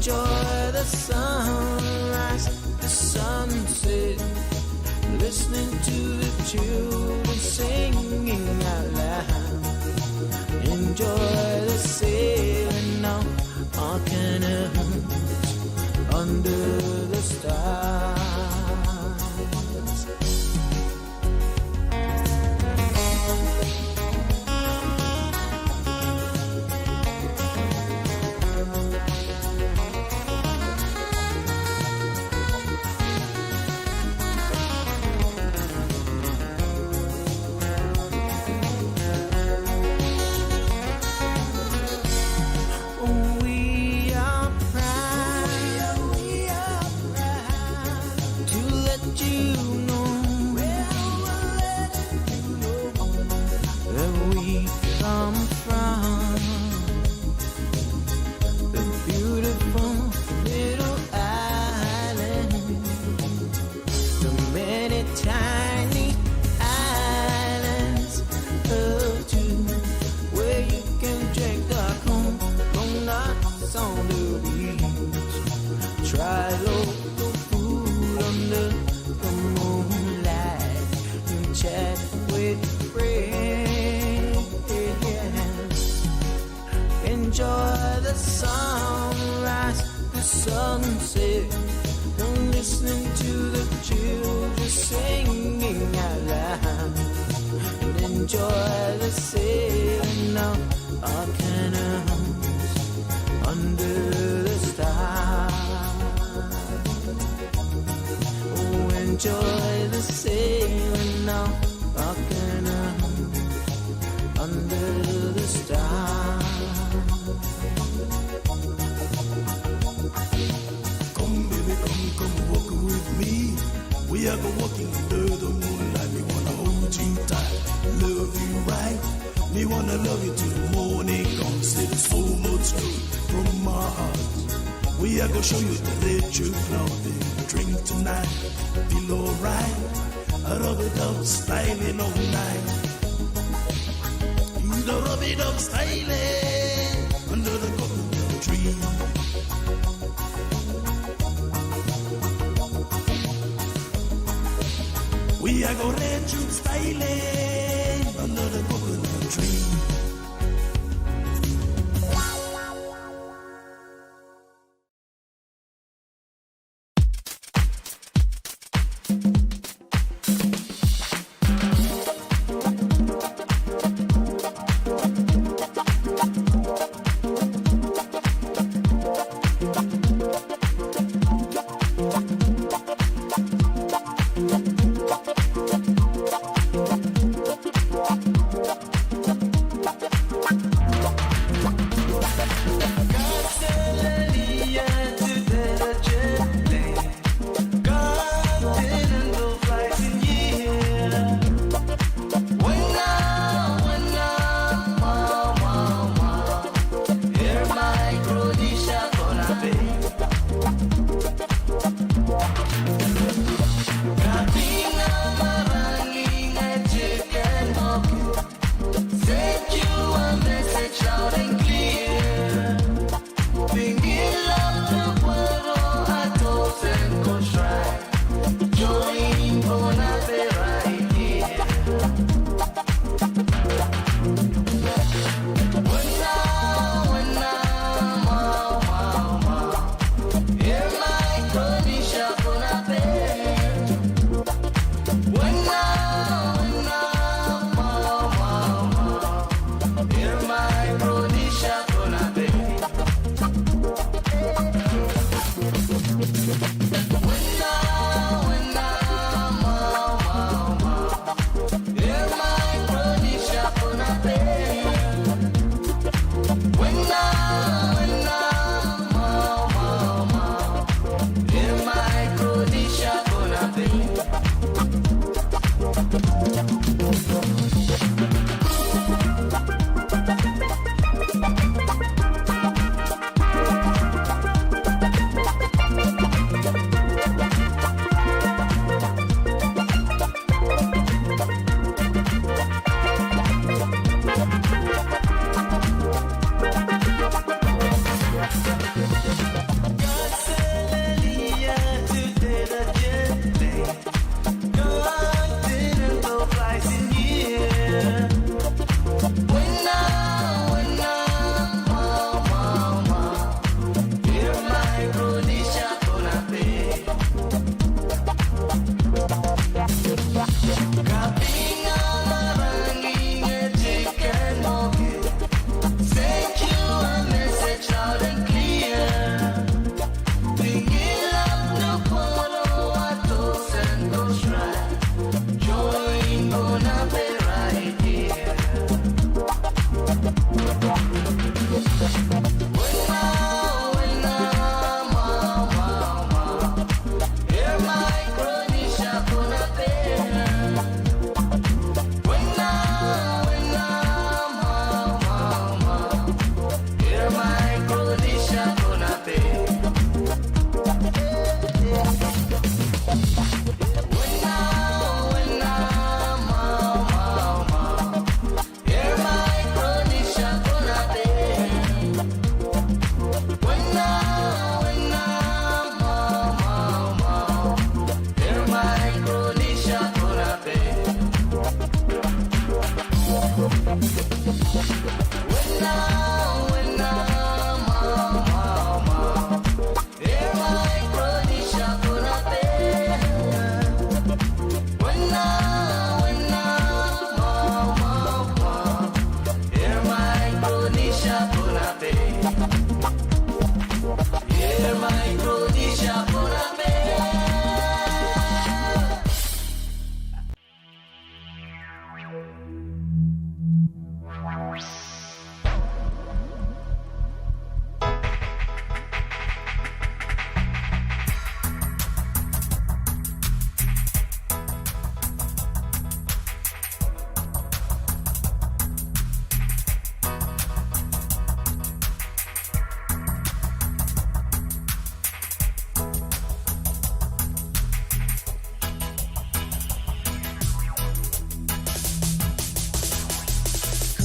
Enjoy the sunrise, the sunset, listening to the children singing out loud. Enjoy the sailing on canoes under the stars. Enjoy the sunrise, the sunset, and listening to the children singing out loud. And enjoy the sailing of our canoes under the stars. Oh, enjoy the sailing of our canoes under the stars. Come walk with me. We are go walking under the moonlight. Me wanna hold you tight, love you right. Me wanna love you till the morning comes. It's so much good from my heart. We are gonna show you the electric clothing. Drink tonight, feel alright. I rub it up, styling all night. You the rub it up, styling under the coconut tree. We are gonna let you styling under the coconut tree.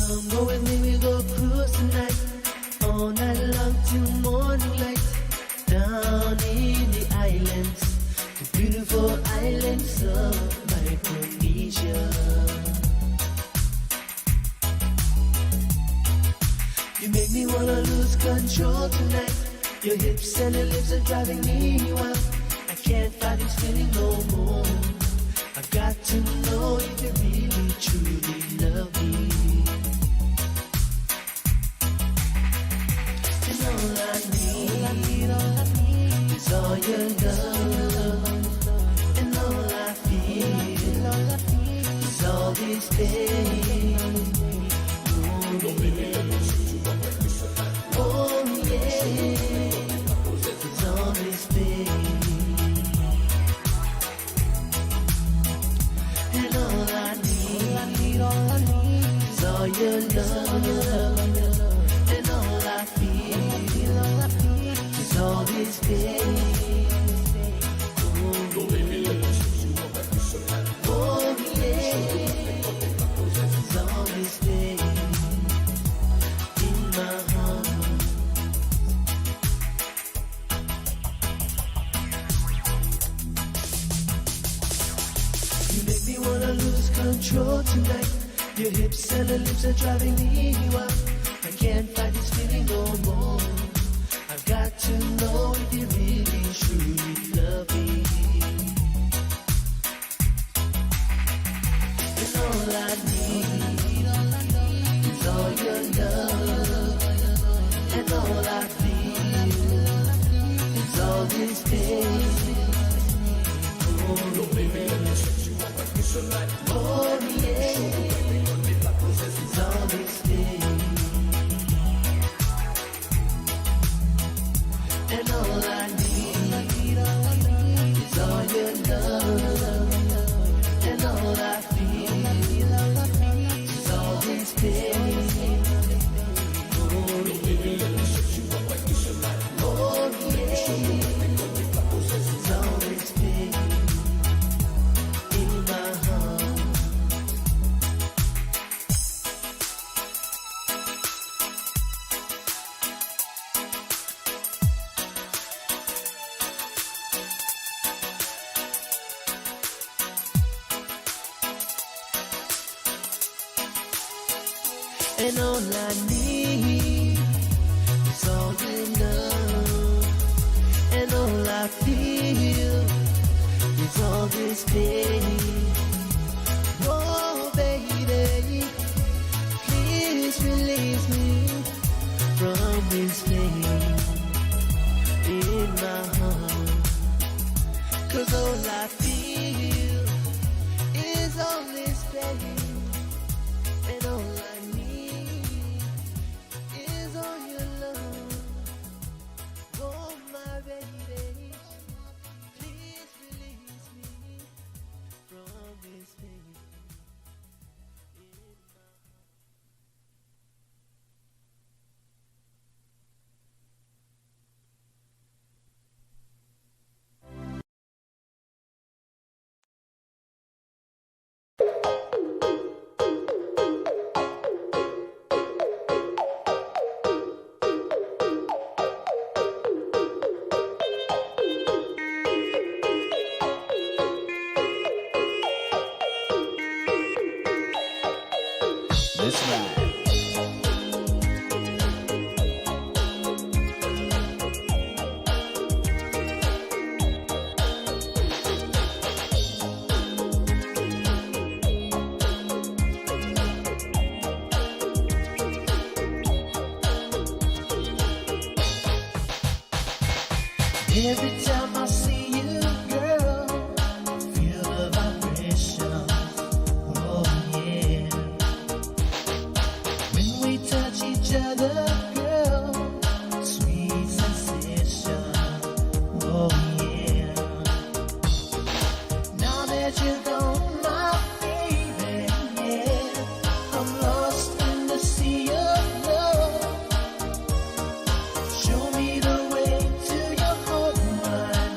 Come go with me, we go cruise tonight. All night long till morning light. Down in the islands, the beautiful islands of Micronesia. You make me wanna lose control tonight. Your hips and your lips are driving me wild. I can't fight this feeling no more. I've got to know if you really truly love me. And all I need is all your love. And all I feel is all this pain. Oh yeah, it's all this pain. And all I need is all your love. And all I feel is all this pain. Oh yeah, it's all this pain in my heart. You make me wanna lose control tonight. Your hips and the lips are driving me wild. I can't fight this feeling no more. I've got to know if you really truly love me. And all I need is all your love. And all I feel is all this pain. Oh yeah, it's all this pain. And all I need is all your love. And all I feel is all this pain. Oh yeah, it's all this pain in my heart. And all I need is all your love. And all I feel is all this pain. Oh baby, please release me from this pain in my heart. 'Cause all I feel is all this pain. And all I need is all your love. Oh my baby, please release me from this pain. Let's ride. Every time I see you, girl, feel the vibration. Oh yeah. When we touch each other, girl, sweet sensation. Oh yeah. Now that you're gone, my baby, yeah, I'm lost in the sea of love. Show me the way to your heart and mind.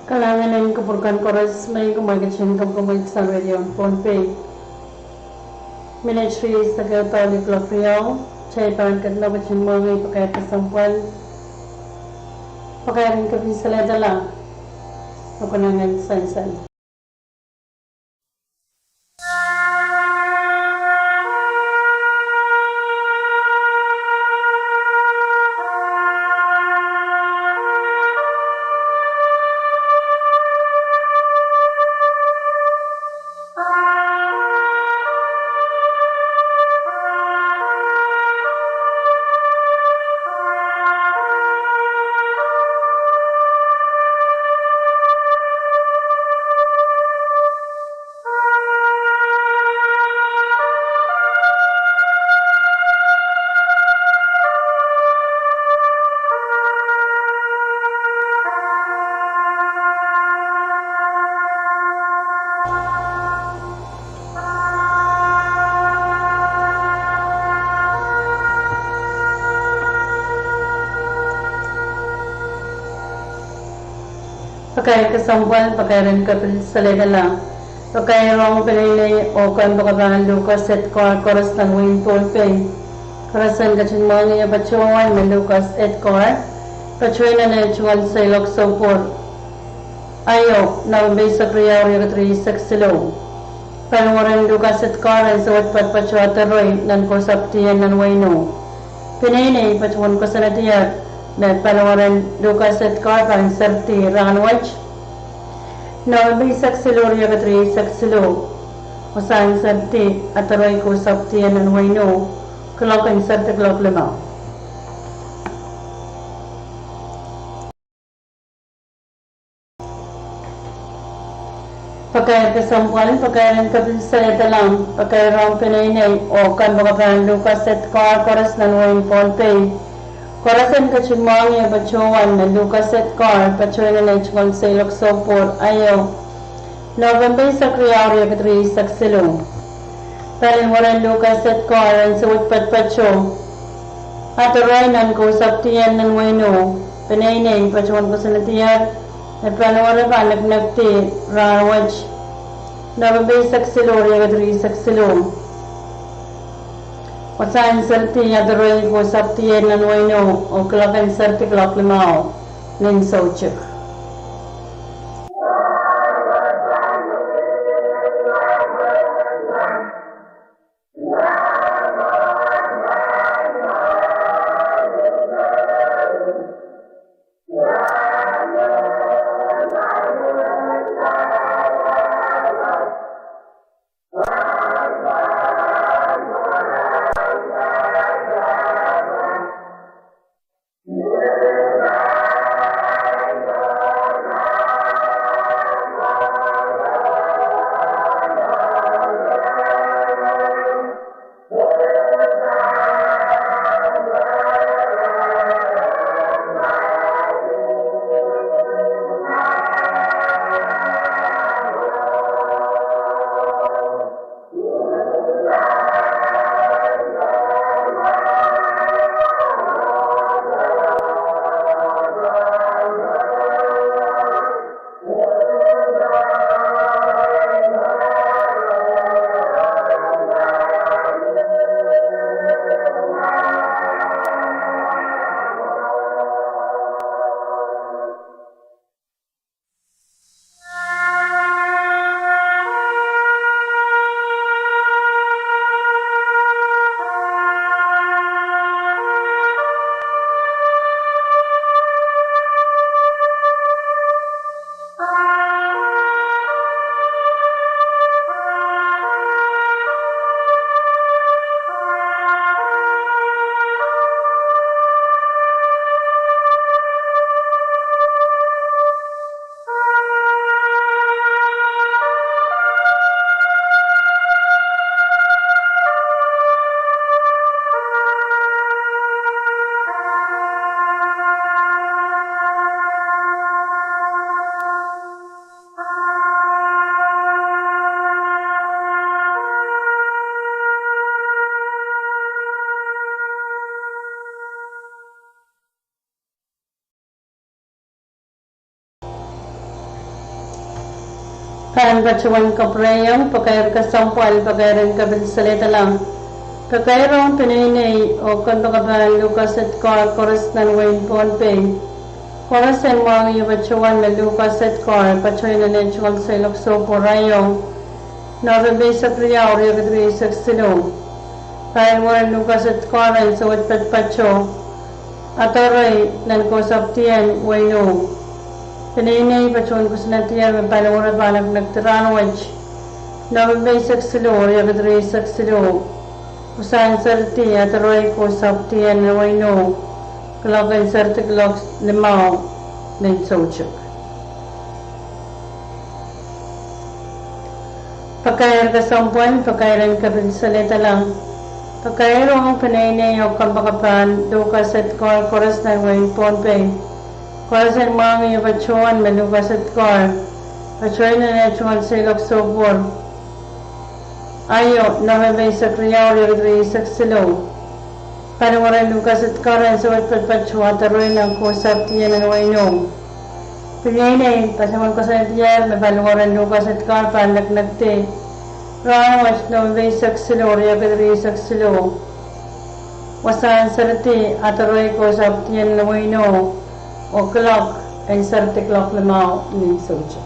Kalanganan kapurkan koras may kumagachin kamkamay sa radio on PhonePe. Ministry sa Catholic Lofriao, chay parang kadlabachin mo ngay pakayat kasampuan. Pakayarin ka pisaladala. Ako nangan san-san. Pakai kesampuan pakaian kapil saledala. Pakai rong penilai okan bakabahan Lucas et koras ng wing PhonePe. Karasan kachin mga niya pachuan ng Lucas et kor. Pachuan na chungan sa ilok sopor. Ayo na sa kriyaw yung katri saksilo. Panwaran Lucas et kor ay sawat patpachuataroy ng kosaptiyan ng wayno. Pinay pachuan ko sa natiyat. Dan panawaran Lucas at Carpan serti ranwach na bisak silor ya katri sak silo usan serti ataroy ko saptian ng wayno Clock insert clock 5. Pakai kesampuan, pakaian kebiasaan dalam, pakai rong penai o kan bakapan Lucas set car chorus nan wain pon pay. Chorusan kacumang ya bacuan na Lucas set car pacuan na chkon selok sopor ayo. November sa kriyaw ya katri saksilong. Paling waran Lucas set car ang suwit patpacho. Atoray nan ko saptiyan nan waino. Penay pacuan ko sa natiyar. Panwara panak nakti rawaj November saksilo yagadri saksilo Wasan sarti yadroy ko saptiyen nanwayno o klakan sarti klak limao nin sauchik. Kan bacuan kaprayang pakai kesampal pakai ren kabil salita lang. Pakai rong pinay o kanto kabahan Lucas at car chorus nan wain pon pay. Chorus and mga bacuan na Lucas at car pacuan na natural selok so porayong. November sa priyaw rin kadri saksilong. Kaya mo rin Lucas at car ang sawat patpacho. Atoray nan ko saptiyan waino. Pinay pacuan ko sa natiyar may palawara balag nagtiranwaj. November saksilo yagadri saksilo. Usahan sarti at aroy ko saptiyan na waino. Kalagan sarti kalak limaw na itsauchak. Pakayar kasampuan, pakayran kabil salita lang. Pakayaro ang pinay o kampakapan, Lucas at car chorus na wain ponpay. Korasan mga yung pachuan, Lucas at car. Pachuan na natuan silok sobor. Ayo, November sa kriyaw yagadri saksilo. Panawaran Lucas at car ang suwat patpachuan, taroy ng kusap tiyan ng wainong. Pinay pasaman ko sa natiyar, may panawaran Lucas at car panaknagte. Rana watch November saksilo, yagadri saksilo. Wasan sarati, ataroy kusap tiyan ng wainong. O clock ay sarti clock limao ni socha.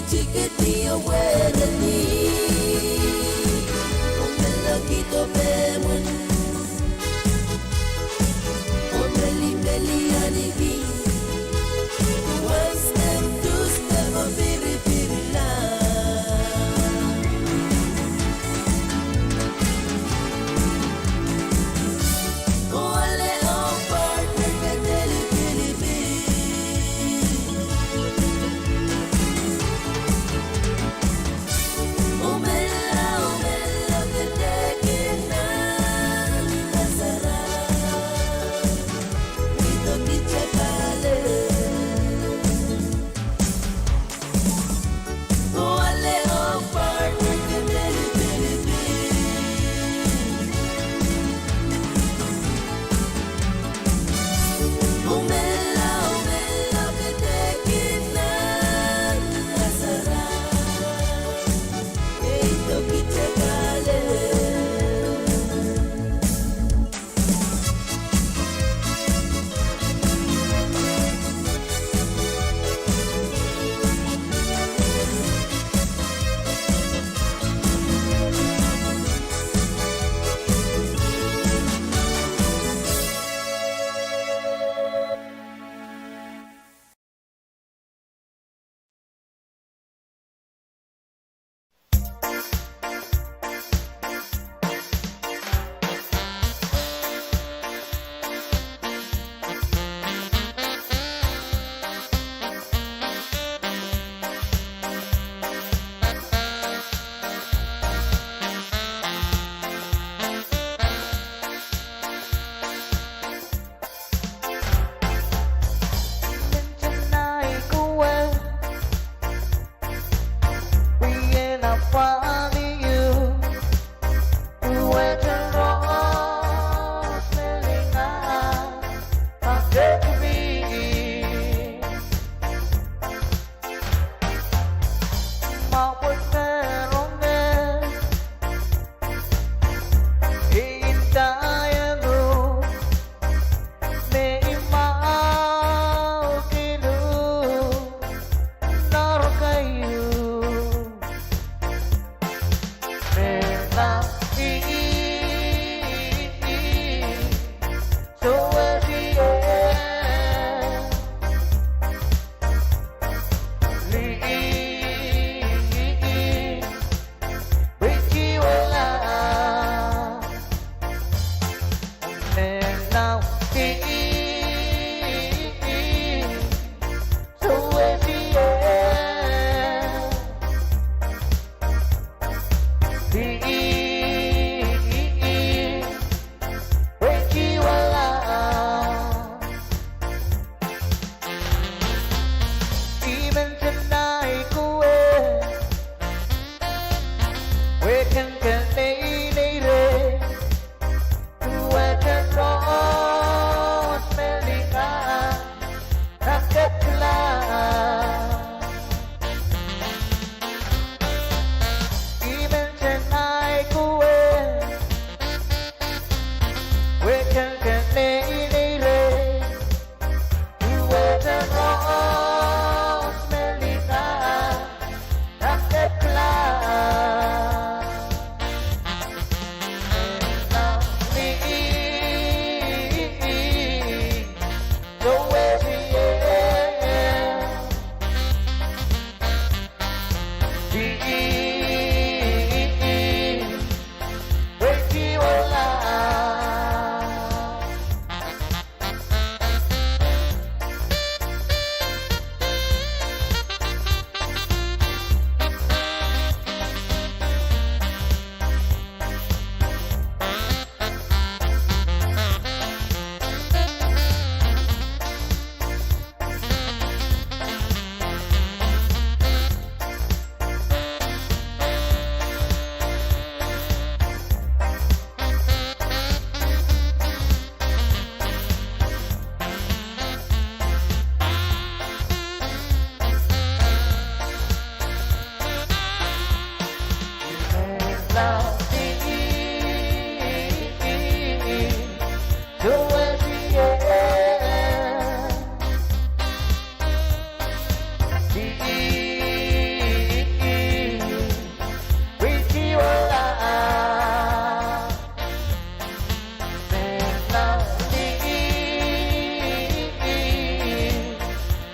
Chikiti away the knee. Omelakito bemun. Omeli meli anibi. One step, two step, a biri biri la. Ole on partner ka deli bili bili.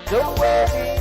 Don't worry,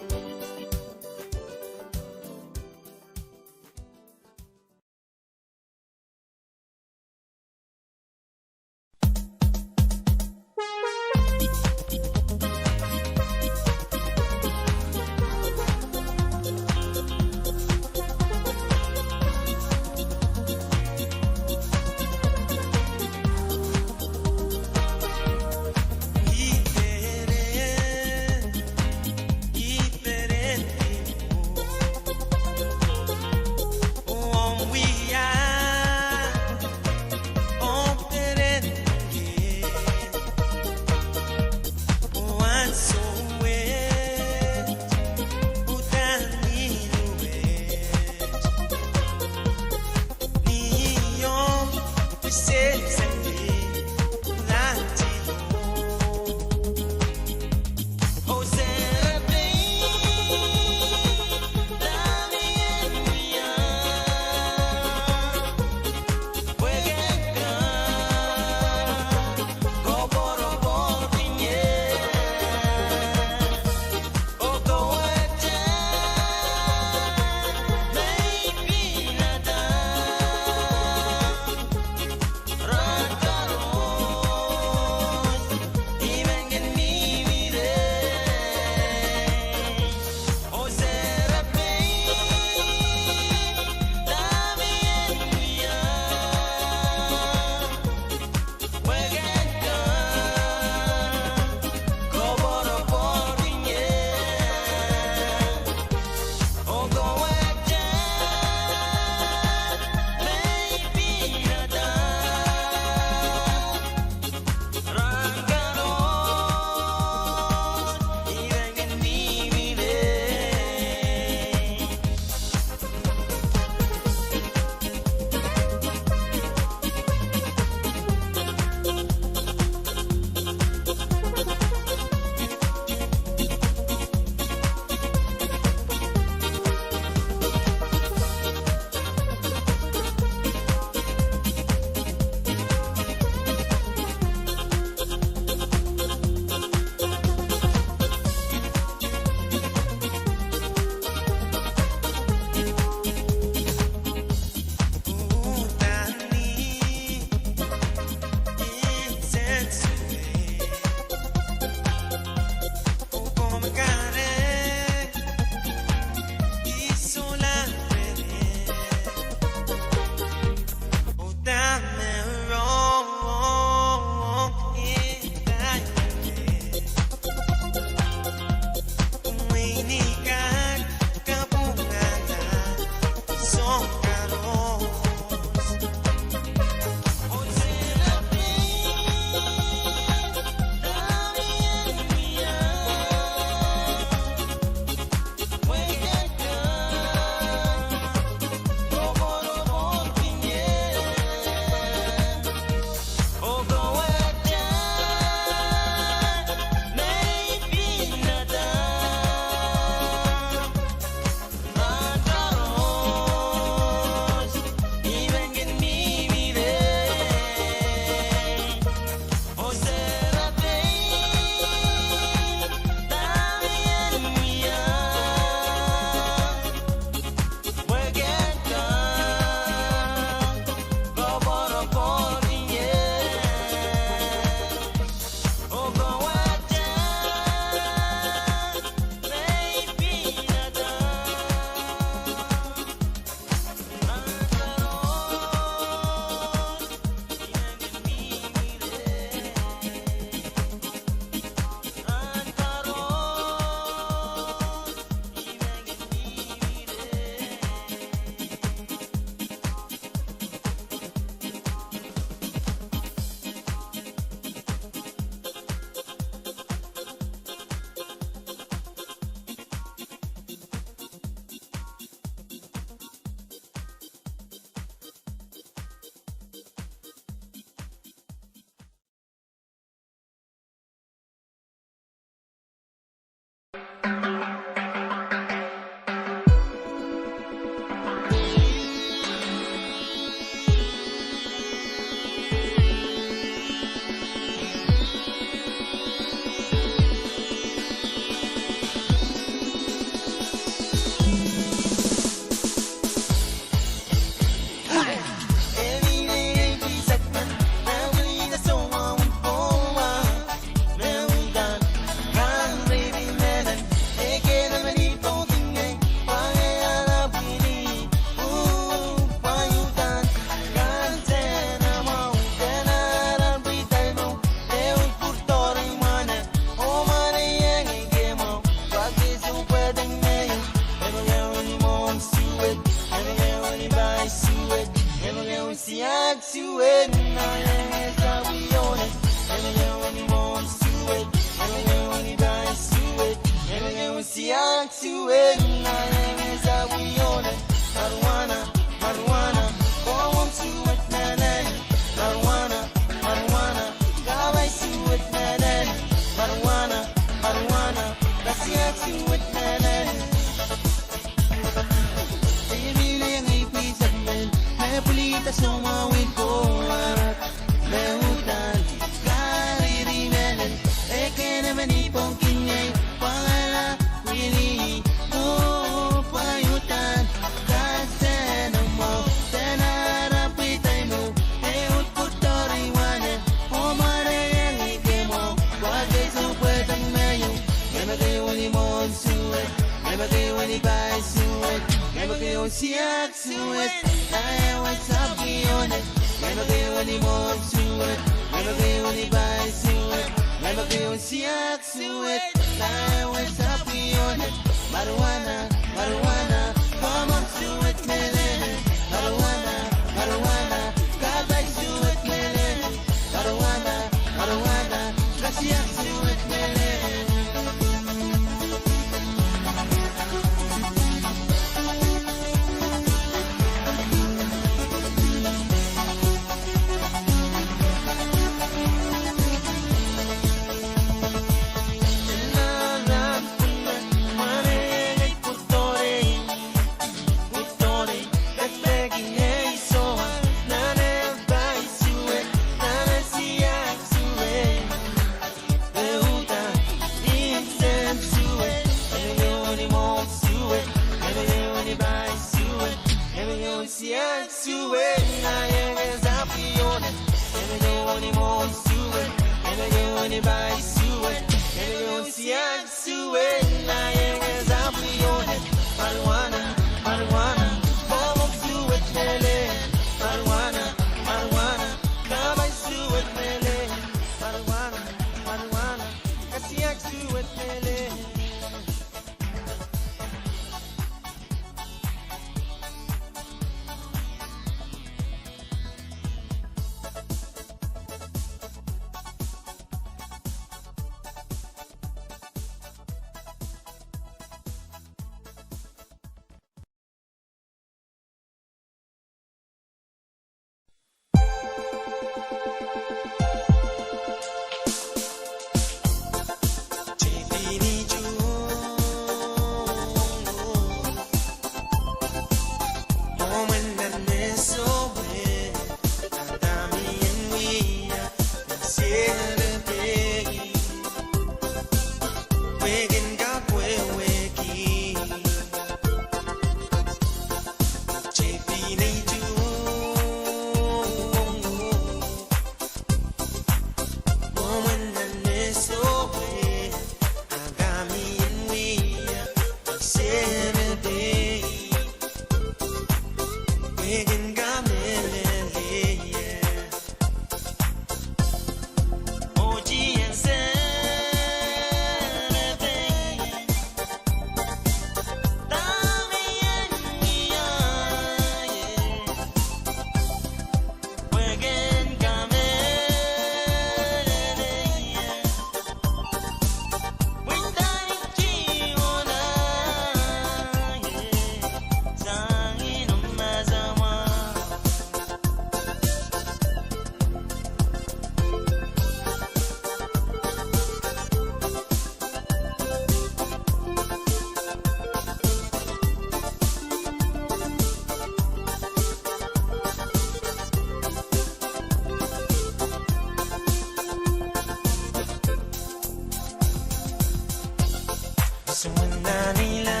Masumuna nila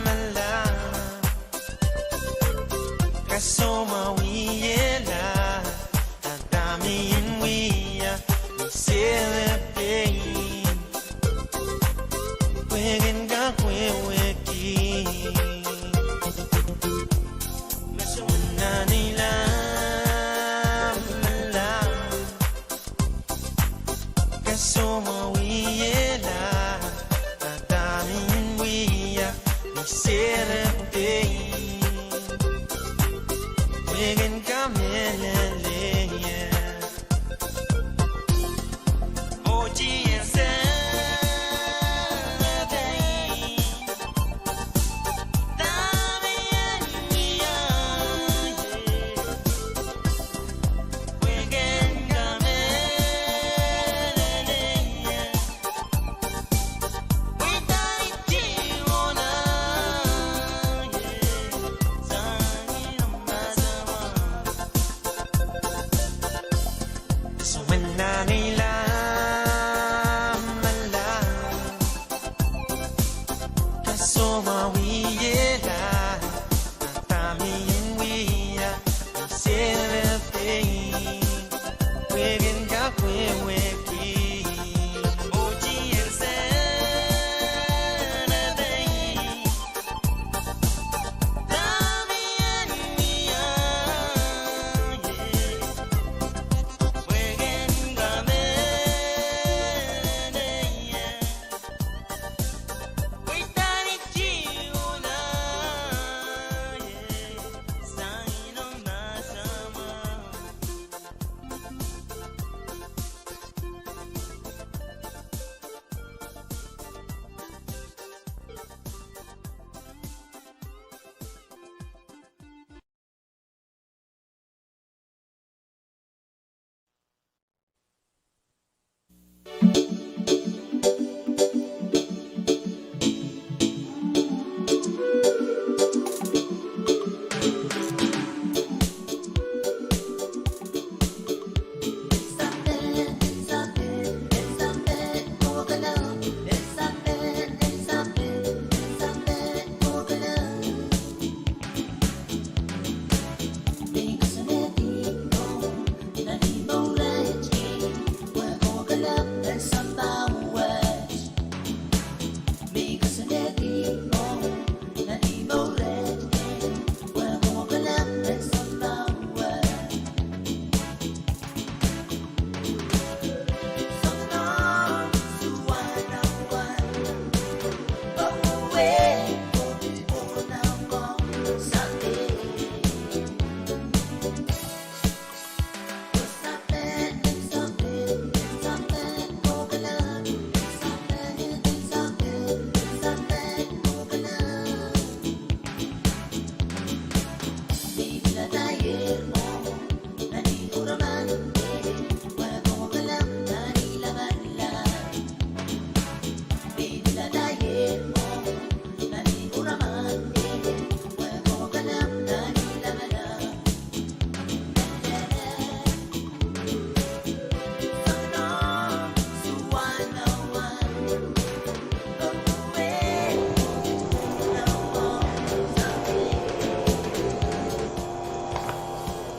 malam Kasumawiyela Ang dami yung wiya Celebrate Wigin ka kweweki Masumuna nila malam Kasumawiyela Celebrate Wigin kamelele OGS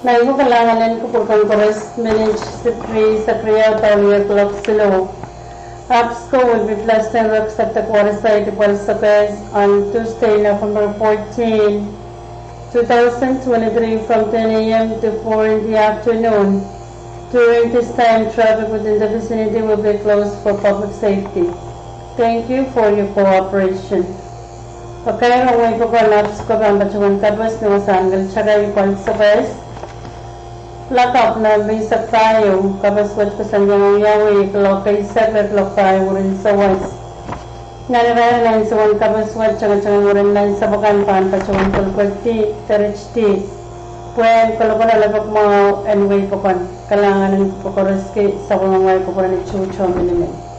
Naibu kalangalan ko purkang Forest Managed Secretary Sakriya Tawiyat Loksilo. APSCO will be placed in works at the Forest site of Sakaz on Tuesday, November 14, 2023 from 10 a.m. to 4 in the afternoon. During this time, traffic within the vicinity will be closed for public safety. Thank you for your cooperation. Pagkaya ng ko APSCO ang bacungan kabas ng masanggal tsaka yung Sakaz. Lakap na bisag tayo, kapaswat ko sa mga yawi, kalokay saklat lokay, urin sa was. Nanirayan lang sa mga kapaswat, tsaka urin lang sa bakanpan, pacuan kulkwati, tarich-ti. Puwen, kaloko na labak mo, anyway po kon, kalangan ng pukuraski sa kumangway ko po na ni Chucho Minimin.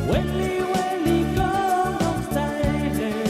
Welly, welly, come on, stay.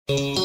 Sang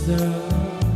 sang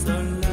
Ooh.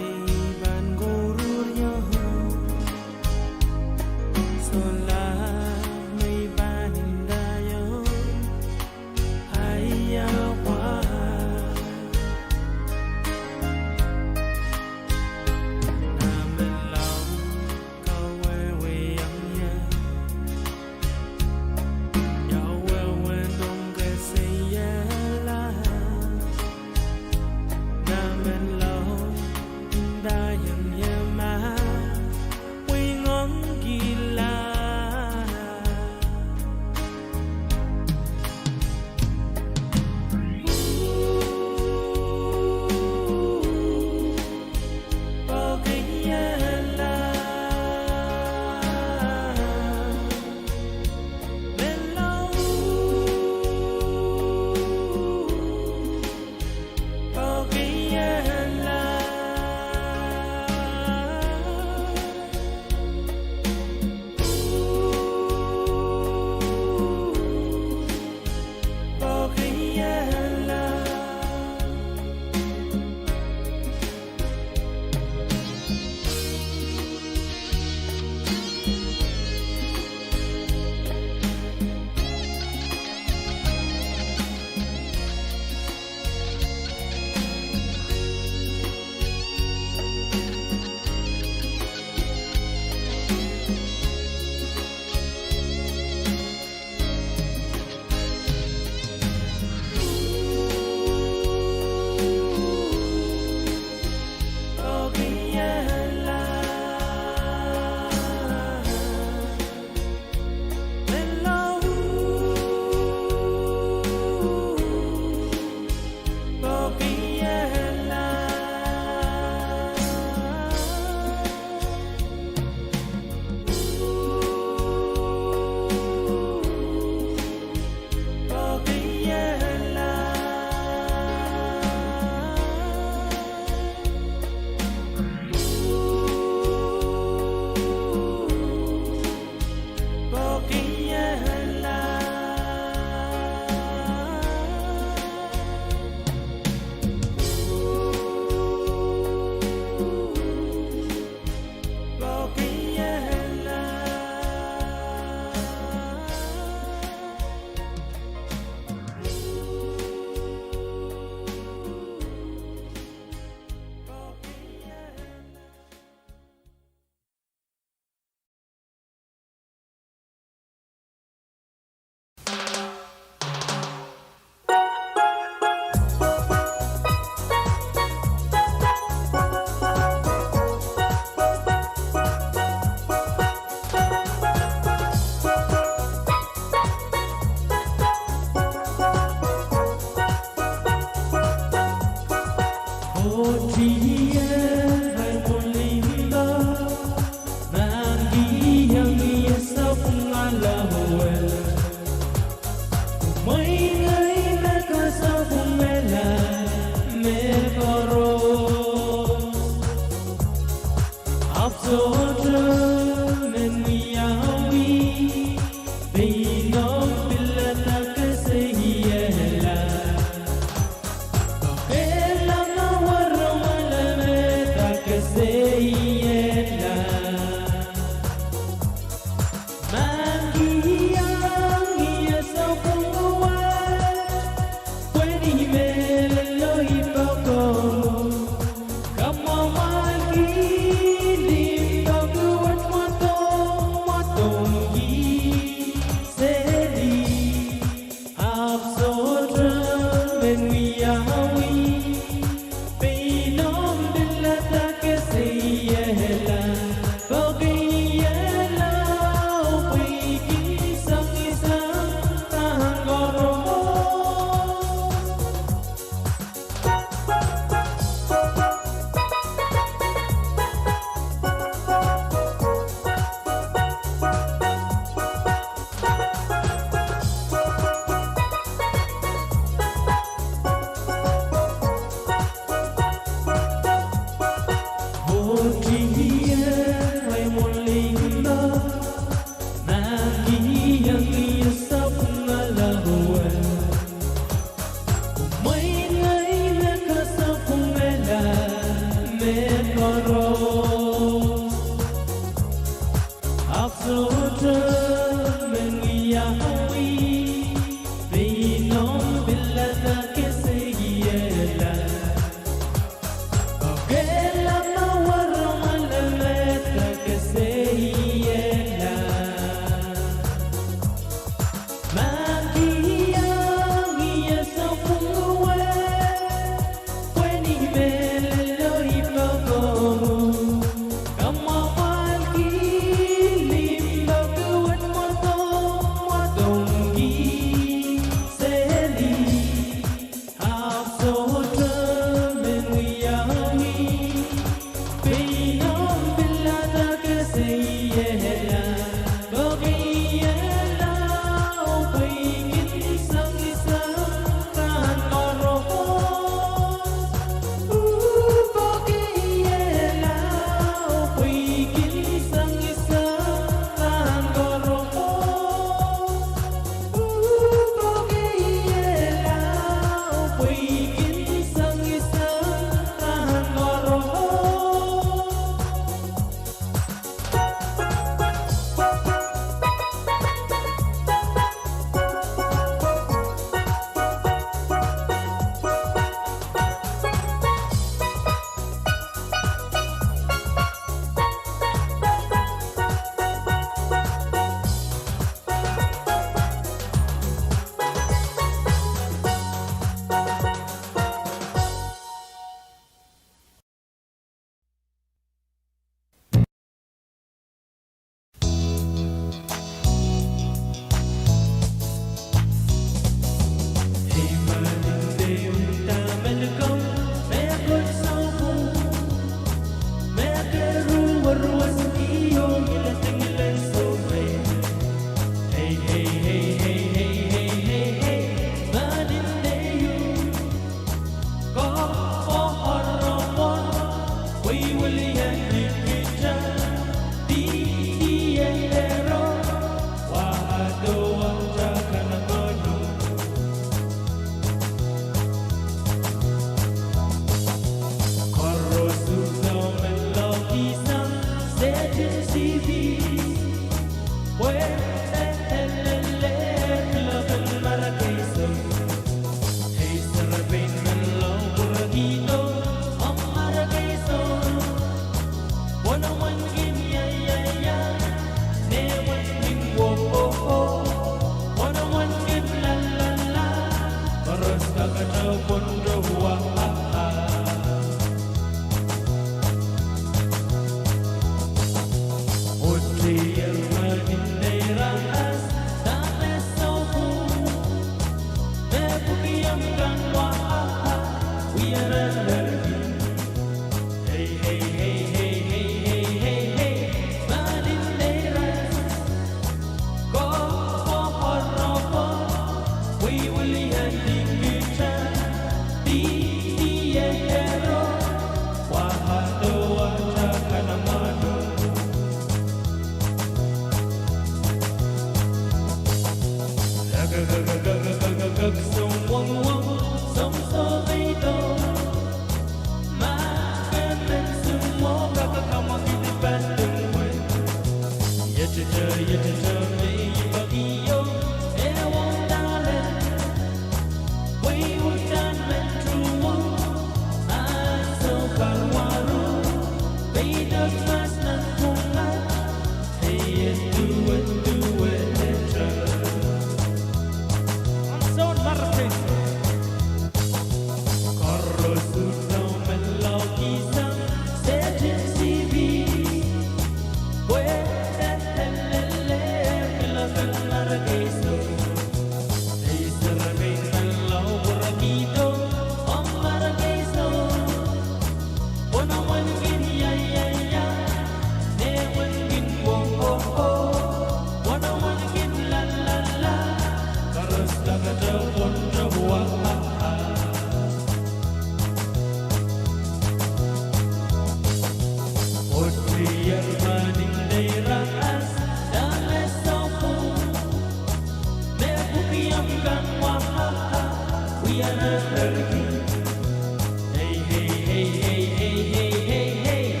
Hey, hey, hey, hey, hey, hey, hey, hey.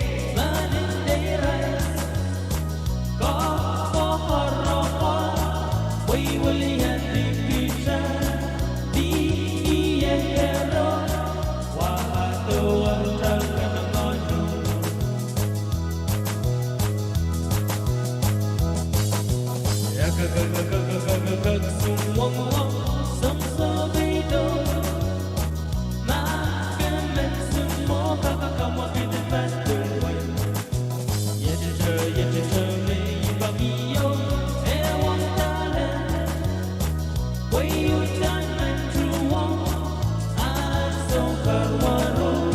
Parwano,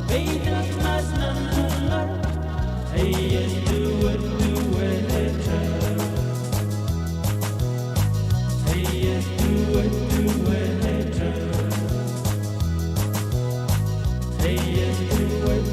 Vedas mas nanungar, hey yes do it, hey yes do it, hey yes do it.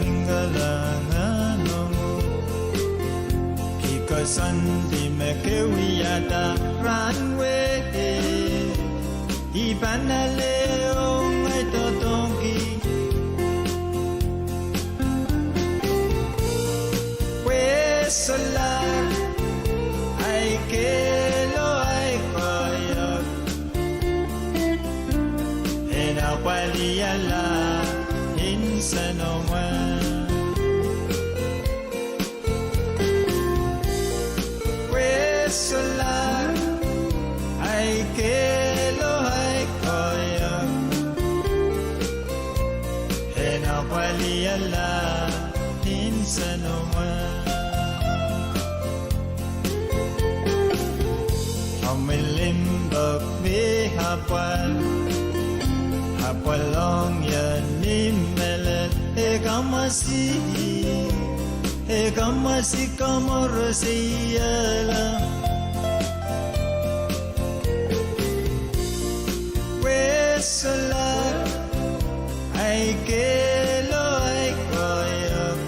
vingalangano Kika sandi mekewiyata ranwe Ibanale ongay totongi Pwesala ay kelo ay koyok Enawaliyala insanoman Pwesala ay kelo ay koyok Enawaliyala insanoman Amilimbak mi hapal Hapalong yan ni melet Ekamasi kamorosiyala Wesala ay kelo ay koyok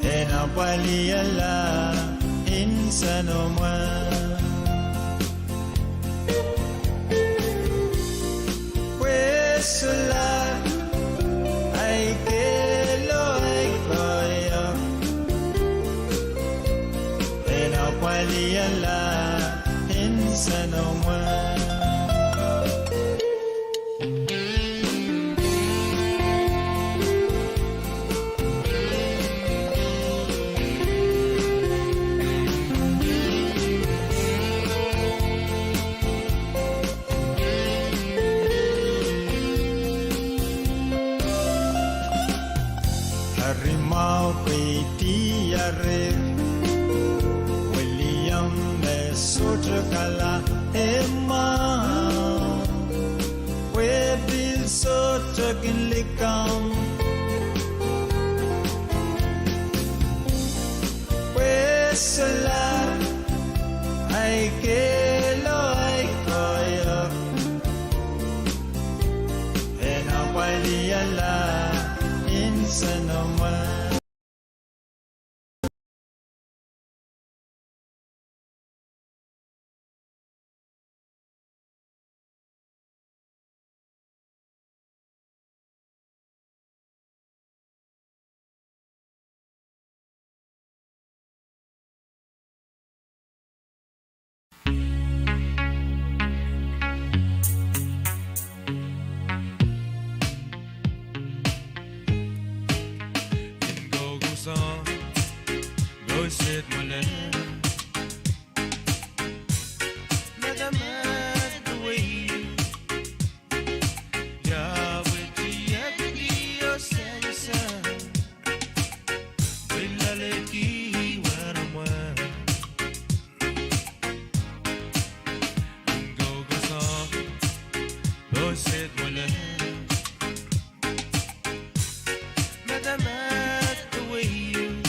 Enapaliyala insanoman Pwesala ay kelo ay koyok Enapaliyala insanoman Harimau Pitiare William Mesotrakala Emma Webil Sotrakin Likam Wesala ay kelo ay koyok Enapaliyala insanoman Go sit my land. Never mind the way you with your sense. Will I let you where I'm Go song. Go sit my land. Never mind the way you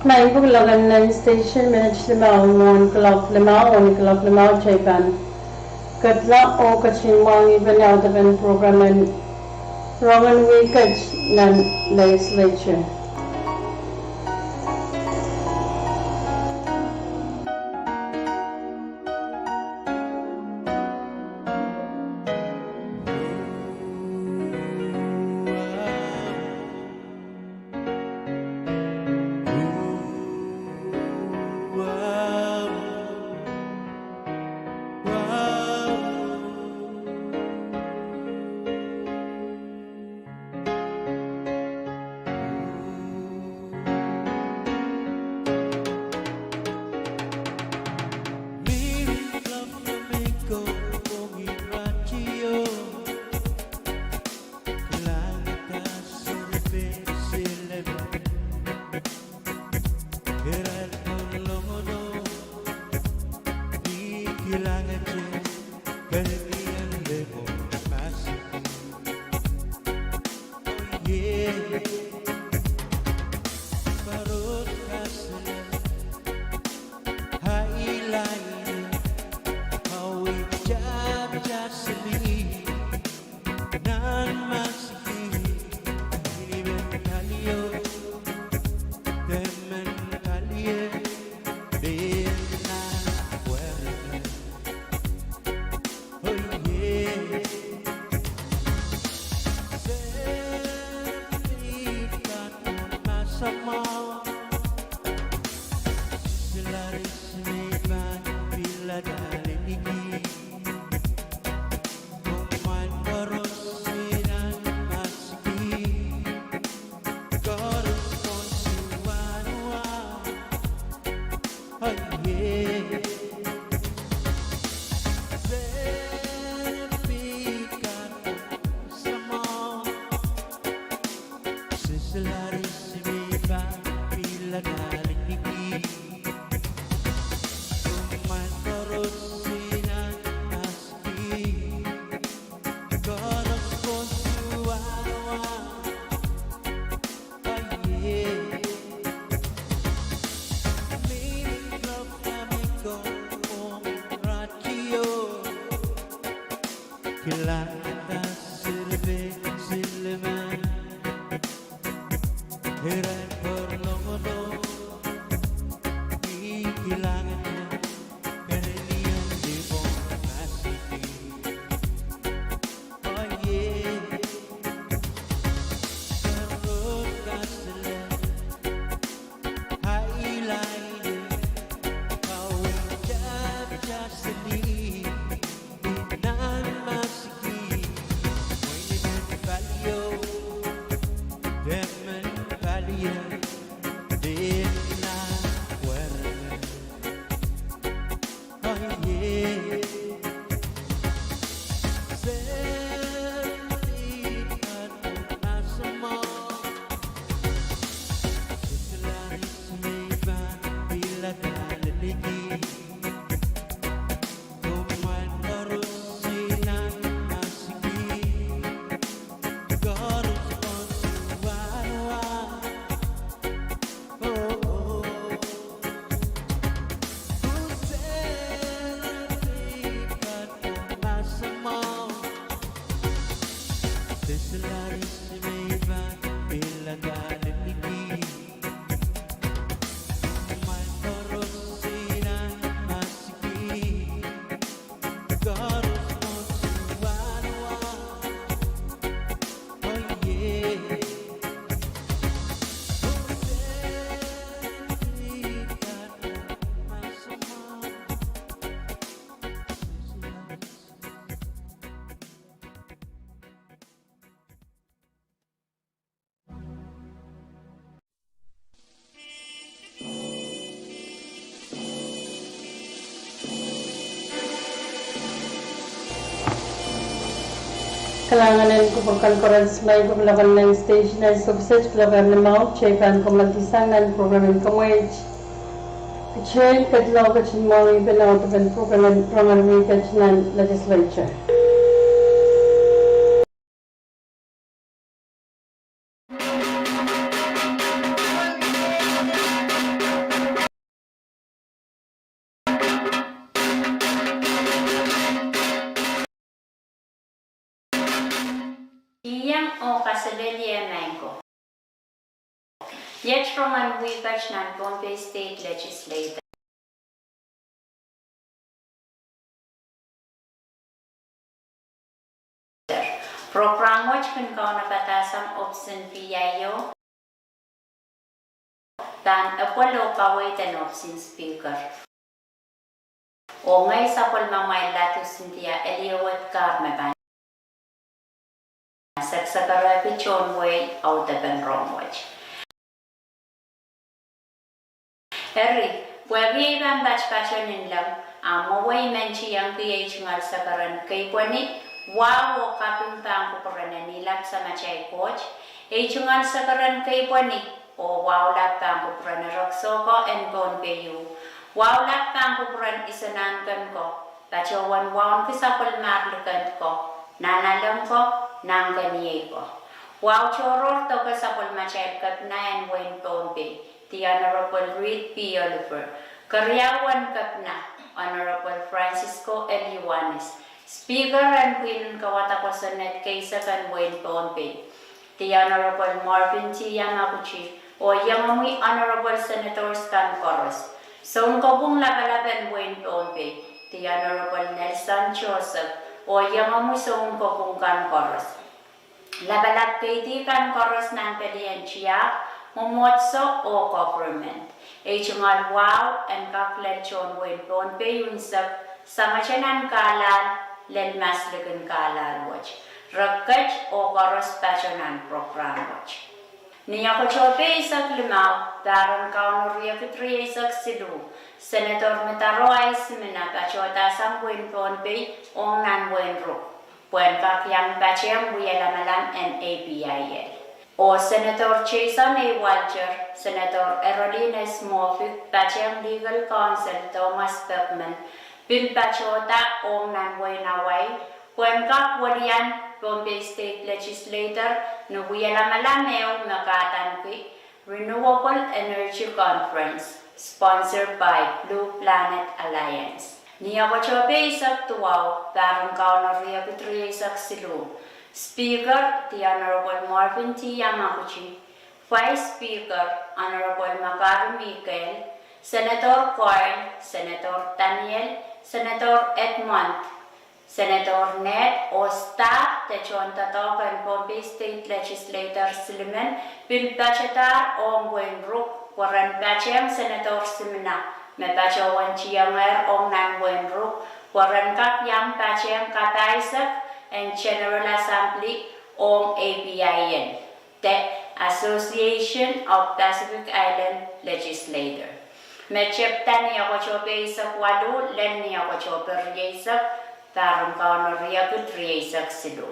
Nine Buglagan Nine Station Manage Limau, 1 o'clock Limau, 1 o'clock Limau, Japan. Katla o Kachimwang even out of an program and Roman Weekage Nan Legislature. kailangan niya Ganyan mo masik Oh yeah Parot ka sila Highlight How we just me Nan masik Iniben kaliyo Demen kaliyo Din na wala Oh yeah Setiap masama Selaris neban bila dalinigi Kuman korosinan masiki Korresponsuan Oh yeah Selaris neban bila dalinigi Kuman korosinan masiki Korresponsuan Oh yeah Milik love namin kung radio Kailangan na silman Hiran porlomono Kailangan na Karaniyan di mo masiki Oh yeah Karot ka sila Highlighted Kawin just me Inan masiki Mo'y naman valyo Demen valyo Din na wala Oh yeah Setiap masama Selaris neban bila dalinigi Kuman korosinan masiki Korresponsuan Oh Setiap masama Selaris neban bila dalinigi Kuman korosinan masiki Korresponsuan Oh yeah Kalanganan ko pagkalkoran sa may kumlaban ng station ay subset program na mau chepan ko magtisangan programin ko wage. Kachain katlaw kachin mo yung pinautupan program kachinan legislature. Iyang o kasadelia mango. Yet from an wikach nan Bombay State Legislature. Program which can go na batasang option PIO dan apolo kawitan option speaker. O ngay sa pulmamay lato Cynthia Eliot Carnavan. Saksakara Pichon Way out of the Romwich. Harry, wagi iban batch passion lang, maway menchi yang PH ngal sakaran kay kwani, wawo kaping tangko parana nilap sa machay coach, ngal sakaran kay kwani, o wow lap tangko parana roksoko and bon peyu, wow lap tangko paran isanan kan ko, bacho wan waun kisapol marlukan ko, nanalam ko, nangganiye ko. Wow choror to kasapol machay kapna and Wayne Pompe, the Honorable Reed P. Oliver, Karyawan kapna, Honorable Francisco L. Yuanes, Speaker and Queen Kawatakosanet Kaysakan Wayne Pompe, the Honorable Marvin T. Yamaguchi, o Yamamui Honorable Senator Stan Coros, Son Kobung Labalaban Wayne Pompe, the Honorable Nelson Joseph, o Yamamui Son Kobung Kan Coros. Labalab Kaiti Kan Coros Nan Pedian Chia, Momotso o government. Ejungal Wow and Kaklet John Wayne Pompe Yunsap, Samachanan Kalan, Len Masligan Kalan Watch, Rakaj o Coros Pachonan Program Watch. Niya ko chope isak limaw, daron kauno riya kitri isak silu. Senator Metaro ay simina pachota sang Wayne Pompe o nan Wayne Rook. Puen kakyang pachayang buyalamalam and APIL. O Senator Jason A. Walter, Senator Erolines Moffitt, pachayang Legal Counsel Thomas Beckman, Bill pachota o nan Wayne Away, puen kakwalian Pompe State Legislator Nubuyalamalameo Nakatanki Renewable Energy Conference sponsored by Blue Planet Alliance. Niyawachope isak tuwaw, darang kauno riya pitri isak silu. Speaker, the Honorable Marvin T. Yamaguchi. Vice Speaker, Honorable Makaru Mikael. Senator Coyle, Senator Daniel, Senator Edmond, Senator Ned o staff te John Tatokan Pompe State Legislator Siliman, Bill Bachetar o Wayne Rook, Warren Bachem, Senator Simina, me Bachawan Chiamer o Nan Wayne Rook, Warren Kakyam Bachem Kataisak, and General Assembly o APIN, the Association of Pacific Island Legislator. Me Cheptan niya ko chope isak walu, len niya ko chope riyesak, Tarum kauno riya kutriyesak silu.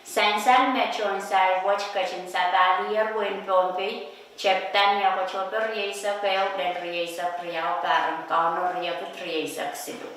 Sansal metron sar watch kachin satalier Wayne Pompe, Cheptan niya ko chope riyesak kayo, len riyesak riyaw, tarum kauno riya kutriyesak silu.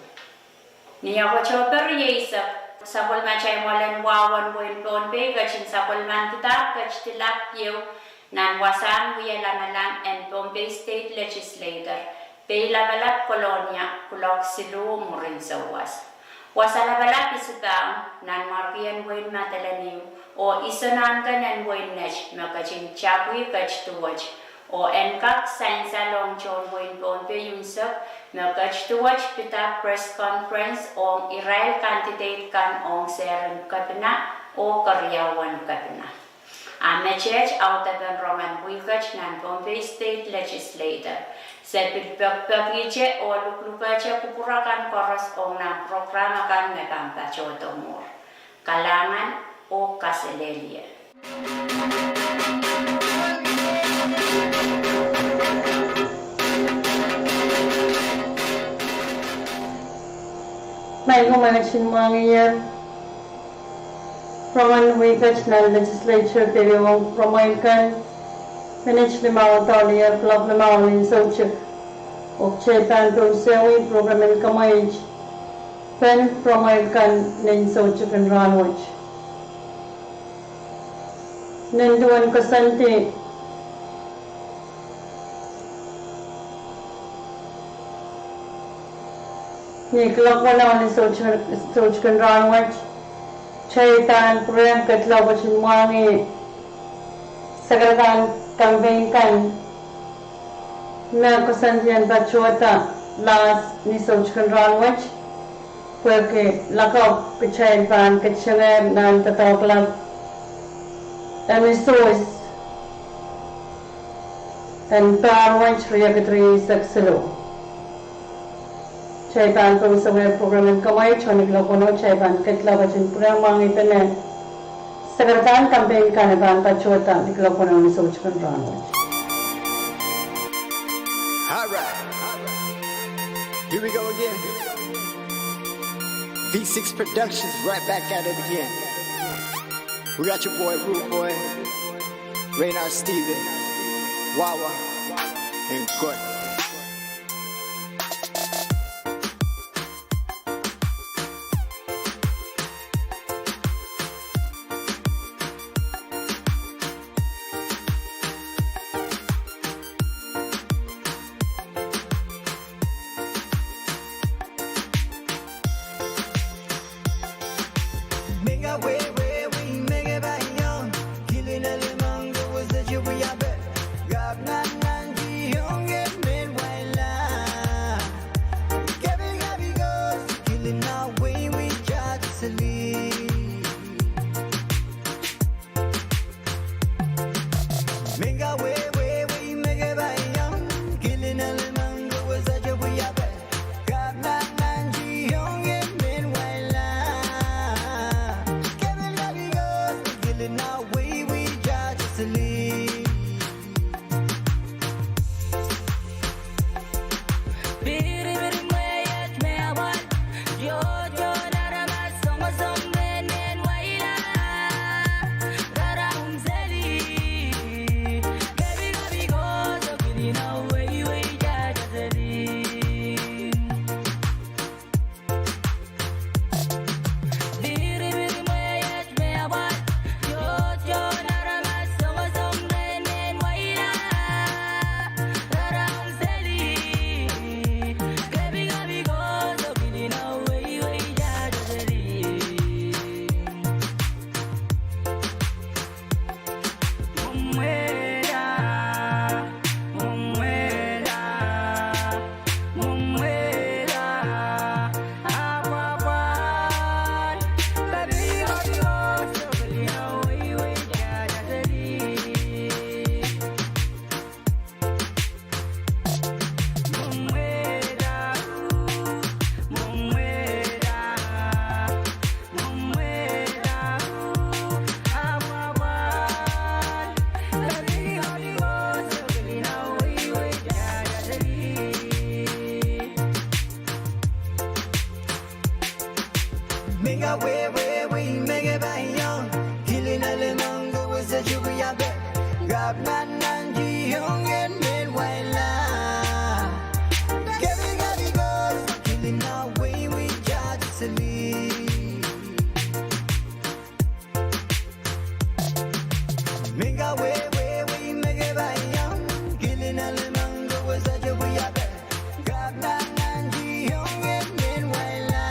Niya ko chope riyesak, sapol machay molen wawan Wayne Pompe, kachin sapol man kita, kach tilak yu, nan wasan wiyalamalam and Pompe State Legislator, Peilabalap Colonia, Kulok Silu Murin Sawas. Wasalabalap isutang nan Markian Wayne Matalanim o isanan ka nan Wayne Nesh makaching chapwi kach tuwach o enkak sainsa long John Wayne Pompe Yunsap makach tuwach pita press conference o Israel candidate kan ong serum kapna o karyawan kapna. Amechech autagan Roman Wikach nan Pompe State Legislator. Sepil pagpagiche o luklukache kupurakan koros o na programa kan mekampa chotomor. Kalangan o kaselelia. May kumanachin mga Roman Wikach na legislature teriwang promoykan Manage limaw taulier club limaw lin sochik Okchetan to sewi program in Kamayj Pen promoykan lin sochik and ranwich Ninduan kasanti Ni club wala lin sochik and ranwich Chaitan Puran Katlaw Bachin Wangi Sagaratan campaign kan na kusandian bachota las ni sochkan ranwach porque lakaw pichain pan kitchener nan tatawklan emisois and ranwach riyagatri saksalo chaipan provisional program in kamay chonik lokono chaipan kitla bachin purang mangitanen Sagaratan campaign kanaban pachota diklapono ni sochkan ranwach. Alright, here we go again. V6 Productions right back at it again. We got your boy Rude Boy, Raynard Steven, Wawa, and Good. Minga we mege bayon Killing a lemon go was a jubi abe Gab nan nan ji young and men waila Gabi goes Killing our way we judge sleep Minga we mege bayon Killing a lemon go was a jubi abe Gab nan nan ji young and men waila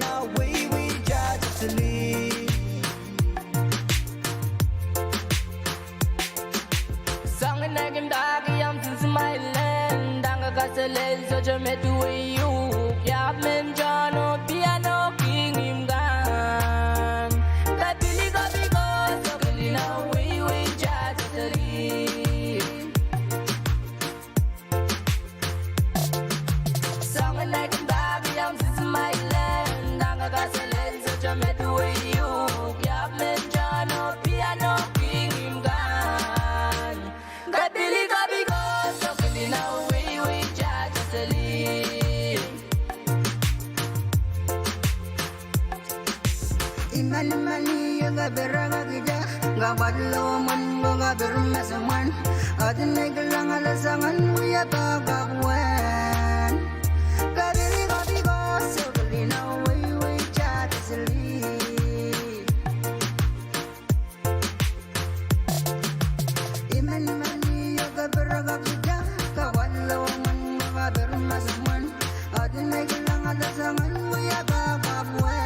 Now we judge sleep. Song and nagim dagi am to smiling. Danga kasele so je met with you. Yap men jano piano king him gan. That Billy got because so Billy now we judge sleep. Song and nagim dagi am to smiling. Met with you, yeah, men Jano, piano, king him gone. Got Billy got because so Billy now we judge sleep. Imani yaga beraga gija, gabadlo man boga bermasaman. Adne gelang alasangan muya bagakwan. Got Billy got because so Billy now we judge sleep. Imani yaga beraga gija, gabadlo man boga bermasaman. Adne gelang alasangan muya bagakwan.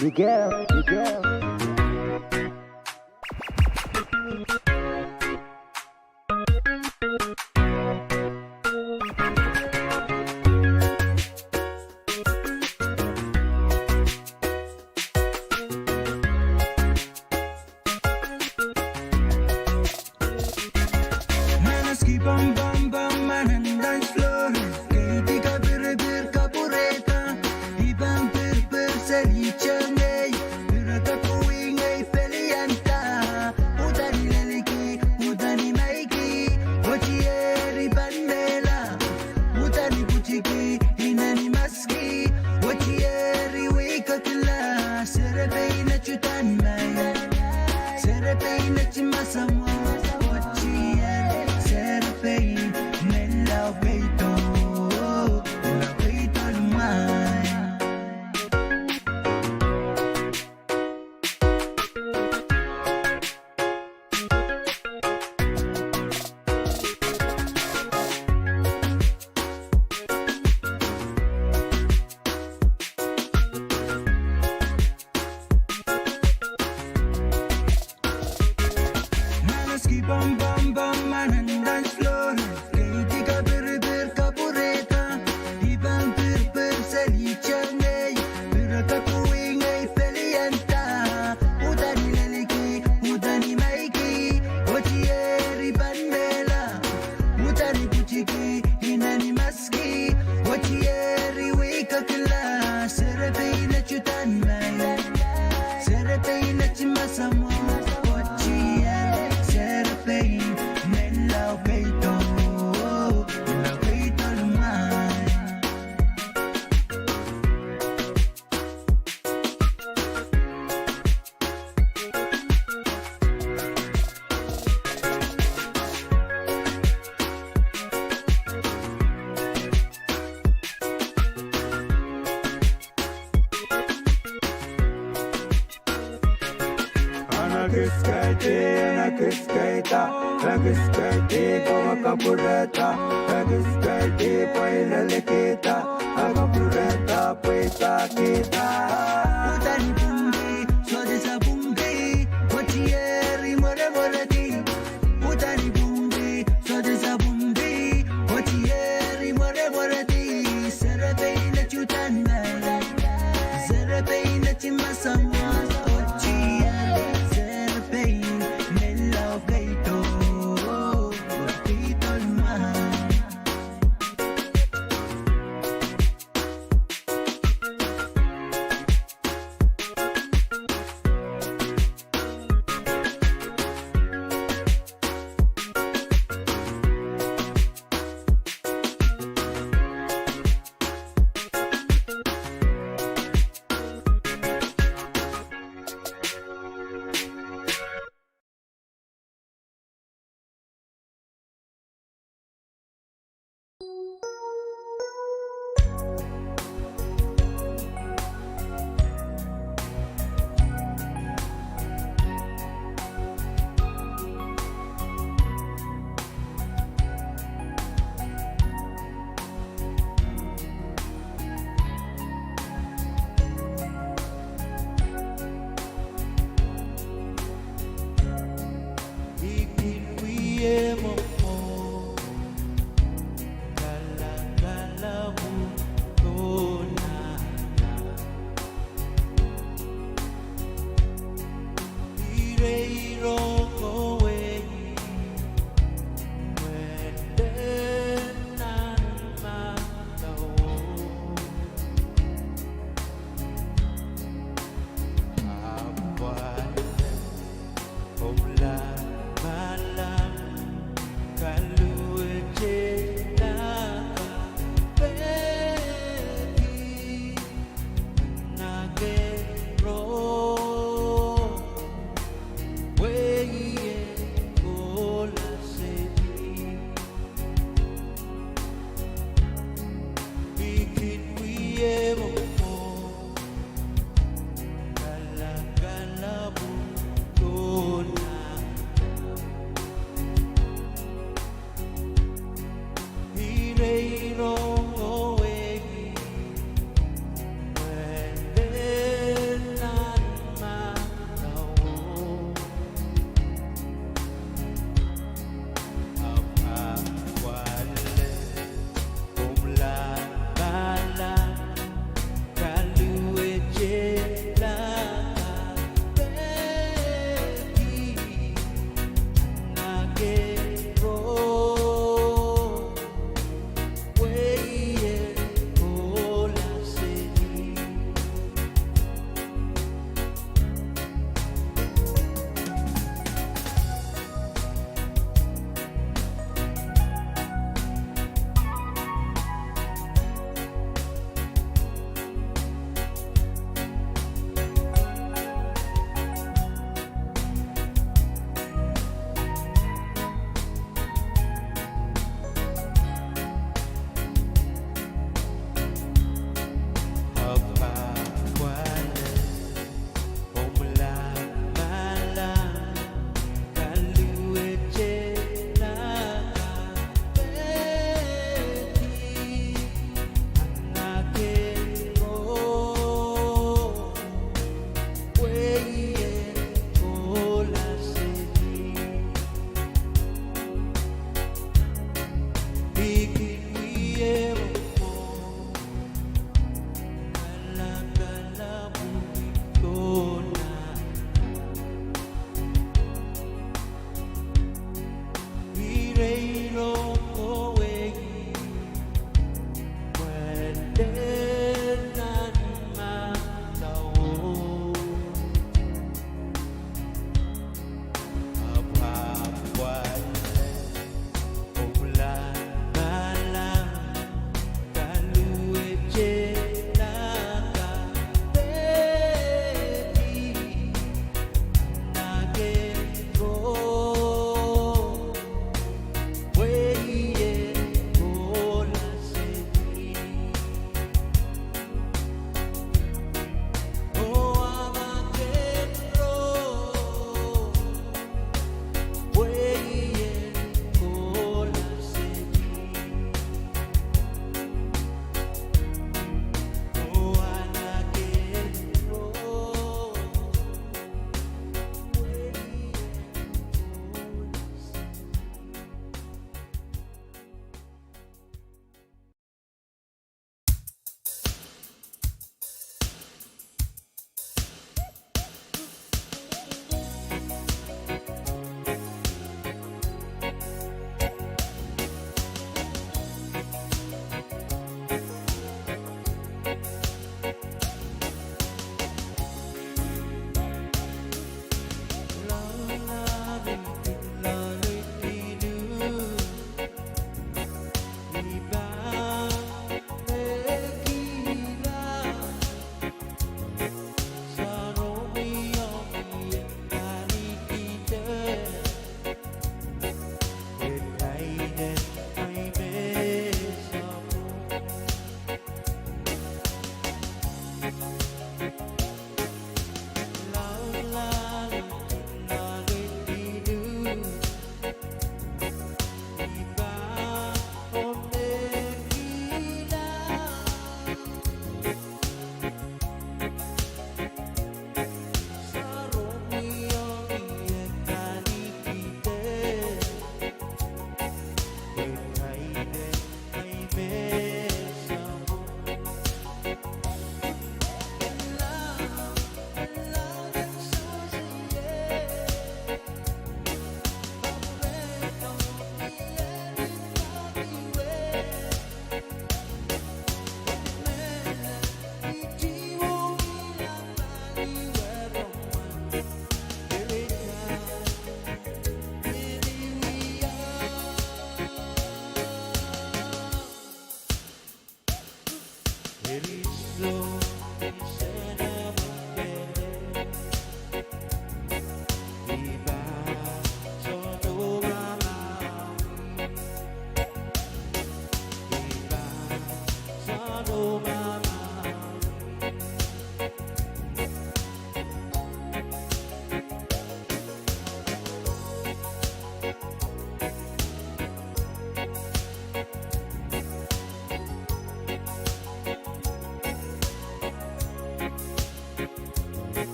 Miguel. Manas ki bam bam bam manan dance floor Kaiti ka bir kapureta Ibang per selichangay Birata kuingay pelianta Udani leliki, udani maiki Wachieri bandela Udani buchiki, inani maski Wachieri wikakila Serepei na chutan maya Serepei na chimasamo Bam bam bam manan dance floor Kaiti ka bir kapureta Ibang per selichangay Birata kuingay pelianta Udani leliki, udani maiki Wachieri bandela Udani buchiki, inani maski Wachieri wikakila Serepei na chutan maya Serepei na chimasamo Nakiskaita, Goma Kapureta, Nakiskaiti, Paila Likita, Agapureta, Paisa Kita. Utani bungi, Sodesa bungi, Pochieri more morati. Utani bungi, Sodesa bungi, Pochieri more morati. Serapeina chutana, Serapeina chimasama, Ochieri, Serapein, Mello Gaito, Gaito man. Way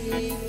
Yeah.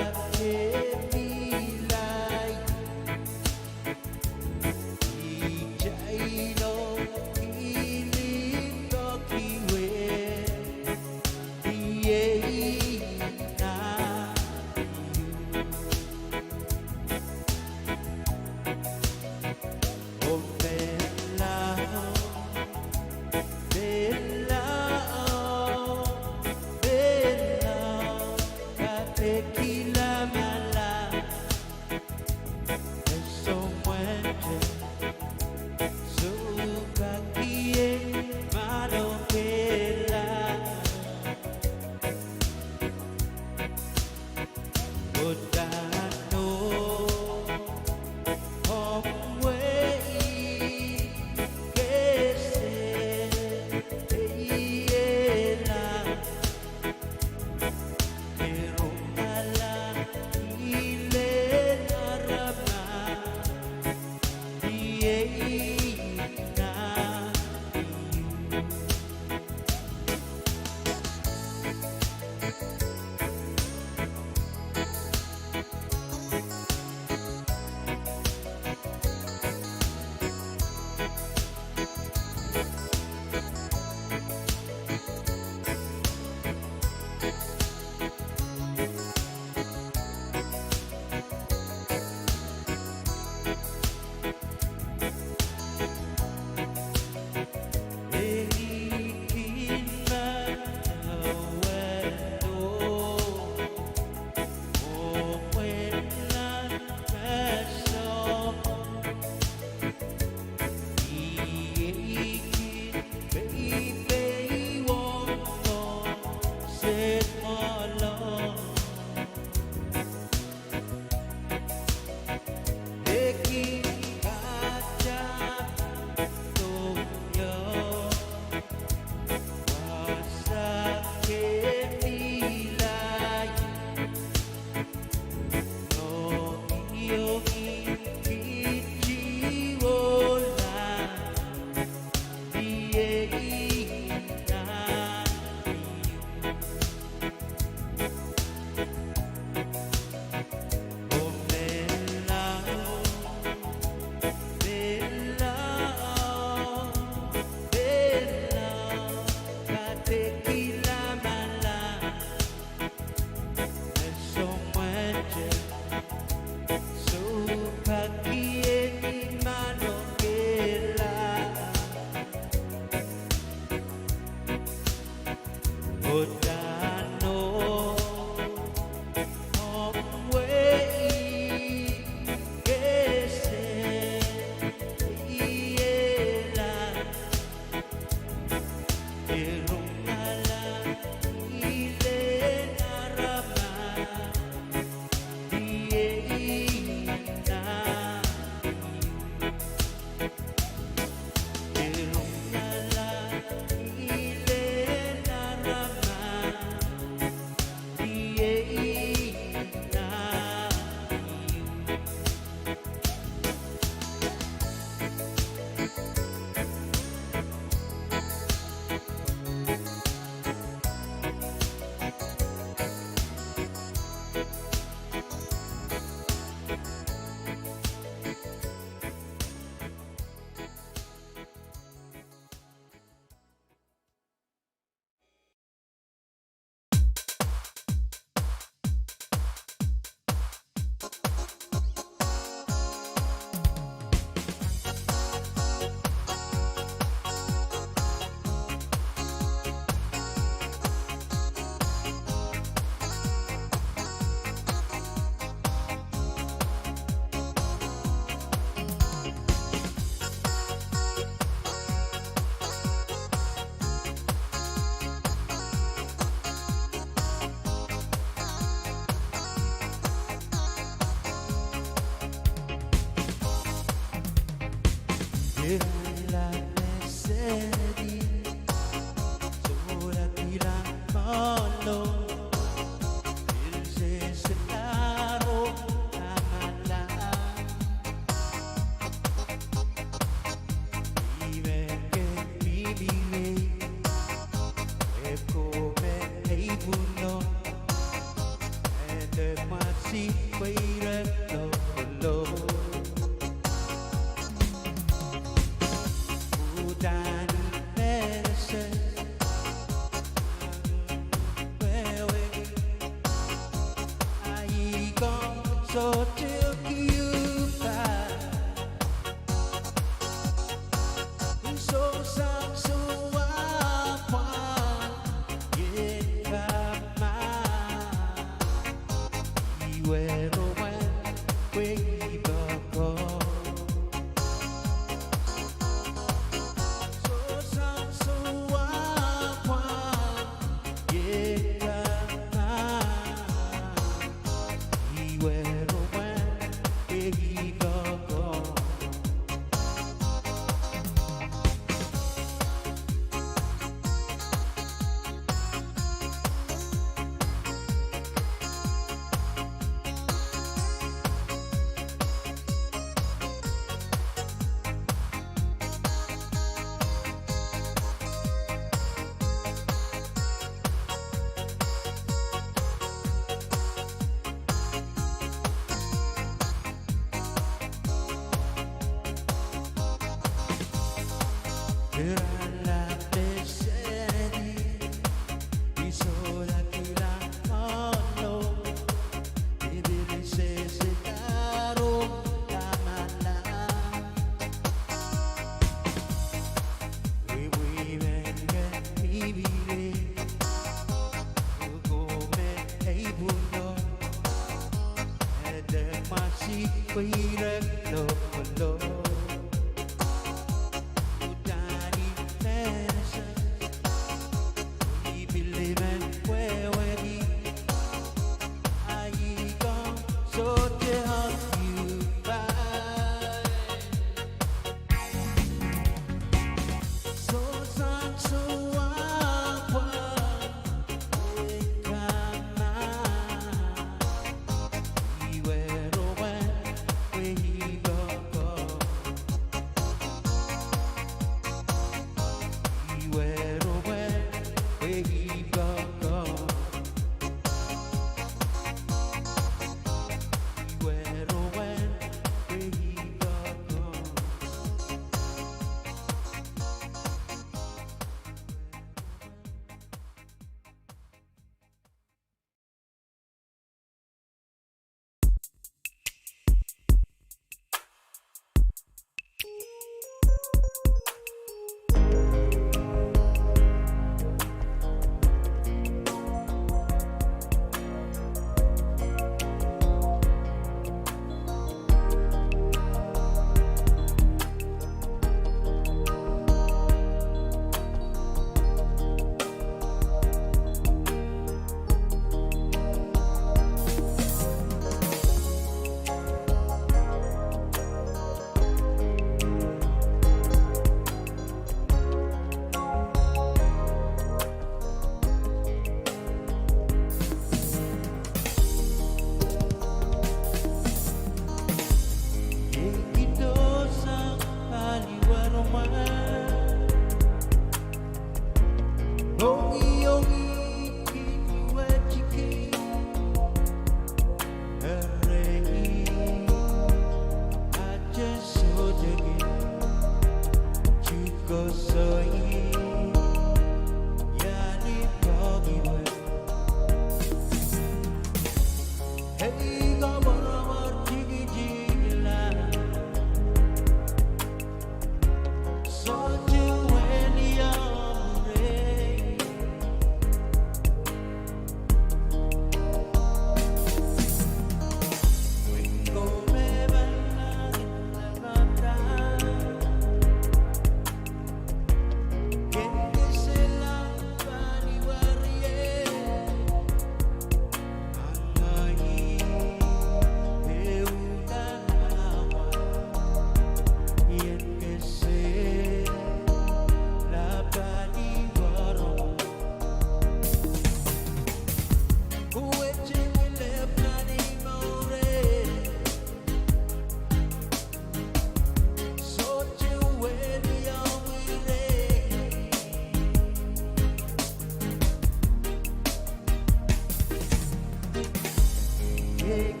take